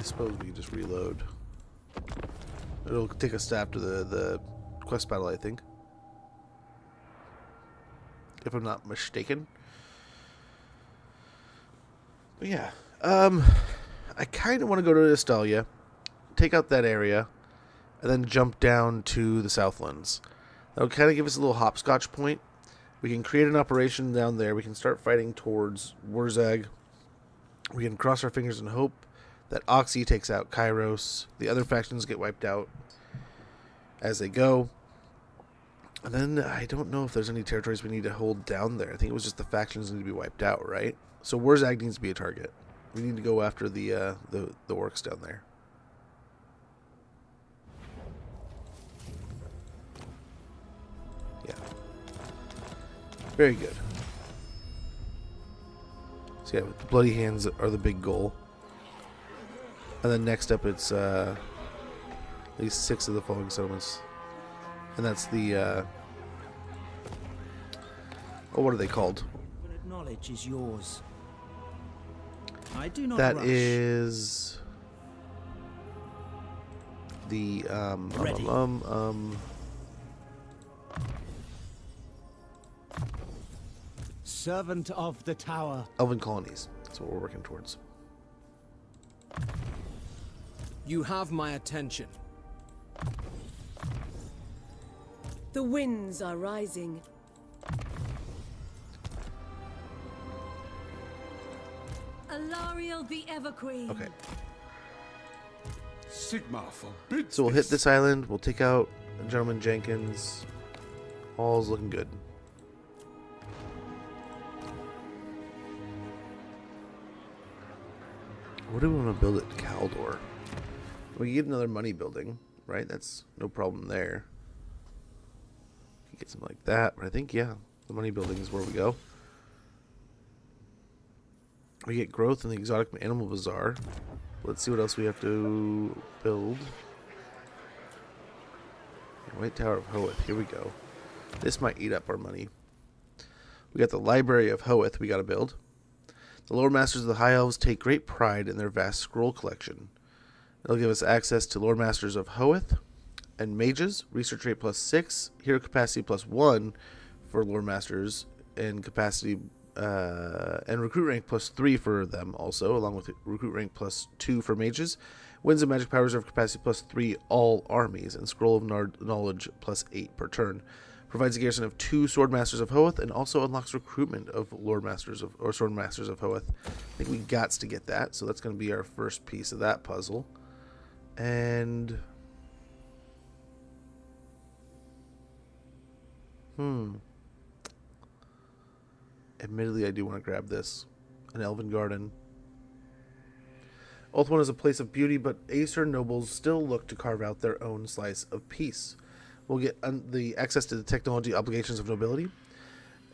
suppose we can just reload. It'll take us after the quest battle, I think. If I'm not mistaken. But yeah. I kind of want to go to Estalia, take out that area, and then jump down to the Southlands. That'll kind of give us a little hopscotch point. We can create an operation down there. We can start fighting towards Wurzag. We can cross our fingers and hope that Oxy takes out Kairos. The other factions get wiped out as they go. And then I don't know if there's any territories we need to hold down there. I think it was just the factions need to be wiped out, right? So Wurzag needs to be a target. We need to go after the orcs down there. Yeah. Very good. So yeah, the Bloody Hands are the big goal. And then next up it's at least 6 of the following settlements. And that's the what are they called? Infinite knowledge is yours. I do not That rush. is the Ready. Servant of the tower. Elven colonies. That's what we're working towards. You have my attention. The winds are rising. Alariel the Everqueen. Okay. Sigmar forbids So we'll hit this island. We'll take out Gentleman Jenkins. All's looking good. What do we want to build at Caldor? We can get another money building, right? That's no problem there. We can get something like that, but I think, yeah, the money building is where we go. We get growth in the exotic animal bazaar. Let's see what else we have to build. White Tower of Hoeth. Here we go. This might eat up our money. We got the Library of Hoeth we got to build. The Lord Masters of the High Elves take great pride in their vast scroll collection. It'll give us access to Lord Masters of Hoeth and Mages, research rate +6, hero capacity +1 for Lord Masters, and capacity and recruit rank +3 for them also, along with recruit rank +2 for Mages. Winds of Magic Power Reserve capacity +3 all armies, and Scroll of Knowledge +8 per turn. Provides a garrison of 2 Sword Masters of Hoeth, and also unlocks recruitment of Lord Masters of, or Sword Masters of Hoeth. I think we gots to get that, so that's going to be our first piece of that puzzle. And admittedly, I do want to grab this, an Elven Garden. Ulthuan is a place of beauty, but Aesir nobles still look to carve out their own slice of peace. We'll get the access to the technology obligations of nobility.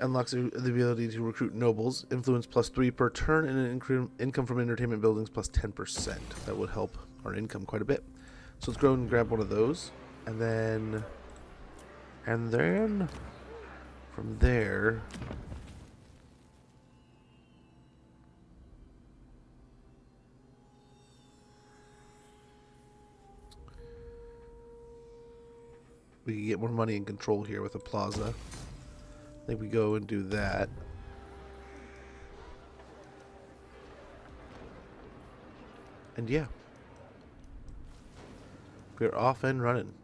Unlocks the ability to recruit nobles. Influence +3 per turn, and an income from entertainment buildings +10%. That would help our income quite a bit. So let's go and grab one of those. And then from there, we can get more money and control here with a plaza. I think we go and do that. And yeah, we're off and running.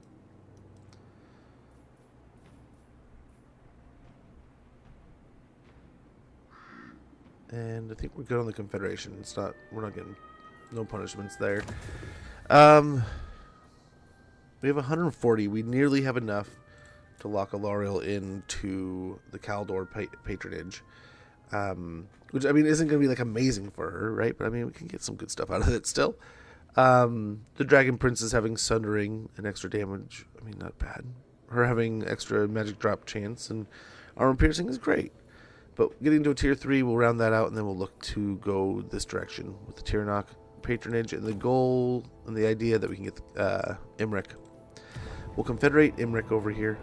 And I think we're good on the Confederation. We're not getting no punishments there. We have 140. We nearly have enough to lock Alariel into the Kaldor patronage. Which, I mean, isn't going to be, like, amazing for her, right? But, I mean, we can get some good stuff out of it still. The Dragon Prince is having Sundering and extra damage. I mean, not bad. Her having extra magic drop chance and armor piercing is great. But getting to a tier 3, we'll round that out, and then we'll look to go this direction with the Tiranoc patronage and the goal and the idea that we can get Imric. We'll confederate Imric over here.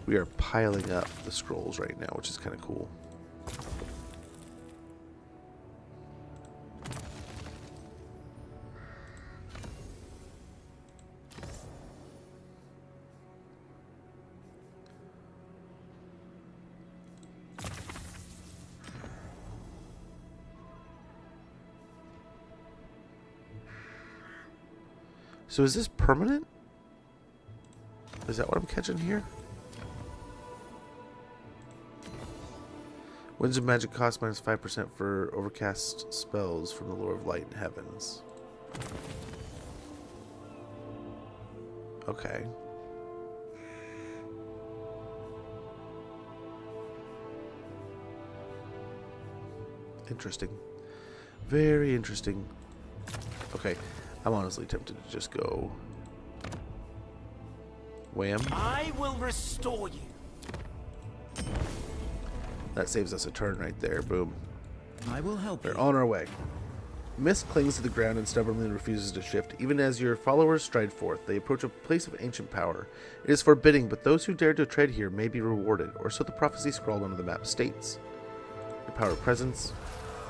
We are piling up the scrolls right now, which is kind of cool. So is this permanent? Is that what I'm catching here? Winds of Magic cost -5% for overcast spells from the Lord of Light and Heavens. Okay. Interesting. Very interesting. Okay. I'm honestly tempted to just go wham. I will restore you. That saves us a turn right there. Boom. I will help We're you. on our way. Mist clings to the ground and stubbornly refuses to shift. Even as your followers stride forth, they approach a place of ancient power. It is forbidding, but those who dare to tread here may be rewarded, or so the prophecy scrawled onto the map states. Your power of presence.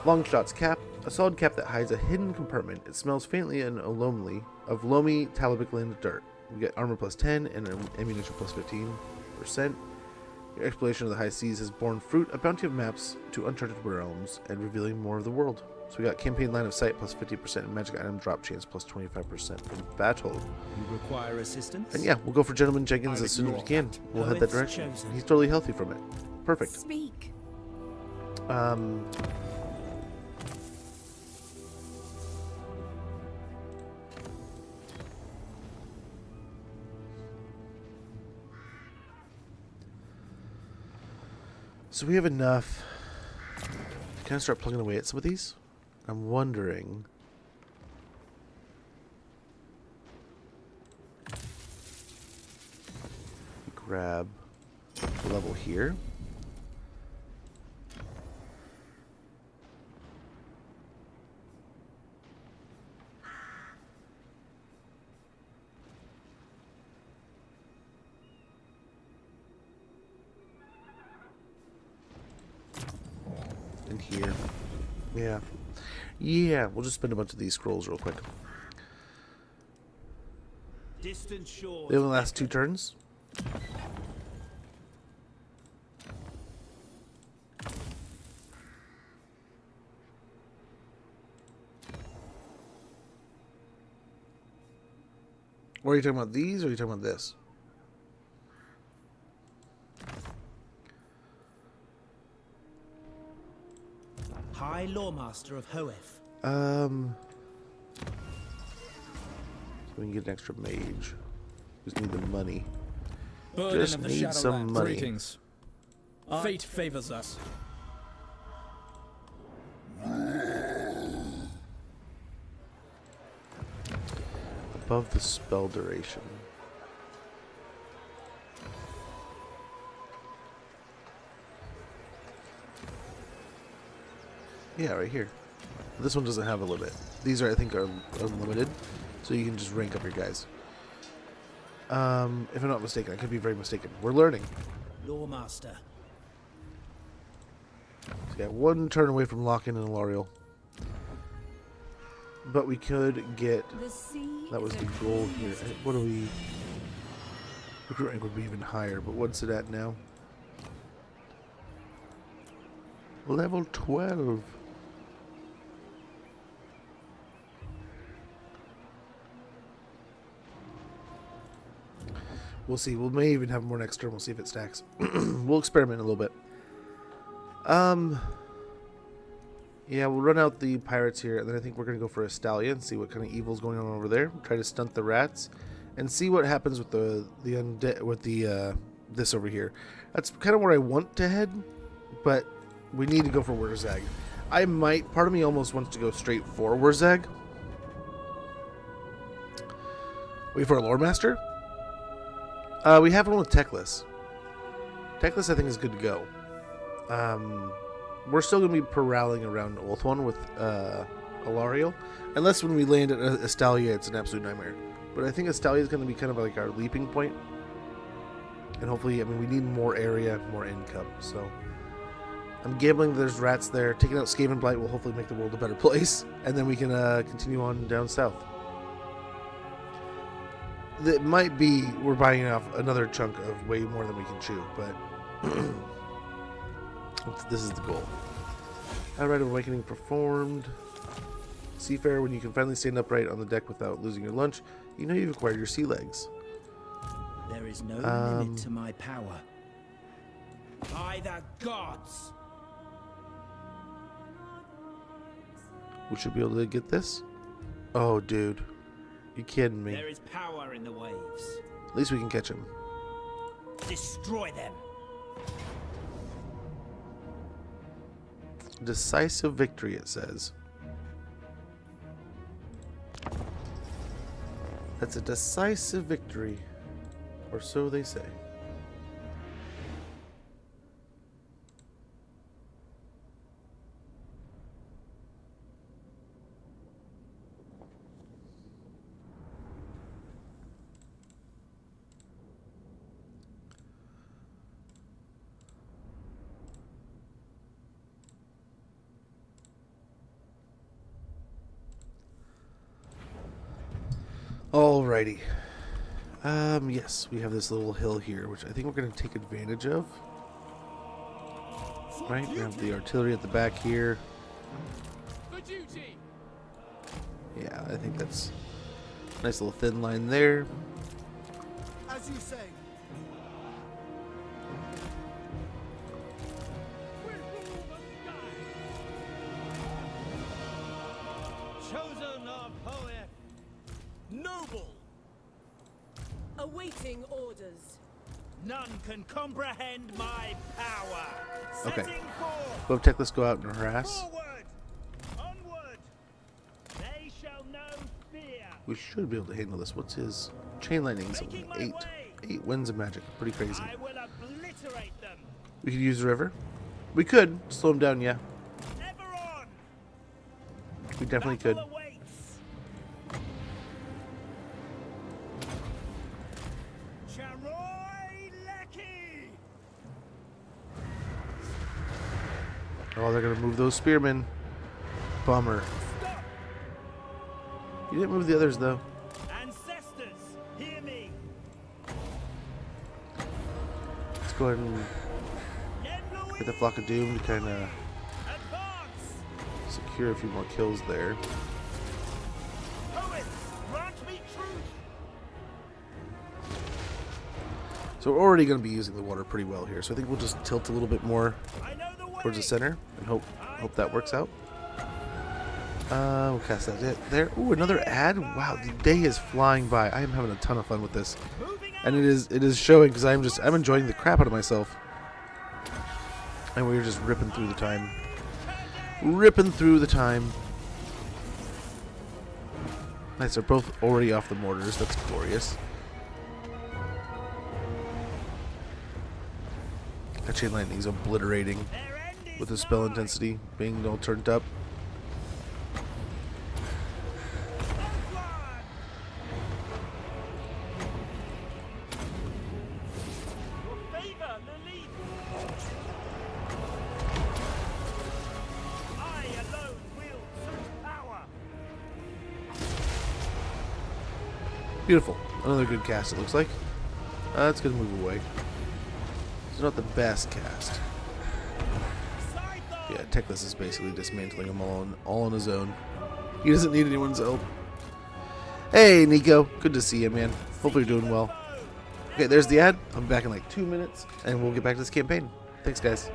Longshot's cap. A solid cap that hides a hidden compartment. It smells faintly and loamy of loamy Talabicland dirt. We get armor +10 and ammunition +15%. Your exploration of the high seas has borne fruit, a bounty of maps to uncharted realms, and revealing more of the world. So we got campaign line of sight +50% and magic item drop chance +25% from battle. You require assistance? And yeah, we'll go for Gentleman Jenkins as soon as we can. We'll head that direction. He's totally healthy from it. Perfect. Speak. So we have enough to kind of start plugging away at some of these. I'm wondering. Grab a level here. And here. Yeah. Yeah, we'll just spend a bunch of these scrolls real quick. Distant shores. They only last 2 turns. Or are you talking about these, or are you talking about this? High Lawmaster of Hoeth. So we can get an extra mage. Just need the money. Burden Just of the need some Shadowlands. money. Greetings. Fate favors us. Above the spell duration. Yeah, right here. This one doesn't have a limit. These are, I think, are unlimited, so you can just rank up your guys. If I'm not mistaken, I could be very mistaken. We're learning. Lawmaster. So yeah, one turn away from locking in Alariel. But we could get... That was the goal here. What do we... Recruit rank would be even higher, but what's it at now? Level 12. We'll see. We may even have more next turn. We'll see if it stacks. We'll experiment a little bit. Yeah, we'll run out the pirates here, and then I think we're going to go for a stallion, see what kind of evil's going on over there. Try to stunt the rats, and see what happens with the undead, with the this over here. That's kind of where I want to head, but we need to go for Wurzag. I might. Part of me almost wants to go straight for Wurzag. Wait for a lore master. We have one with Teclis. Teclis, I think, is good to go. We're still going to be prowling around Ulthuan with Alariel. Unless when we land at Estalia, it's an absolute nightmare. But I think Estalia is going to be kind of like our leaping point. And hopefully, I mean, we need more area, more income. So I'm gambling that there's rats there. Taking out Skaven Blight will hopefully make the world a better place. And then we can continue on down south. It might be we're buying off another chunk of way more than we can chew, but this is the goal. Outright Awakening performed. Seafarer, when you can finally stand upright on the deck without losing your lunch, you know you've acquired your sea legs. There is no limit to my power. By the gods! We should be able to get this. Oh, dude. You kidding me? There is power in the waves. At least we can catch him. Destroy them. Decisive victory, it says. That's a decisive victory. Or so they say. Alrighty. Yes, we have this little hill here, which I think we're going to take advantage of. Right, we have the artillery at the back here. Yeah, I think that's a nice little thin line there. As you say. Chosen of poet. Noble. Awaiting orders. None can comprehend my power. Okay. Setting forth. Go tech, let's go out and harass. Forward. Onward. They shall know fear. We should be able to handle this. What's his chain lightning? Something 8 winds of magic. Pretty crazy. I will obliterate them. We could use the river. We could slow him down, yeah. Ever on. We definitely could. Awaits. Oh, they're gonna move those spearmen. Bummer. Stop. You didn't move the others though. Ancestors, hear me. Let's go ahead and get the Flock of Doom to kind of secure a few more kills there. Poet, grant me truth. So we're already going to be using the water pretty well here. So I think we'll just tilt a little bit more towards the center and hope that works out. We'll cast that there. Ooh, another ad. Wow, the day is flying by. I am having a ton of fun with this, and it is showing because I'm enjoying the crap out of myself. And we were just ripping through the time. Ripping through the time. Nice, they're both already off the mortars. That's glorious. That chain lightning's obliterating with the spell intensity being all turned up. Beautiful. Another good cast, it looks like. That's going to move away. It's not the best cast. Yeah, Teclis is basically dismantling him all on his own. He doesn't need anyone's help. Hey, Nico. Good to see you, man. Hope you're doing well. Okay, there's the ad. I'll be back in like 2 minutes, and we'll get back to this campaign. Thanks, guys.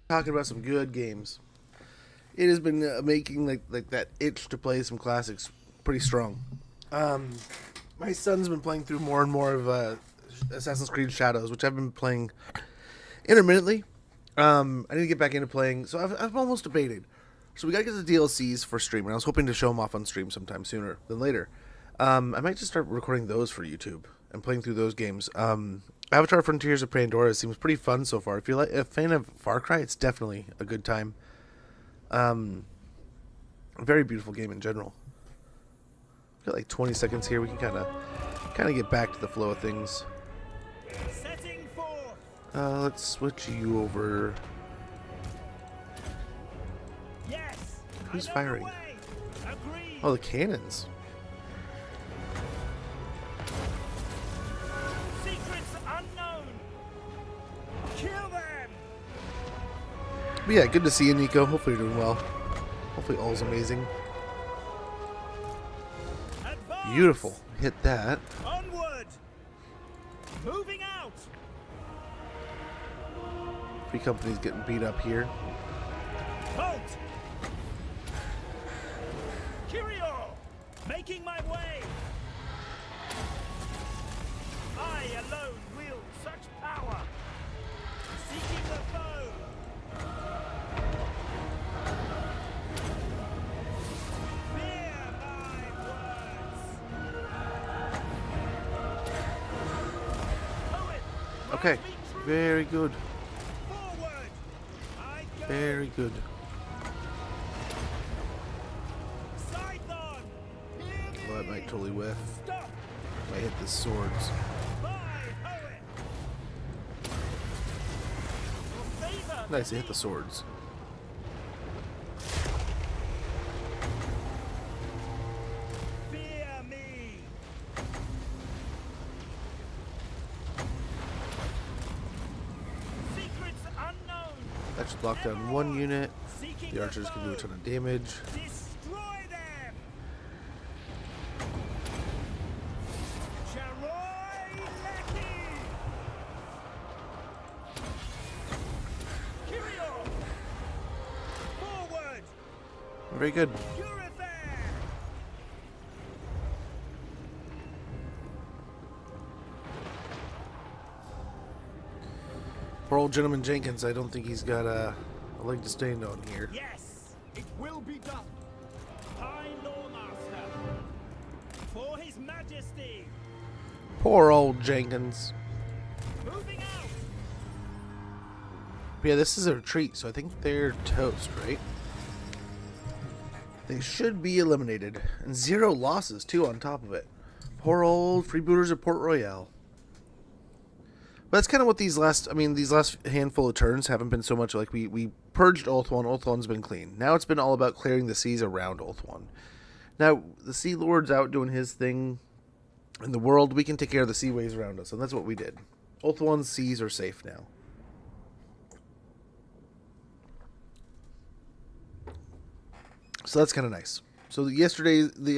Talking about some good games. It has been making like that itch to play some classics pretty strong. My son's been playing through more and more of Assassin's Creed Shadows, which I've been playing intermittently. I need to get back into playing, so I've almost debated. So we gotta get the DLCs for stream, and I was hoping to show them off on stream sometime sooner than later. I might just start recording those for YouTube and playing through those games. Avatar: Frontiers of Pandora seems pretty fun so far. If you're like a fan of Far Cry, it's definitely a good time. A very beautiful game in general. We've got like 20 seconds here. We can kind of get back to the flow of things. Let's switch you over. Who's firing? Oh, the cannons. But yeah, good to see you, Nico. Hopefully you're doing well. Hopefully all's amazing. Beautiful. Hit that. Onward. Moving out. Free company's getting beat up here. Halt. Curio. Making my way. I alone wield such power. Seeking the foe. Okay, very good. Very good. Well, that might totally whiff. I hit the swords. Nice, I hit the swords. Fear me. archers block down 1 unit. The archers can do a ton of damage. Destroy them! Charoy Leki! Kyrio! Forward! Very good. Poor old gentleman Jenkins, I don't think he's got a leg to stand on here. Yes, it will be done. High Lawmaster, for His Majesty. Poor old Jenkins. Moving out. But yeah, this is a retreat, so I think they're toast, right? They should be eliminated. And 0 losses, too, on top of it. Poor old freebooters of Port Royale. But that's kind of what these last handful of turns haven't been so much like we purged Ulthuan. Ulthuan's been clean. Now it's been all about clearing the seas around Ulthuan. Now, the Sea Lord's out doing his thing in the world. We can take care of the seaways around us, and that's what we did. Ulthuan's seas are safe now. So that's kind of nice. So the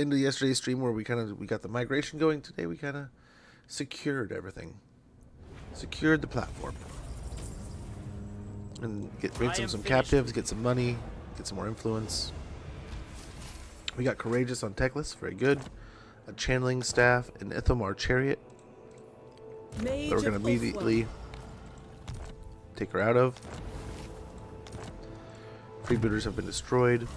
end of yesterday's stream where we got the migration going, today we kind of secured everything. Secured the platform. And bring some captives, get some money, get some more influence. We got Courageous on Teclis, very good. A Channeling Staff, an Ithomar Chariot. That we're going to immediately take her out of. Freebooters have been destroyed.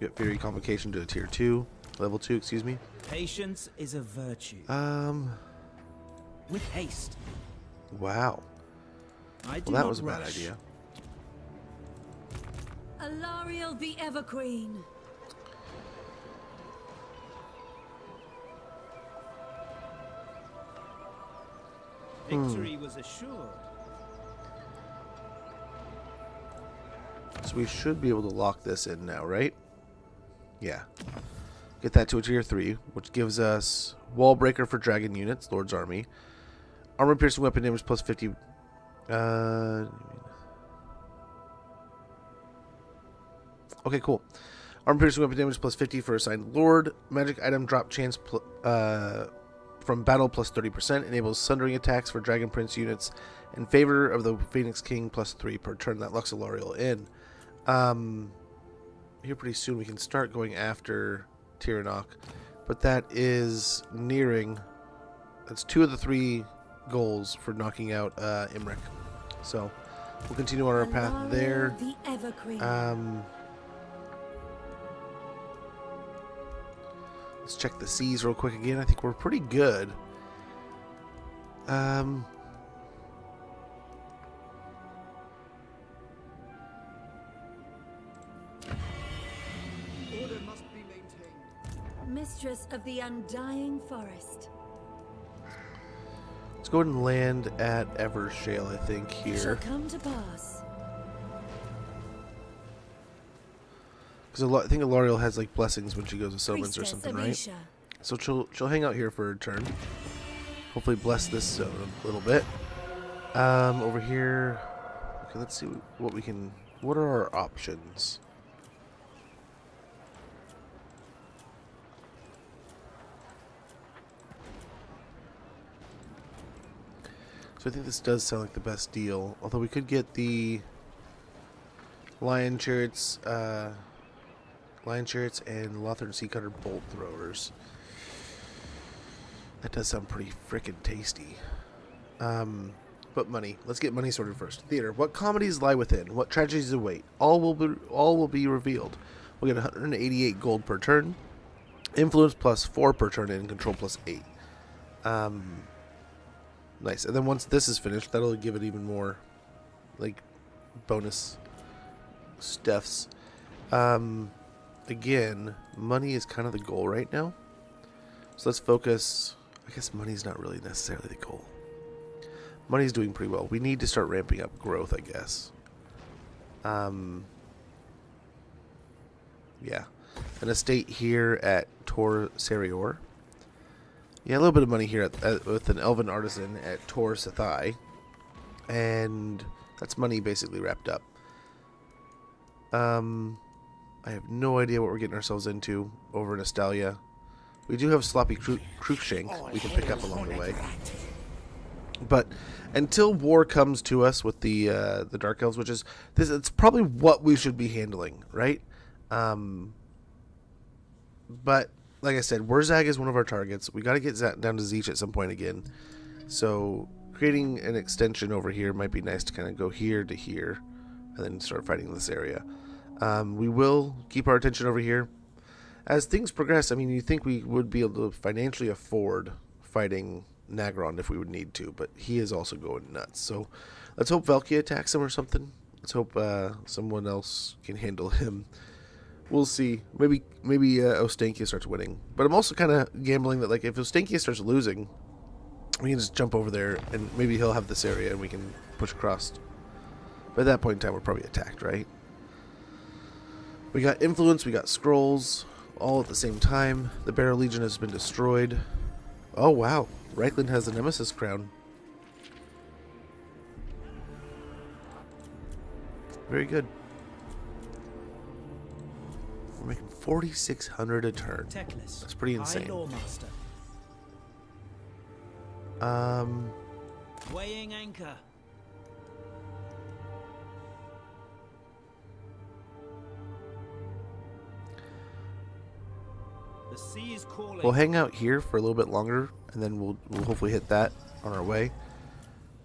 We got Fury Convocation to a tier 2. Level 2, excuse me. Patience is a virtue. With haste. Wow. I do Well, that not was a bad rush. idea. Alariel the Evergreen. Victory was assured. So we should be able to lock this in now, right? Yeah. Get that to a tier 3, which gives us Wall Breaker for Dragon units, Lord's Army. Armor Piercing Weapon damage plus 50. Okay, cool. Armor Piercing Weapon damage plus 50 for assigned Lord. Magic item drop chance from battle plus 30%. Enables sundering attacks for Dragon Prince units in favor of the Phoenix King plus 3 per turn. That locks Alariel in. Here pretty soon we can start going after Tiranoc. But that is nearing. That's 2 of the 3 goals for knocking out Imric. So we'll continue on our path there. The Evergreen. Let's check the seas real quick again. I think we're pretty good. Order must be maintained. Mistress of the Undying Forest. Let's go ahead and land at Evershale, I think, It shall here. come to pass. Because I think Alariel has like blessings when she goes to settlements or Priestess something, of right? Isha. So she'll hang out here for a turn. Hopefully bless this zone a little bit. Over here. Okay, let's see what we can. What are our options? So I think this does sound like the best deal. Although we could get the Lion Chariots and Lothern Sea Cutter Bolt Throwers. That does sound pretty frickin' tasty. But money. Let's get money sorted first. Theater. What comedies lie within? What tragedies await? All will be revealed. We'll get 188 gold per turn. Influence plus 4 per turn and control plus 8. Nice. And then once this is finished, that'll give it even more like bonus stuffs. Again, money is kind of the goal right now. So let's focus. I guess money's not really necessarily the goal. Money's doing pretty well. We need to start ramping up growth, I guess. Yeah. An estate here at Tor Serior. Yeah, a little bit of money here with an Elven Artisan at Tor Sethai. And That's money basically wrapped up. I have no idea what we're getting ourselves into over in Estalia. We do have Sloppy Cruikshank we can pick up along the way. But until war comes to us with the Dark Elves, which is this, it's probably what we should be handling, right? But like I said, Wurzag is one of our targets. We got to get down to Zeech at some point again. So creating an extension over here might be nice to kind of go here to here, and then start fighting this area. We will keep our attention over here. As things progress, I mean, you think we would be able to financially afford fighting Nagron if we would need to, but he is also going nuts. So let's hope Velkia attacks him or something. Let's hope someone else can handle him. We'll see. Maybe Ostankia starts winning. But I'm also kind of gambling that, like, if Ostankia starts losing, we can just jump over there and maybe he'll have this area and we can push across. By that point in time, we're probably attacked, right? We got influence, we got scrolls, all at the same time. The Bear Legion has been destroyed. Oh, wow. Reichland has the Nemesis crown. Very good. We're making 4,600 a turn. Teclis, That's pretty insane. High Lawmaster. Weighing anchor. The sea is calling. We'll hang out here for a little bit longer, and then we'll hopefully hit that on our way.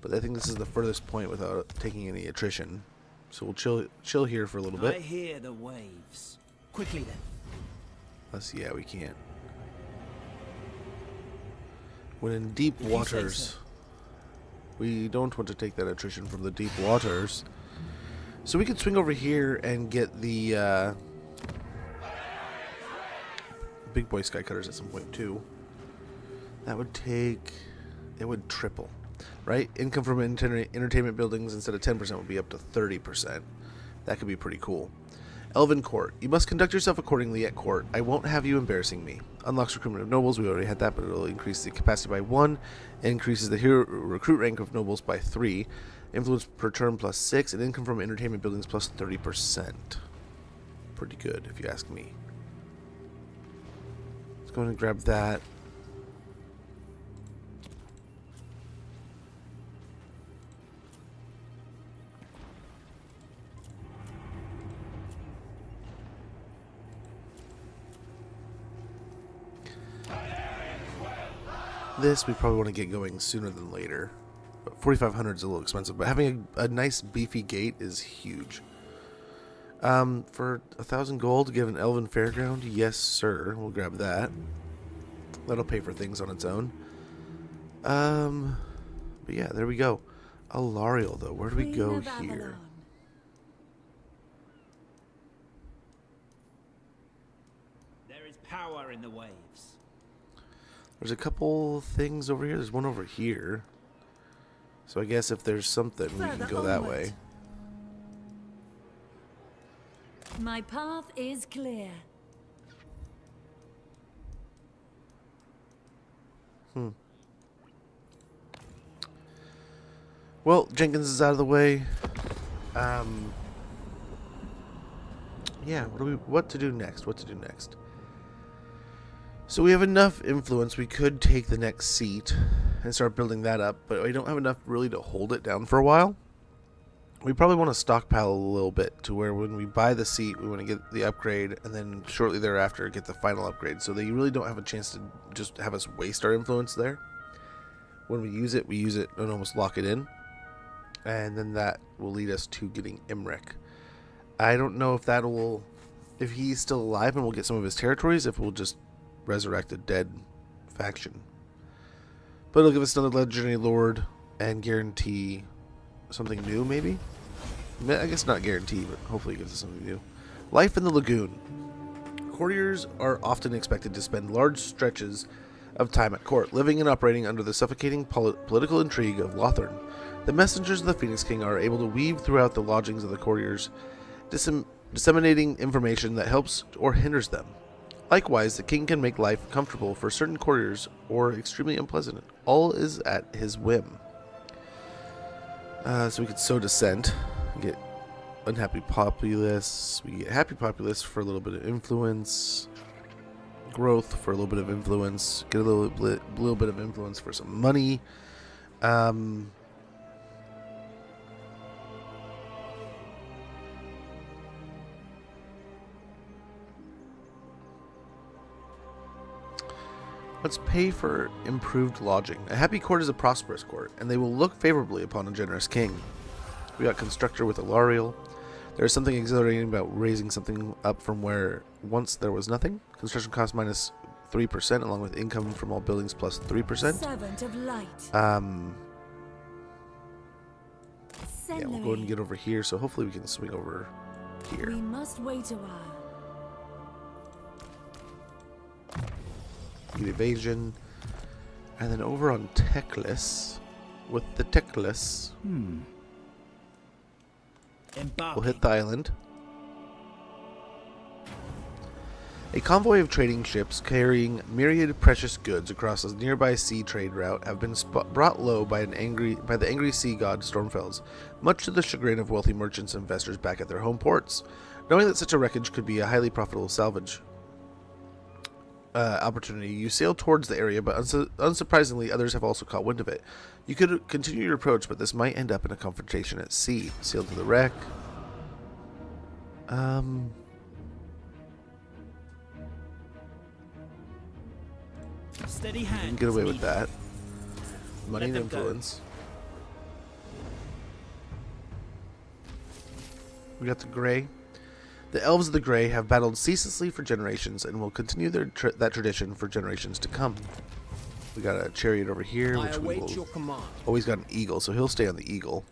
But I think this is the furthest point without taking any attrition. So we'll chill here for a little bit. I hear the waves. Quickly then. Let's see. Yeah, we can't. When in deep waters, we don't want to take that attrition from the deep waters. So we could swing over here and get the big boy skycutters at some point too. That would take, it would triple, right? Income from entertainment buildings instead of 10% would be up to 30%. That could be pretty cool. Elven Court. You must conduct yourself accordingly at court. I won't have you embarrassing me. Unlocks recruitment of nobles. We already had that, but it'll increase the capacity by 1. Increases the hero recruit rank of nobles by 3. Influence per turn plus 6. And income from entertainment buildings plus 30%. Pretty good, if you ask me. Let's go and grab that. This we probably want to get going sooner than later. But 4,500 is a little expensive, but having a nice beefy gate is huge. For 1,000 gold to give an Elven Fairground, yes sir, we'll grab that. That'll pay for things on its own. But yeah, there we go. Alariel though, where do we go here? There is power in the waves. There's a couple things over here. There's one over here. So I guess if there's something, we can go that way. My path is clear. Well, Jenkins is out of the way. Yeah, what to do next? So we have enough influence, we could take the next seat and start building that up, but we don't have enough really to hold it down for a while. We probably want to stockpile a little bit to where when we buy the seat, we want to get the upgrade, and then shortly thereafter get the final upgrade, so that you really don't have a chance to just have us waste our influence there. When we use it and almost lock it in, and then that will lead us to getting Imrek. I don't know if he's still alive and we'll get some of his territories, if we'll just resurrect a dead faction. But it'll give us another legendary lord and guarantee something new, maybe? I guess not guarantee, but hopefully it gives us something new. Life in the Lagoon. Courtiers are often expected to spend large stretches of time at court, living and operating under the suffocating political intrigue of Lothern. The messengers of the Phoenix King are able to weave throughout the lodgings of the courtiers, disseminating information that helps or hinders them. Likewise, the king can make life comfortable for certain courtiers or extremely unpleasant. All is at his whim. So we could sow dissent. Get unhappy populace. We get happy populace for a little bit of influence. Growth for a little bit of influence. Get a little bit of influence for some money. Let's pay for improved lodging. A happy court is a prosperous court, and they will look favorably upon a generous king. We got constructor with a lauriel. There is something exhilarating about raising something up from where once there was nothing. Construction cost minus 3%, along with income from all buildings plus 3%. Servant of light. Yeah, we'll go ahead and get over here, so hopefully we can swing over here. We must wait a while. Get evasion. And then over on Techless, with the Techless, we'll hit the island. A convoy of trading ships carrying myriad precious goods across a nearby sea trade route have been brought low by the angry sea god Stormfells, much to the chagrin of wealthy merchants and investors back at their home ports. Knowing that such a wreckage could be a highly profitable salvage opportunity, you sail towards the area, but unsurprisingly, others have also caught wind of it. You could continue your approach, but this might end up in a confrontation at sea. Sail to the wreck. Steady You hand. can get away with that. Money and Let them go. influence. We got the Grey. The elves of the Grey have battled ceaselessly for generations and will continue that tradition for generations to come. We got a chariot over here, I which we await will your command. always got an eagle, so he'll stay on the eagle.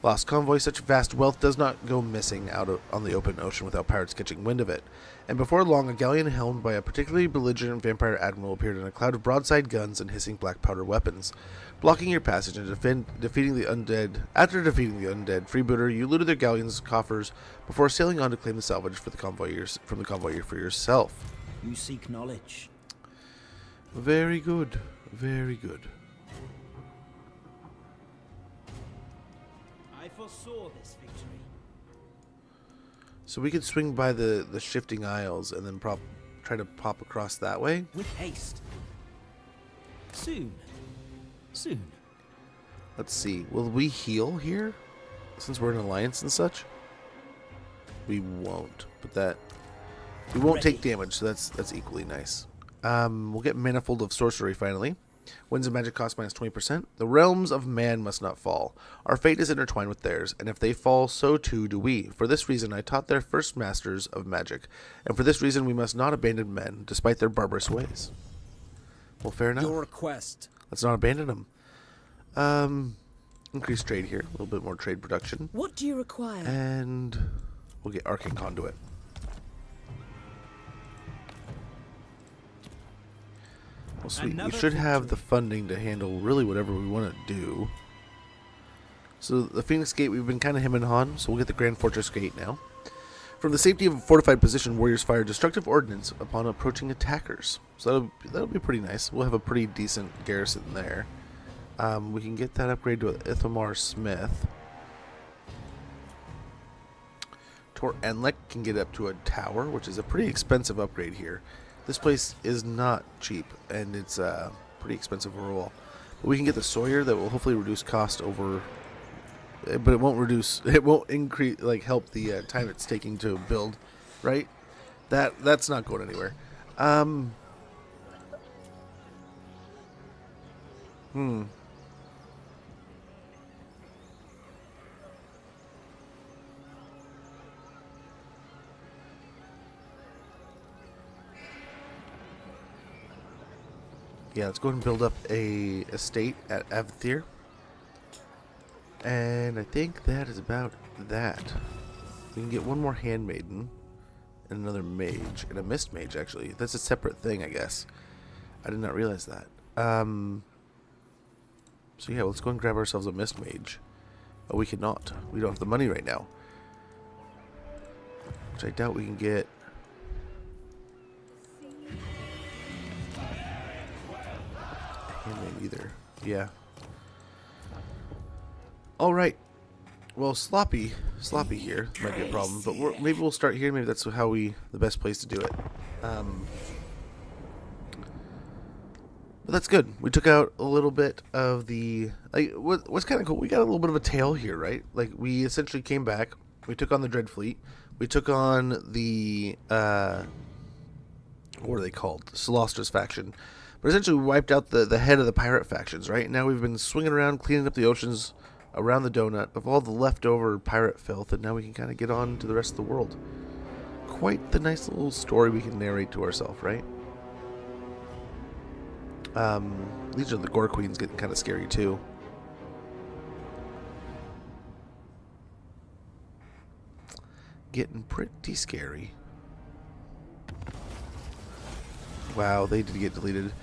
Lost convoy. Such vast wealth does not go missing on the open ocean without pirates catching wind of it. And before long, a galleon helmed by a particularly belligerent vampire admiral appeared in a cloud of broadside guns and hissing black powder weapons, blocking your passage and defeating the undead. After defeating the undead freebooter, you looted their galleon's coffers before sailing on to claim the salvage for the convoyers for yourself. You seek knowledge. Very good, very good. I foresaw this victory. So we could swing by the shifting isles and then try to pop across that way. With haste. Soon. Soon. Let's see. Will we heal here? Since we're in alliance and such? We won't. But we won't take damage, so that's equally nice. We'll get Manifold of Sorcery finally. Winds of magic cost minus 20%. The realms of man must not fall. Our fate is intertwined with theirs, and if they fall, so too do we. For this reason I taught their first masters of magic, and for this reason we must not abandon men, despite their barbarous ways. Well, fair enough. Your request. Let's not abandon them. Increase trade here. A little bit more trade production. What do you require? And we'll get Arcane Conduit. Well, sweet. We should have the funding to handle really whatever we want to do. So the Phoenix Gate we've been kind of hemming and hawing, so we'll get the Grand Fortress Gate now. From the safety of a fortified position, warriors fire destructive ordnance upon approaching attackers. So that'll be pretty nice. We'll have a pretty decent garrison there. We can get that upgrade to an Ithamar Smith. Tor Enlek can get up to a tower, which is a pretty expensive upgrade here. This place is not cheap, and it's pretty expensive overall. But we can get the Sawyer that will hopefully reduce cost over, but it won't increase, like help the time it's taking to build, right? That's not going anywhere. Yeah, let's go ahead and build up a estate at Avthir. And I think that is about that. We can get one more handmaiden and another mage and a mist mage actually. That's a separate thing, I guess. I did not realize that. So yeah, let's go and grab ourselves a mist mage. Oh, we cannot. We don't have the money right now. Which I doubt we can get. Handmaid either. Yeah. Alright. Well, sloppy here might be a problem, but maybe we'll start here. Maybe that's the best place to do it. But that's good. We took out a little bit of the, like, what's kind of cool, we got a little bit of a tail here, right? Like, we essentially came back, we took on the Dread Fleet, we took on the, what are they called? The Solostra's faction. But essentially we wiped out the head of the pirate factions, right? Now we've been swinging around, cleaning up the oceans around the donut of all the leftover pirate filth, and now we can kind of get on to the rest of the world. Quite the nice little story we can narrate to ourselves, right? These are the Gore Queens getting kind of scary too. Getting pretty scary. Wow, they did get deleted.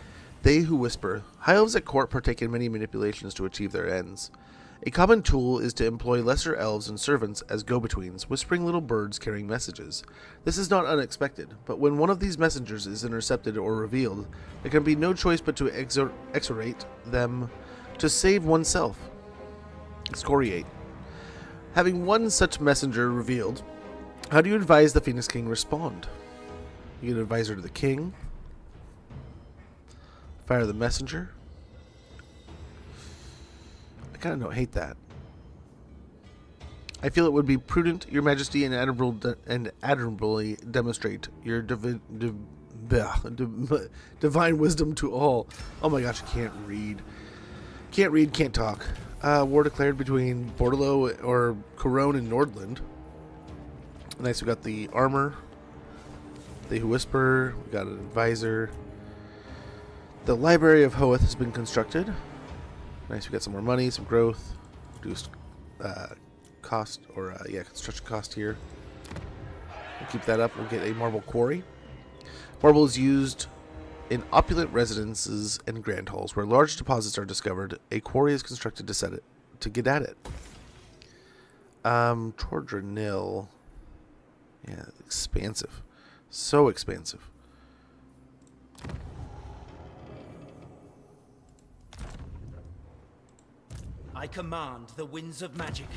They who whisper. High elves at court partake in many manipulations to achieve their ends. A common tool is to employ lesser elves and servants as go-betweens, whispering little birds carrying messages. This is not unexpected, but when one of these messengers is intercepted or revealed, there can be no choice but to exorate them to save oneself. Excoriate. Having one such messenger revealed, how do you advise the Phoenix King respond? You get an advisor to the king. Fire the messenger. I kind of don't hate that. I feel it would be prudent, Your Majesty, and admirably demonstrate your divine wisdom to all. Oh my gosh, I can't read. Can't read, can't talk. War declared between Bordello or Corone and Nordland. Nice, we got the armor. They who whisper. We got an advisor. The Library of Hoeth has been constructed. Nice, we got some more money, some growth, reduced cost, or construction cost here. We'll keep that up. We'll get a marble quarry. Marble is used in opulent residences and grand halls where large deposits are discovered. A quarry is constructed to get at it. Tordranil. Yeah, expansive. So expansive. I command the winds of magic.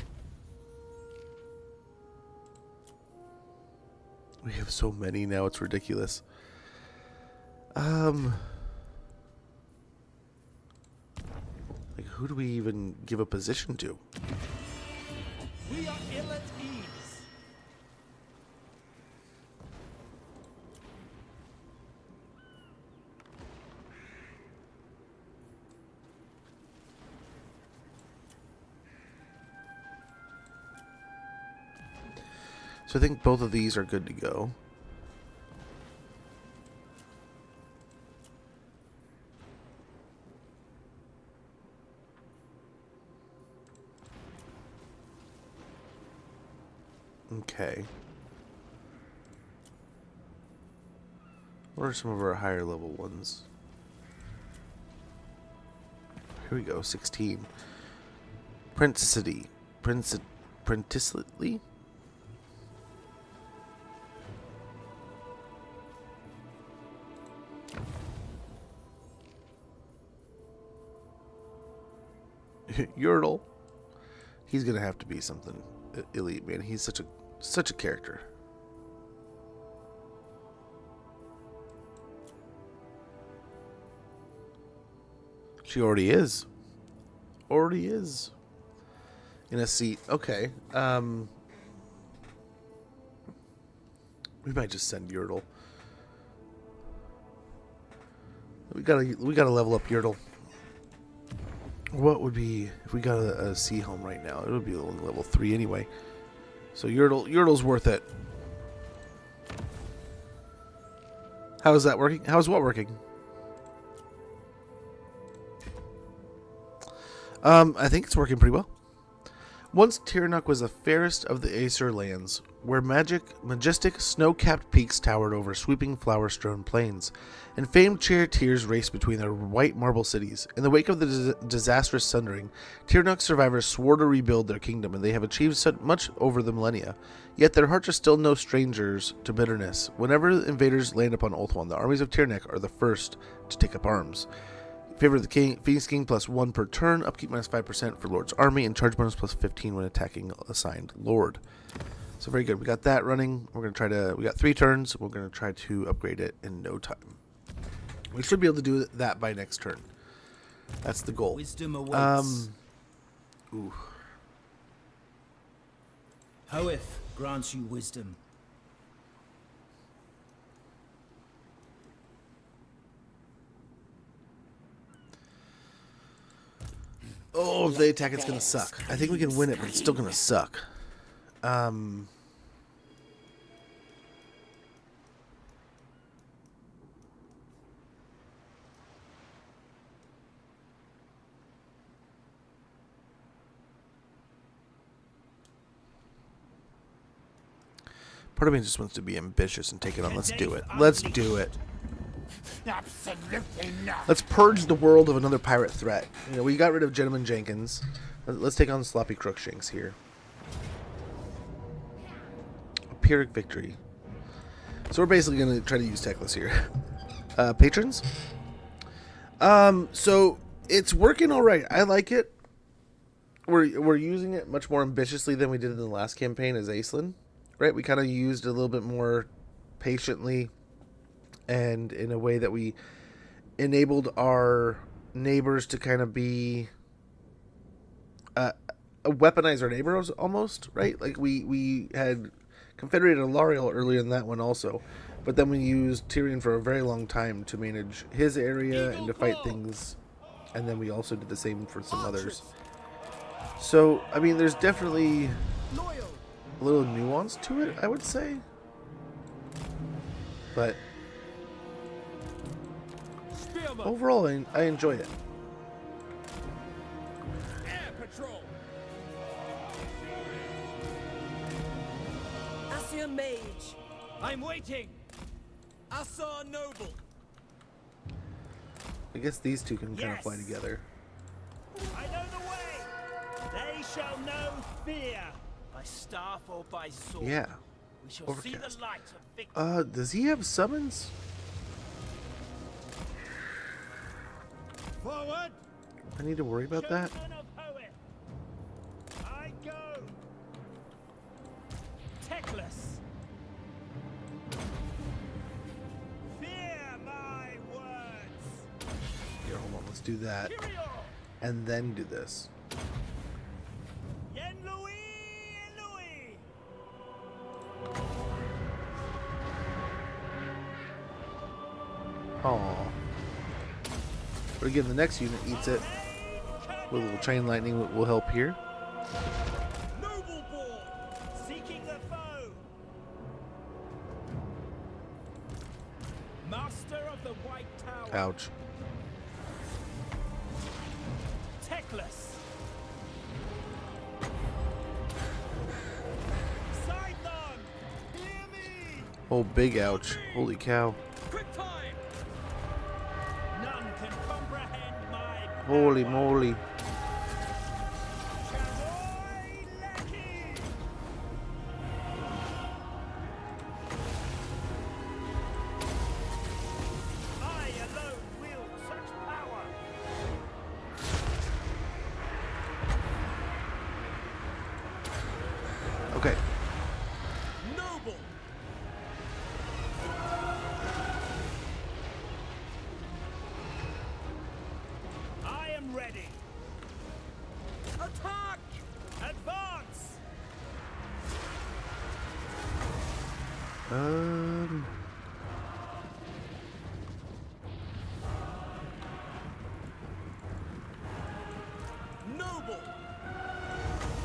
We have so many now, it's ridiculous. Like, who do we even give a position to? We are ill at ease. So I think both of these are good to go. Okay. What are some of our higher level ones? Here we go, 16. Princely? Yordle. He's gonna have to be something elite, man. He's such a character. She already is. Already is. In a seat. Okay. We might just send Yordle. We gotta level up Yordle. What would be if we got a sea home right now? It would be only level 3 anyway. So Yordle's worth it. How is that working? How's what working? I think it's working pretty well. Once Tirnoch was the fairest of the Aesir lands, where majestic snow-capped peaks towered over sweeping flower-strewn plains, and famed charioteers raced between their white marble cities. In the wake of the disastrous sundering, Tirnoch survivors swore to rebuild their kingdom, and they have achieved so much over the millennia. Yet their hearts are still no strangers to bitterness. Whenever invaders land upon Ulthuan, the armies of Tirnoch are the first to take up arms. Favor of the King, Phoenix King +1 per turn. Upkeep -5% for Lord's Army, and charge bonus +15 when attacking assigned Lord. So very good. We got that running. We're gonna try to. We got 3 turns. We're gonna try to upgrade it in no time. We should be able to do that by next turn. That's the goal. Wisdom awaits. Ooh. Hoeth grants you wisdom. Oh, if they attack, it's gonna suck. I think we can win it, but it's still gonna suck. Part of me just wants to be ambitious and take it on. Let's do it. Let's do it. Absolutely not. Let's purge the world of another pirate threat. You know, we got rid of Gentleman Jenkins. Let's take on Sloppy Crookshanks here. A Pyrrhic victory. So we're basically going to try to use Techless here. Patrons? So it's working all right. I like it. We're using it much more ambitiously than we did in the last campaign as Aislinn. Right? We kind of used it a little bit more patiently and in a way that we enabled our neighbors to kind of be weaponize our neighbors almost, right? Like we had Confederated Alariel earlier in that one also, but then we used Tyrion for a very long time to manage his area and to fight things, and then we also did the same for some others. So, I mean, there's definitely a little nuance to it, I would say. But overall, I enjoy it. Air patrol. Asir Mage. I'm waiting. Asar Noble. I guess these two can kind of fly together. I know the way. They shall know fear. By staff or by sword. Yeah. We shall Overcast. see the light of victory. Does he have summons? Forward. I need to worry about that. Chosen of Hoeth. I go. Techless. Fear my words. Here, hold on. Let's do that. And then do this. Yen Louis. Aww. But again, the next unit eats it. With a little chain lightning will help here. Noble Boar. Seeking the foe. Master of the White Tower. Ouch. Techless. Oh, big ouch. Holy cow. Quick time. None can comprehend my Holy moly. I alone wield such power. Okay. Noble. I am ready. Attack! Advance! Noble.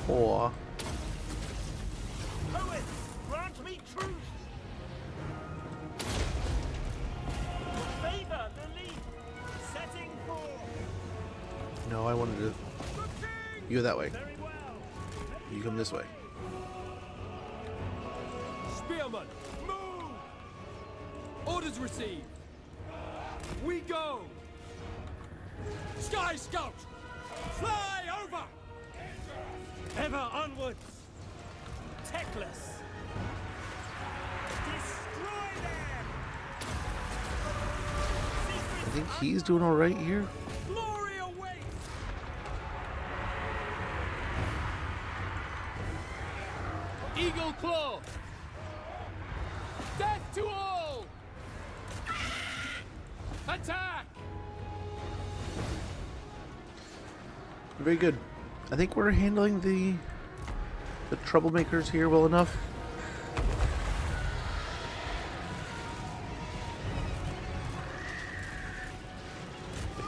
Aw. Poet, grant me truth. Favor the lead. Setting forth. No, I wanted to. You go that way. Very well. You come this way. Spearman, move! Orders received. We go! Sky Scout! Fly over! Ever onwards. Techless. Destroy them. I think he's doing alright here. Eagle Claw! Death to all! Attack! Very good. I think we're handling the troublemakers here well enough.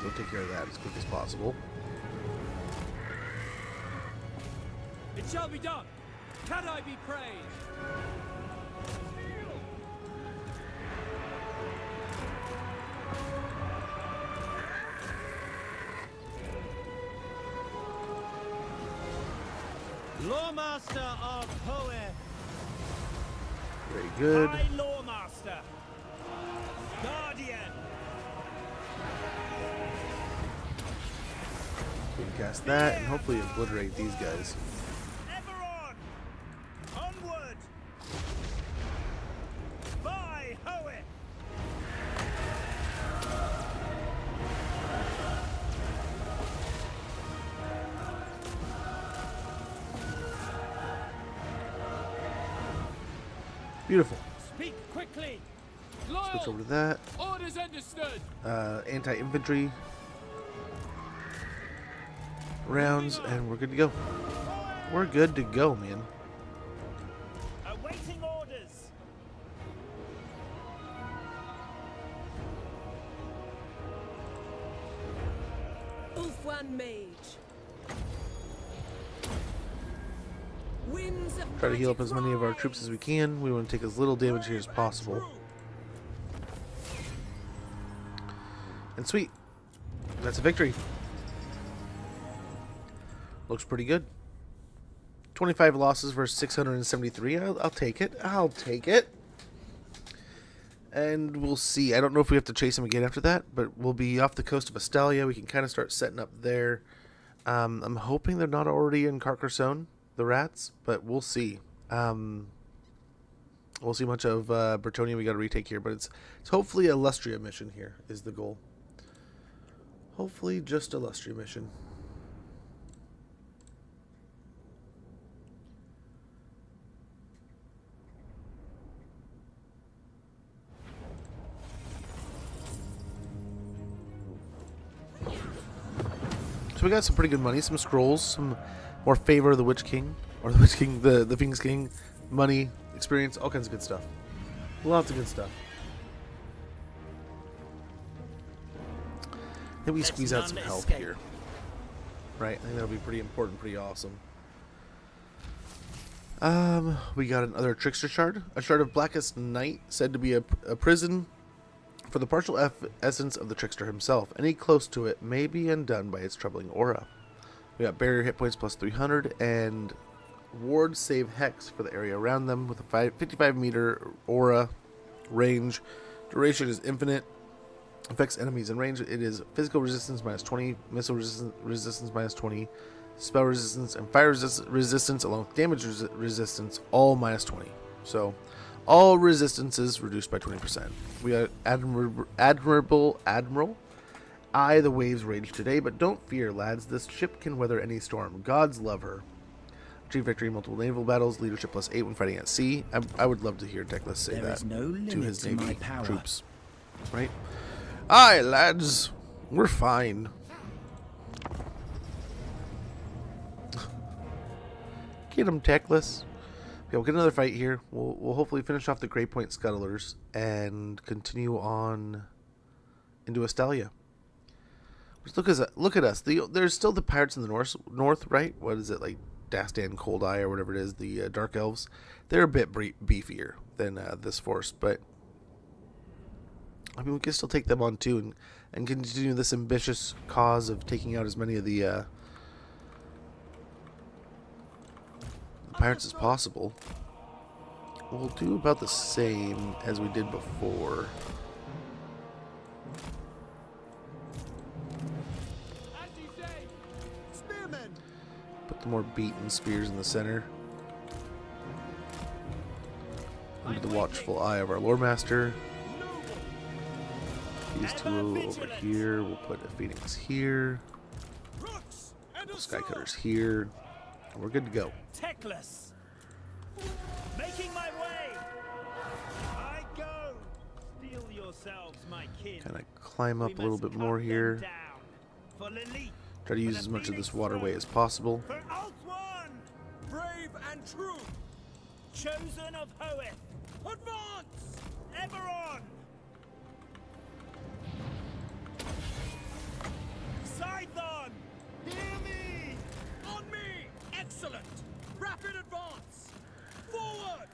We'll take care of that as quick as possible. It shall be done! Can I be praised? Lawmaster of Hoeth. Very good. High Lawmaster. Guardian. We can cast that and hopefully obliterate these guys. Ever on. Onward. By Hoeth. Beautiful. Speak quickly! Switch over to that. Orders understood! Anti-infantry rounds, and we're good to go. We're good to go, man. Awaiting orders. Ulfwan Mage. Winds of Try to heal up magic as many of our troops as we can. We want to take as little damage here as possible. And sweet. That's a victory. Looks pretty good. 25 losses versus 673. I'll take it. I'll take it. And we'll see. I don't know if we have to chase him again after that, but we'll be off the coast of Astalia. We can kind of start setting up there. I'm hoping they're not already in Carcassonne, the rats, but we'll see. We'll see much of Bretonnia we got to retake here, but it's hopefully a Lustria mission here is the goal. Hopefully just a Lustria mission. So we got some pretty good money, some scrolls, some more favor of the Witch King, or the Witch King, the Phoenix King, money, experience, all kinds of good stuff. Lots of good stuff. I think we squeeze out some health here. Right, I think that'll be pretty important, pretty awesome. We got another Trickster Shard. A Shard of Blackest Night, said to be a prison for the partial essence of the Trickster himself. Any close to it may be undone by its troubling aura. We got barrier hit points plus 300 and ward save hex for the area around them with a 55 meter aura range. Duration is infinite. Affects enemies in range. It is physical resistance minus 20, missile resistance minus 20, spell resistance, and fire resistance along with damage resistance all minus 20. So all resistances reduced by 20%. We got Admiral. Aye, the waves rage today, but don't fear, lads. This ship can weather any storm. Gods love her. Achieve victory in multiple naval battles. Leadership plus 8 when fighting at sea. I would love to hear Teclis say There that is no limit to his to navy my power. troops. Right? Aye, lads. We're fine. Get him, Teclis. Okay, we'll get another fight here. We'll hopefully finish off the Grey Point Scuttlers and continue on into Astalia. Just look at us. There's still the pirates in the north, right? What is it, like Dastan Cold Eye or whatever it is, the Dark Elves? They're a bit beefier than this force, but I mean, we can still take them on too and continue this ambitious cause of taking out as many of the pirates as possible. We'll do about the same as we did before. Put the more beaten spears in the center. Under the watchful eye of our Lord Master. These two over here. We'll put a Phoenix here. Sky Cutters here. And we're good to go. Teclis. making my way. I go. Steel yourselves, my kin. Kind of climb up We a little must bit cut more them here. down. For Lilith, Try to for use the as much of Phoenix this waterway throne, as possible. for Alt One, Brave and true. chosen of Hoeth. Advance! Ever on! Scython! Hear me! On me! Excellent! Rapid advance! Forward!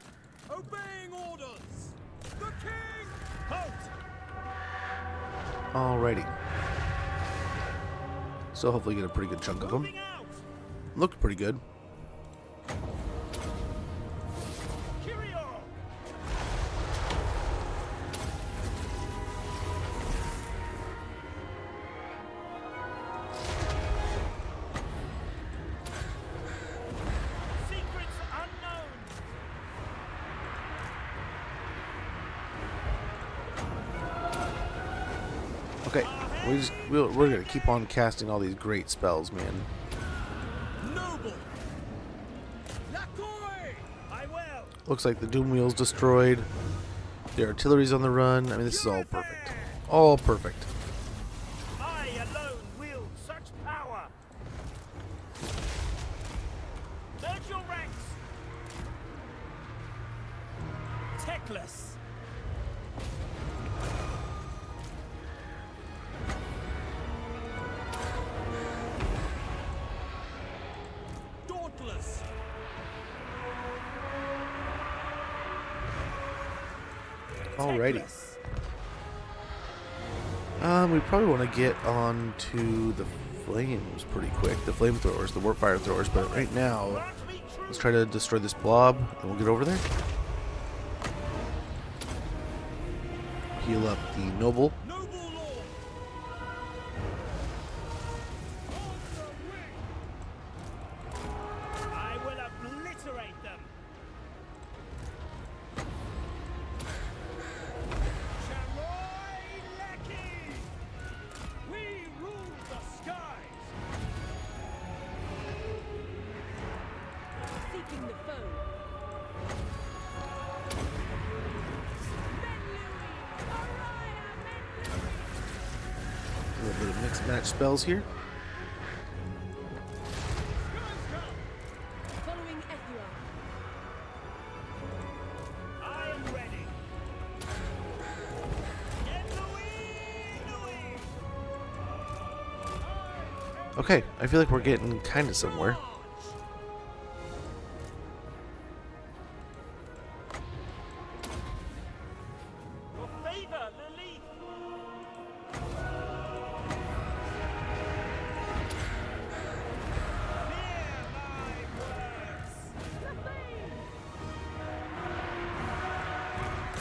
Obeying orders! The king! Halt! Alrighty. So hopefully get a pretty good chunk of them. Moving out! Looked pretty good. Kyrio! Secrets unknown! Okay, we're gonna keep on casting all these great spells, man. Noble! Lacoy! I will! Looks like the Doom Wheel's destroyed. The artillery's on the run. I mean, this is all perfect. All perfect. I alone wield such power! Merge your ranks! Teclis! Dauntless! Alrighty. We probably want to get on to the flames pretty quick. The flamethrowers, the warp fire throwers. But right now, let's try to destroy this blob, and we'll get over there. Heal up the noble. I will obliterate them! Charoy Lecky! We rule the skies! Seeking the foe. A little bit of mixed match spells here. Following Ethua. I am ready! Get Louis! Okay, I feel like we're getting kind of somewhere. Your favor, Lilith! Fear my words!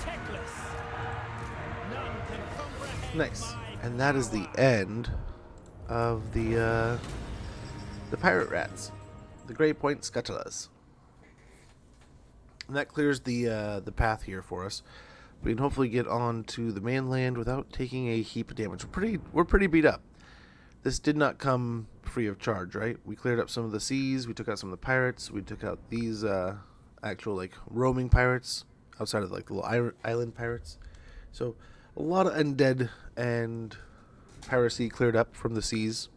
Teclis! None can comprehend Nice. my And that is the end of the pirate rats, the Grey Point Scutulas. And that clears the path here for us. We can hopefully get on to the mainland without taking a heap of damage. We're pretty beat up. This did not come free of charge, right? We cleared up some of the seas. We took out some of the pirates. We took out these actual like roaming pirates outside of like the little island pirates. So a lot of undead and piracy cleared up from the seas.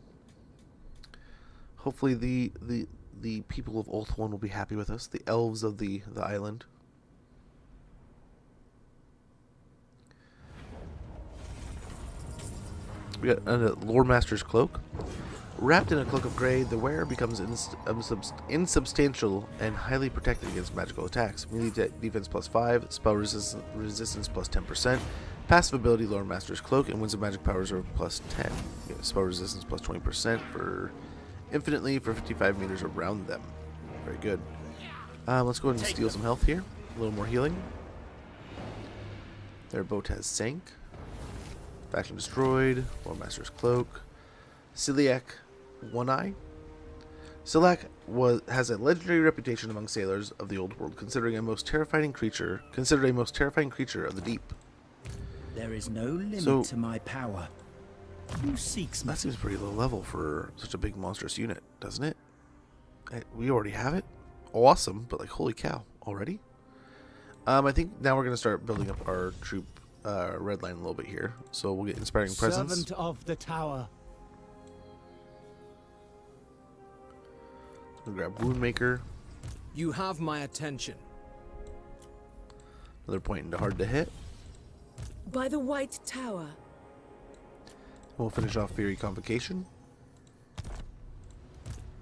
Hopefully the people of Ulthuan will be happy with us. The elves of the island. We got a Lord Master's cloak. Wrapped in a cloak of grey, the wearer becomes insubstantial and highly protected against magical attacks. Melee defense plus 5, spell resistance plus 10%, passive ability Lord Master's cloak, and winds of magic powers are plus 10. Spell resistance plus 20% for infinitely for 55 meters around them. Very good. Let's go ahead and steal some health here. A little more healing. Their boat has sank. Faction destroyed. Lord Master's cloak. Celiac One Eye. Celiac has a legendary reputation among sailors of the old world, considered a most terrifying creature of the deep. There is no limit to my power. Who seeks me? That seems pretty low level for such a big monstrous unit, doesn't it? We already have it. Awesome, but like holy cow, already? I think now we're going to start building up our troop red line a little bit here. So we'll get Inspiring Presence. Servant of the tower. We'll grab Woundmaker. You have my attention. Another point into Hard to Hit. By the White Tower. We'll finish off Fury Convocation.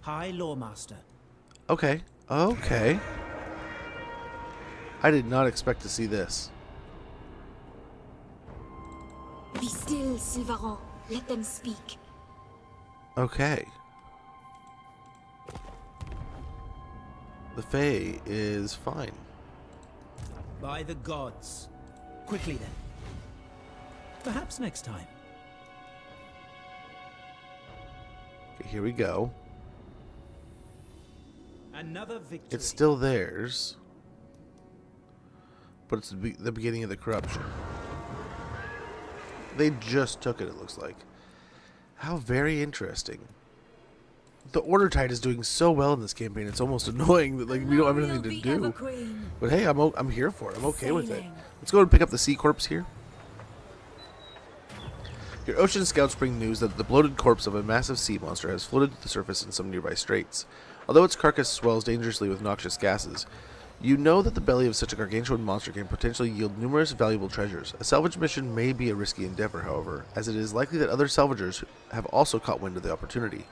High Lawmaster. Okay. Okay. I did not expect to see this. Be still, Silvaran. Let them speak. Okay. The Fae is fine. By the gods. Quickly then. Perhaps next time. Okay, here we go. Another victory. It's still theirs. But it's the beginning of the corruption. They just took it looks like. How very interesting. The Order Tide is doing so well in this campaign, it's almost annoying that like we don't have anything to do. But hey, I'm here for it. I'm okay with it. Let's go and pick up the Sea Corpse here. Your ocean scouts bring news that the bloated corpse of a massive sea monster has floated to the surface in some nearby straits. Although its carcass swells dangerously with noxious gases, you know that the belly of such a gargantuan monster can potentially yield numerous valuable treasures. A salvage mission may be a risky endeavor, however, as it is likely that other salvagers have also caught wind of the opportunity.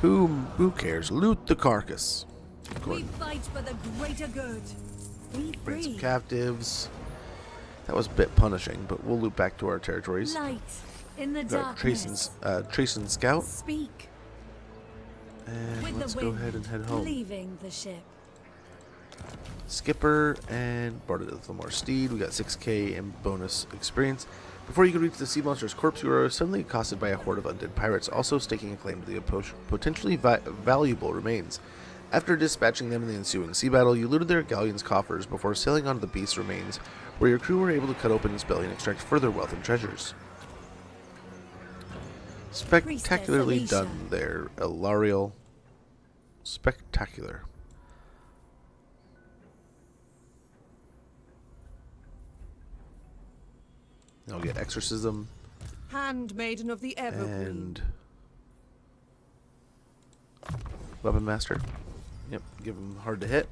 Who cares? Loot the carcass. We fight for the greater good. We Bring some free. captives. That was a bit punishing, but we'll loop back to our territories. Light in the Got darkness. Trayson Scout. Speak. And With let's the go wind, ahead and head home. leaving the ship. Skipper and Barded of Lamar Steed. We got 6k in bonus experience. Before you can reach the sea monster's corpse, you are suddenly accosted by a horde of undead pirates, also staking a claim to the potentially valuable remains. After dispatching them in the ensuing sea battle, you looted their galleon's coffers before sailing onto the beast's remains, where your crew were able to cut open its belly and extract further wealth and treasures. Spectacularly done there, Elariel. Spectacular. I'll get Exorcism. Handmaiden of the Evergreen. And Weapon Master. Yep, give him Hard to Hit.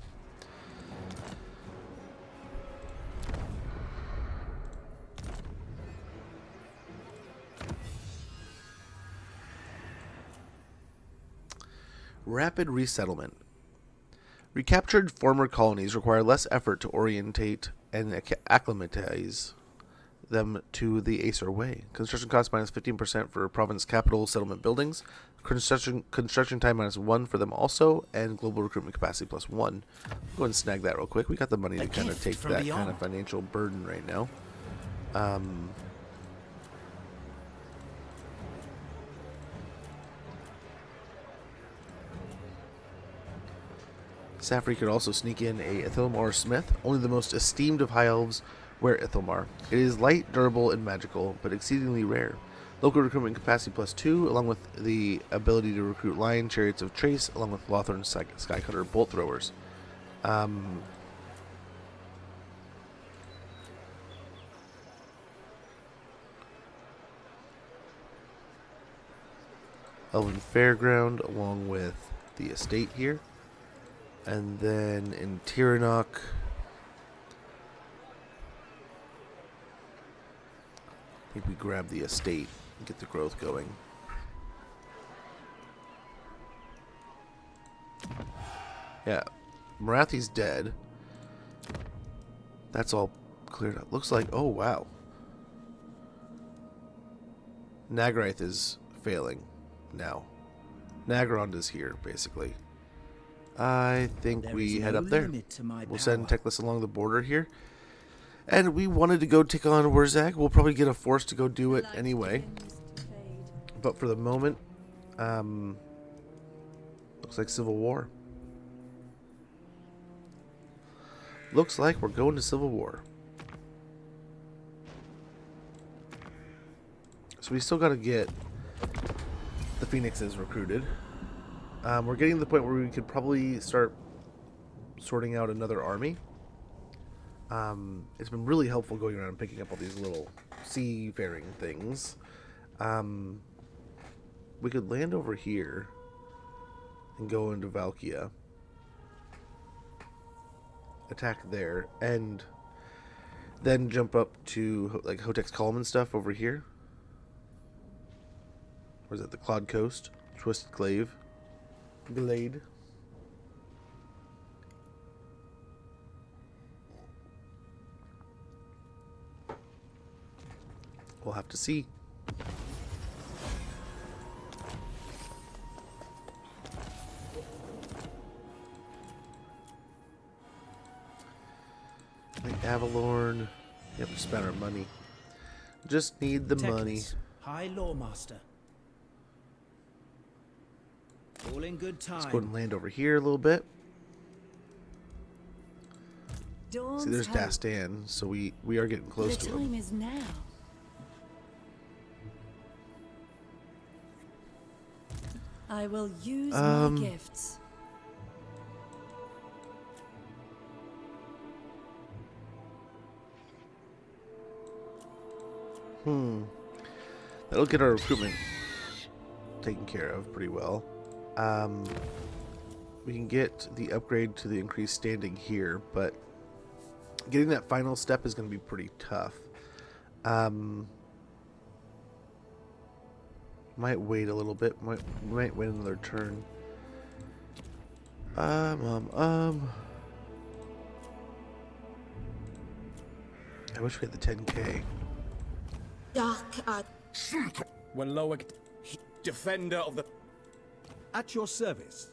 Rapid Resettlement. Recaptured former colonies require less effort to orientate and acclimatize them to the Aesir way. Construction cost minus 15% for province capital settlement buildings. Construction time minus 1 for them also, and global recruitment capacity plus 1. Go ahead and snag that real quick. We got the money to kind of take that kind of financial burden right now. Safri could also sneak in a Ithilmar Smith. Only the most esteemed of high elves wear Ithilmar. It is light, durable, and magical, but exceedingly rare. Local recruitment capacity plus 2, along with the ability to recruit Lion Chariots of Trace, along with Lothern Skycutter Bolt Throwers. Elven Fairground, along with the estate here. And then in Tiranoc, I think we grab the estate and get the growth going. Yeah, Marathi's dead. That's all cleared up. Looks like, oh wow. Nagarith is failing now. Nagrond is here, basically. I think we head up there. We'll send Teclis along the border here. And we wanted to go take on Wurzag. We'll probably get a force to go do it anyway. But for the moment, looks like Civil War. Looks like we're going to Civil War. So we still got to get the Phoenixes recruited. We're getting to the point where we could probably start sorting out another army. It's been really helpful going around and picking up all these little seafaring things. We could land over here and go into Valkia, attack there, and then jump up to like Hotek's Column and stuff over here. Or is it the Clod Coast? Twisted Glade. We'll have to see. Like Avalorn. Yep, we spent our money. Just need the money. High Lawmaster. All in good time. Let's go and land over here a little bit. Dawn's See, there's hope. Dastan, so we are getting close The to time him. is now. I will use my gifts. That'll get our recruitment taken care of pretty well. We can get the upgrade to the increased standing here, but getting that final step is going to be pretty tough. Might wait a little bit. Might wait another turn. I wish we had the 10k. Dark art. When Loic... Defender of the... At your service.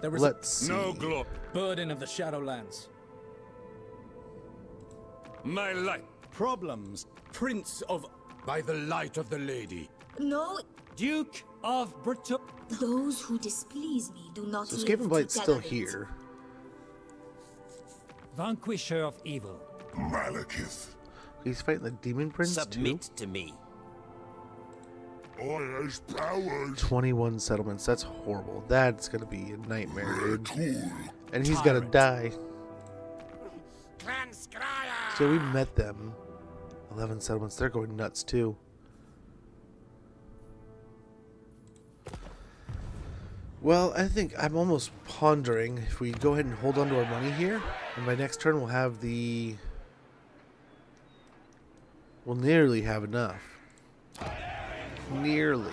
There is Let's see. No glory. burden of the Shadowlands. My light. Problems. Prince of... By the light of the lady. No, Duke of Breton. those who displease me do not So live Escape and to Blight's still tolerate. here. Vanquisher of evil. Malekith. He's fighting the Demon Prince too. to me. All his powers. 21 settlements. That's horrible. That's gonna be a nightmare, dude. Cool. And he's gotta die. So we met them. 11 settlements. They're going nuts too. Well, I think I'm almost pondering if we go ahead and hold on to our money here, and by next turn we'll have the... We'll nearly have enough. Nearly.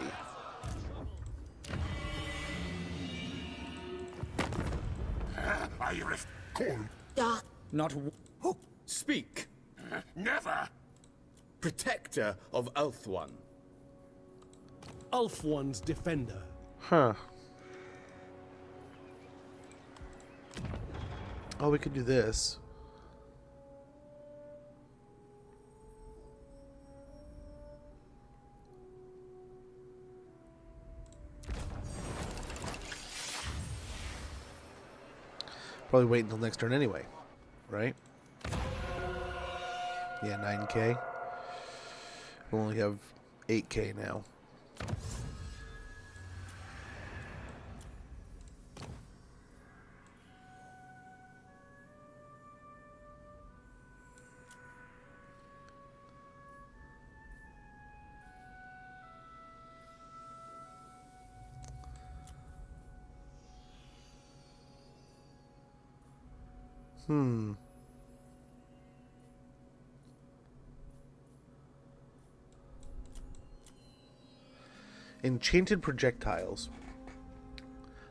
I ref call. Dark. Not... Oh, speak. Never. Protector of Ulthuan. Ulthuan's defender. Huh. Oh, we could do this. Probably wait until next turn anyway, right? Yeah, 9k. We only have 8k now. Enchanted projectiles.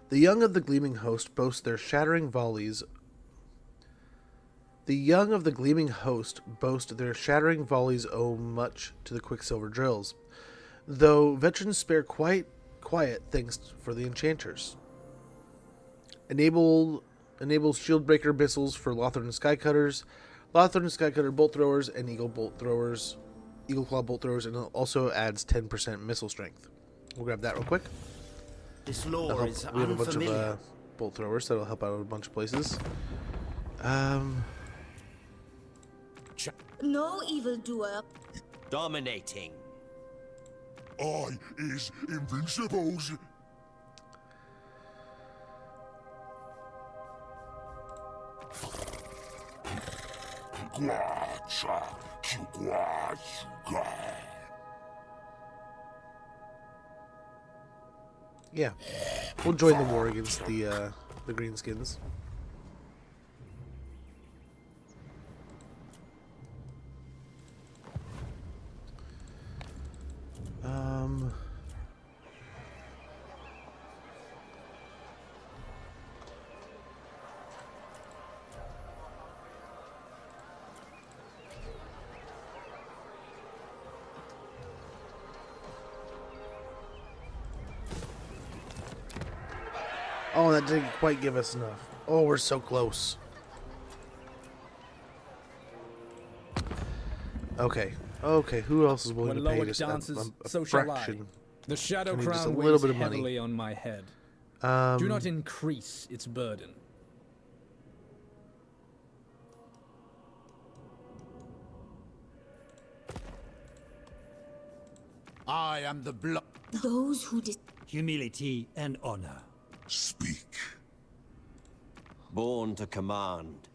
The young of the gleaming host boast their shattering volleys. The young of the gleaming host boast their shattering volleys owe much to the quicksilver drills, though veterans spare quiet thanks for the enchanters. Enables shieldbreaker missiles for Lothern Skycutters, Lothern Skycutter bolt throwers, and Eagle Claw bolt throwers, and it also adds 10% missile strength. We'll grab that real quick. This That'll lore help. is We have a bunch unfamiliar. of bolt throwers that'll help out a bunch of places. No evildoer. Dominating. I is invincibles. Yeah, we'll join the war against the Greenskins. Oh, that didn't quite give us enough. Oh, we're so close. Okay. Okay, who else is willing When to pay Loic just dances, a so shall I. fraction? The Shadow I mean, just a Crown little weighs bit of money. heavily on my head. Do not increase its burden. I am the blood. Those who Humility and honor. Speak. Born to command.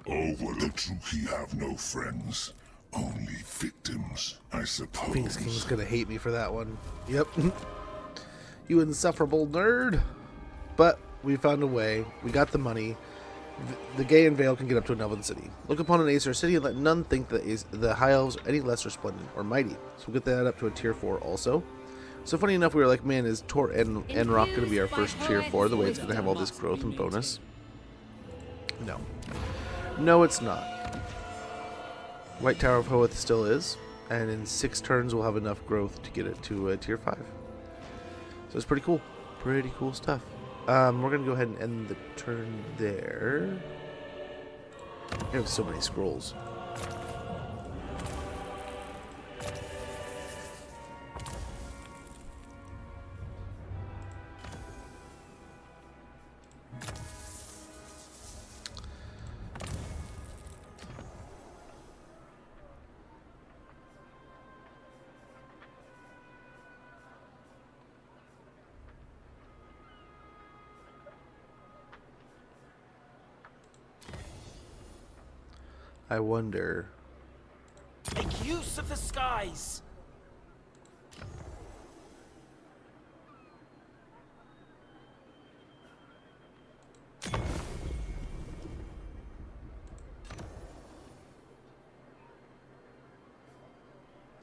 Over the Truki have no friends, only victims, I suppose. Phoenix King's gonna hate me for that one. Yep. You insufferable nerd. But we found a way. We got the money. The Gay and Vale can get up to an elven city. Look upon an Aesir city and let none think that the High Elves are any less resplendent or mighty. So we'll get that up to a tier 4 also. So funny enough, we were like, man, is Tor and Rock going to be our first tier 4, the way it's going to have all this growth and bonus? No. No, it's not. White Tower of Hoeth still is, and in 6 turns we'll have enough growth to get it to a tier 5. So it's pretty cool. Pretty cool stuff. We're going to go ahead and end the turn there. We have so many scrolls. I wonder. Make use of the skies.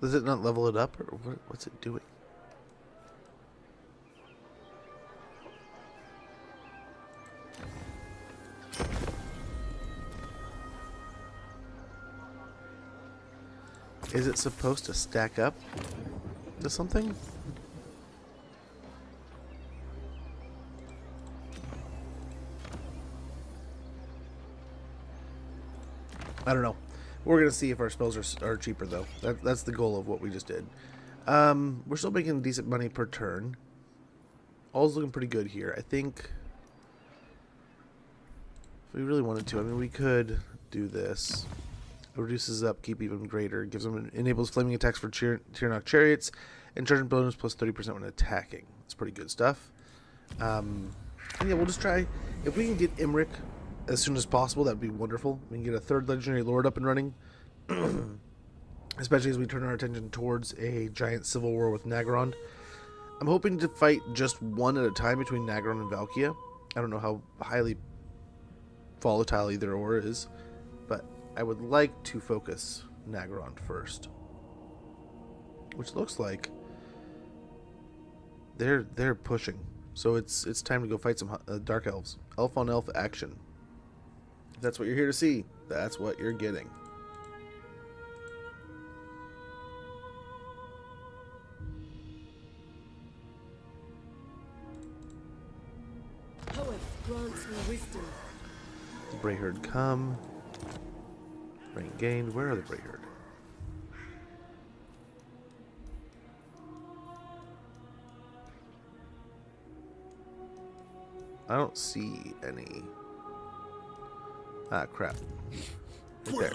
Does it not level it up, or what's it doing? Is it supposed to stack up to something? I don't know. We're going to see if our spells are cheaper, though. That's the goal of what we just did. We're still making decent money per turn. All's looking pretty good here. I think if we really wanted to, I mean, we could do this. It reduces upkeep even greater. Gives them enables flaming attacks for Tyrnok chariots, and charging bonus plus 30% when attacking. It's pretty good stuff. And yeah, we'll just try. If we can get Imric as soon as possible, that'd be wonderful. We can get a 3rd legendary lord up and running, especially as we turn our attention towards a giant civil war with Nagrond. I'm hoping to fight just one at a time between Nagrond and Valkia. I don't know how highly volatile either or is, but I would like to focus Nagrond first, which looks like they're pushing. So it's time to go fight some dark elves. Elf on elf action. If that's what you're here to see, that's what you're getting. Hoeth grants me wisdom. The Brayherd come. Rank gained. Where are the Brayherd? I don't see any. Ah, crap. Right there.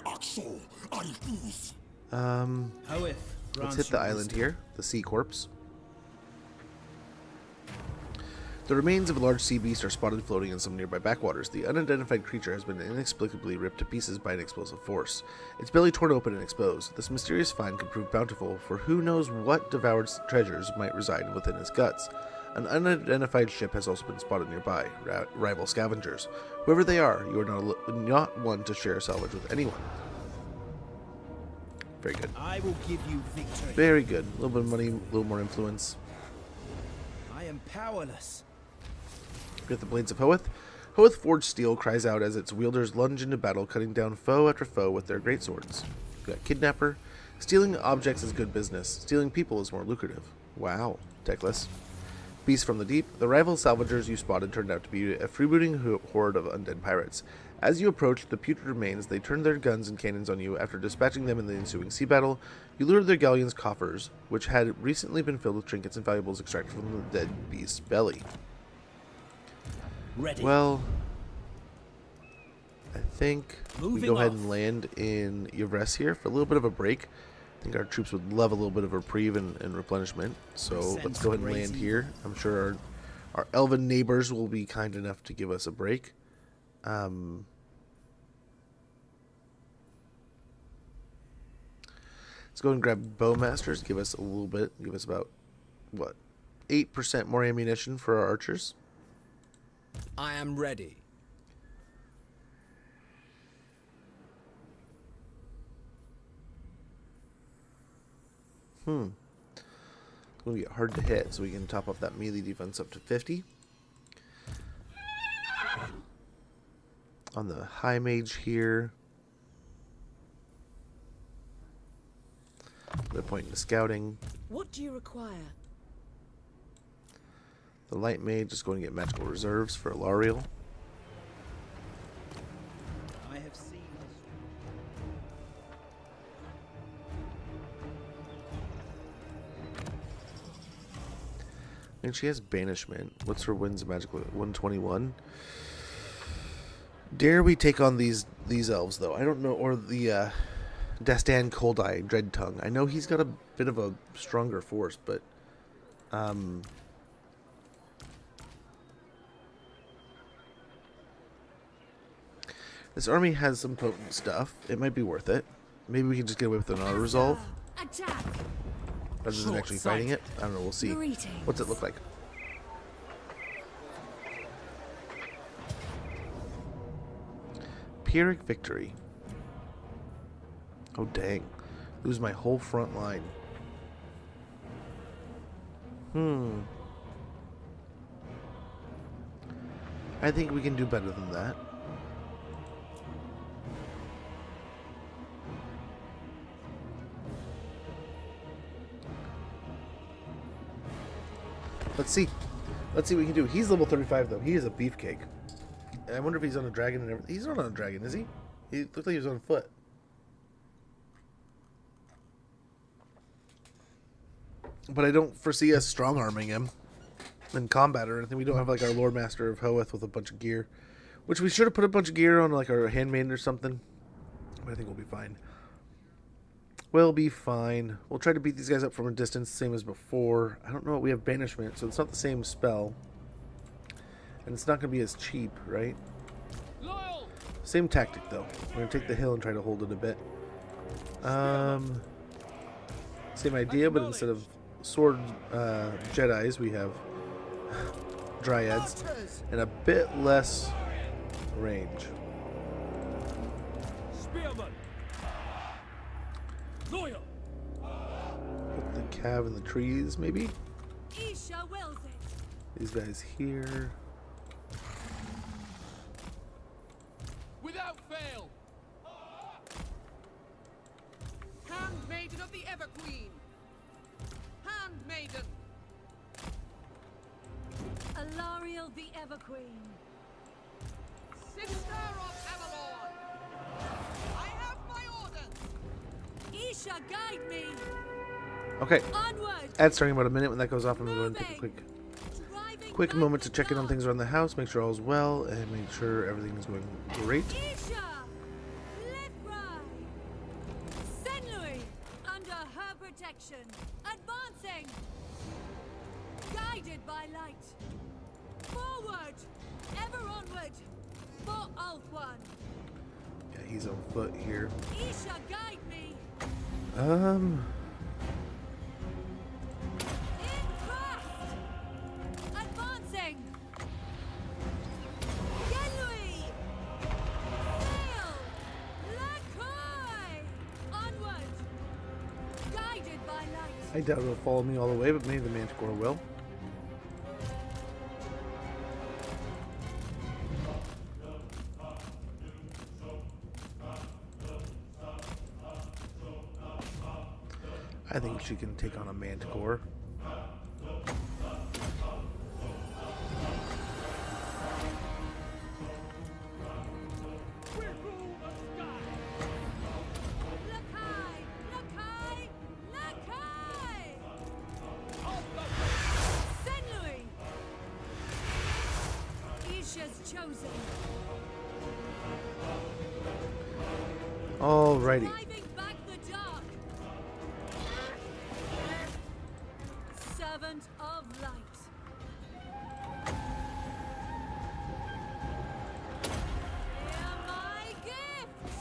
Let's hit the island here. The Sea Corpse. The remains of a large sea beast are spotted floating in some nearby backwaters. The unidentified creature has been inexplicably ripped to pieces by an explosive force. Its belly torn open and exposed. This mysterious find could prove bountiful, for who knows what devoured treasures might reside within its guts. An unidentified ship has also been spotted nearby, rival scavengers. Whoever they are, you are not one to share salvage with anyone. Very good. I will give you victory. Very good. A little bit of money, a little more influence. I am powerless. We have the Blades of Hoeth. Hoeth forged steel cries out as its wielders lunge into battle, cutting down foe after foe with their greatswords. We got Kidnapper. Stealing objects is good business. Stealing people is more lucrative. Wow. Techless. Beast from the Deep. The rival salvagers you spotted turned out to be a freebooting horde of undead pirates. As you approached the putrid remains, they turned their guns and cannons on you. After dispatching them in the ensuing sea battle, you lured their galleon's coffers, which had recently been filled with trinkets and valuables extracted from the dead beast's belly. Ready. Well, I think we go ahead off. and land in Yvres here for a little bit of a break. I think our troops would love a little bit of reprieve and replenishment. So let's go ahead and land here. I'm sure our elven neighbors will be kind enough to give us a break. Let's go and grab bowmasters. Give us a little bit. Give us about, what, 8% more ammunition for our archers. I am ready. It's going to be hard to hit, so we can top off that melee defense up to 50. On the high mage here. The point into scouting. What do you require? The light mage is going to get magical reserves for Alariel. I have seen this. And she has banishment. What's her wins magical? 121. Dare we take on these elves though? I don't know, or the Dastan Cold Eye Dread Tongue. I know he's got a bit of a stronger force, but this army has some potent stuff. It might be worth it. Maybe we can just get away with an auto resolve rather than actually fighting it. I don't know. We'll see. What's it look like? Pyrrhic victory. Oh dang. Lose my whole front line. I think we can do better than that. Let's see. Let's see what we can do. He's level 35 though. He is a beefcake. I wonder if he's on a dragon and everything. He's not on a dragon, is he? He looked like he was on foot. But I don't foresee us strong arming him in combat or anything. We don't have like our Lord Master of Hoeth with a bunch of gear. Which we should have put a bunch of gear on like our handmaiden or something. But I think we'll be fine. We'll be fine. We'll try to beat these guys up from a distance, same as before. I don't know. We have banishment, so it's not the same spell. And it's not going to be as cheap, right? Same tactic, though. We're going to take the hill and try to hold it a bit. Same idea, but instead of sword Jedis, we have dryads. And a bit less range. Spearman. Loyal. Put the cav in the trees, maybe? Isha wills it. These guys here. Without fail. Handmaiden of the Everqueen. Handmaiden. Alariel the Everqueen. Sister of Bannerlord. I have my orders. Isha, guide me. Okay. Onward. Ad's starting in about a minute. When that goes off, I'm going to take a quick moment to check in on things around the house, make sure all's well, and make sure everything is going great. Isha, Lithra, Senlui, under her protection, advancing, guided by light. Forward! Ever onward! For Ulthuan! Yeah, he's on foot here. Isha, guide me! Um. In thrust! Advancing! Yenlui! Sail! Lakoi! Onward! Guided by light! I doubt it'll follow me all the way, but maybe the Manticore will. I think she can take on a Manticore. Lakai! Lakai! Lakai! Senlui! Isha's chosen. Alrighty. Driving back the dark. Servant of light. Hear my gifts.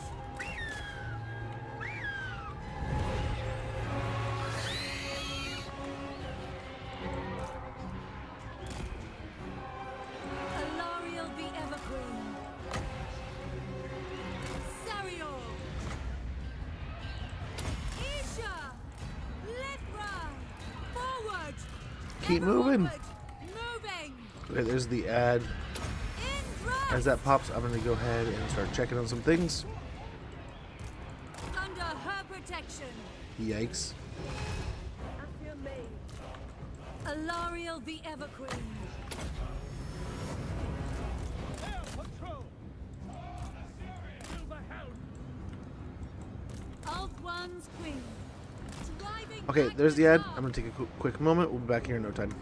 Alariel the Evergreen. Sarior. Isha. Lithra. Forward. Keep Ever moving. onward. Moving. Okay, there's the ad. In thrust. As that pops, I'm gonna go ahead and start checking on some things. Under her protection. Yikes. Alariel the Evergreen. Air patrol! Silver helm! Ulthuan's queen. Driving Okay, back there's the the ad. dark. I'm gonna take a quick moment. We'll be back here in no time.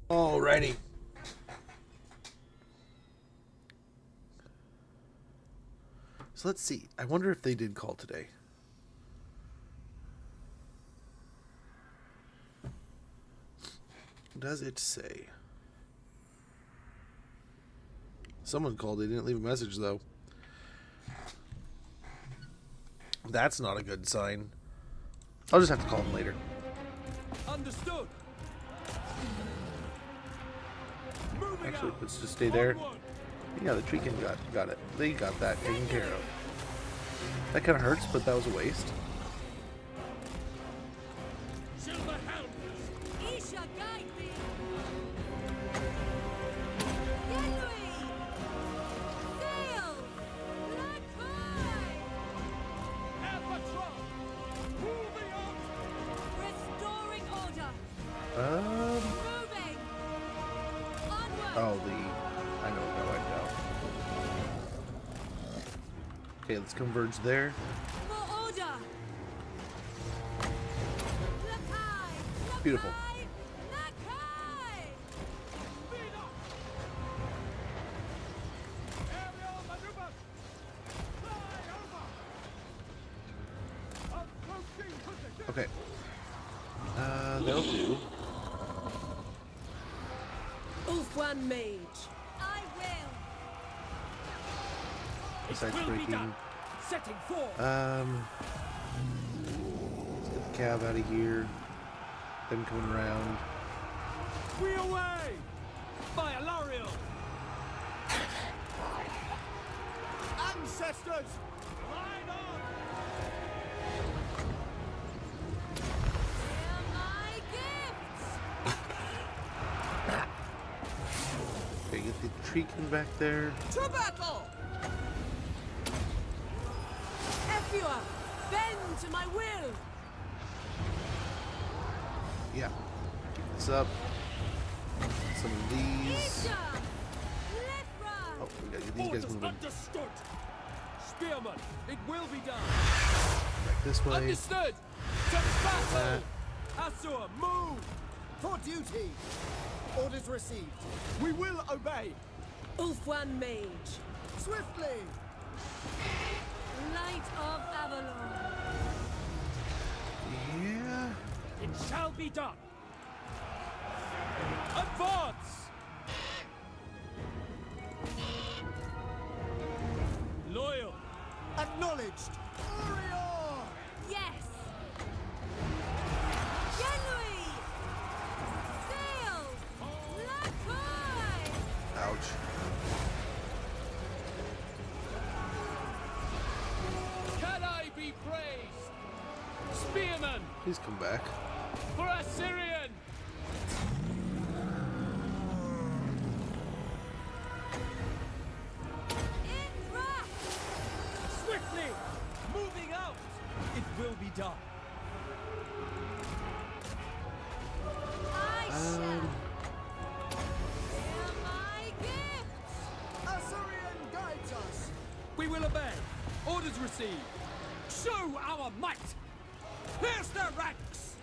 Alrighty. So let's see. I wonder if they did call today. Does it say? Someone called. They didn't leave a message, though. That's not a good sign. I'll just have to call them later. Understood. Actually, let's just stay there. Yeah, the Treekin got it. They got that taken care of. That kind of hurts, but that was a waste. Isha, guide me. Sail. Restoring order. Moving. Onward. Oh, I know how I go. Okay, let's converge there. For order. Beautiful. Okay. That'll do. Ulfwan Mage. I will. Besides breaking. Setting forth. Let's get the cab out of here. Them coming around. We away! By Alariel! Ancestors! Line on! Hear my gifts. Okay, get the Treekin back there. To battle! Efua, bend to my will. Yeah. Keep this up. Some of these. Isha, Oh, we gotta get these guys moving. Understood! Spearman, it will be done! Back this way. Understood! To battle! Asur, move! For duty! Orders received. We will obey. Ulfwan Mage. Swiftly! Light of Avalon. Yeah. It shall be done! Advance! Loyal! Acknowledged! Orior! Yes. Genui. Sail. Lakoi. Ouch. Can I be praised? Spearman! Please come back. For Assyrian! Swiftly! Moving out! It will be done. I shall. Hear my gifts. Assyrian guides us. We will obey. Orders received. Show our might! Pierce their ranks!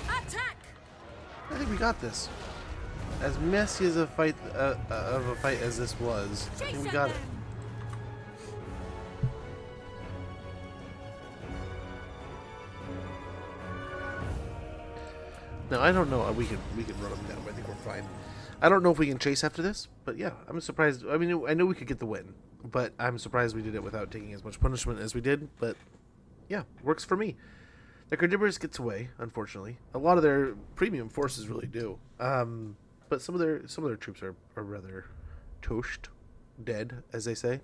Attack. I think we got this. As messy as a fight as this was, I think we got it. Now I don't know. We can run them down. But I think we're fine. I don't know if we can chase after this, but yeah, I'm surprised. I mean, I know we could get the win, but I'm surprised we did it without taking as much punishment as we did. But yeah, works for me. The Carnivorous gets away, unfortunately. A lot of their premium forces really do. But some of their troops are rather toast, dead, as they say.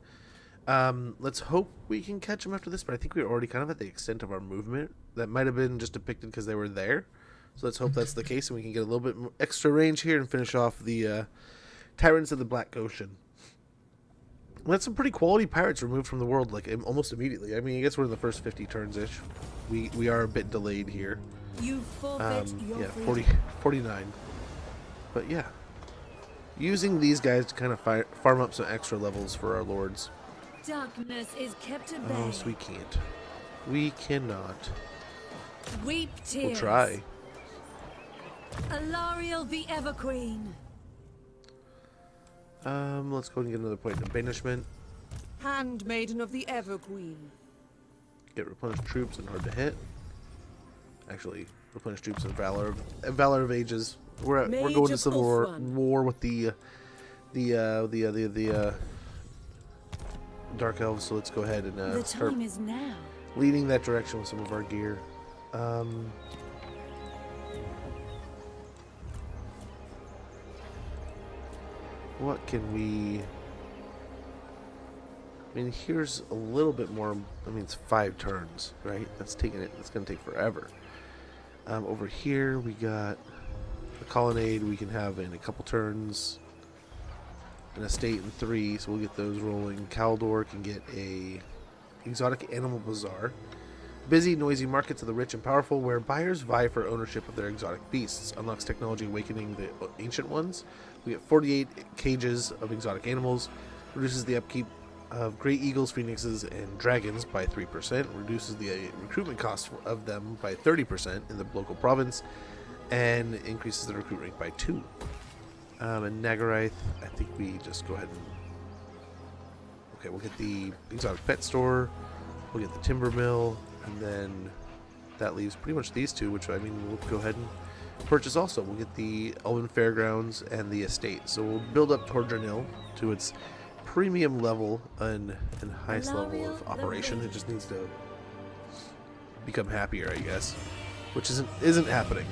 Let's hope we can catch them after this, but I think we're already kind of at the extent of our movement. That might have been just depicted because they were there. So let's hope that's the case and we can get a little bit extra range here and finish off the Tyrants of the Black Ocean. That's some pretty quality pirates removed from the world, like almost immediately. I mean, I guess we're in the first 50 turns-ish. We are a bit delayed here. You forfeit your yeah, freedom. 49. But yeah, using these guys to kind of farm up some extra levels for our lords. Darkness is kept at bay. Oh, so we can't. We cannot. Weep tears. We'll try. Alariel the Everqueen. Let's go and get another point of banishment. Handmaiden of the Everqueen. Get replenished troops and hard to hit. Actually, replenish troops and Valor of Ages. We're going to civil war with the Dark Elves. So let's go ahead and the start time is now. leading that direction with some of our gear. What can we... I mean, here's a little bit more. I mean, it's 5 turns, right? That's taking it. It's going to take forever. Over here, we got a colonnade we can have in a couple turns. An estate in 3, so we'll get those rolling. Caldor can get a exotic animal bazaar. Busy, noisy markets of the rich and powerful, where buyers vie for ownership of their exotic beasts. Unlocks technology awakening the ancient ones. We get 48 cages of exotic animals. Reduces the upkeep of great eagles, phoenixes, and dragons by 3%. Reduces the recruitment cost of them by 30% in the local province. And increases the recruit rate by 2. And Nagaraith, I think we just go ahead and... Okay, we'll get the exotic pet store. We'll get the timber mill. And then that leaves pretty much these 2, which I mean we'll go ahead and purchase also. We'll get the Elven Fairgrounds and the estate. So we'll build up Tordranil to its premium level and highest level of operation. It just needs to become happier, I guess, which isn't happening.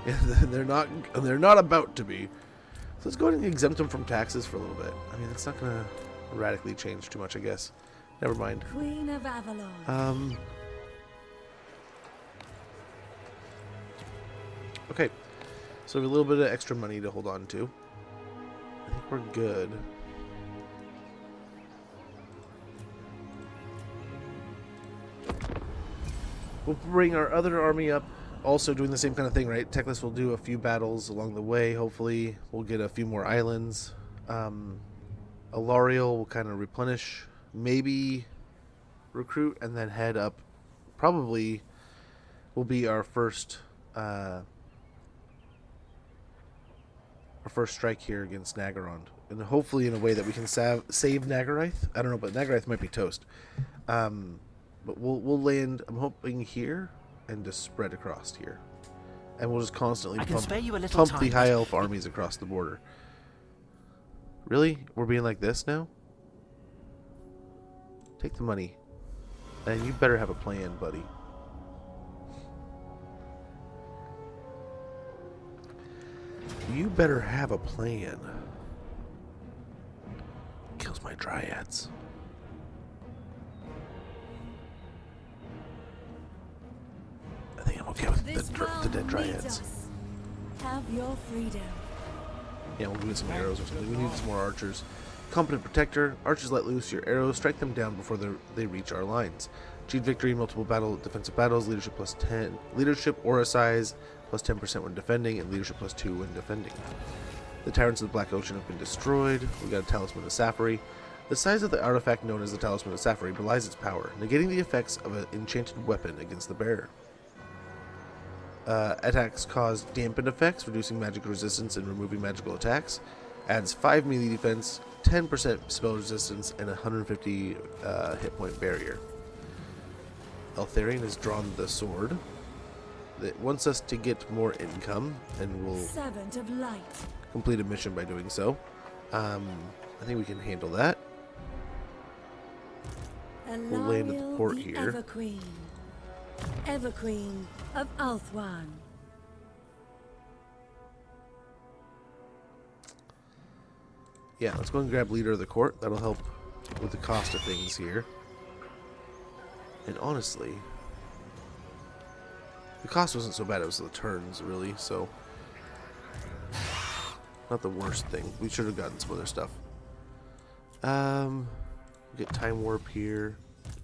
They're not about to be. So let's go ahead and exempt them from taxes for a little bit. I mean, it's not gonna radically change too much, I guess. Never mind. Queen of Avalon. Okay, so we have a little bit of extra money to hold on to. I think we're good. We'll bring our other army up, also doing the same kind of thing, right? Teclis will do a few battles along the way, hopefully. We'll get a few more islands. Alariel will kind of replenish, maybe recruit, and then head up. Probably will be our first strike here against Nagarond, and hopefully in a way that we can save Nagaraith. I don't know, but Nagaraith might be toast. But we'll land, I'm hoping, here and just spread across here, and we'll just constantly pump the high elf armies across the border. Really? We're being like this now? Take the money. And you better have a plan, buddy. You better have a plan. Kills my dryads. I think I'm okay with the dead dryads. Have your freedom. Yeah, we'll give it some arrows or something. We need some more archers. Competent protector. Archers let loose your arrows. Strike them down before they reach our lines. Achieve victory in multiple defensive battles. Leadership plus 10. Leadership aura size plus 10% when defending, and leadership plus 2 when defending. The Tyrants of the Black Ocean have been destroyed. We got a Talisman of Safari. The size of the artifact known as the Talisman of Safari belies its power, negating the effects of an enchanted weapon against the bearer. Attacks cause dampened effects, reducing magic resistance and removing magical attacks. Adds 5 melee defense, 10% spell resistance, and 150 hit point barrier. Eltharion has drawn the sword. It wants us to get more income, and we'll Servant of Light. complete a mission by doing so. I think we can handle that. We'll land at the port here. Everqueen. Everqueen of Ulthuan. Yeah, let's go and grab leader of the court. That'll help with the cost of things here. And honestly, the cost wasn't so bad. It was the turns, really. So, not the worst thing. We should have gotten some other stuff. Get time warp here.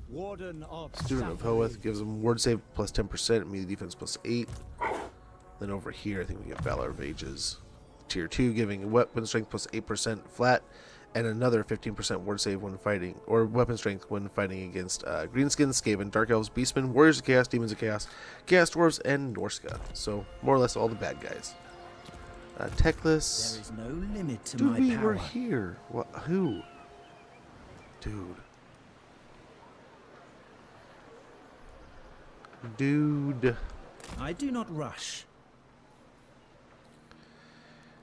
Warden of Student of Hoeth gives them ward save plus 10%, melee defense plus 8. Then over here, I think we get Valor of Ages. Tier 2 giving weapon strength plus 8% flat, and another 15% ward save when fighting, or weapon strength when fighting against Greenskins, Skaven, Dark Elves, Beastmen, Warriors of Chaos, Demons of Chaos, Chaos Dwarves, and Norska. So more or less all the bad guys. Techless. There is no limit to Dude, my we power. were here. What? Who? Dude. I do not rush.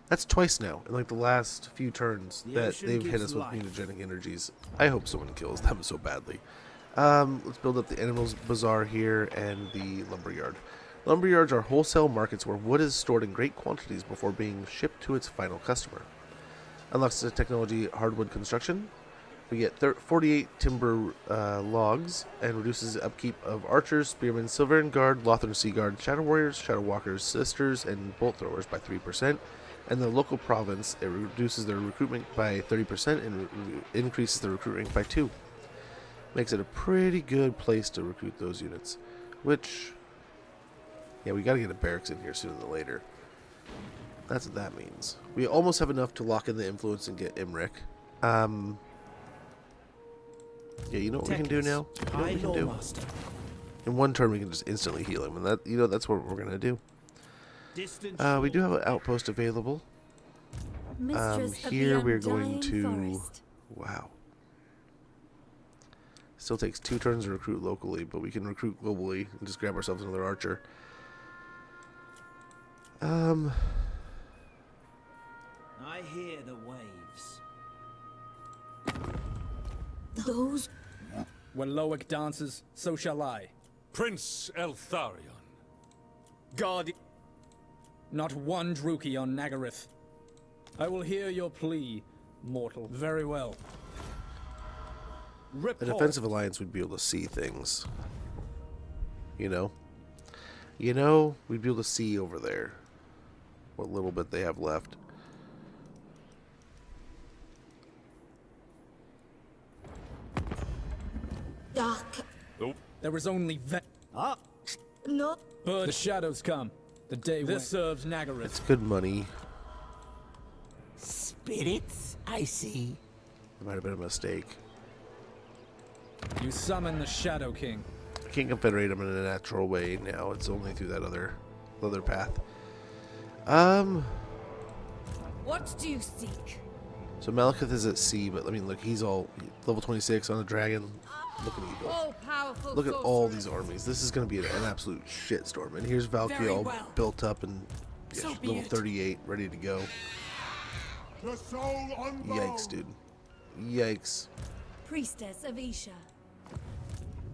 That's twice now in like the last few turns The that ocean they've hit gives us with life. mutagenic energies. I hope someone kills them so badly. Let's build up the Animals Bazaar here and the Lumberyard. Lumberyards are wholesale markets where wood is stored in great quantities before being shipped to its final customer. Unlocks the technology hardwood construction. We get 48 timber logs and reduces the upkeep of archers, spearmen, Silvern Guard, Lothern Sea Guard, Shadow Warriors, Shadow Walkers, Sisters, and Bolt Throwers by 3%. And the local province, it reduces their recruitment by 30% and increases the recruit rank by 2. Makes it a pretty good place to recruit those units. Which, yeah, we gotta get a barracks in here sooner than later. That's what that means. We almost have enough to lock in the influence and get Imric. Yeah, you know what we can do now? You know what we can do? In one turn, we can just instantly heal him, and that, you know, that's what we're gonna do. We do have an outpost available. Here we're going to. Wow. Still takes 2 turns to recruit locally, but we can recruit globally and just grab ourselves another archer. I hear the waves. Those. When Loic dances, so shall I. Prince Eltharion. God. Not one Druki on Nagaryth. I will hear your plea, mortal. Very well. The defensive alliance would be able to see things. You know? You know, we'd be able to see over there what little bit they have left. Dark. Nope. There is only No. But the shadows come. The day this serves Nagaryth. It's good money. Spirits, I see. It might have been a mistake. You summon the Shadow King. I can't confederate them in a natural way now. It's only through that other path. What do you seek? So Malekith is at sea, but I mean, look, he's all level 26 on a dragon. Look at Eagle. All-powerful Look at all these armies. This is going to be an absolute shitstorm. And here's Valkyrie all built up and level 38, ready to go. Yikes, dude. Yikes. Priestess of Isha.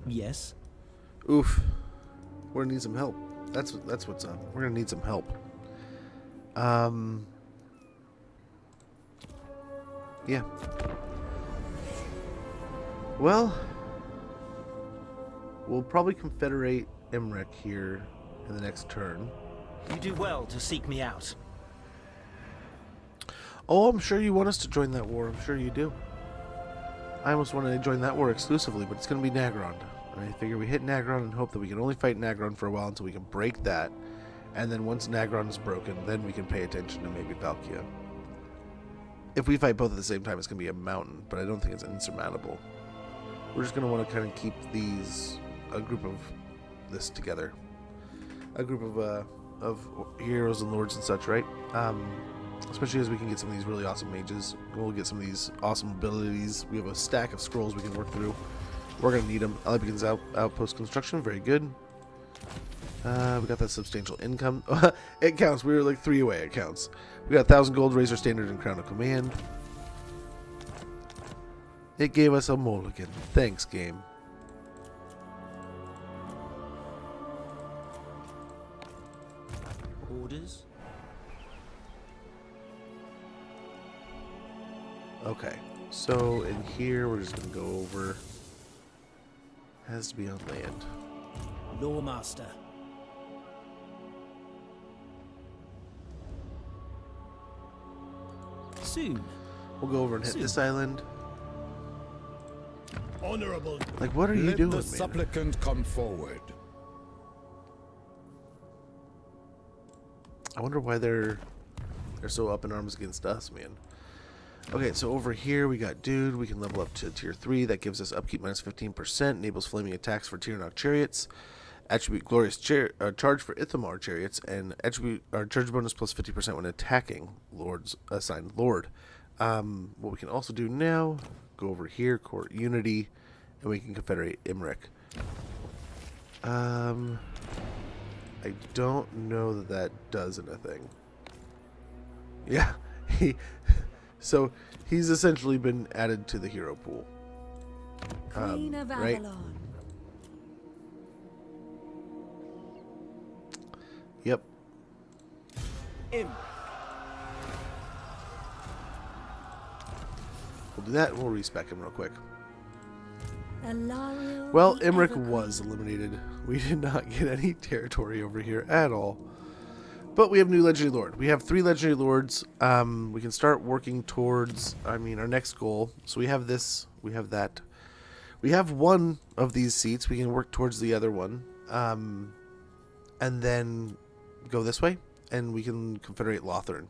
Yes. Oof. We're gonna need some help. That's what's up. We're gonna need some help. Yeah. Well, we'll probably confederate Imric here in the next turn. You do well to seek me out. Oh, I'm sure you want us to join that war. I'm sure you do. I almost wanted to join that war exclusively, but it's going to be Nagron. And I figure we hit Nagron and hope that we can only fight Nagron for a while until we can break that. And then once Nagron is broken, then we can pay attention to maybe Valkia. If we fight both at the same time, it's going to be a mountain, but I don't think it's insurmountable. We're just going to want to kind of keep a group of this together. A group of heroes and lords and such, right? Especially as we can get some of these really awesome mages. We'll get some of these awesome abilities. We have a stack of scrolls we can work through. We're going to need them. LA begins outpost construction. Very good. We got that substantial income. It counts. We were like 3 away. It counts. We got 1,000 gold, Razor Standard, and Crown of Command. It gave us a mulligan. Thanks, game. Orders? Okay. So in here, we're just going to go over. Has to be on land. Lawmaster. Soon. We'll go over and hit this island. Honorable. Like, what are you doing, the man? supplicant come forward. I wonder why they're so up in arms against us, man. Okay, so over here we got Dude. We can level up to tier 3. That gives us upkeep minus 15%. Enables flaming attacks for Tyrannok chariots. Attribute glorious charge for Ithamar chariots. And attribute charge bonus plus 50% when attacking lords assigned lord. What we can also do now, go over here, Court Unity, and we can confederate Imric. I don't know that that does anything. Yeah, so he's essentially been added to the hero pool. Queen of right? Avalon. Yep. Im. We'll do that and we'll respec him real quick. Alariel Well, the Imric Evergreen. was eliminated. We did not get any territory over here at all. But we have new Legendary Lord. We have 3 Legendary Lords. We can start working towards, our next goal. So we have this, we have that. We have one of these seats. We can work towards the other one. And then go this way. And we can confederate Lothern.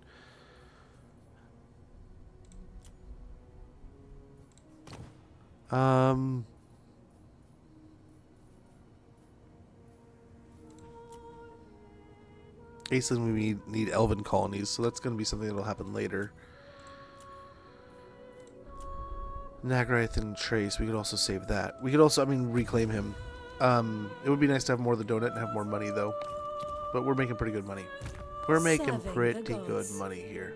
Aceland, we need elven colonies, so that's going to be something that will happen later. Nagarith and Trace, we could also save that. We could also, reclaim him. It would be nice to have more of the donut and have more money, though. But we're making pretty good money. We're making Serving pretty the good gods. money here.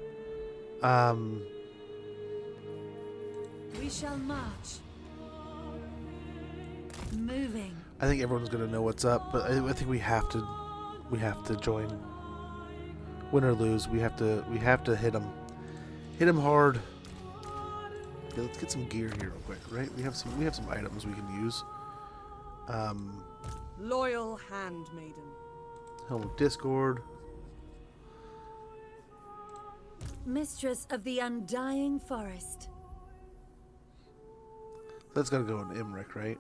We shall march. Moving. I think everyone's going to know what's up, but I think we have to join. Win or lose, we have to hit them. Hit them hard. Okay, let's get some gear here real quick, right? We have some items we can use. Loyal handmaiden. Helm of Discord. Mistress of the Undying Forest. That's gotta go in Imric, right?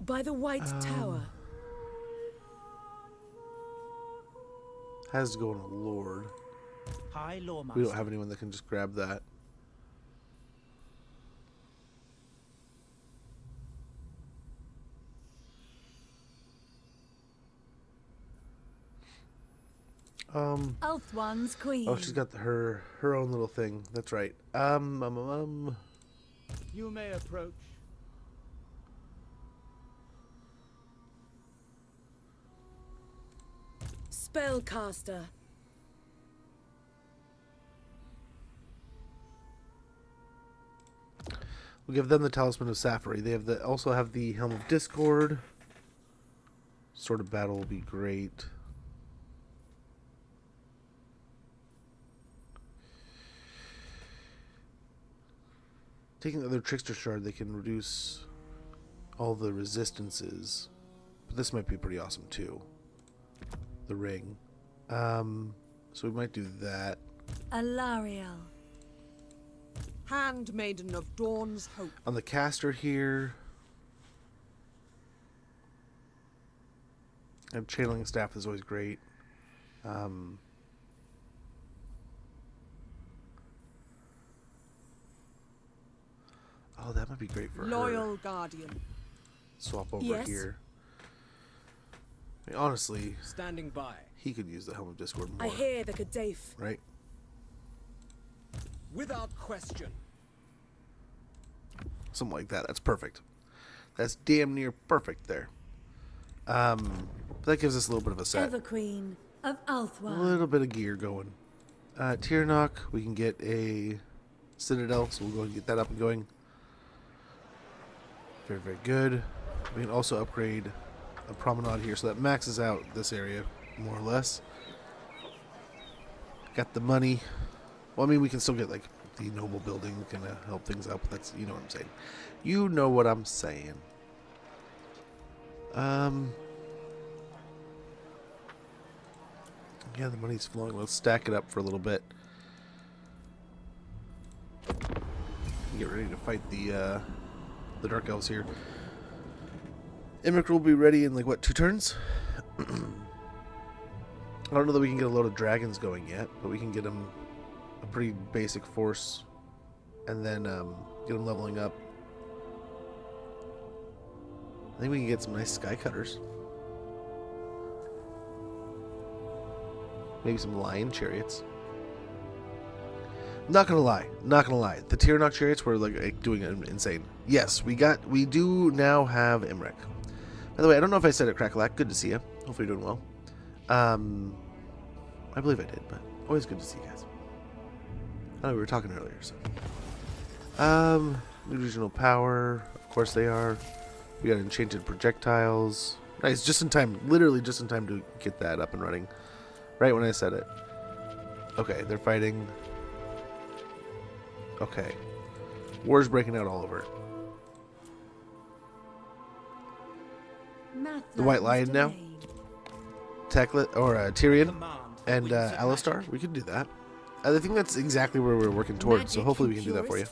By the White Tower. Has to go in a Lord. High Lawmaster. We don't have anyone that can just grab that. Ulthuan's queen. Oh, she's got her own little thing. That's right. You may approach. Spellcaster. We'll give them the Talisman of Safari. They have also have the Helm of Discord. Sword of Battle will be great. Taking the other Trickster Shard, they can reduce all the resistances. But this might be pretty awesome too. The ring. So we might do that. Alariel. Handmaiden of Dawn's Hope. On the caster here, and channeling staff is always great. Oh, that might be great for Loyal her. Guardian. Swap over Yes. here. Honestly, Standing by. he could use the Helm of Discord more. I hear the Gaddaif. Right? Without question. Something like that. That's perfect. That's damn near perfect there. That gives us a little bit of a set. Everqueen of A Ulthuan. little bit of gear going. Tyrannok, we can get a Citadel, so we'll go and get that up and going. Very, very good. We can also upgrade a promenade here, so that maxes out this area, more or less. Got the money. Well, we can still get, like, the noble building, kind of help things out, but that's, you know what I'm saying. You know what I'm saying. Yeah, the money's flowing. Let's stack it up for a little bit. Get ready to fight the Dark Elves here. Imric will be ready in like what, 2 turns? I don't know that we can get a load of dragons going yet, but we can get them a pretty basic force, and then get them leveling up. I think we can get some nice sky cutters. Maybe some lion chariots. Not gonna lie. The Tyrannok chariots were like doing insane. Yes, we do now have Imric. By the way, I don't know if I said it, Crackalack. Good to see you. Hopefully you're doing well. I believe I did, but always good to see you guys. I know we were talking earlier, so. New regional power. Of course they are. We got enchanted projectiles. Nice, just in time. Literally just in time to get that up and running. Right when I said it. Okay, they're fighting. Okay. War's breaking out all over. The White Lion now? Teklet, or Tyrion and Alistar? We could do that. I think that's exactly where we're working towards, so hopefully we can do that for you.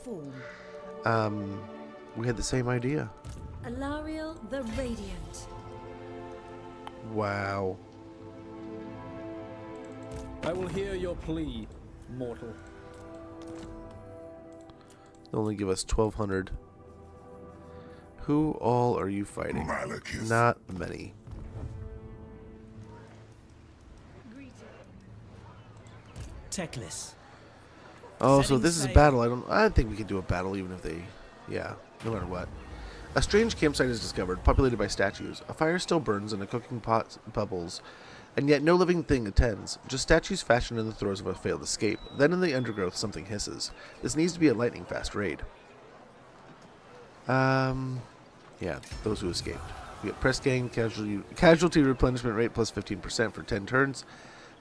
We had the same idea. Alariel the Radiant. Wow. I will hear your plea, mortal. They'll only give us 1,200. Who all are you fighting? Malekith. Not many. Teclis. Oh, so this is a battle. I think we can do a battle even if they... Yeah, no matter what. A strange campsite is discovered, populated by statues. A fire still burns and a cooking pot bubbles, and yet no living thing attends. Just statues fashioned in the throes of a failed escape. Then in the undergrowth something hisses. This needs to be a lightning-fast raid. Yeah, those who escaped. We got press gang, casualty replenishment rate plus 15% for 10 turns.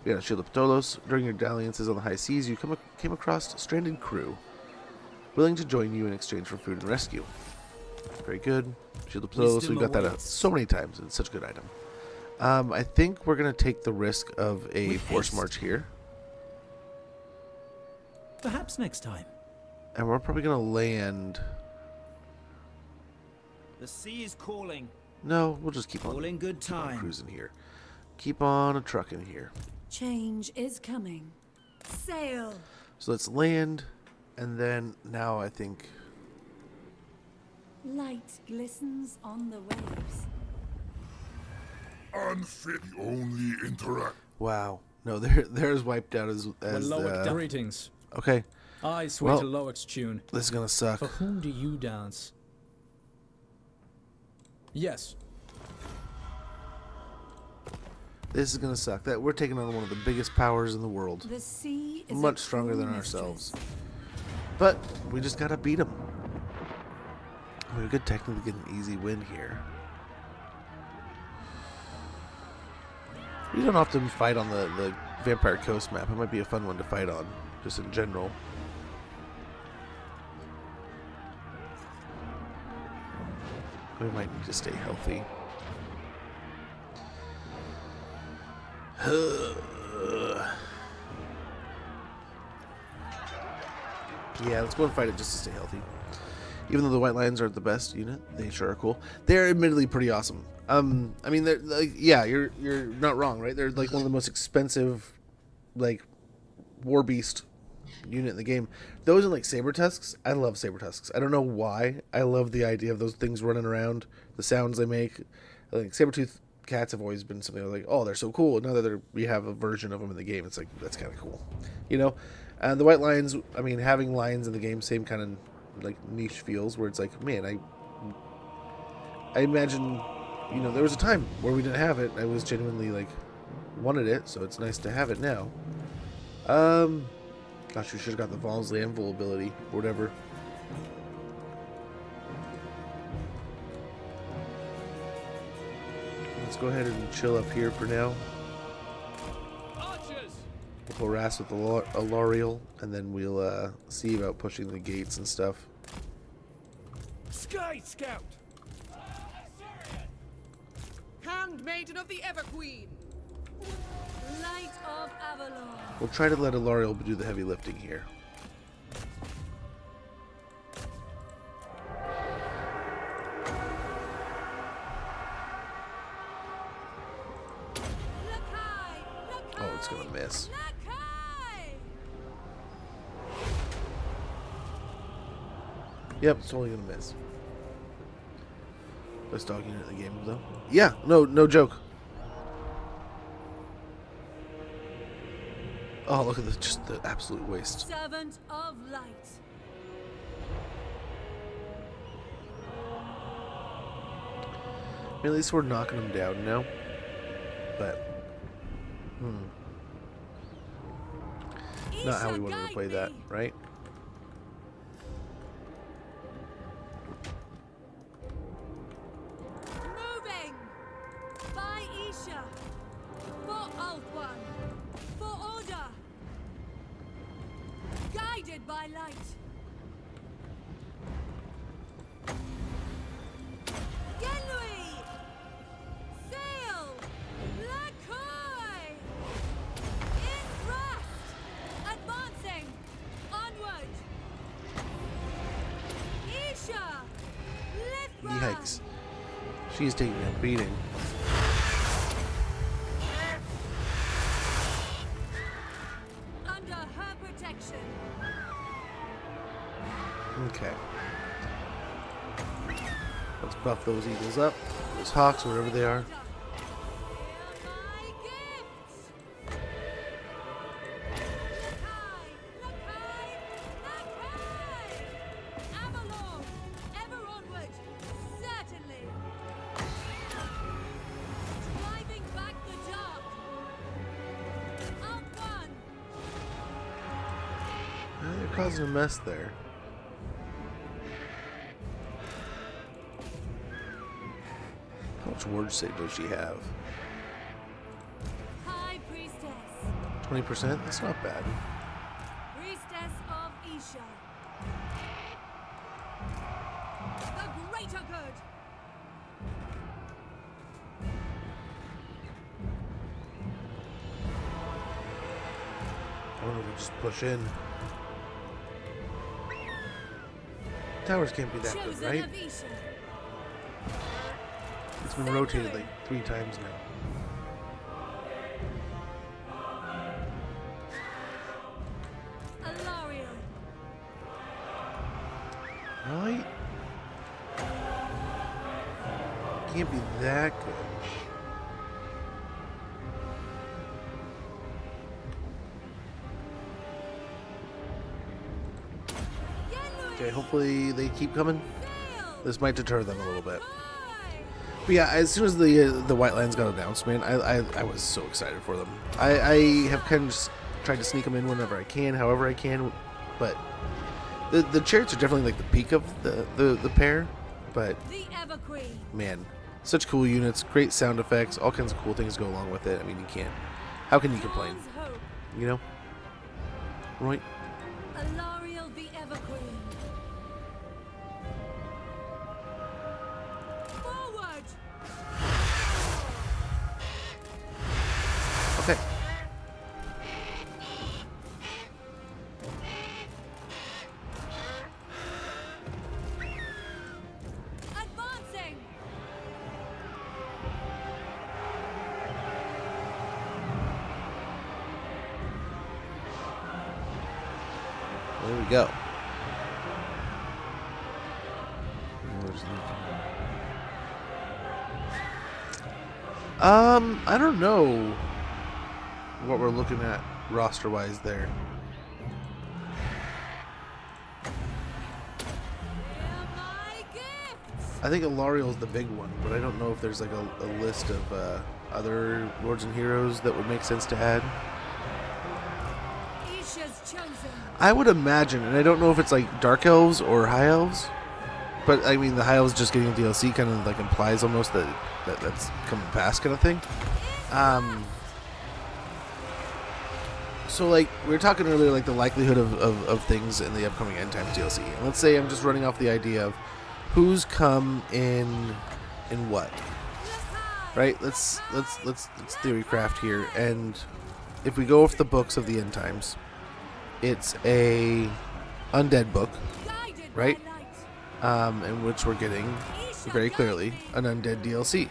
We got a Shield of Ptolos. During your dalliances on the high seas, you came across a stranded crew, willing to join you in exchange for food and rescue. Very good. Shield of Ptolos, we've got that so many times. It's such a good item. I think we're going to take the risk of a force march here. Perhaps next time. And we're probably going to land... The sea is calling. No, we'll just keep on, all in good time. Keep on cruising here. Keep on a trucking here. Change is coming. Sail. So let's land, and then now I think... Light glistens on the waves. Unfit. Only interact. Wow. No, theirs wiped out as Greetings. Okay. I sway to Loic's tune. This is gonna suck. For whom do you dance? Yes. This is gonna suck. That we're taking on one of the biggest powers in the world. The sea is much stronger than ourselves. But we just gotta beat them. We could technically get an easy win here. We don't often fight on the Vampire Coast map. It might be a fun one to fight on, just in general. We might need to stay healthy. Yeah, let's go and fight it just to stay healthy. Even though the White Lions aren't the best unit, they sure are cool. They're admittedly pretty awesome. I mean, they're like, yeah, you're not wrong, right? They're like one of the most expensive, like, war beast unit in the game. Those are like saber tusks. I love saber tusks. I don't know why. I love the idea of those things running around, the sounds they make. Like saber tooth cats have always been something I was like, oh, they're so cool. Now that we have a version of them in the game, it's like that's kind of cool, you know. And the White Lions. I mean, having lions in the game, same kind of like niche feels where it's like, man, I imagine, you know, there was a time where we didn't have it. I was genuinely like wanted it, so it's nice to have it now. Gosh, we should have got the Valsley Anvil ability or whatever. Let's go ahead and chill up here for now. Archers! We'll harass with the Alariel, and then we'll see about pushing the gates and stuff. Sky Scout! Handmaiden of the Everqueen! Light of Avalon. We'll try to let Alariel do the heavy lifting here. miss. Yep, it's totally gonna miss. Best dog unit in the game, though. Yeah, no joke. Oh, look at just the absolute waste. Servant of light. I mean, at least we're knocking them down now. But, not how we wanted to play that, right? Moving by Isha for Alt One, for order, guided by light. Genui, sail, Lakoy, in thrust, advancing, onward. Isha, Lithra. Yikes. She's taking a beating. Under her protection. Okay. Let's buff those eagles up. Those hawks, whatever they are. Bannerlord, ever onward, certainly. Driving back the dark. Alt One. They're causing a mess there. How much word save does she have? High Priestess. 20%? That's not bad. Priestess of Isha. The greater good. I wonder if we just push in. Towers can't be that good, Chosen right? of Isha. It's been rotated like 3 times now. Alariel. Right? Can't be that good. Okay, hopefully they keep coming. This might deter them a little bit. But yeah, as soon as the White Lands got announced, man, I was so excited for them. I have kind of just tried to sneak them in whenever I can, however I can. But the chariots are definitely like the peak of the pair. But The Ever Queen. man, such cool units, great sound effects, all kinds of cool things go along with it. I mean, you can't. How can you complain? Hope. You know, right? Alariel the Ever Queen. Forward. Okay. Advancing. There we go. I don't know what we're looking at roster-wise there. I think Alariel's the big one, but I don't know if there's like a list of other lords and heroes that would make sense to add. Isha's chosen. I would imagine, and I don't know if it's like Dark Elves or High Elves, but I mean the High Elves just getting a DLC kind of like implies almost that's coming past kind of thing. So like we were talking earlier, like the likelihood of things in the upcoming End Times DLC. And let's say I'm just running off the idea of who's come in what, right? Let's theory craft here, and if we go off the books of the End Times, it's a undead book, right? In which we're getting very clearly an undead DLC,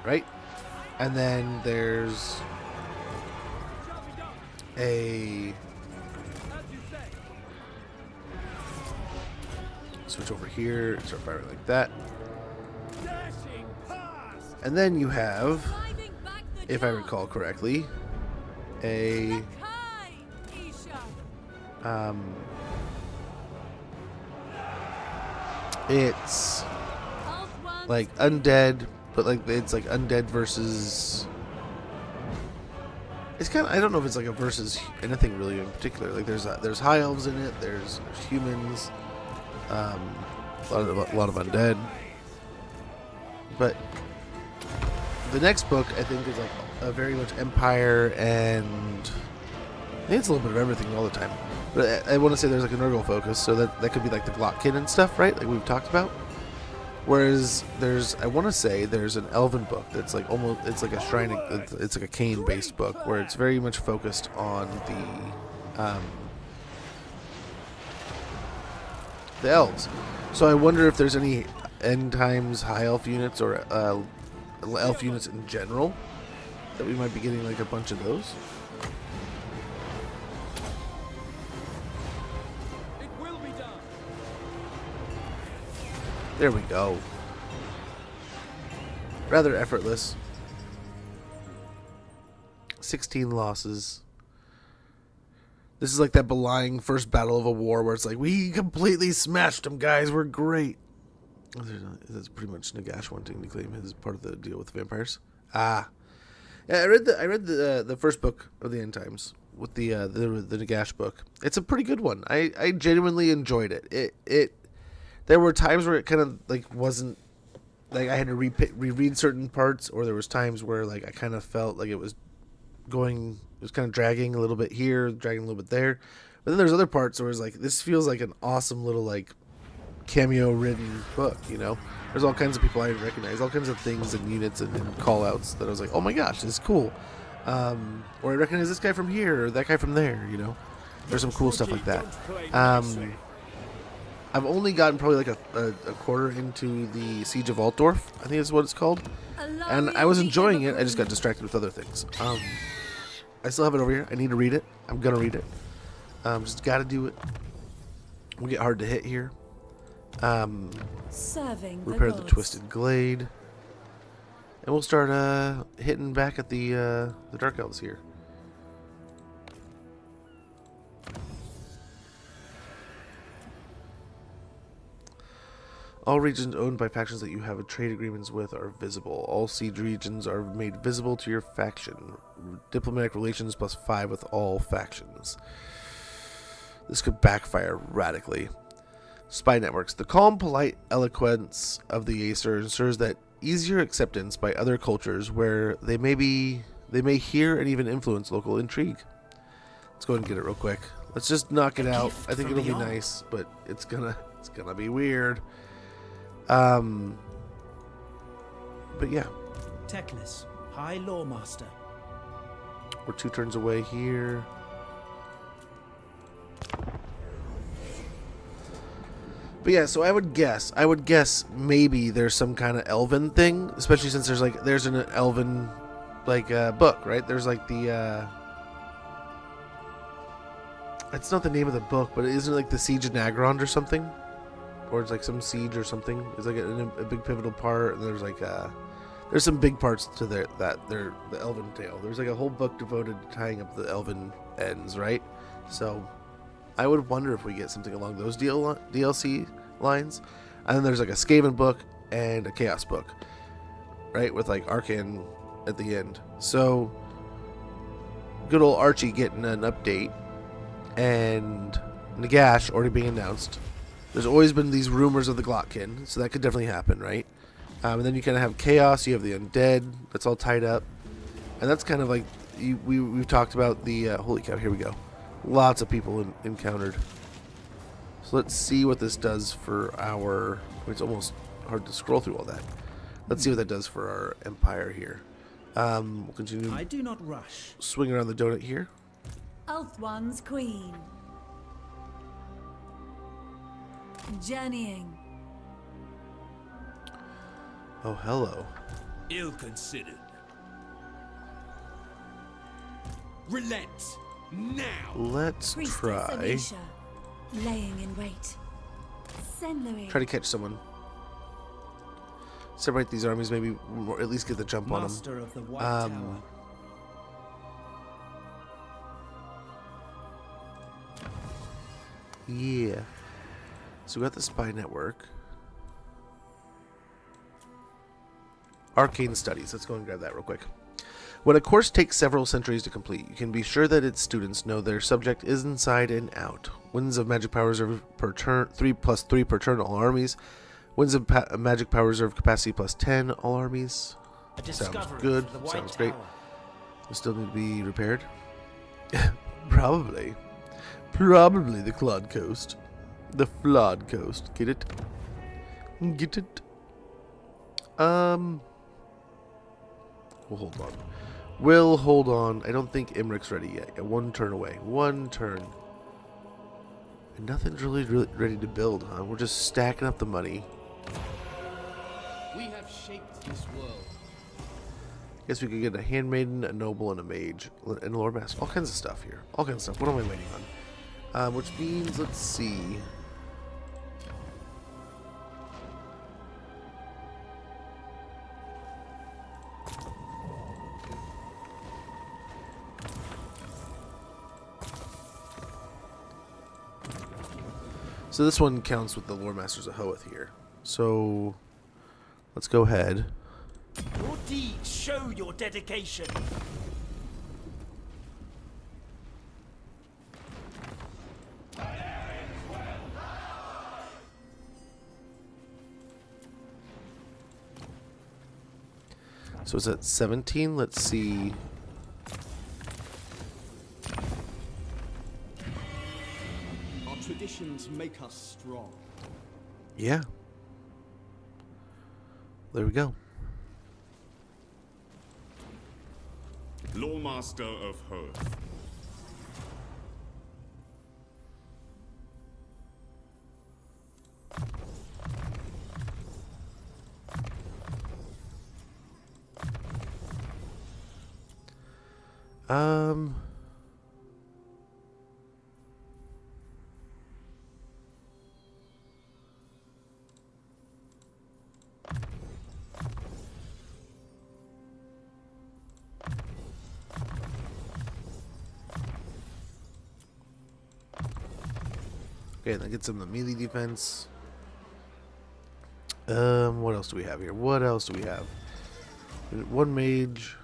right? And then there's a switch over here, start firing like that. And then you have, if I recall correctly, a it's like undead, but like it's like undead versus. It's kind of, I don't know if it's like a versus anything really in particular. Like there's high elves in it, there's humans, a lot of undead. But the next book I think is like a very much Empire, and I think it's a little bit of everything all the time. But I want to say there's like a Nurgle focus, so that could be like the Glockkin and stuff, right? Like we've talked about. Whereas I want to say there's an Elven book that's like almost, it's like a shrine, it's like a Cain based book where it's very much focused on the elves. So I wonder if there's any end times high elf units or elf units in general that we might be getting like a bunch of those. There we go. Rather effortless. 16 losses. This is like that belying first battle of a war where it's like, we completely smashed them, guys. We're great. That's pretty much Nagash wanting to claim his part of the deal with the vampires. Yeah, I read the first book of the End Times with the Nagash book. It's a pretty good one. I genuinely enjoyed it. There were times where it kind of like wasn't like I had to reread certain parts, or there was times where like I kind of felt like it was kind of dragging a little bit here, dragging a little bit there. But then there's other parts where it's like, this feels like an awesome little like cameo-ridden book, you know? There's all kinds of people I recognize, all kinds of things and units and call-outs that I was like, oh my gosh, this is cool. Or I recognize this guy from here, or that guy from there, you know? There's some cool stuff like that. I've only gotten probably like a quarter into the Siege of Altdorf, I think is what it's called. And I was enjoying it, I just got distracted with other things. I still have it over here. I need to read it. I'm going to read it. Just got to do it. We'll get hard to hit here. Repair the Twisted Glade. And we'll start hitting back at the Dark Elves here. All regions owned by factions that you have trade agreements with are visible. All siege regions are made visible to your faction. Diplomatic relations +5 with all factions. This could backfire radically. Spy networks. The calm, polite eloquence of the Acer ensures that easier acceptance by other cultures where they may hear and even influence local intrigue. Let's go ahead and get it real quick. Let's just knock it out. I think it'll be nice, but it's gonna be weird. But yeah. Teclis, High Lawmaster. We're 2 turns away here. But yeah, so I would guess maybe there's some kind of elven thing, especially since there's an elven book, right? There's like the it's not the name of the book, but isn't it like the Siege of Nagrond or something? Or it's like some siege or something. It's like a big pivotal part, and there's like there's some big parts to the Elven tale. There's like a whole book devoted to tying up the Elven ends, right? So I would wonder if we get something along those DLC lines. And then there's like a Skaven book and a Chaos book, right? With like Arcane at the end. So good old Archie getting an update, and Nagash already being announced. There's always been these rumors of the Glockkin, so that could definitely happen, right? And then you kind of have Chaos, you have the Undead, that's all tied up. And that's kind of like, we've talked about the, holy cow, here we go. Lots of people encountered. So let's see what this does for our, it's almost hard to scroll through all that. Let's see what that does for our Empire here. We'll continue. I do not rush. Swing around the donut here. Ulthuan's Queen. Journeying. Oh, hello. Ill-considered. Relent now. Let's Priestess try. Alicia, laying in wait. Send Louis. Try to catch someone. Separate these armies, maybe or at least get the jump on Master them. of the White Tower. Yeah. So we got the spy network. Arcane studies. Let's go and grab that real quick. When a course takes several centuries to complete, you can be sure that its students know their subject is inside and out. Winds of magic power reserve per turn, 3+3 per turn, all armies. Winds of magic power reserve capacity +10, all armies. Sounds good. Sounds great. They still need to be repaired. Probably. Probably the Clod Coast. The Flawed Coast. Get it? Get it? We'll hold on. We'll hold on. I don't think Imric's ready yet. Yeah, one turn away. One turn. And nothing's really ready to build, huh? We're just stacking up the money. We have shaped this world. Guess we could get a handmaiden, a noble, and a mage, and a lord master. All kinds of stuff here. All kinds of stuff. What am I waiting on? Which means, let's see. So this one counts with the Lord Masters of Hoeth here. So let's go ahead. Your deeds show your dedication. So it's at 17. Let's see. Our traditions make us strong. Yeah. There we go. Lawmaster of Hoeth. Okay, that gets him the melee defense. What else do we have here? What else do we have? One mage.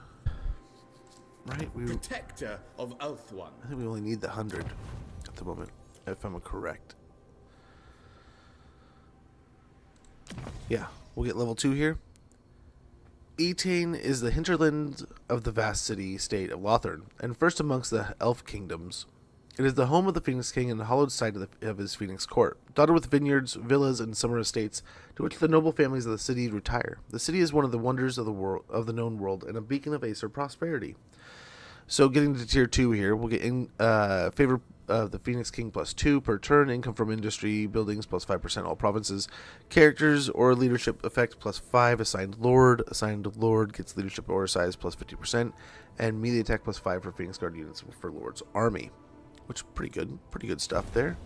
Right? Protector of Ulthuan. I think we only need the 100 at the moment, if I'm correct. Yeah, we'll get level 2 here. Etain is the hinterland of the vast city-state of Lothern, and first amongst the elf kingdoms. It is the home of the Phoenix King and the hallowed site of his Phoenix court, dotted with vineyards, villas, and summer estates, to which the noble families of the city retire. The city is one of the wonders of the world, of the known world, and a beacon of Aesir prosperity. So, getting to tier 2 here, we'll get in favor of the Phoenix King +2 per turn, income from industry, buildings +5% all provinces, characters or leadership effect +5, assigned lord gets leadership or size +50%, and melee attack +5 for Phoenix Guard units for Lord's army. Which pretty good stuff there.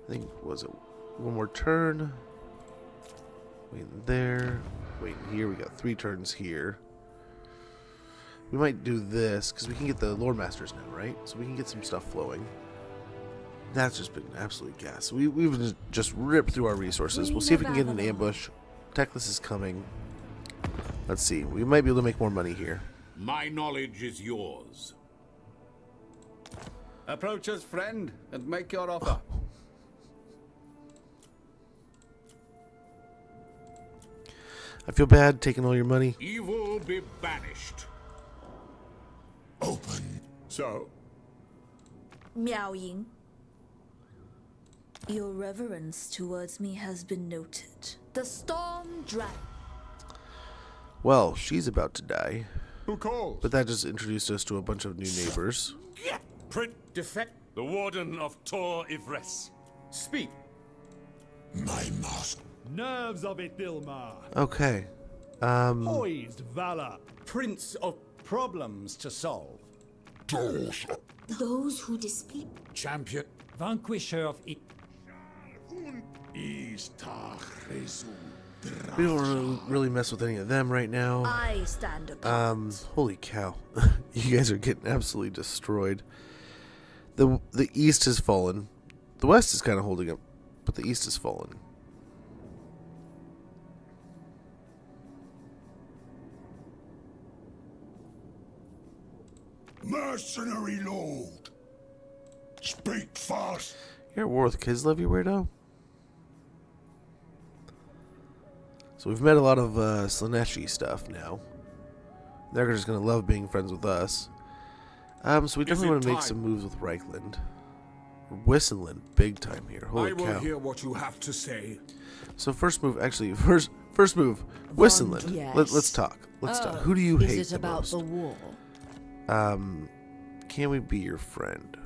I think was it one more turn. Waiting there. Waiting here. We got 3 turns here. We might do this because we can get the Lord Masters now, right? So we can get some stuff flowing. That's just been absolute gas. We've just ripped through our resources. We'll see if we can get an ambush. Techless is coming. Let's see. We might be able to make more money here. My knowledge is yours. Approach us, friend, and make your offer. I feel bad taking all your money. Evil be banished. Open. So? Miao Ying. Your reverence towards me has been noted. The storm dragon. Well, she's about to die. Who calls? But that just introduced us to a bunch of new neighbors. Defect. The Warden of Tor Ivres. Speak. My master. Nerves of it, Dilmar. Okay. Poised valor. Prince of Problems to solve. doors. Those who displease. Champion. Vanquisher of it. We don't really mess with any of them right now. I stand apart. Holy cow. You guys are getting absolutely destroyed. The east has fallen. The west is kind of holding up, but the east has fallen. Mercenary lord. Speak fast. You're at war with Kislev, you weirdo. So we've met a lot of Slaneshi stuff now. They're just gonna love being friends with us. So we definitely want to make some moves with Reichland. Whistling big time here. Holy cow. I will hear what you have to say. So first move, actually, first move, Whistling. Yes. Let's talk. Let's talk. Who do you hate Is it the about most? the war? Can we be your friend?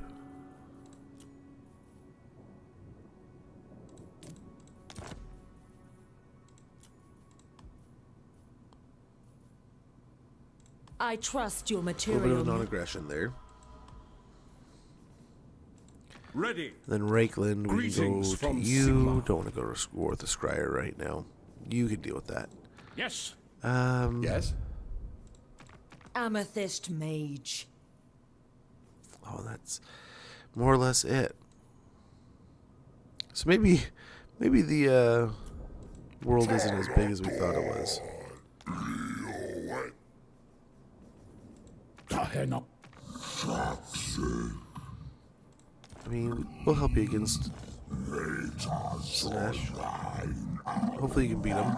I trust your A material. little bit of non-aggression there. Ready. Then Reichland, we can go Greetings to from you. Sigmar. Don't want to go to war with the Scryer right now. You can deal with that. Yes. Yes. Amethyst Mage. Oh, that's more or less it. So maybe the world isn't as big as we thought it was. I mean, we'll help you against Slash. Hopefully you can beat him.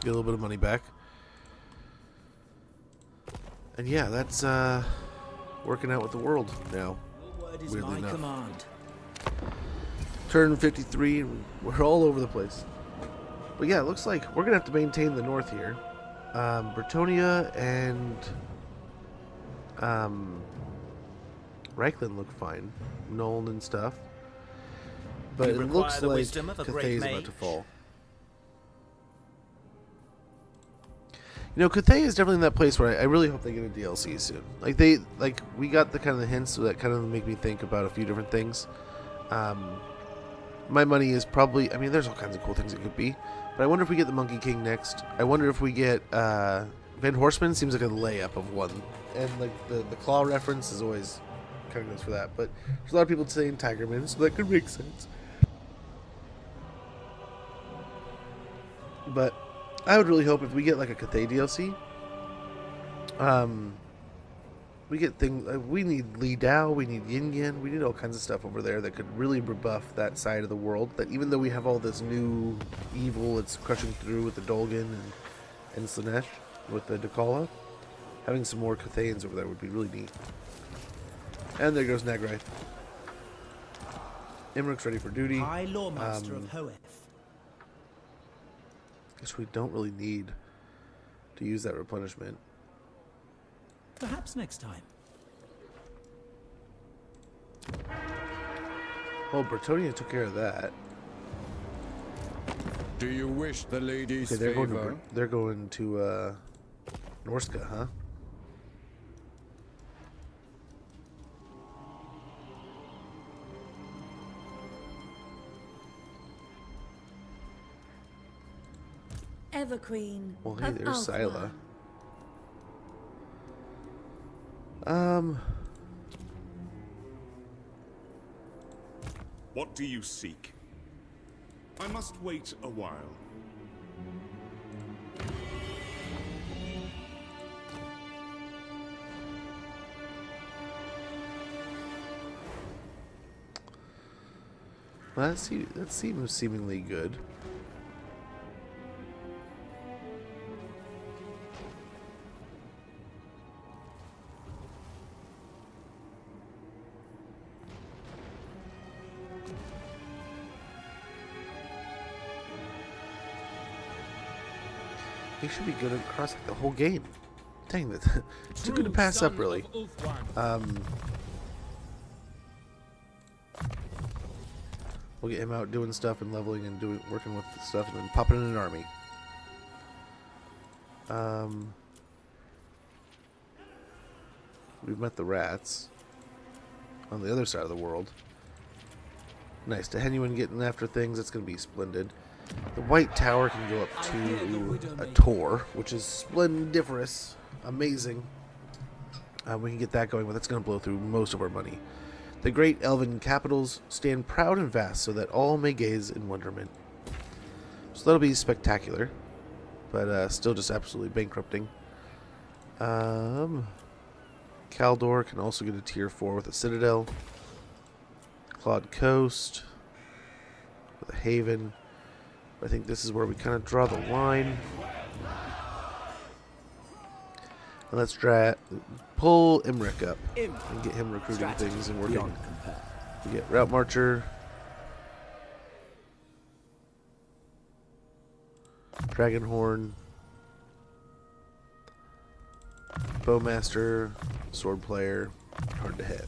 Get a little bit of money back. And yeah, that's working out with the world now. Weirdly enough. Command. Turn 53, and we're all over the place. But yeah, it looks like we're gonna have to maintain the north here. Bretonia and Reichland look fine. Nuln and stuff. But You it require looks the like wisdom of a great Cathay's about mage. to fall. You know, Cathay is definitely in that place where I really hope they get a DLC soon. We got the kind of the hints that kind of make me think about a few different things. My money is probably, I mean, there's all kinds of cool things it could be, but I wonder if we get the Monkey King next. I wonder if we get Van Horseman. Seems like a layup of one, and like the claw reference is always kind of goes for that. But there's a lot of people saying Tigerman, so that could make sense. But I would really hope if we get like a Cathay DLC, we get things. We need Li Dao, we need Yin Yin, we need all kinds of stuff over there that could really rebuff that side of the world. That even though we have all this new evil, it's crushing through with the Dolgan and Slanesh with the Dakala, having some more Cathayans over there would be really neat. And there goes Nagraith. Imrik's ready for duty. High Lawmaster of Hoeth. Guess we don't really need to use that replenishment. Perhaps next time. Oh, Bretonia took care of that. Do you wish the lady's Okay, they're favor? going to Norska, huh? Everqueen. Well, hey, of there's Alkmaar. Sila. What do you seek? I must wait a while. Well, that seems seemingly good. He should be good across like the whole game. Dang, that too good to pass up, really. We'll get him out doing stuff and leveling and working with stuff, and then popping in an army. We've met the rats on the other side of the world. Nice. Tehenuan getting after things. That's going to be splendid. The White Tower can go up to a Tor, which is splendiferous. Amazing. We can get that going, but that's going to blow through most of our money. The great elven capitals stand proud and vast so that all may gaze in wonderment. So that'll be spectacular, but still just absolutely bankrupting. Caldor can also get a tier 4 with a citadel. Claude Coast with a haven. I think this is where we kind of draw the line. And let's pull Imric up and get him recruiting things and working. We get Route Marcher, Dragonhorn, Bowmaster, Sword Player, hard to hit.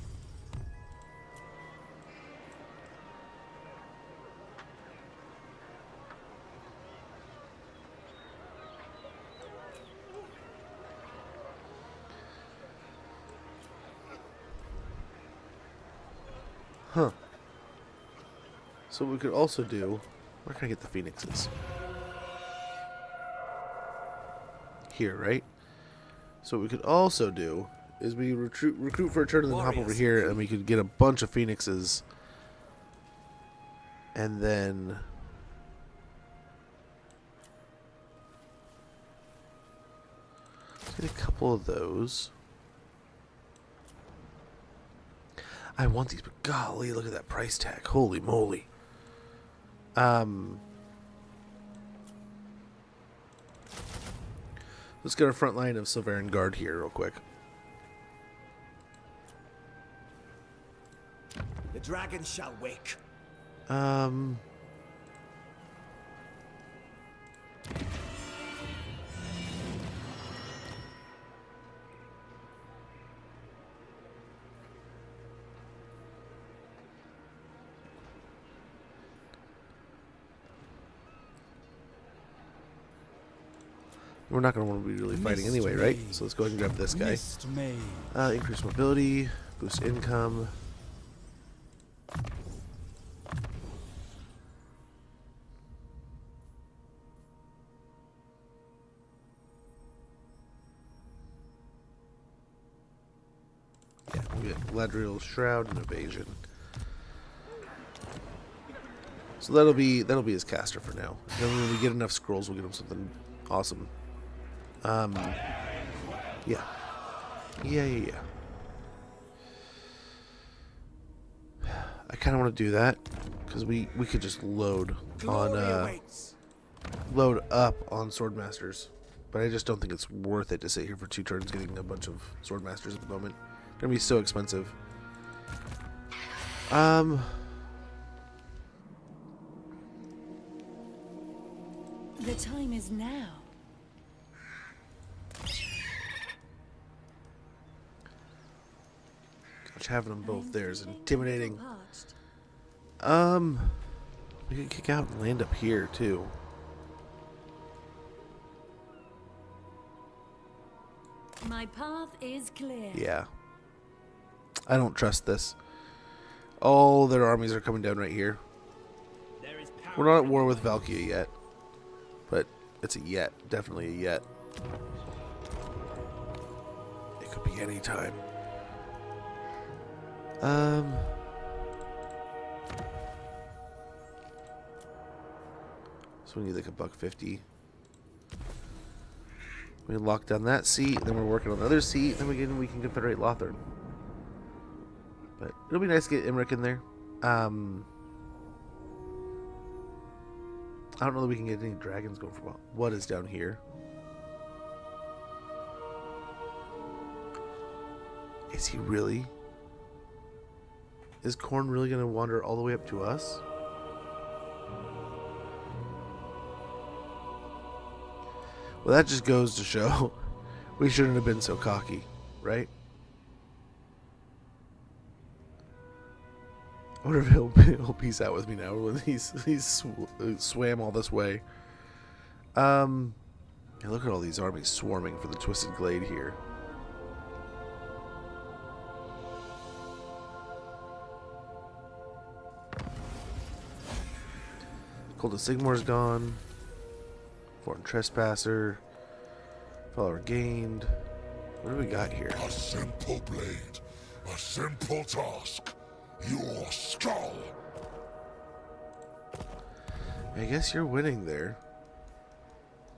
Huh. So what we could also do, where can I get the phoenixes? Here, right? So what we could also do is we recruit for a turn and then hop over here, and we could get a bunch of phoenixes. And then let's get a couple of those. I want these, but golly, look at that price tag. Holy moly. Let's get our front line of Silveran Guard here real quick. The dragon shall wake. We're not going to want to be really fighting anyway, right? So let's go ahead and grab this guy. Increase mobility, boost income. Yeah, we get Ladriel Shroud and Evasion. So that'll be his caster for now. Then when we get enough scrolls, we'll get him something awesome. Yeah. I kind of want to do that because we could just load up on Swordmasters, but I just don't think it's worth it to sit here for 2 turns getting a bunch of Swordmasters at the moment. They're gonna be so expensive. The time is now. Gosh, having them both there is intimidating. We can kick out and land up here too. My path is clear. Yeah. I don't trust this. All their armies are coming down right here. We're not at war with Valkia yet. But it's a yet. Definitely a yet. It could be any time. So we need like $150. We lock down that seat, then we're working on the other seat, then we can confederate Lothern. But it'll be nice to get Imric in there. I don't know that we can get any dragons going for a while. What is down here? Is he really? Is Khorne really going to wander all the way up to us? Well, that just goes to show we shouldn't have been so cocky, right? I wonder if he'll peace out with me now when he's swam all this way. Yeah, look at all these armies swarming for the Twisted Glade here. Cult of Sigmar's gone. Foreign Trespasser. Follower gained. What do we got here? A simple blade. A simple task. Your skull. I guess you're winning there.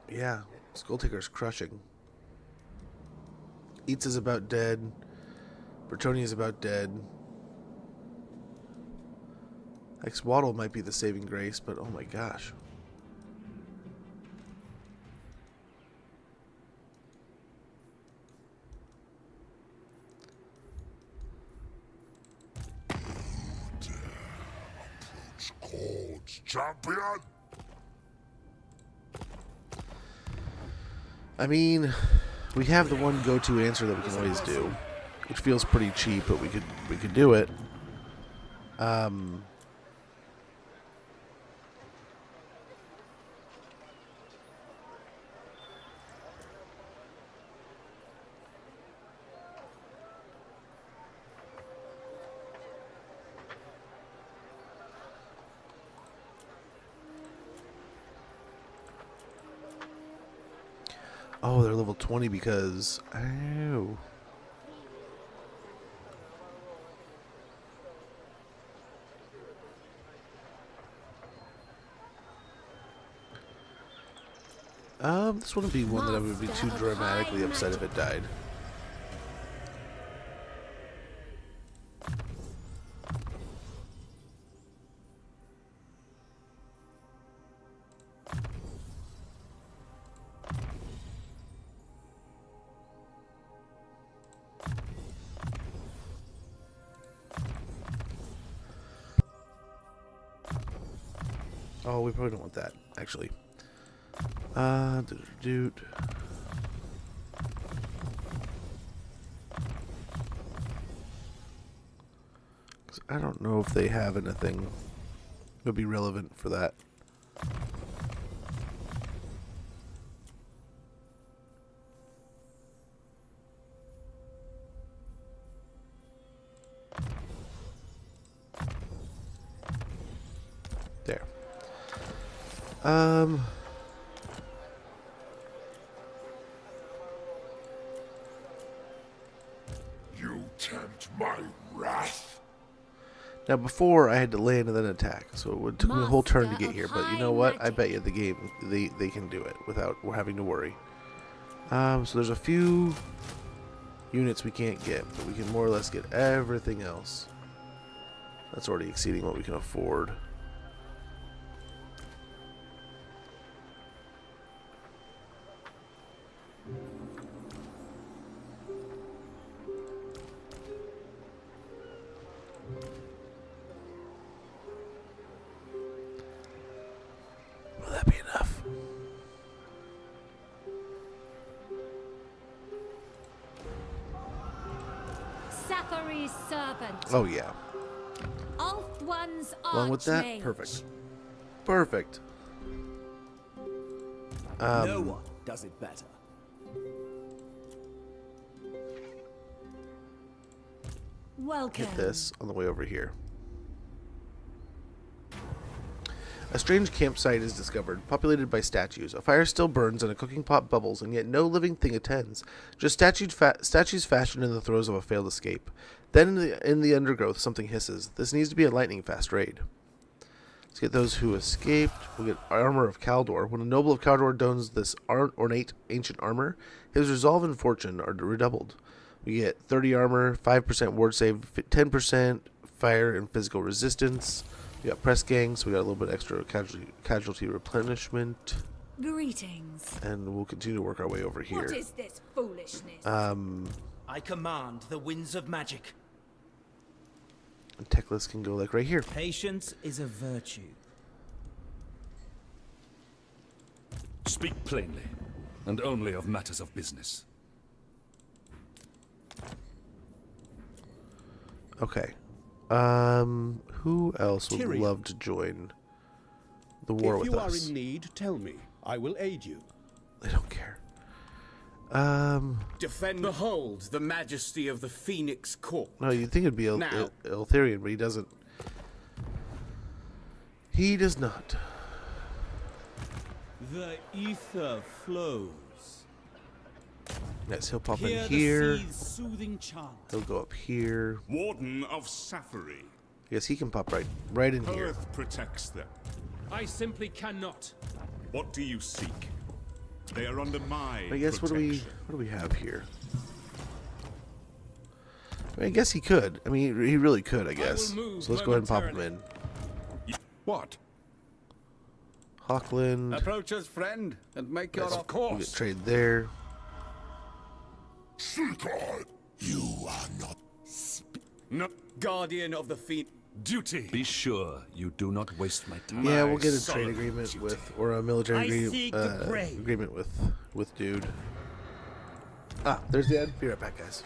Yeah. Skull Taker's crushing. Eats is about dead. Bertoni is about dead. X-Waddle might be the saving grace, but oh my gosh. Chords, champion. I mean, we have the one go-to answer that we can always do, which feels pretty cheap, but we could do it. Oh, they're level 20 because... Oh. This wouldn't be one that I would be too dramatically upset if it died. Oh, we probably don't want that, actually. Dude. I don't know if they have anything that would be relevant for that. There. You tempt my wrath. Now before I had to land and then attack, so it took me a whole turn to get here. But you know what? I bet you the game they can do it without having to worry. So there's a few units we can't get, but we can more or less get everything else. That's already exceeding what we can afford. Will that be enough? Safari's servant. Oh yeah. Ulthuan's Along with that, archmage. perfect. Perfect. No one does it better. Welcome. Hit this on the way over here. A strange campsite is discovered, populated by statues. A fire still burns and a cooking pot bubbles, and yet no living thing attends. Just statues fashioned in the throes of a failed escape. Then in the undergrowth, something hisses. This needs to be a lightning-fast raid. Let's get those who escaped. We'll get Armor of Kaldor. When a noble of Kaldor dons this ornate ancient armor, his resolve and fortune are redoubled. We get 30 armor, 5% ward save, 10% fire and physical resistance. We got press gangs, so we got a little bit extra casualty replenishment. Greetings. And we'll continue to work our way over here. What is this foolishness? I command the winds of magic. And Teclis can go like right here. Patience is a virtue. Speak plainly, and only of matters of business. Okay. Who else would Tyrion. love to join the war with If you us? are in need, tell me. I will aid you. They don't care. Defend. Behold the majesty of the Phoenix Court. No, you'd think it'd be Now. Eltharion, but he doesn't. He does not. The ether flows. Yes, he'll pop Hear in the here. sea's soothing chant. He'll go up here. Warden of Safari. I guess he can pop right in here. Earth protects them. I simply cannot. What do you seek? They are under my I guess protection. what do we have here? I mean, I guess he could. I mean, he really could, I guess. So let's go ahead and pop him in. What? Hawkland. Approach us, friend, and make your Let's of course. get trade there. You are not. No, Guardian of the Phoenix. Duty. Be sure you do not waste my time. Yeah, we'll get a trade agreement or a military seek the brave. agreement with dude. Ah, there's the end. Be right back, guys.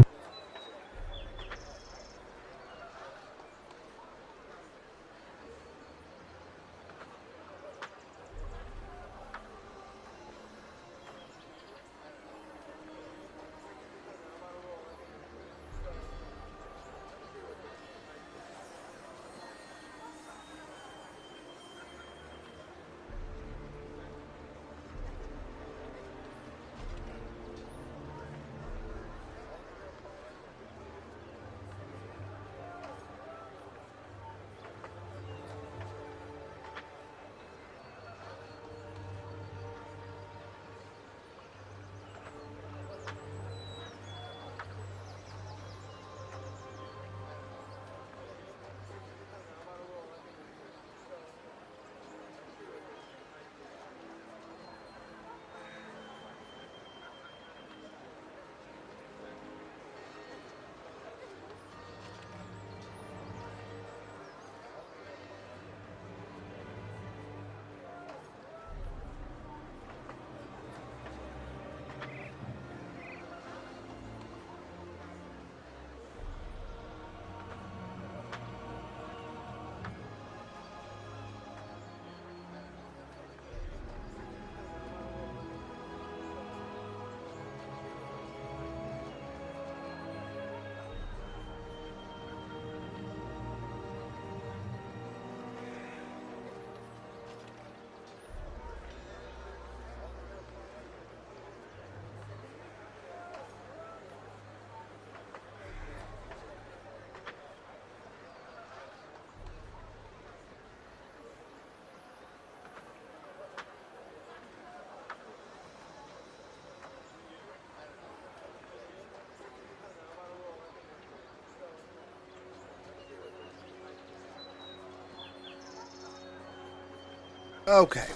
Okay.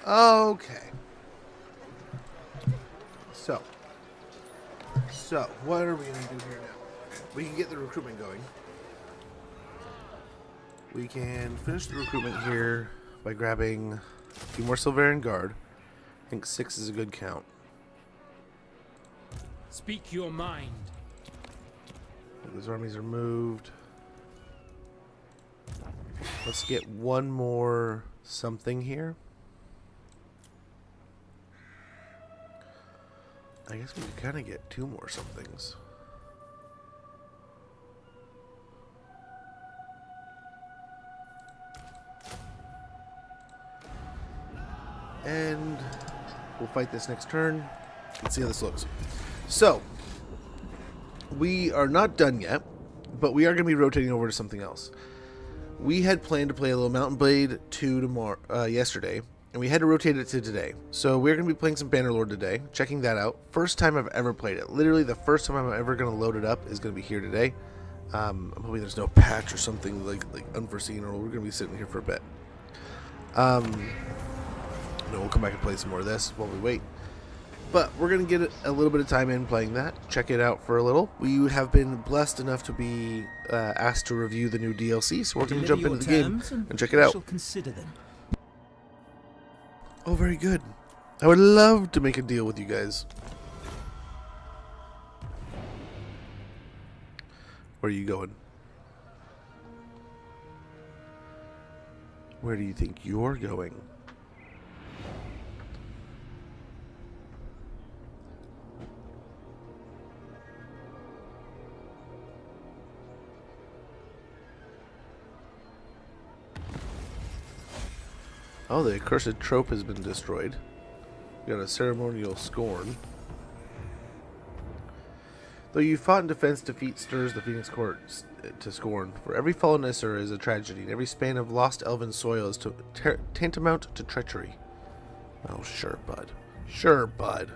Okay. So, what are we going to do here now? We can get the recruitment going. We can finish the recruitment here by grabbing a few more Silverian Guard. I think 6 is a good count. Speak your mind. Those armies are moved. Let's get one more something here. I guess we could kind of get 2 more somethings. And we'll fight this next turn. Let's see how this looks. So, we are not done yet, but we are going to be rotating over to something else. We had planned to play a little Mountain Blade 2 yesterday, and we had to rotate it to today. So we're going to be playing some Bannerlord today, checking that out. First time I've ever played it. Literally the first time I'm ever going to load it up is going to be here today. I'm hoping there's no patch or something like unforeseen, or we're going to be sitting here for a bit. No, we'll come back and play some more of this while we wait. But we're going to get a little bit of time in playing that, check it out for a little. We have been blessed enough to be asked to review the new DLC, so we're going to jump into the game and check it out. Consider them. Oh, very good. I would love to make a deal with you guys. Where are you going? Where do you think you're going? Oh, the accursed trope has been destroyed. We got a ceremonial scorn. Though you fought in defense, defeat stirs the Phoenix Court to scorn. For every fallen Isser is a tragedy, and every span of lost elven soil is tantamount to treachery. Oh, sure, bud. Sure, bud.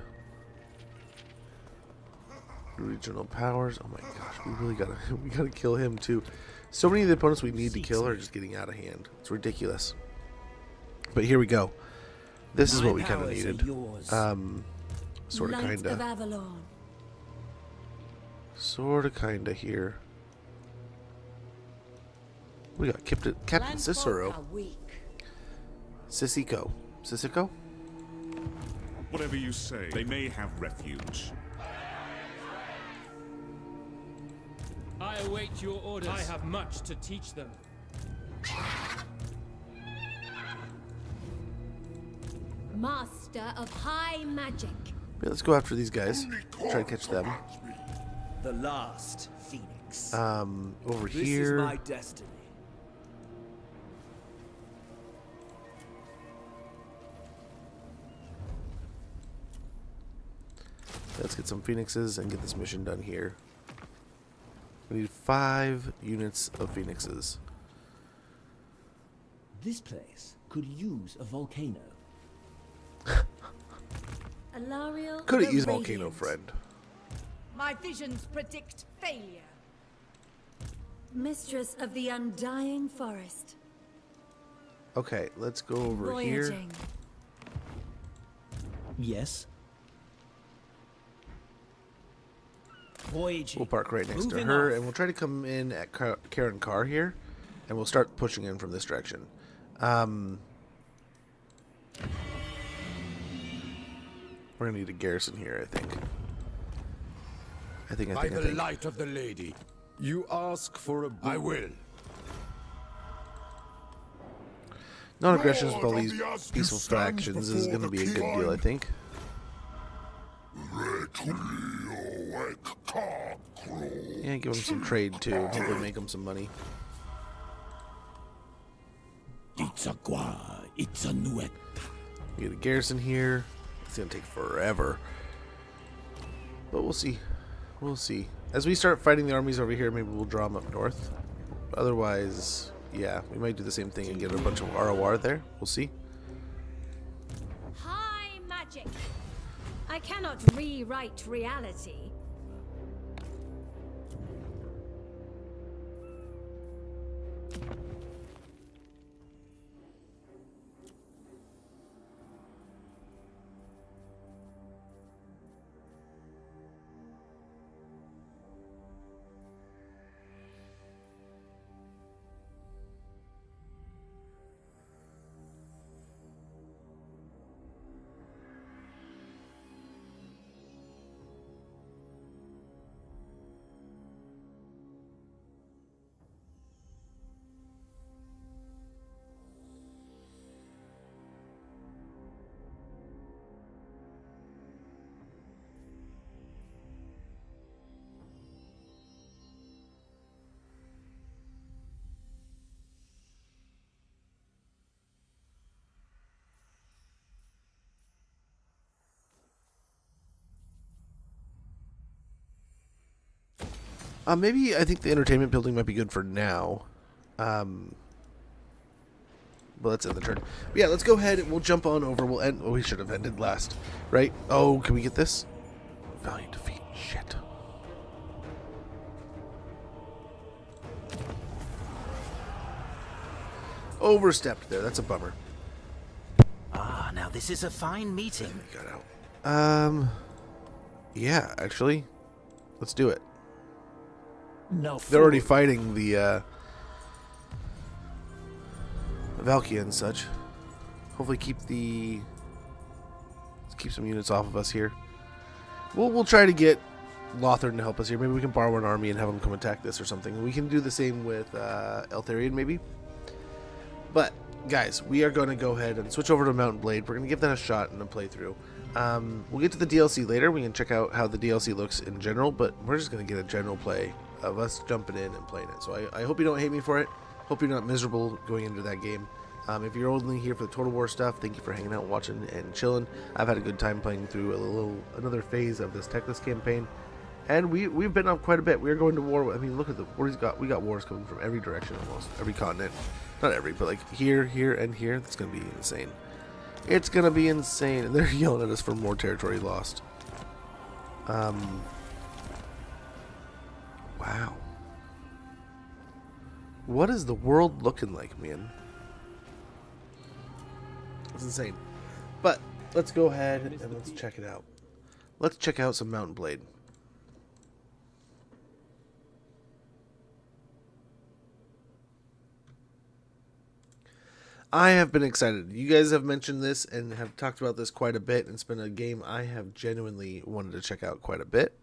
Regional powers. Oh my gosh, we gotta kill him too. So many of the opponents we need to kill are just getting out of hand. It's ridiculous. But here we go. This is what we kind of needed. Sort of, kind of. Sort of, kind of here. We got Captain Cicero. Sissiko. Sissiko? Whatever you say, they may have refuge. I await your orders. I have much to teach them. Master of high magic. Yeah, let's go after these guys. Try to catch them. The last Phoenix. Over this here. Is my destiny. Let's get some Phoenixes and get this mission done here. We need 5 units of Phoenixes. This place could use a volcano. Could have used volcano, friend. My visions predict failure. Mistress of the Undying Forest. Okay, let's go over here. Yes. We'll park right next to her, and we'll try to come in at Karen Carr here, and we'll start pushing in from this direction. We're gonna need a garrison here, I think. I think. By the light of the lady, you ask for a boon. I will. Non-aggressions with all these peaceful factions is gonna be a good deal, I think. Yeah, give him some trade too. Hopefully make him some money. It's a nuet. Get a garrison here. It's gonna take forever, but we'll see. We'll see. As we start fighting the armies over here, maybe we'll draw them up north. Otherwise, yeah, we might do the same thing and get a bunch of ROR there. We'll see. High magic. I cannot rewrite reality. Maybe I think the entertainment building might be good for now. Well, that's in the turn. But yeah, let's go ahead and we'll jump on over. We'll end. Oh, we should have ended last, right? Oh, can we get this? Valiant defeat. Shit. Overstepped there. That's a bummer. Ah, now this is a fine meeting. Got out. Yeah, actually, let's do it. No, they're already fighting the Valkia and such. Hopefully keep some units off of us here. We'll try to get Lothern to help us here. Maybe we can borrow an army and have them come attack this or something. We can do the same with Eltharion maybe. But guys, we are going to go ahead and switch over to Mountain Blade. We're going to give that a shot in a playthrough. We'll get to the DLC later. We can check out how the DLC looks in general, but we're just going to get a general play of us jumping in and playing it. So I hope you don't hate me for it. Hope you're not miserable going into that game. If you're only here for the Total War stuff, thank you for hanging out, watching, and chilling. I've had a good time playing through another phase of this Techless campaign, and we've been up quite a bit. We're going to war. I mean, look at the war he's got. We got wars coming from every direction, almost every continent. Not every, but like here, and here. That's gonna be insane. It's gonna be insane, and they're yelling at us for more territory lost. Wow. What is the world looking like, man? It's insane. But let's go ahead and let's check it out. Let's check out some Mountain Blade. I have been excited. You guys have mentioned this and have talked about this quite a bit, and it's been a game I have genuinely wanted to check out quite a bit.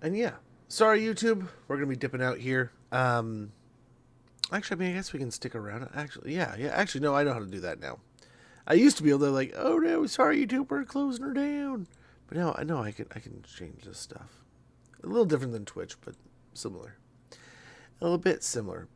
And yeah, sorry YouTube, we're gonna be dipping out here. Actually, I mean, I guess we can stick around. Actually, yeah. Actually, no, I know how to do that now. I used to be able to like, oh no, sorry YouTube, we're closing her down. But now I know I can change this stuff. A little different than Twitch, but similar. A little bit similar.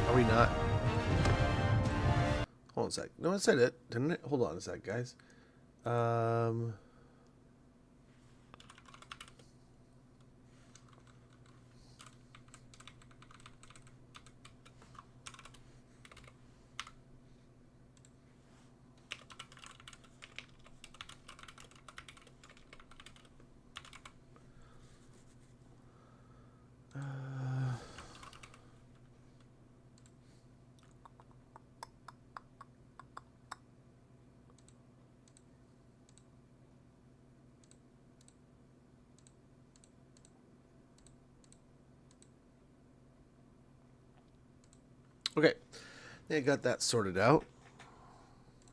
Are we not? Hold on a sec. No, I said it, didn't it? Hold on a sec, guys. Okay, I got that sorted out.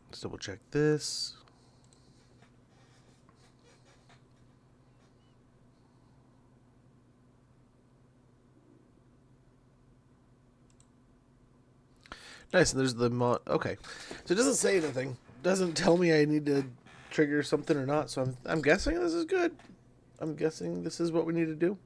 Let's double check this. Nice, and there's the mod. Okay, so it doesn't say anything. Doesn't tell me I need to trigger something or not. So I'm guessing this is good. I'm guessing this is what we need to do.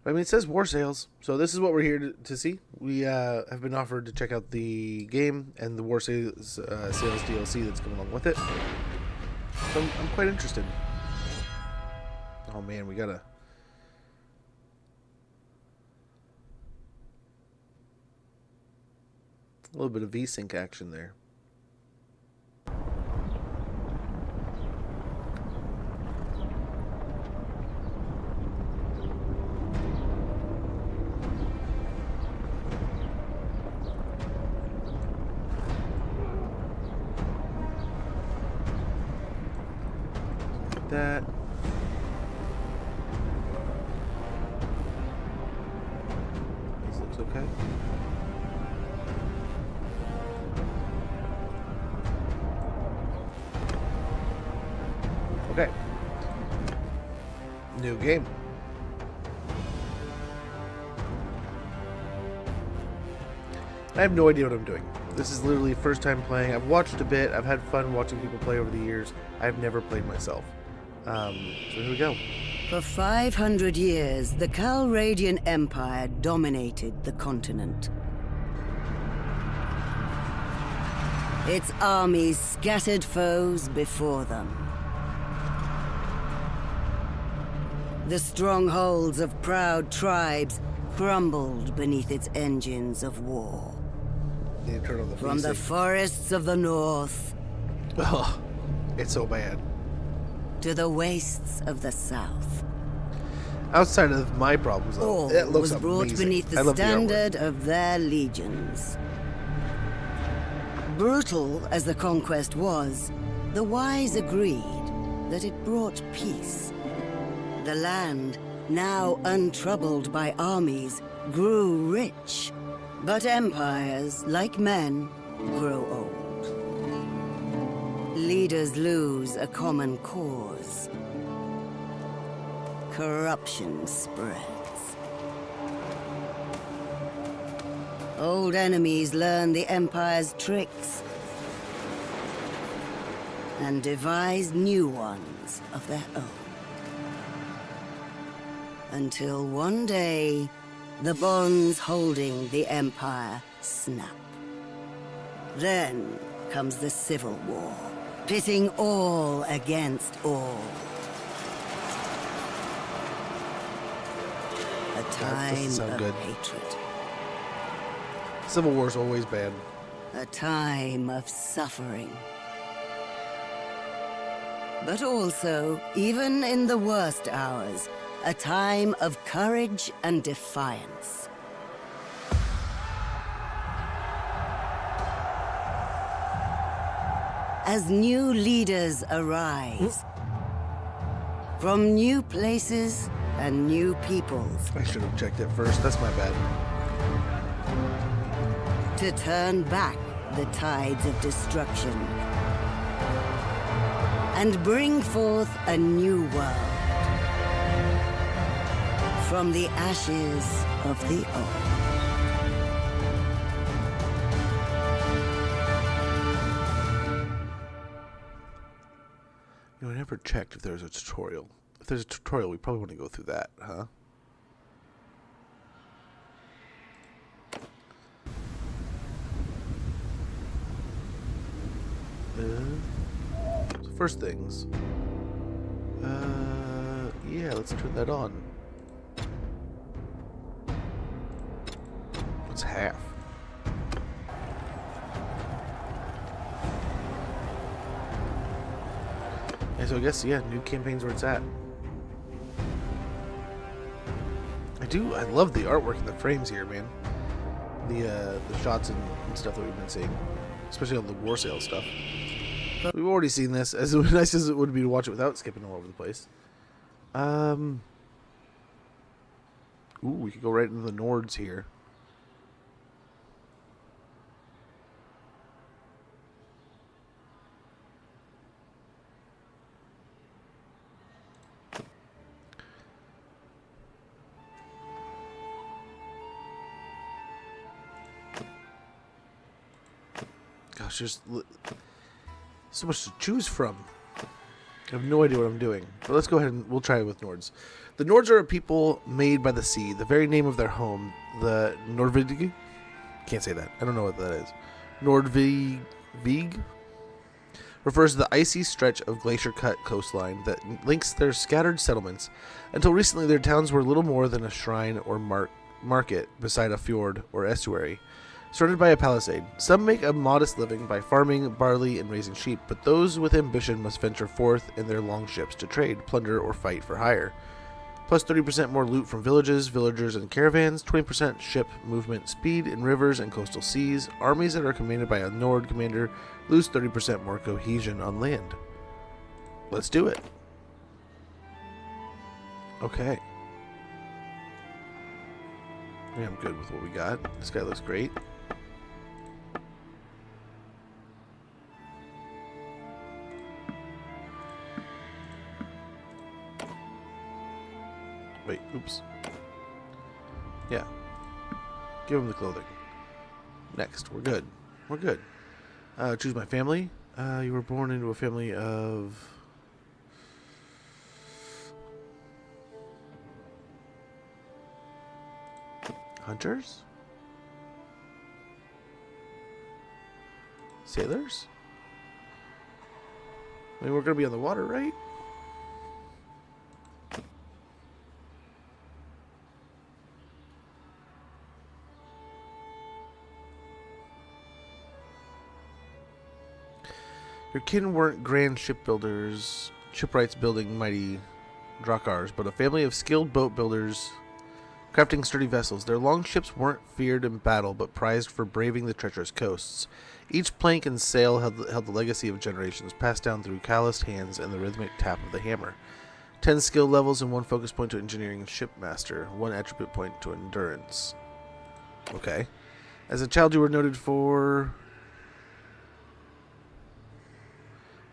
I mean, it says war sales, so this is what we're here to see. We have been offered to check out the game and the war sales DLC that's coming along with it. So I'm quite interested. Oh man, we gotta... a little bit of VSync action there. That. This looks okay. Okay. New game. I have no idea what I'm doing. This is literally first time playing. I've watched a bit. I've had fun watching people play over the years. I've never played myself. So here we go. For 500 years, the Calradian Empire dominated the continent. Its armies scattered foes before them. The strongholds of proud tribes crumbled beneath its engines of war. From the forests of the north, oh, it's so bad, to the wastes of the south. Outside of my problems, though, all it looks was brought amazing. beneath the standard of their legions. Brutal as the conquest was, the wise agreed that it brought peace. The land, now untroubled by armies, grew rich. But empires, like men, grow old. Leaders lose a common cause. Corruption spreads. Old enemies learn the Empire's tricks and devise new ones of their own. Until one day, the bonds holding the Empire snap. Then comes the Civil War, pitting all against all. A time of good. hatred. Civil War's always bad. A time of suffering. But also, even in the worst hours, a time of courage and defiance. As new leaders arise, from new places and new peoples. I should have checked it first. That's my bad. To turn back the tides of destruction and bring forth a new world from the ashes of the old. You know, I never checked if there was a tutorial. If there's a tutorial, we probably want to go through that, huh? So first things. Yeah, let's turn that on. What's half? And so I guess, yeah, new campaign's where it's at. I love the artwork and the frames here, man. The shots and stuff that we've been seeing. Especially on the war sale stuff. We've already seen this, as nice as it would be to watch it without skipping all over the place. Ooh, we could go right into the Nords here. Gosh, there's so much to choose from. I have no idea what I'm doing. But let's go ahead and we'll try it with Nords. The Nords are a people made by the sea. The very name of their home, the Nordvig. Can't say that. I don't know what that is. Nordvig refers to the icy stretch of glacier-cut coastline that links their scattered settlements. Until recently, their towns were little more than a shrine or market beside a fjord or estuary, surrounded by a palisade. Some make a modest living by farming barley and raising sheep, but those with ambition must venture forth in their longships to trade, plunder, or fight for hire. Plus 30% more loot from villages, villagers, and caravans, 20% ship movement speed in rivers and coastal seas. Armies that are commanded by a Nord commander lose 30% more cohesion on land. Let's do it. Okay. Yeah, I'm good with what we got. This guy looks great. Wait, oops. Yeah. Give him the clothing. Next. We're good. We're good. Choose my family. You were born into a family of... hunters? Sailors? I mean, we're going to be on the water, right? Your kin weren't grand shipbuilders, shipwrights building mighty drakars, but a family of skilled boat builders crafting sturdy vessels. Their long ships weren't feared in battle, but prized for braving the treacherous coasts. Each plank and sail held the legacy of generations, passed down through calloused hands and the rhythmic tap of the hammer. 10 skill levels and 1 focus point to engineering and shipmaster, 1 attribute point to endurance. Okay. As a child, you were noted for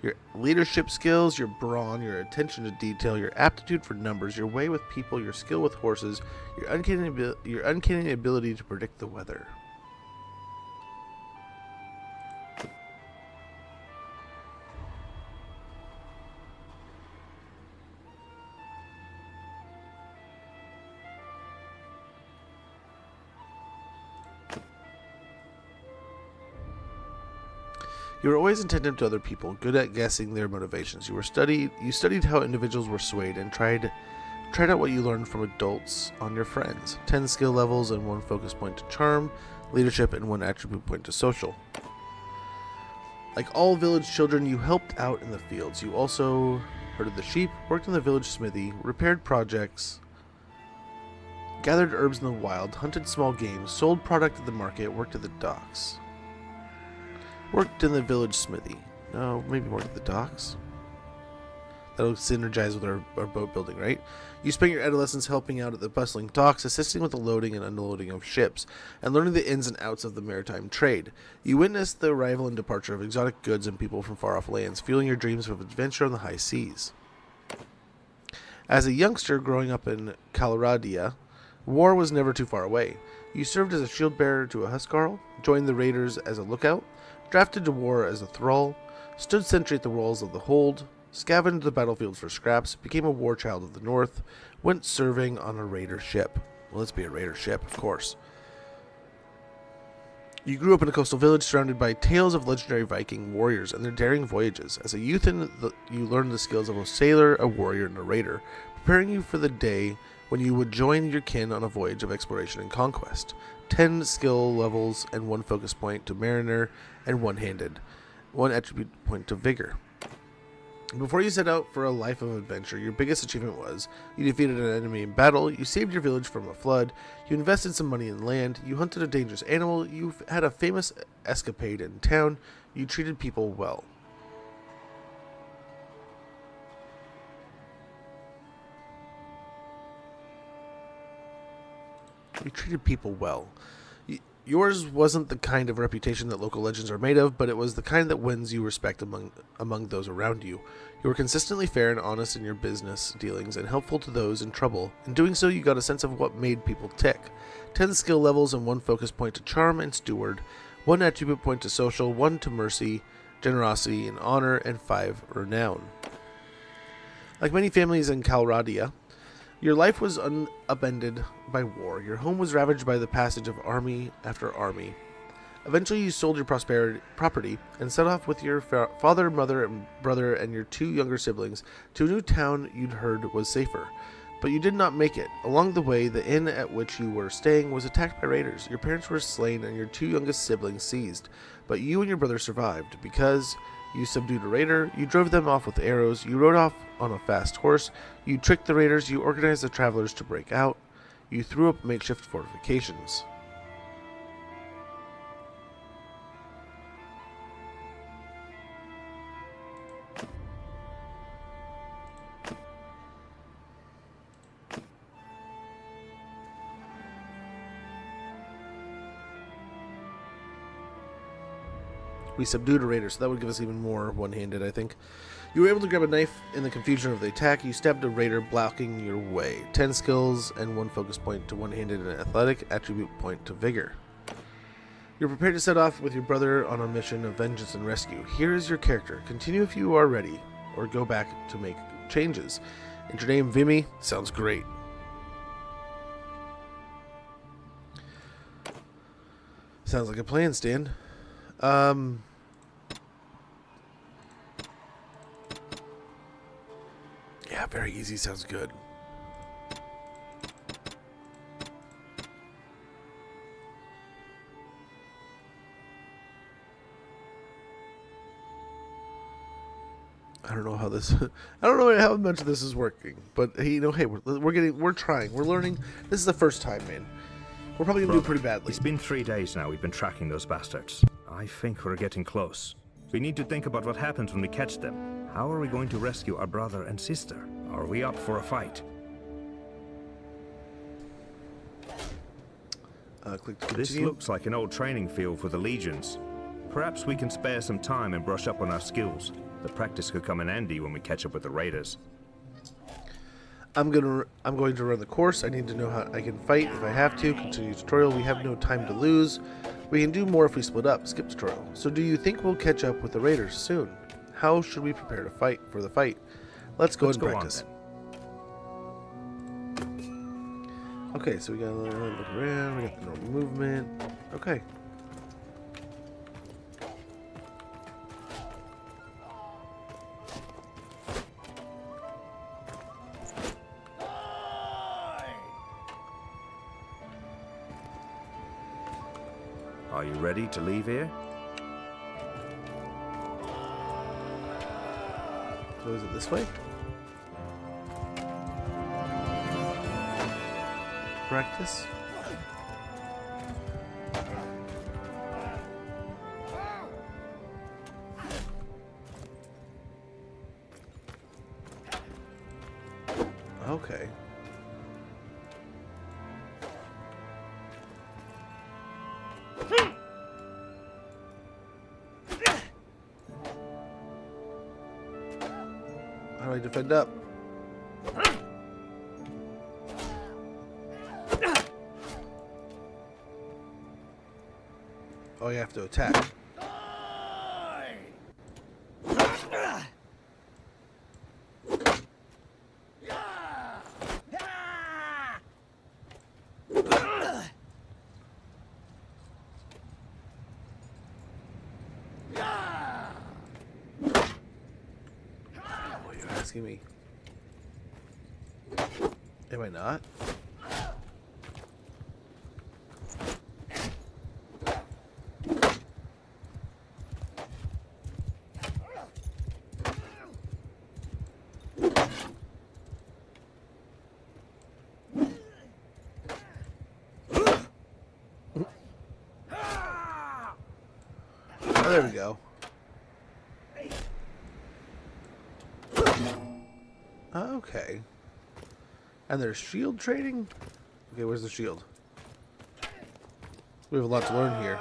your leadership skills, your brawn, your attention to detail, your aptitude for numbers, your way with people, your skill with horses, your uncanny ability to predict the weather. You were always attentive to other people, good at guessing their motivations. You studied how individuals were swayed and tried out what you learned from adults on your friends. 10 skill levels and 1 focus point to charm, leadership, and 1 attribute point to social. Like all village children, you helped out in the fields. You also herded the sheep, worked in the village smithy, repaired projects, gathered herbs in the wild, hunted small game, sold product at the market, worked at the docks. Worked in the village smithy. No, maybe worked at the docks. That'll synergize with our boat building, right? You spent your adolescence helping out at the bustling docks, assisting with the loading and unloading of ships, and learning the ins and outs of the maritime trade. You witnessed the arrival and departure of exotic goods and people from far-off lands, fueling your dreams of adventure on the high seas. As a youngster growing up in Calradia, war was never too far away. You served as a shield bearer to a Huskarl, joined the raiders as a lookout, drafted to war as a thrall, stood sentry at the walls of the hold, scavenged the battlefields for scraps, became a war child of the north, went serving on a raider ship. Well, let's be a raider ship, of course. You grew up in a coastal village surrounded by tales of legendary Viking warriors and their daring voyages. As a youth, you learned the skills of a sailor, a warrior, and a raider, preparing you for the day when you would join your kin on a voyage of exploration and conquest. 10 skill levels and 1 focus point to mariner and one-handed, 1 attribute point to vigor. Before you set out for a life of adventure, your biggest achievement was you defeated an enemy in battle, you saved your village from a flood, you invested some money in land, you hunted a dangerous animal, you had a famous escapade in town, you treated people well. You treated people well. Yours wasn't the kind of reputation that local legends are made of, but it was the kind that wins you respect among those around you. You were consistently fair and honest in your business dealings and helpful to those in trouble. In doing so, you got a sense of what made people tick. 10 skill levels and 1 focus point to charm and steward, 1 attribute point to social, 1 to mercy, generosity, and honor, and 5 renown. Like many families in Calradia, your life was upended by war. Your home was ravaged by the passage of army after army. Eventually, you sold your property and set off with your father, mother, and brother and your 2 younger siblings to a new town you'd heard was safer. But you did not make it. Along the way, the inn at which you were staying was attacked by raiders. Your parents were slain and your 2 youngest siblings seized. But you and your brother survived because you subdued a raider, you drove them off with arrows, you rode off on a fast horse, you tricked the raiders, you organized the travelers to break out, you threw up makeshift fortifications. We subdued a raider, so that would give us even more one-handed, I think. You were able to grab a knife in the confusion of the attack. You stabbed a raider, blocking your way. 10 skills and 1 focus point to one-handed and athletic, attribute point to vigor. You're prepared to set off with your brother on a mission of vengeance and rescue. Here is your character. Continue if you are ready, or go back to make changes. Enter name Vimy. Sounds great. Sounds like a plan, Stan. Yeah, very easy. Sounds good. I don't know how this. I don't know how much of this is working, but hey, hey, we're trying, we're learning. This is the first time, man. We're probably gonna do pretty badly. It's been 3 days now. We've been tracking those bastards. I think we're getting close. We need to think about what happens when we catch them. How are we going to rescue our brother and sister? Are we up for a fight? Click to this continue. looks like an old training field for the legions. Perhaps we can spare some time and brush up on our skills. The practice could come in handy when we catch up with the raiders. I'm going to run the course. I need to know how I can fight if I have to. Continue tutorial. We have no time to lose. We can do more if we split up. Skip tutorial. So do you think we'll catch up with the raiders soon? How should we prepare to fight for the fight? Let's go and practice. Okay, so we gotta look around. We got the normal movement. Okay. Are you ready to leave here? So is it this way? Practice. Okay. How do I defend up? Oh, you have to attack. Asking me. Am I not? Oh, there we go. Okay. And there's shield training? Okay, where's the shield? We have a lot to learn here.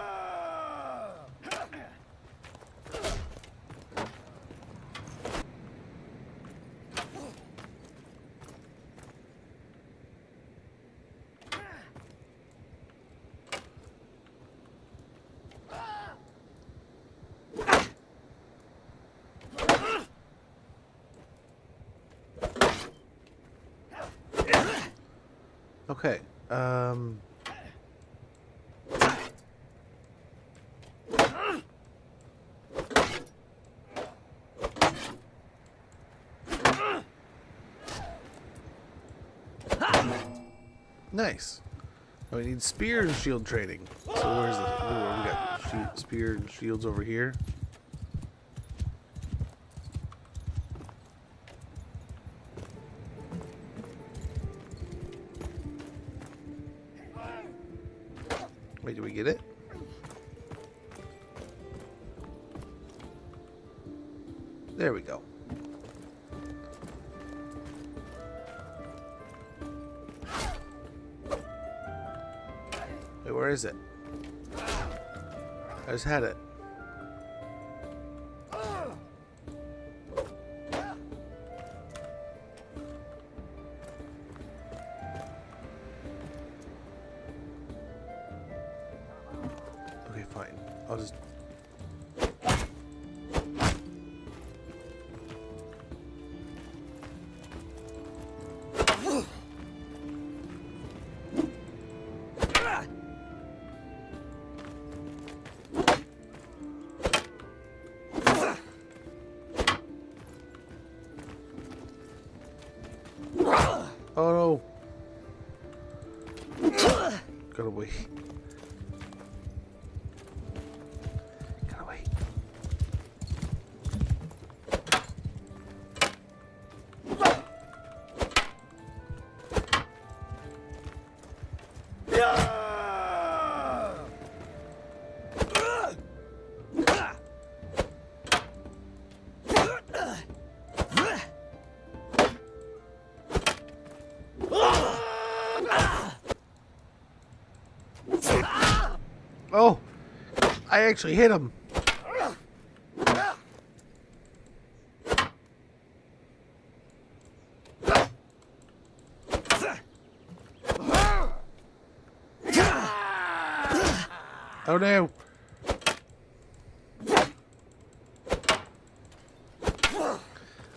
Okay. Nice. Oh, we need spear and shield training. So where's the? Oh, we got spear and shields over here. Wait, do we get it? There we go. Wait, where is it? I just had it. just... Oh no! Gotta wait. Gotta wait. Oh! I actually hit him! Oh no!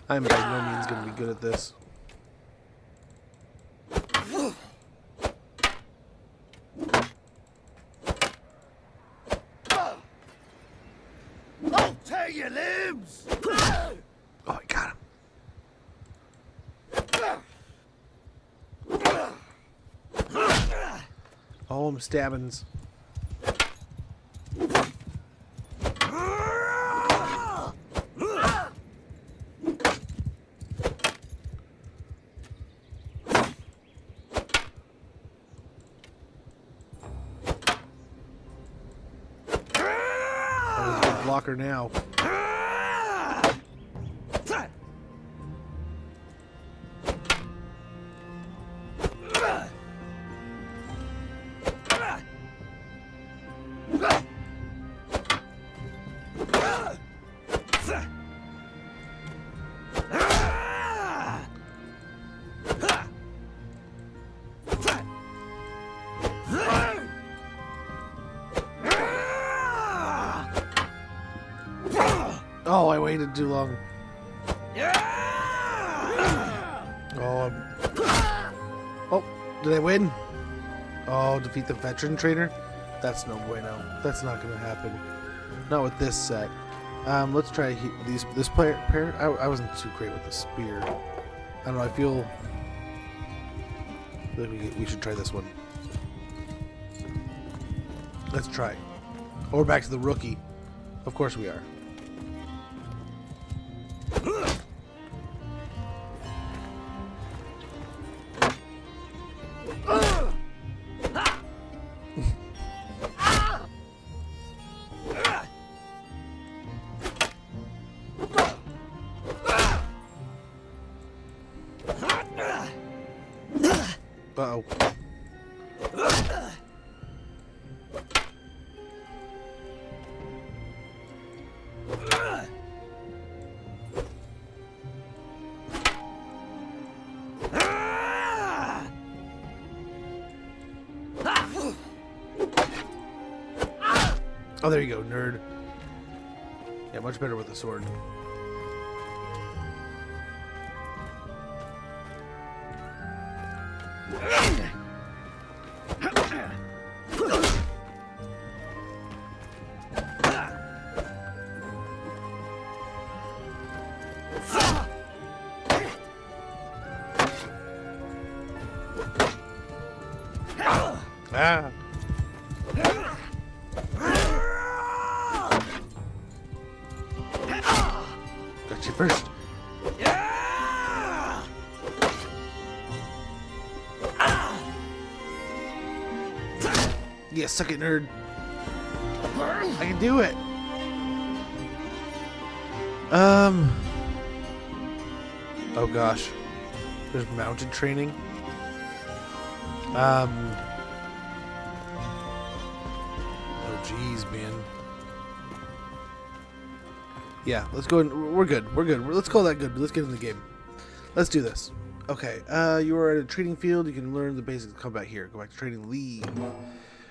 I'm by no means gonna be good at this. I'll tear your limbs! Oh, I got him. Oh, I'm stabbings. Blocker now. Oh, I waited too long. Oh, did I win? Oh, defeat the veteran trainer? That's no bueno. That's not gonna happen. Not with this set. Let's try this pair. I wasn't too great with the spear. I don't know. I feel like we should try this one. Let's try. Oh, we're back to the rookie. Of course we are. Uh-oh. Oh, there you go, nerd. Yeah, much better with the sword. Ah. Got you first. Yeah, suck it, nerd. I can do it. Oh gosh. There's mounted training. Oh jeez, man. Yeah, let's go. We're good. We're good. Let's call that good. Let's get in the game. Let's do this. Okay. You are at a training field. You can learn the basics of combat here. Go back to training league.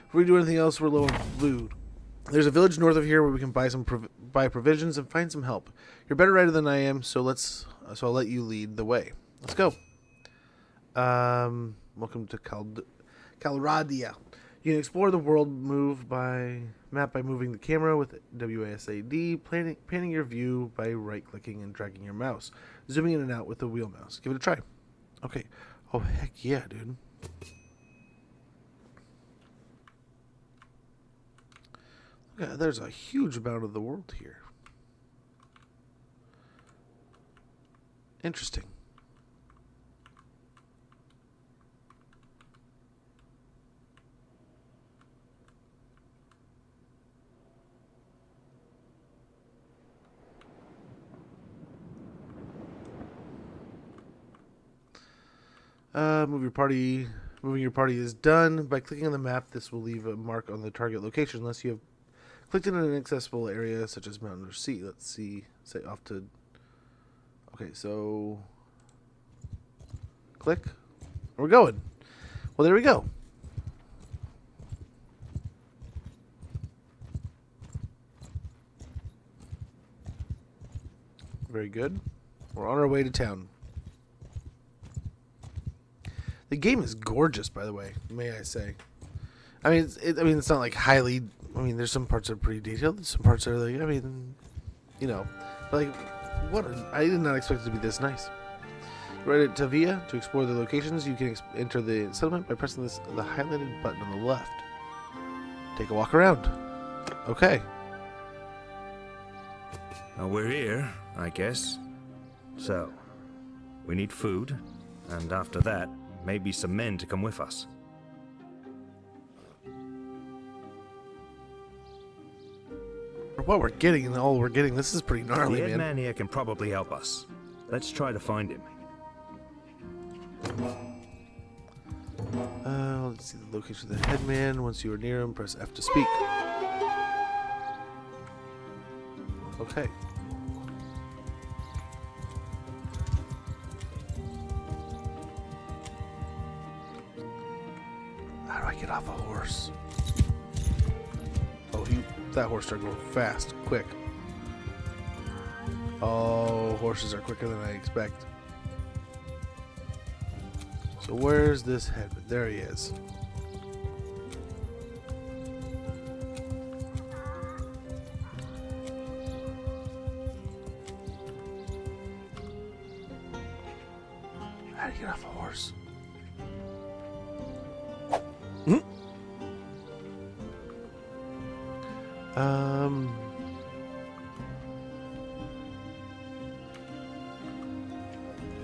If we do anything else, we're low on food. There's a village north of here where we can buy provisions and find some help. You're a better rider than I am, so I'll let you lead the way. Let's go. Welcome to Calradia. You can explore the world map by moving the camera with WASD, panning your view by right-clicking and dragging your mouse, zooming in and out with the wheel mouse. Give it a try. Okay. Oh, heck yeah, dude. Yeah, there's a huge amount of the world here. Interesting. Moving your party is done. By clicking on the map, this will leave a mark on the target location unless you have clicked in an inaccessible area such as mountain or sea. Let's see. Say off to... Okay, so... Click. We're going. Well, there we go. Very good. We're on our way to town. The game is gorgeous, by the way, may I say. I mean, it's not like highly... I mean, there's some parts that are pretty detailed. Some parts are like, I mean, you know. But like, I did not expect it to be this nice. Right at Tavia, to explore the locations, you can enter the settlement by pressing the highlighted button on the left. Take a walk around. Okay. Well, we're here, I guess. So, we need food, and after that, maybe some men to come with us. For what we're getting and all we're getting, this is pretty gnarly, the man. man here can probably help us. Let's try to find him. Let's see the location of the headman. Once you are near him, press F to speak. Okay. How do I get off a horse? Oh, that horse started going fast, quick. Oh, horses are quicker than I expect. So where's this headman? There he is. How do you get off a horse?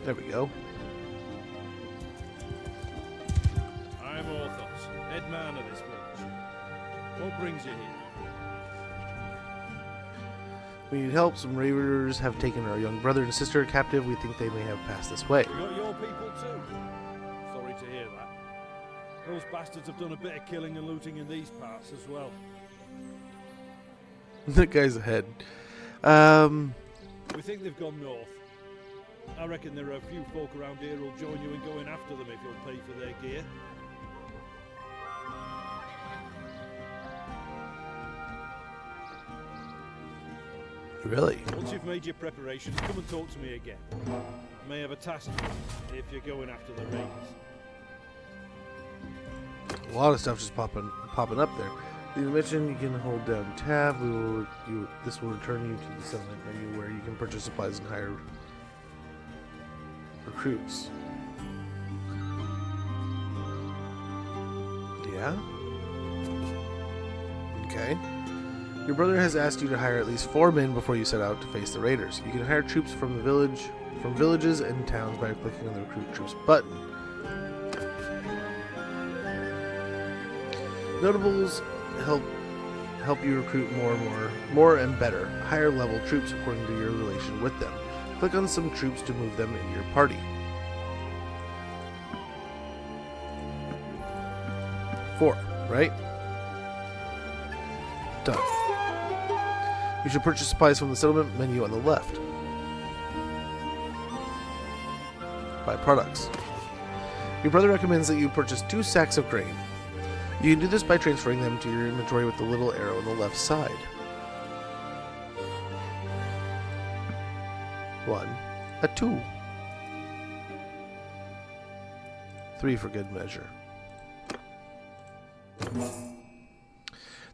There we go. I'm Orthos, head man of this village. What brings you here? We need help. Some raiders have taken our young brother and sister captive. We think they may have passed this way. You got your people too? Sorry to hear that. Those bastards have done a bit of killing and looting in these parts as well. That guy's ahead. We think they've gone north. I reckon there are a few folk around here who'll join you in going after them if you'll pay for their gear. Really? Once you've made your preparations, come and talk to me again. I may have a task if you're going after the raiders. A lot of stuff just popping up there. The mission, you can hold down tab. This will return you to the settlement menu where you can purchase supplies and hire recruits. Yeah? Okay. Your brother has asked you to hire at least 4 men before you set out to face the raiders. You can hire troops from villages and towns by clicking on the recruit troops button. Notables help you recruit more and better, higher level troops according to your relation with them. Click on some troops to move them into your party. 4, right? Done. You should purchase supplies from the settlement menu on the left. Buy products. Your brother recommends that you purchase 2 sacks of grain. You can do this by transferring them to your inventory with the little arrow on the left side. 1, a 2. 3 for good measure.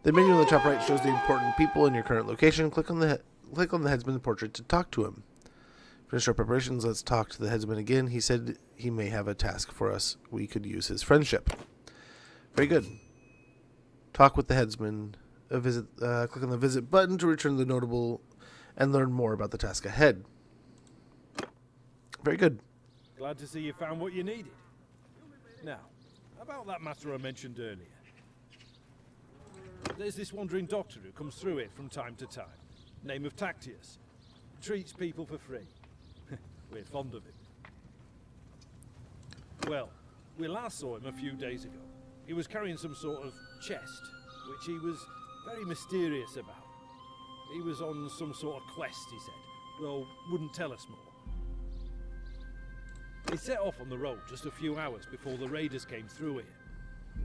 The menu on the top right shows the important people in your current location. Click on the headsman's portrait to talk to him. Finish our preparations. Let's talk to the headsman again. He said he may have a task for us. We could use his friendship. Very good. Talk with the headsman. Click on the visit button to return the notable and learn more about the task ahead. Very good. Glad to see you found what you needed. Now, about that matter I mentioned earlier. There's this wandering doctor who comes through it from time to time. Name of Tactius. Treats people for free. We're fond of him. Well, we last saw him a few days ago. He was carrying some sort of chest, which he was very mysterious about. He was on some sort of quest, he said. Well, wouldn't tell us more. He set off on the road just a few hours before the raiders came through here.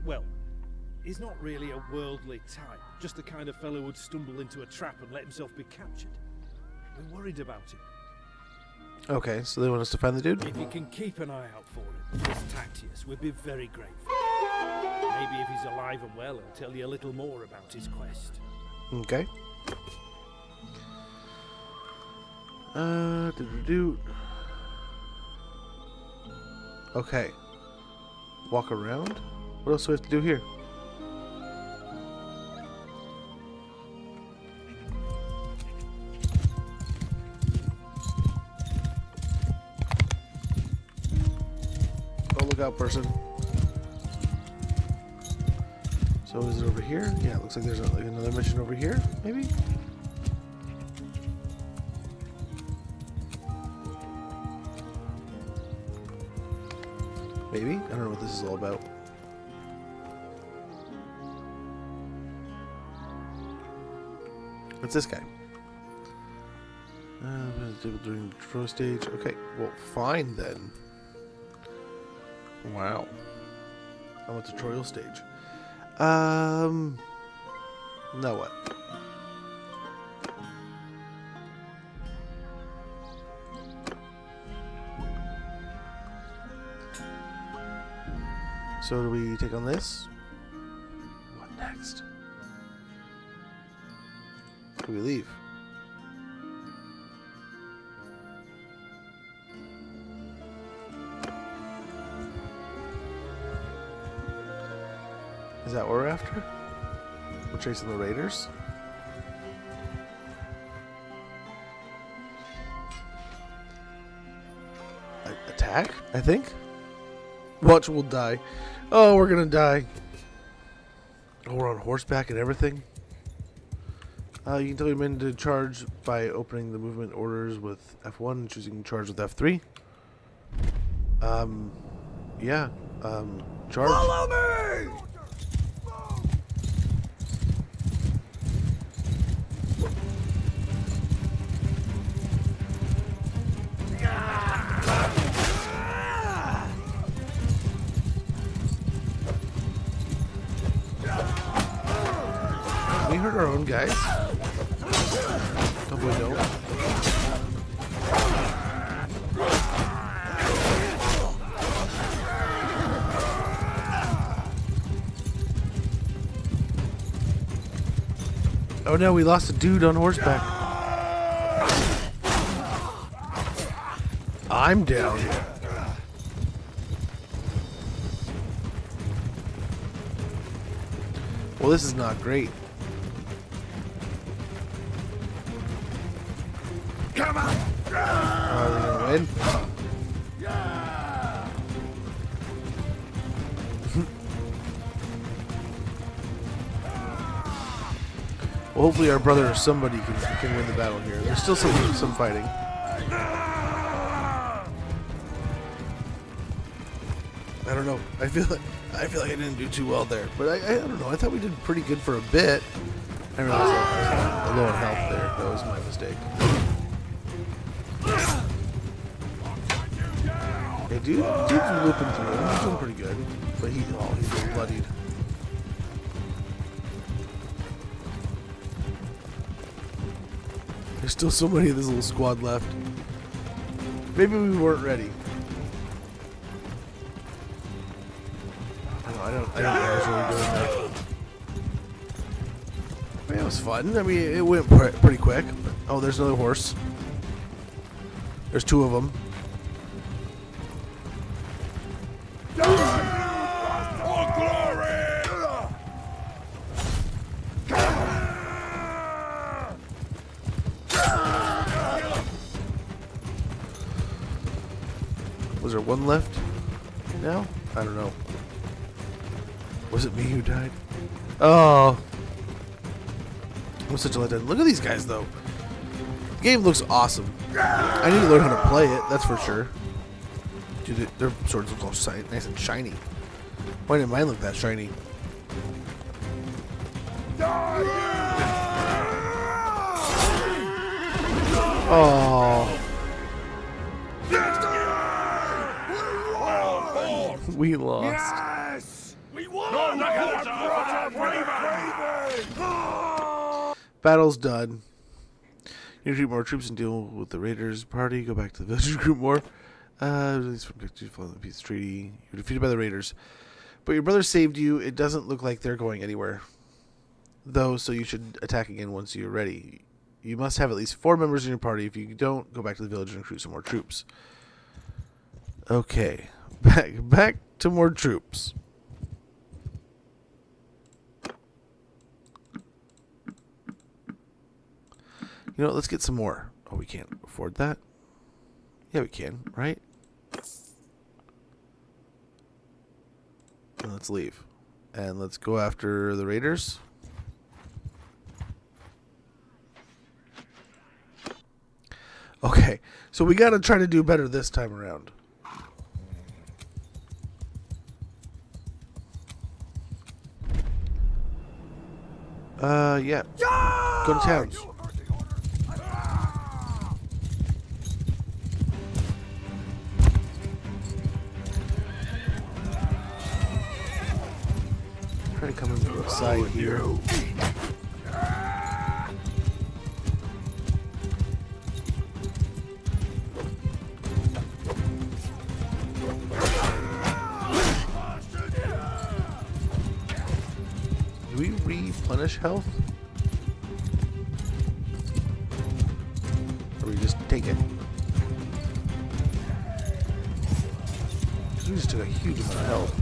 Well, he's not really a worldly type, just the kind of fellow who'd stumble into a trap and let himself be captured. We're worried about him. Okay, so they want us to find the dude? If you can keep an eye out for him, this Tactius, we'd be very grateful. Maybe if he's alive and well, he'll tell you a little more about his quest. Okay. Okay. Walk around? What else do we have to do here? Oh, look out, person. So is it over here? Yeah, it looks like there's like another mission over here, maybe? Maybe? I don't know what this is all about. What's this guy? During the throw stage. Okay, well, fine then. Wow. I went to tutorial stage. Now what? So do we take on this? What next? Do we leave? Is that what we're after? We're chasing the raiders? Attack, I think? Watch, we'll die. Oh, we're gonna die. Oh, we're on horseback and everything. You can tell your men to charge by opening the movement orders with F1 and choosing charge with F3. Yeah. Charge. Follow me! We hurt our own guys. Don't we know? Oh no, we lost a dude on horseback. I'm down. Well, this is not great. Come on! Are they gonna win? Well, hopefully our brother or somebody can win the battle here. There's still some fighting. I don't know. I feel like I didn't do too well there, but I don't know. I thought we did pretty good for a bit. I realized I was low on health there. That was my mistake. Hey, dude's whooping through him. He's doing pretty good, but he's bloodied. There's still so many of this little squad left. Maybe we weren't ready. I don't think I was really doing that. I mean, it was fun. I mean, it went pretty quick. Oh, there's another horse. There's two of them. Was there one left now? I don't know. Was it me who died? Oh. I'm such a letdown. Look at these guys, though. The game looks awesome. I need to learn how to play it, that's for sure. Dude, their swords look all nice and shiny. Why didn't mine look that shiny? Oh. We lost. Yes! We won! Battle's done. You recruit more troops and deal with the raiders party. Go back to the village and recruit more. Release from follow the peace treaty. You're defeated by the raiders. But your brother saved you. It doesn't look like they're going anywhere, though, so you should attack again once you're ready. You must have at least 4 members in your party. If you don't, go back to the village and recruit some more troops. Okay. Back to more troops. You know what, let's get some more. Oh, we can't afford that? Yeah, we can, right? And let's leave. And let's go after the raiders. Okay, so we gotta try to do better this time around. Yeah. Go to towns. Try to come in from the side here. Do we replenish health? Or we just take it? Because we just took a huge amount of health.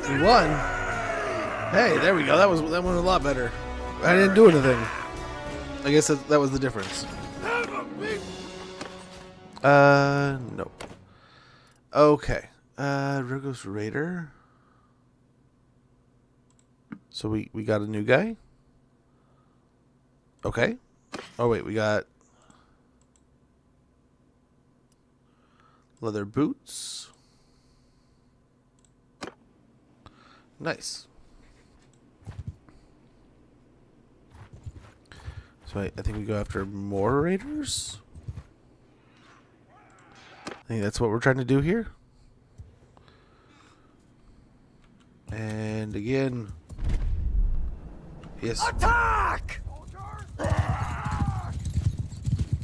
We won. Hey, there we go. That went a lot better. I didn't do anything. I guess that was the difference. Nope. Okay. Rugos Raider. So we got a new guy. Okay. Oh wait, we got leather boots. Nice. So I think we go after more raiders. I think that's what we're trying to do here. And again, yes. Attack!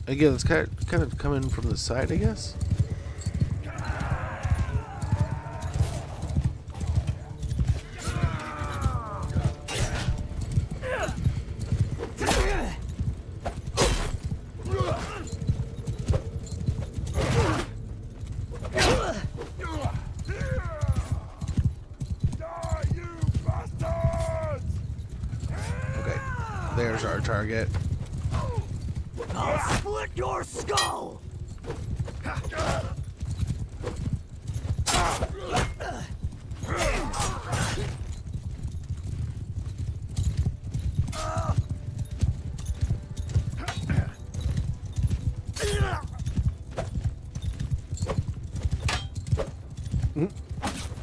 Again, it's kind of coming from the side, I guess. There's our target. I'll split your skull!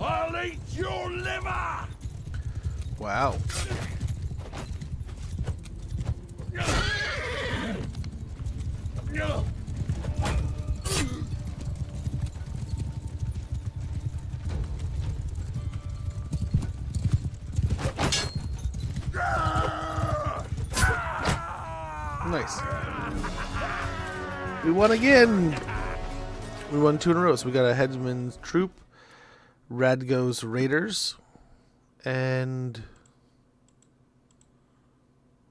I'll eat your liver! Wow. Nice. We won again. We won 2 in a row. So we got a Headsman's Troop, Radgo's Raiders, and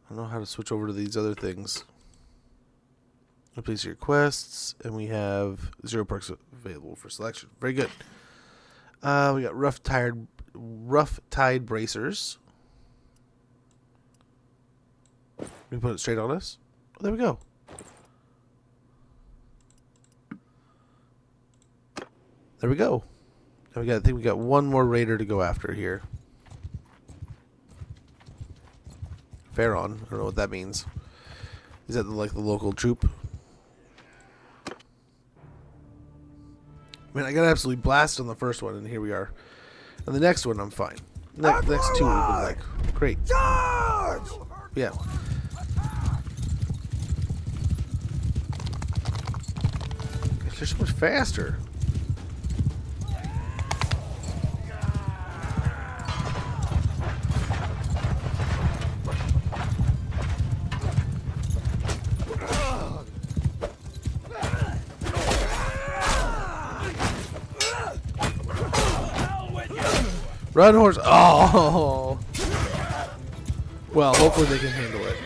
I don't know how to switch over to these other things. Replace your quests, and we have 0 perks available for selection. Very good. We got Rough Tide Bracers. We put it straight on us. Oh, there we go. There we go. Now I think we got one more raider to go after here. Pharaon. I don't know what that means. Is that like the local troop? Man, I got absolutely blasted on the first one, and here we are. And the next one, I'm fine. Next 2 would be like, great. Charge! Yeah. They're so much faster. Run, horse. Oh. Well, hopefully they can handle it.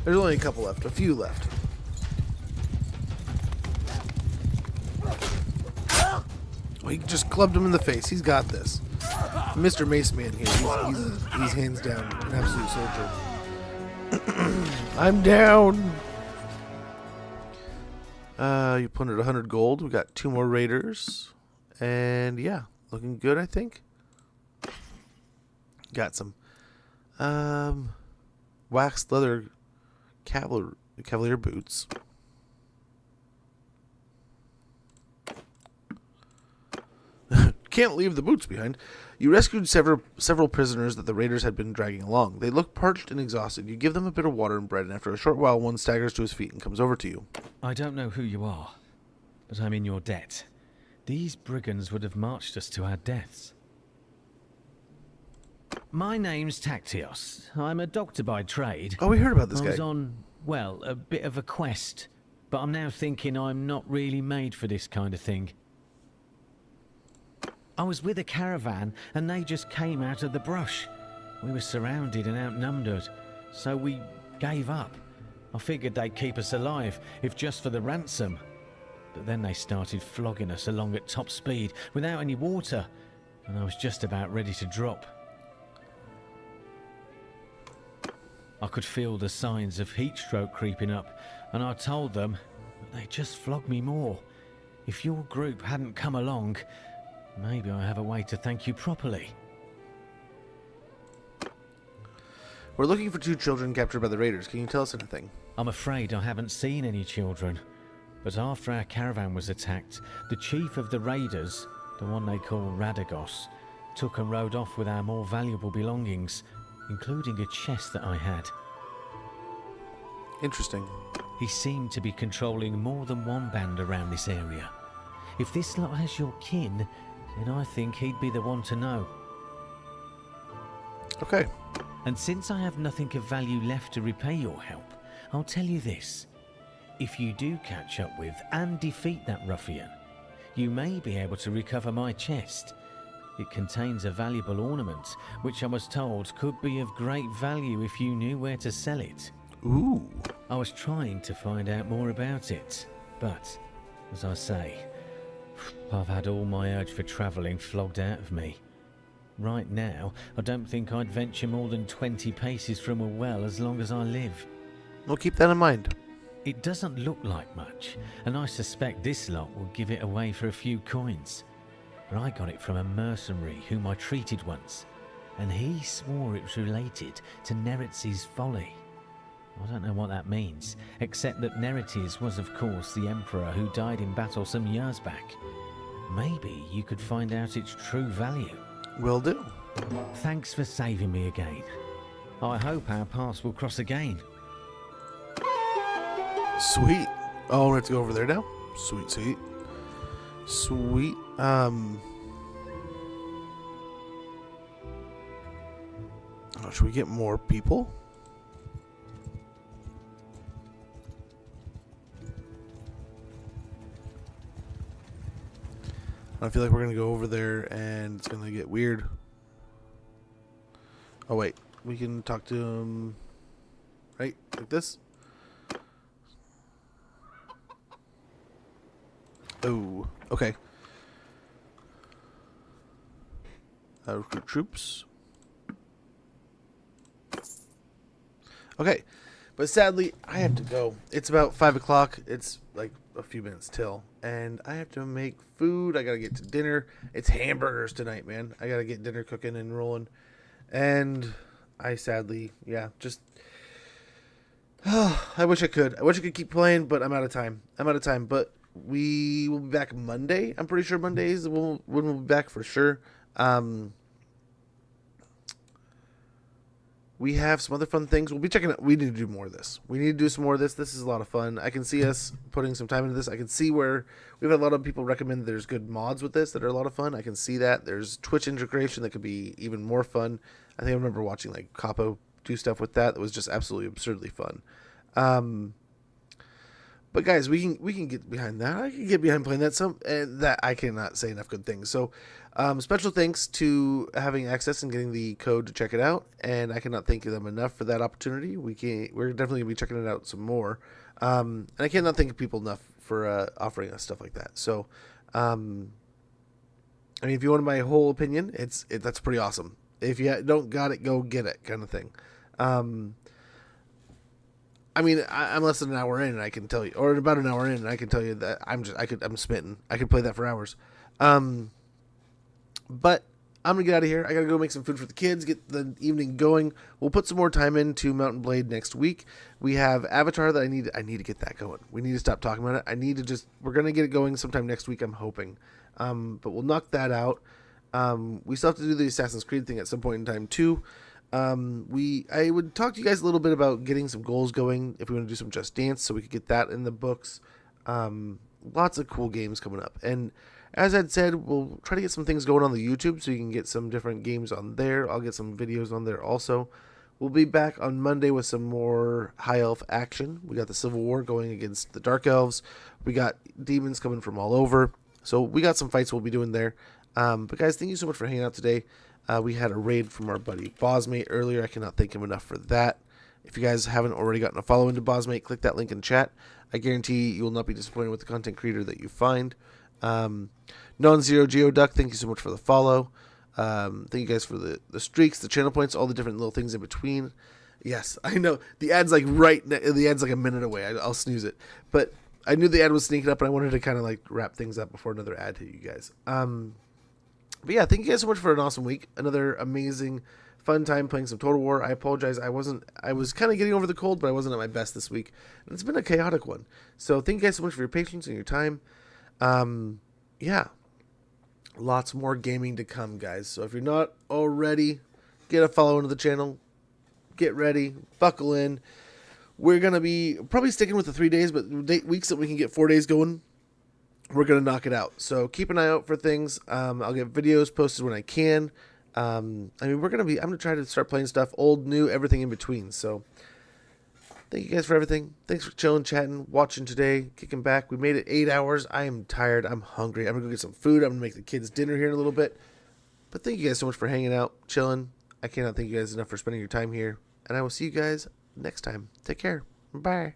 There's only a couple left. A few left. Oh, he just clubbed him in the face. He's got this. Mr. Mace Man here. He's hands down an absolute soldier. I'm down. You plundered 100 gold. We got 2 more raiders. And yeah, looking good, I think. Got some waxed leather cavalier boots. Can't leave the boots behind. You rescued several prisoners that the raiders had been dragging along. They look parched and exhausted. You give them a bit of water and bread, and after a short while, one staggers to his feet and comes over to you. I don't know who you are, but I'm in your debt. These brigands would have marched us to our deaths. My name's Tactios. I'm a doctor by trade. Oh, we heard about this guy. I was on, well, a bit of a quest, but I'm now thinking I'm not really made for this kind of thing. I was with a caravan, and they just came out of the brush. We were surrounded and outnumbered, so we gave up. I figured they'd keep us alive, if just for the ransom. But then they started flogging us along at top speed, without any water, and I was just about ready to drop. I could feel the signs of heat stroke creeping up, and I told them, but they just flogged me more. If your group hadn't come along, maybe I have a way to thank you properly. We're looking for 2 children captured by the raiders. Can you tell us anything? I'm afraid I haven't seen any children. But after our caravan was attacked, the chief of the raiders, the one they call Radagos, took and rode off with our more valuable belongings, including a chest that I had. Interesting. He seemed to be controlling more than one band around this area. If this lot has your kin, then I think he'd be the one to know. Okay. And since I have nothing of value left to repay your help, I'll tell you this. If you do catch up with and defeat that ruffian, you may be able to recover my chest. It contains a valuable ornament, which I was told could be of great value if you knew where to sell it. Ooh. I was trying to find out more about it, but, as I say, I've had all my urge for travelling flogged out of me. Right now, I don't think I'd venture more than 20 paces from a well as long as I live. We'll keep that in mind. It doesn't look like much, and I suspect this lot will give it away for a few coins. But I got it from a mercenary whom I treated once, and he swore it was related to Neretz's folly. I don't know what that means, except that Neretes was of course the emperor who died in battle some years back. Maybe you could find out its true value. Will do. Thanks for saving me again. I hope our paths will cross again. Sweet. Oh, we have to go over there now? Sweet, sweet. Sweet. Oh, should we get more people? I feel like we're gonna go over there and it's gonna get weird. Oh wait, we can talk to him, right? Like this. Oh, okay. Recruit troops. Okay, but sadly, I have to go. It's about 5 o'clock. It's like a few minutes till, and I have to make food. I gotta get to dinner. It's hamburgers tonight, man. I gotta get dinner cooking and rolling, and I sadly, yeah, just. I wish I could. I wish I could keep playing, but I'm out of time. But we will be back Monday. I'm pretty sure Mondays when we'll be back for sure. We have some other fun things. We'll be checking out. We need to do more of this. We need to do some more of this. This is a lot of fun. I can see us putting some time into this. I can see where we've had a lot of people recommend there's good mods with this that are a lot of fun. I can see that. There's Twitch integration that could be even more fun. I think I remember watching like Capo do stuff with that. That was just absolutely absurdly fun. But guys, we can get behind that. I can get behind playing that. That I cannot say enough good things. So, special thanks to having access and getting the code to check it out. And I cannot thank them enough for that opportunity. We're definitely gonna be checking it out some more. And I cannot thank people enough for offering us stuff like that. So, I mean, if you want my whole opinion, that's pretty awesome. If you don't got it, go get it, kind of thing. I mean, I'm less than an hour in, and I can tell you, or about an hour in, and I can tell you that I'm smitten. I could play that for hours. But I'm gonna get out of here. I gotta go make some food for the kids, get the evening going. We'll put some more time into Mountain Blade next week. We have Avatar that I need to get that going. We need to stop talking about it. We're gonna get it going sometime next week, I'm hoping. But we'll knock that out. We still have to do the Assassin's Creed thing at some point in time too. I would talk to you guys a little bit about getting some goals going if we want to do some Just Dance so we could get that in the books. Lots of cool games coming up. And as I'd said, we'll try to get some things going on the YouTube so you can get some different games on there. I'll get some videos on there also. We'll be back on Monday with some more High Elf action. We got the Civil War going against the Dark Elves. We got demons coming from all over. So we got some fights we'll be doing there. But guys, thank you so much for hanging out today. We had a raid from our buddy Bosmate earlier. I cannot thank him enough for that. If you guys haven't already gotten a follow into Bosmate, click that link in chat. I guarantee you will not be disappointed with the content creator that you find. Non-Zero Geoduck, thank you so much for the follow. Thank you guys for the streaks, the channel points, all the different little things in between. Yes, I know. The ad's like the ad's like a minute away. I'll snooze it. But I knew the ad was sneaking up, and I wanted to kind of like wrap things up before another ad hit you guys. But yeah, thank you guys so much for an awesome week. Another amazing, fun time playing some Total War. I apologize. I was kind of getting over the cold, but I wasn't at my best this week. And it's been a chaotic one. So thank you guys so much for your patience and your time. Yeah. Lots more gaming to come, guys. So if you're not already, get a follow into the channel. Get ready. Buckle in. We're going to be probably sticking with the 3 days, but weeks that we can get 4 days going, we're going to knock it out. So keep an eye out for things. I'll get videos posted when I can. I mean, I'm going to try to start playing stuff, old, new, everything in between. So thank you guys for everything. Thanks for chilling, chatting, watching today, kicking back. We made it 8 hours. I am tired. I'm hungry. I'm going to go get some food. I'm going to make the kids dinner here in a little bit. But thank you guys so much for hanging out, chilling. I cannot thank you guys enough for spending your time here. And I will see you guys next time. Take care. Bye.